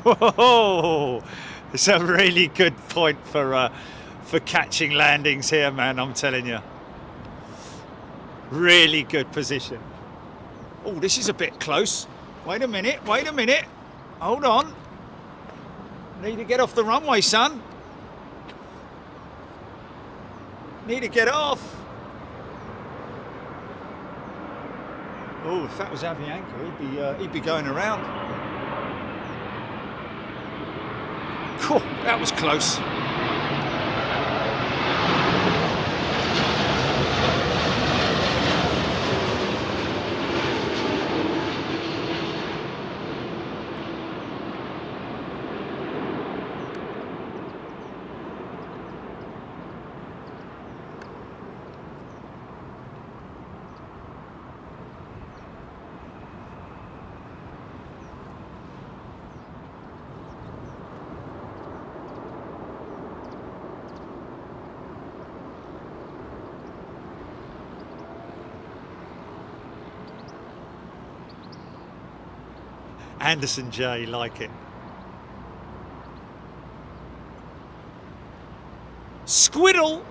Whoa! It's a really good point for catching landings here, man. I'm telling you, really good position. Oh, this is a bit close. Wait a minute. Wait a minute. Hold on. Need to get off the runway, son. Need to get off. Oh, if that was AVIATION, he'd be going around. Cool, that was close. Anderson J, like it. Squiddle!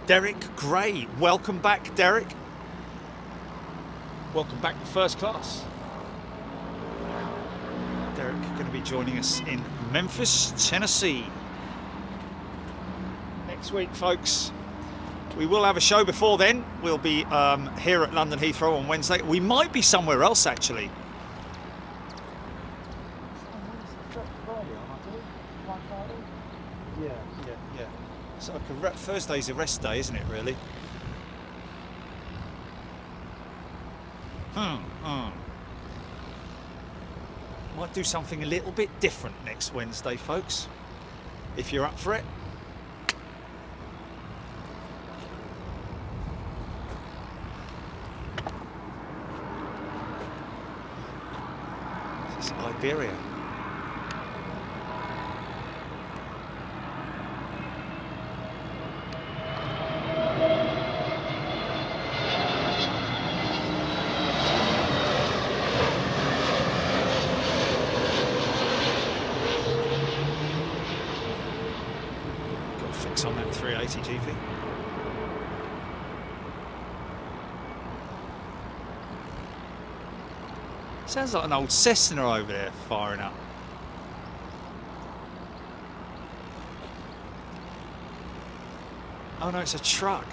Derek Gray, welcome back, Derek. Welcome back to first class. Derek going to be joining us in Memphis, Tennessee. Next week, folks. We will have a show before then. We'll be here at London Heathrow on Wednesday. We might be somewhere else actually. Yeah. So Thursday's a rest day, isn't it, really? Might do something a little bit different next Wednesday, folks, if you're up for it. This is Iberia. On that 380 GV. Sounds like an old Cessna over there firing up. Oh no, it's a truck.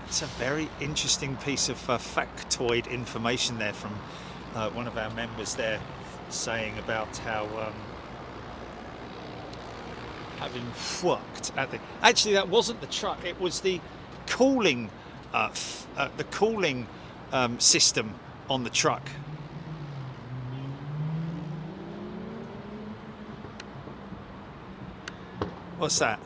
It's a very interesting piece of factoid information there from one of our members there, saying about how having worked at the... Actually, that wasn't the truck, it was the cooling system on the truck. What's that?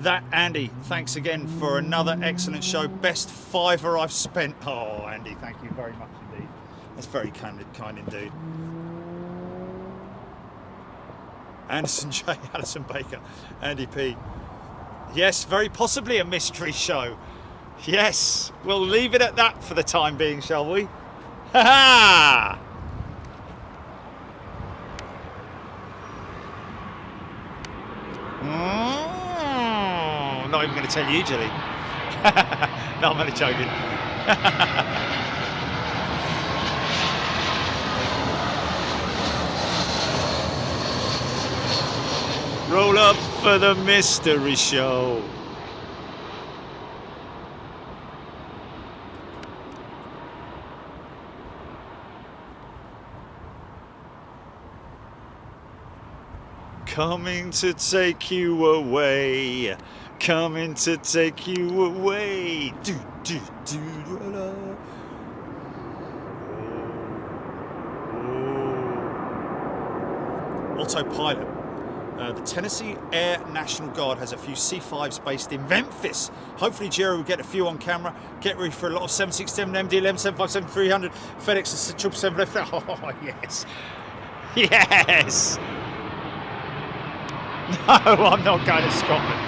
That, Andy, thanks again for another excellent show. Best fiver I've spent. Oh, Andy, thank you very much indeed. That's very kind indeed. Anderson J, Alison Baker, Andy P. Yes, very possibly a mystery show. Yes, we'll leave it at that for the time being, shall we? Ha ha! Not even going to tell you, Julie. No, I'm only joking. Roll up for the mystery show. Coming to take you away. Coming to take you away. Autopilot. The Tennessee Air National Guard has a few C5s based in Memphis. Hopefully Jerry will get a few on camera. Get ready for a lot of 767, MD-11, 757, 300, FedEx, 777. Oh, yes. Yes. No, I'm not going to Scotland.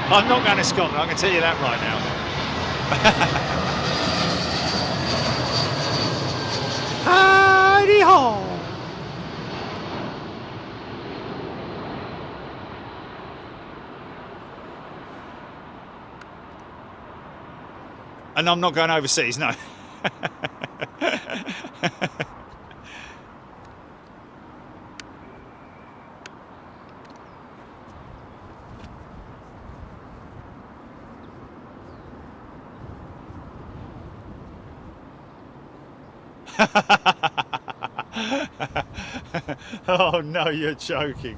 I'm not going to Scotland, I can tell you that right now. Hidey-ho! And I'm not going overseas, no. Oh no, you're joking.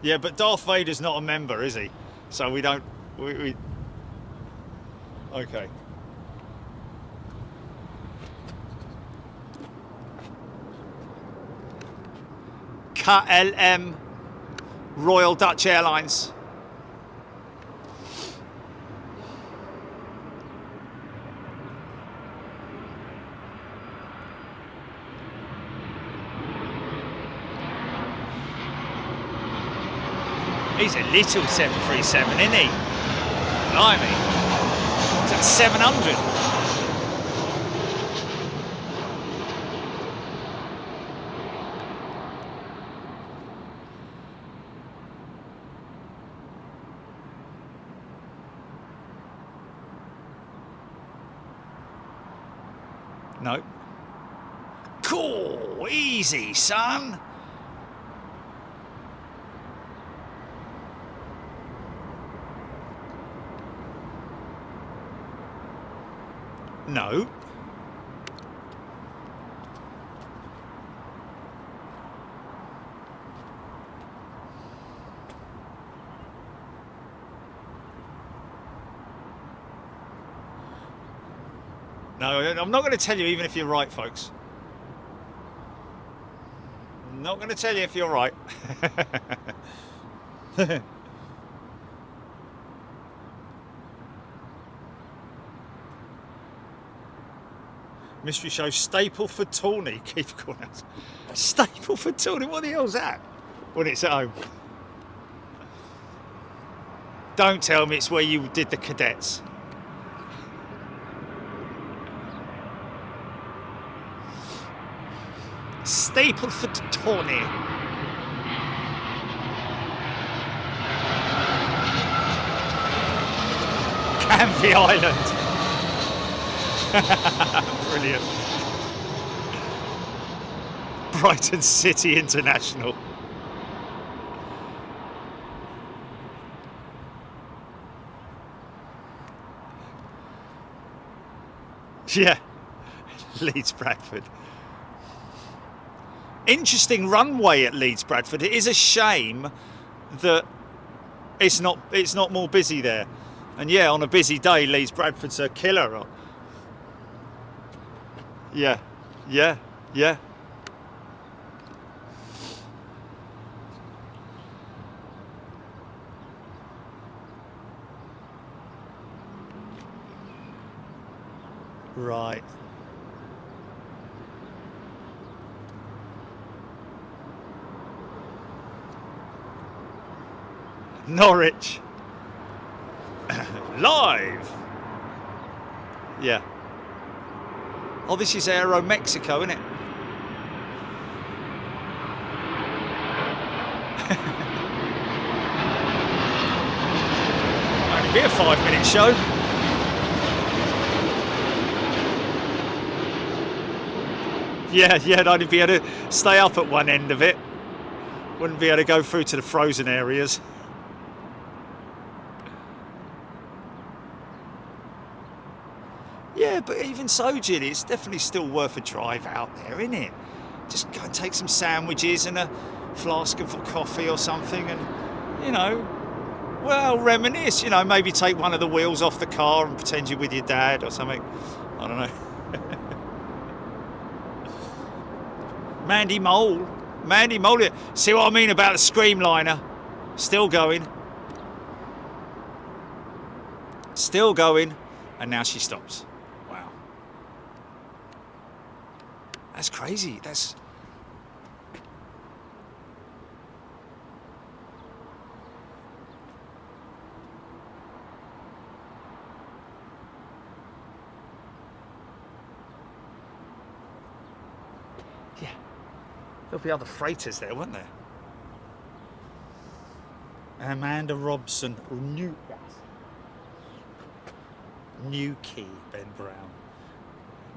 Yeah, but Darth Vader's not a member, is he? So we don't... we... Okay. KLM, Royal Dutch Airlines. He's a little 737, isn't he? Blimey. It's at 700. No. Cool, easy, son. No. No, I'm not going to tell you even if you're right, folks. I'm not going to tell you if you're right. Mystery show Stapleford Tawny. Keith Cornell. Stapleford Tawny? What the hell's that? When it's at home. Don't tell me it's where you did the cadets. Stapleford Tawny. Canvey Island. Brilliant. Brighton City International. Yeah. Leeds Bradford. Interesting runway at Leeds Bradford. It is a shame that it's not more busy there. And yeah, on a busy day, Leeds Bradford's a killer. Yeah, yeah, yeah. Right. Norwich. Live. Yeah. Oh, this is Aero Mexico, isn't it? Only be a 5-minute show. Yeah, I'd only be able to stay up at one end of it. Wouldn't be able to go through to the frozen areas. Yeah, but even so, Ginny, it's definitely still worth a drive out there, isn't it? Just go and take some sandwiches and a flask of coffee or something and, you know, well, reminisce, you know, maybe take one of the wheels off the car and pretend you're with your dad or something. I don't know. Mandy Mole. See what I mean about the Screamliner? Still going. Still going. And now she stops. Wow. That's crazy. That's... Yeah. There'll be other freighters there, won't there? Amanda Robson. Newquay, Ben Brown.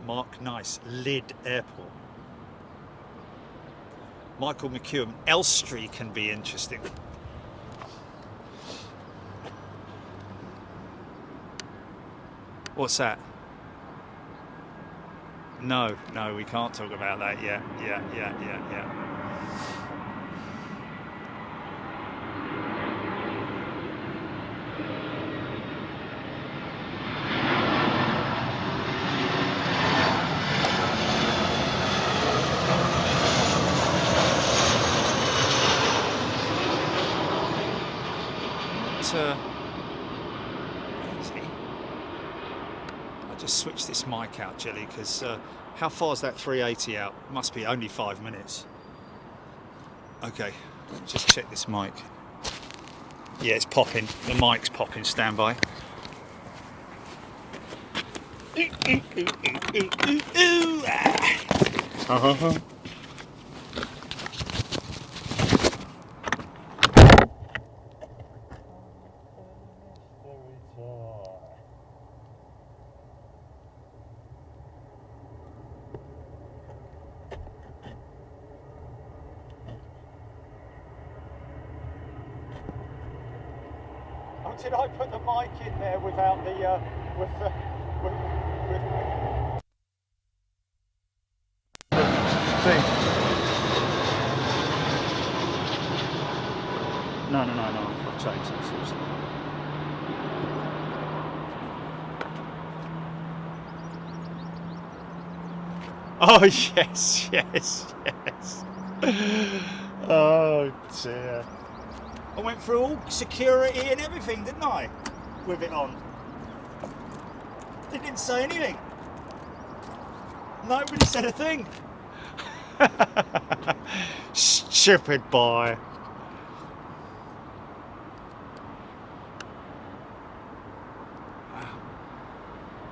Mark Nice, Lyd Airport. Michael McEwen, Elstree can be interesting. What's that? No, we can't talk about that yet. Yeah. I'll just switch this mic out, Jelly, because how far is that 380 out? Must be only 5 minutes. Okay, just check this mic. Yeah, it's popping. The mic's popping. Stand by. did I put the mic in there without the with the with thing? No. I've changed it. Seriously. Oh yes. Oh dear. I went through all security and everything, didn't I? With it on. They didn't say anything. Nobody said a thing. Stupid boy.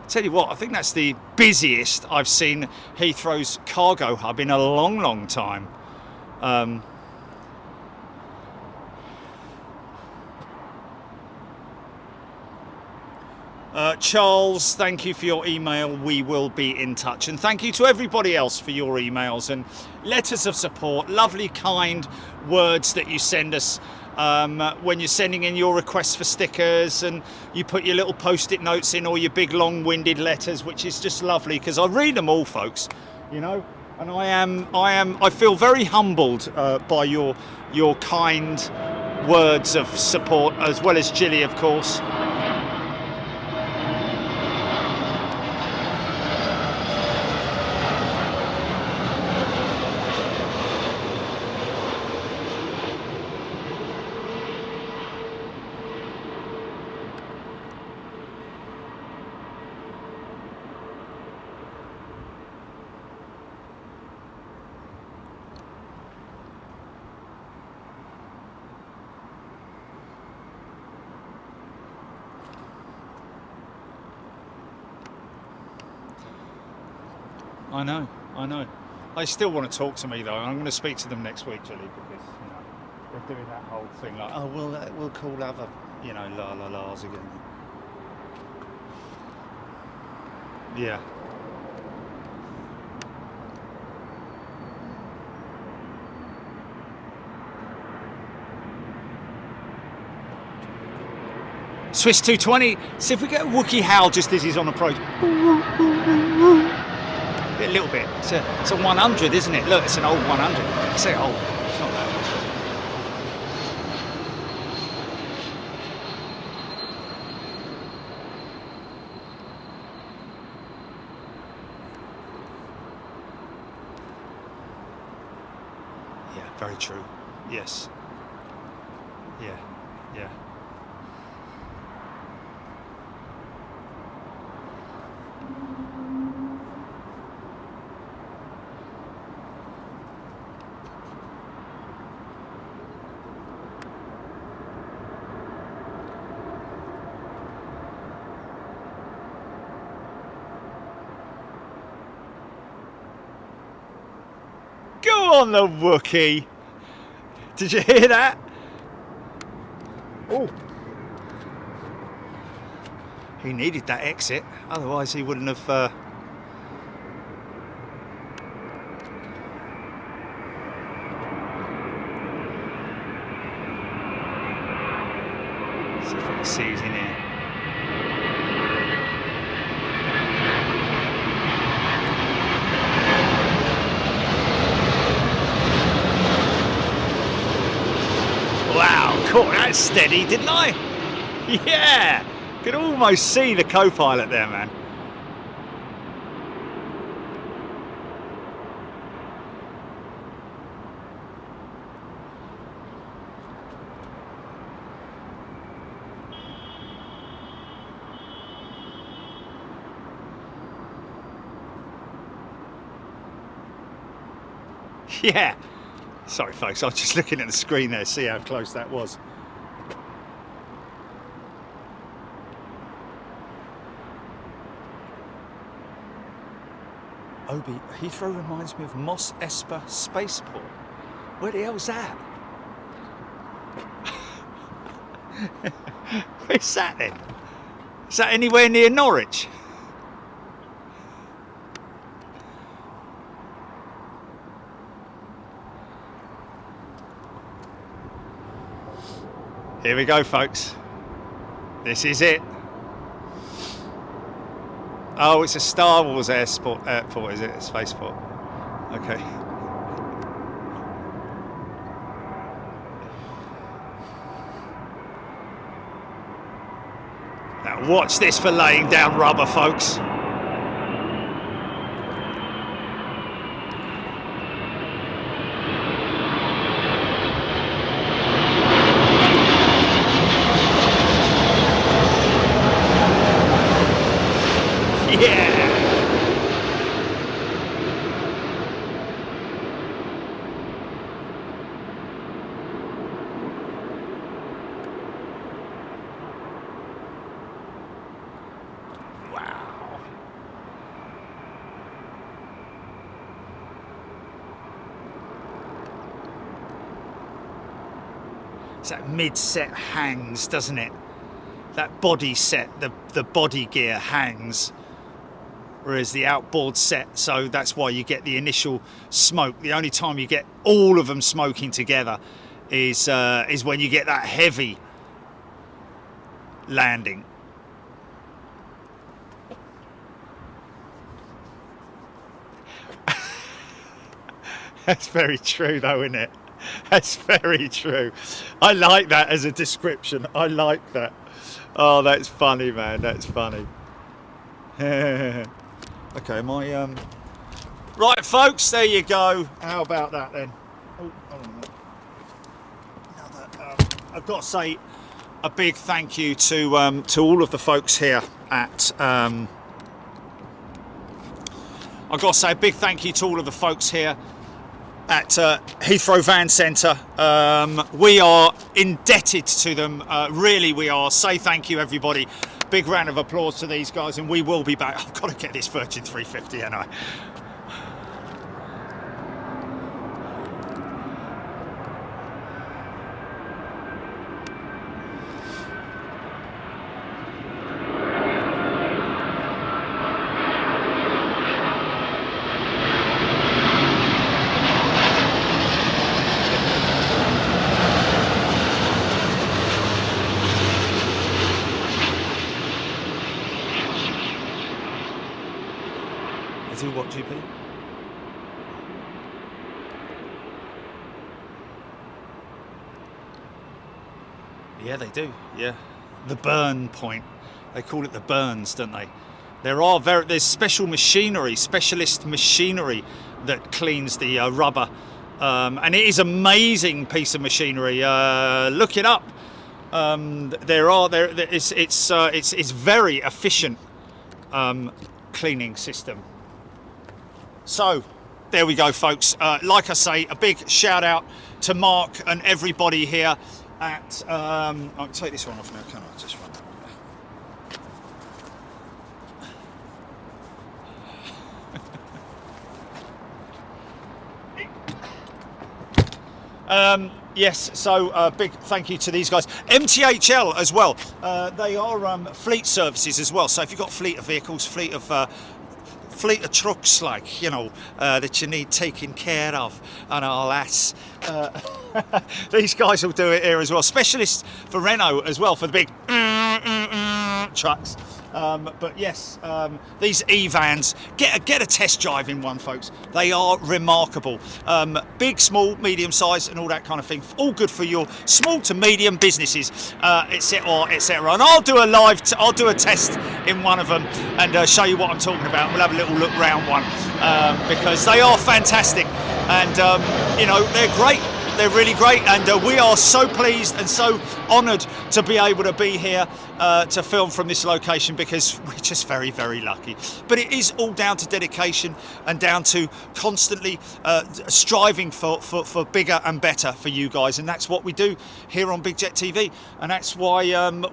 Tell you what, I think that's the busiest I've seen Heathrow's cargo hub in a long time. Charles, thank you for your email. We will be in touch. And thank you to everybody else for your emails and letters of support, lovely, kind words that you send us when you're sending in your requests for stickers, and you put your little post-it notes in, or your big long-winded letters, which is just lovely, because I read them all, folks, you know, and I feel very humbled by your kind words of support, as well as Jilly, of course. I know. They still want to talk to me though. I'm going to speak to them next week, Jilly, because you know they're doing that whole thing like, oh, we'll call other, you know, la-la-las again. Yeah. Swiss 220. See if we get a Wookiee howl just as he's on approach. A little bit. It's a 100, isn't it? Look, it's an old 100. I say old. It's not that much. Yeah, very true. Yes. Yeah. Go on, the Wookiee. Did you hear that? Oh. He needed that exit, otherwise he wouldn't have... See if we can see who's in here. Wow, caught that steady, didn't I? Yeah! Could almost see the co-pilot there, man. Yeah. Sorry, folks, I was just looking at the screen there, see how close that was. Obi, Heathrow reminds me of Mos Espa Spaceport. Where the hell's that? Where's that then? Is that anywhere near Norwich? Here we go, folks. This is it. Oh, it's a Star Wars airport, is it? A spaceport. Okay. Now watch this for laying down rubber, folks. Yeah. Wow. It's that mid-set hangs, doesn't it? That body set, the body gear hangs. Whereas the outboard set, so that's why you get the initial smoke. The only time you get all of them smoking together is when you get that heavy landing. That's very true though, isn't it? That's very true. I like that as a description. I like that. Oh, that's funny, man. That's funny. Okay, right, folks, there you go. How about that then? Oh, hold on a minute. I've got to say a big thank you to all of the folks here at. I've got to say a big thank you to all of the folks here at Heathrow Van Centre. We are indebted to them. Really, we are. Say thank you, everybody. Big round of applause to these guys, and we will be back. I've got to get this Virgin 350, and I. Do what, GP? Yeah, they do. Yeah, the burn point. They call it the burns, don't they? There's specialist machinery that cleans the rubber, and it is amazing piece of machinery. Look it up. It's very efficient cleaning system. So there we go, folks. Like I say, a big shout out to Mark and everybody here at I'll take this one off now, can I? Just run. Yes, so big thank you to these guys. MTHL as well. They are fleet services as well. So if you've got fleet of vehicles, fleet of trucks, like, you know, that you need taking care of and all that. These guys will do it here as well. Specialists for Renault as well, for the big trucks. But yes, these E-vans, get a test drive in one, folks. They are remarkable. Big, small, medium size, and all that kind of thing. All good for your small to medium businesses, etc., etc. And I'll do a test in one of them and show you what I'm talking about. We'll have a little look round one because they are fantastic, and you know, they're great. They're really great, and we are so pleased and so honoured to be able to be here to film from this location, because we're just very, very lucky. But it is all down to dedication and down to constantly striving for bigger and better for you guys, and that's what we do here on Big Jet TV. And that's why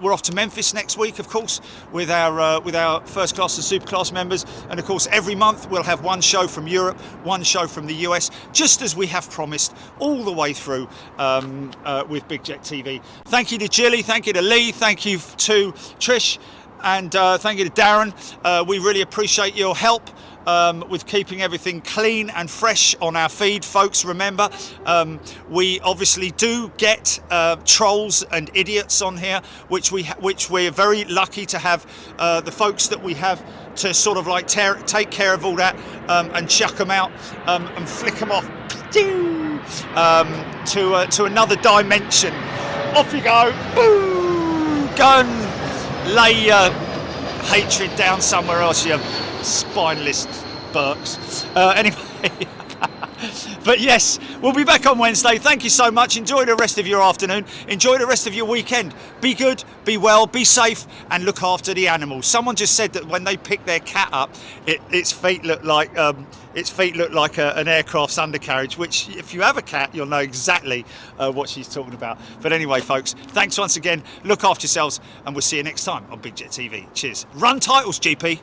we're off to Memphis next week, of course, with our first class and super class members, and of course every month we'll have one show from Europe, one show from the US, just as we have promised all the way through with Big Jet TV. Thank you to Jilly, thank you to Lee, thank you to Trish, and thank you to Darren. We really appreciate your help with keeping everything clean and fresh on our feed, folks. Remember, we obviously do get trolls and idiots on here, which we're very lucky to have the folks that we have to sort of like take care of all that and chuck them out and flick them off to another dimension. Off you go. Boo! Go and lay your hatred down somewhere else, you spineless Burks. Anyway, but yes, we'll be back on Wednesday. Thank you so much. Enjoy the rest of your afternoon. Enjoy the rest of your weekend. Be good, be well, be safe, and look after the animals. Someone just said that when they pick their cat up, its feet look like an aircraft's undercarriage. Which, if you have a cat, you'll know exactly what she's talking about. But anyway, folks, thanks once again. Look after yourselves, and we'll see you next time on Big Jet TV. Cheers. Run titles, GP.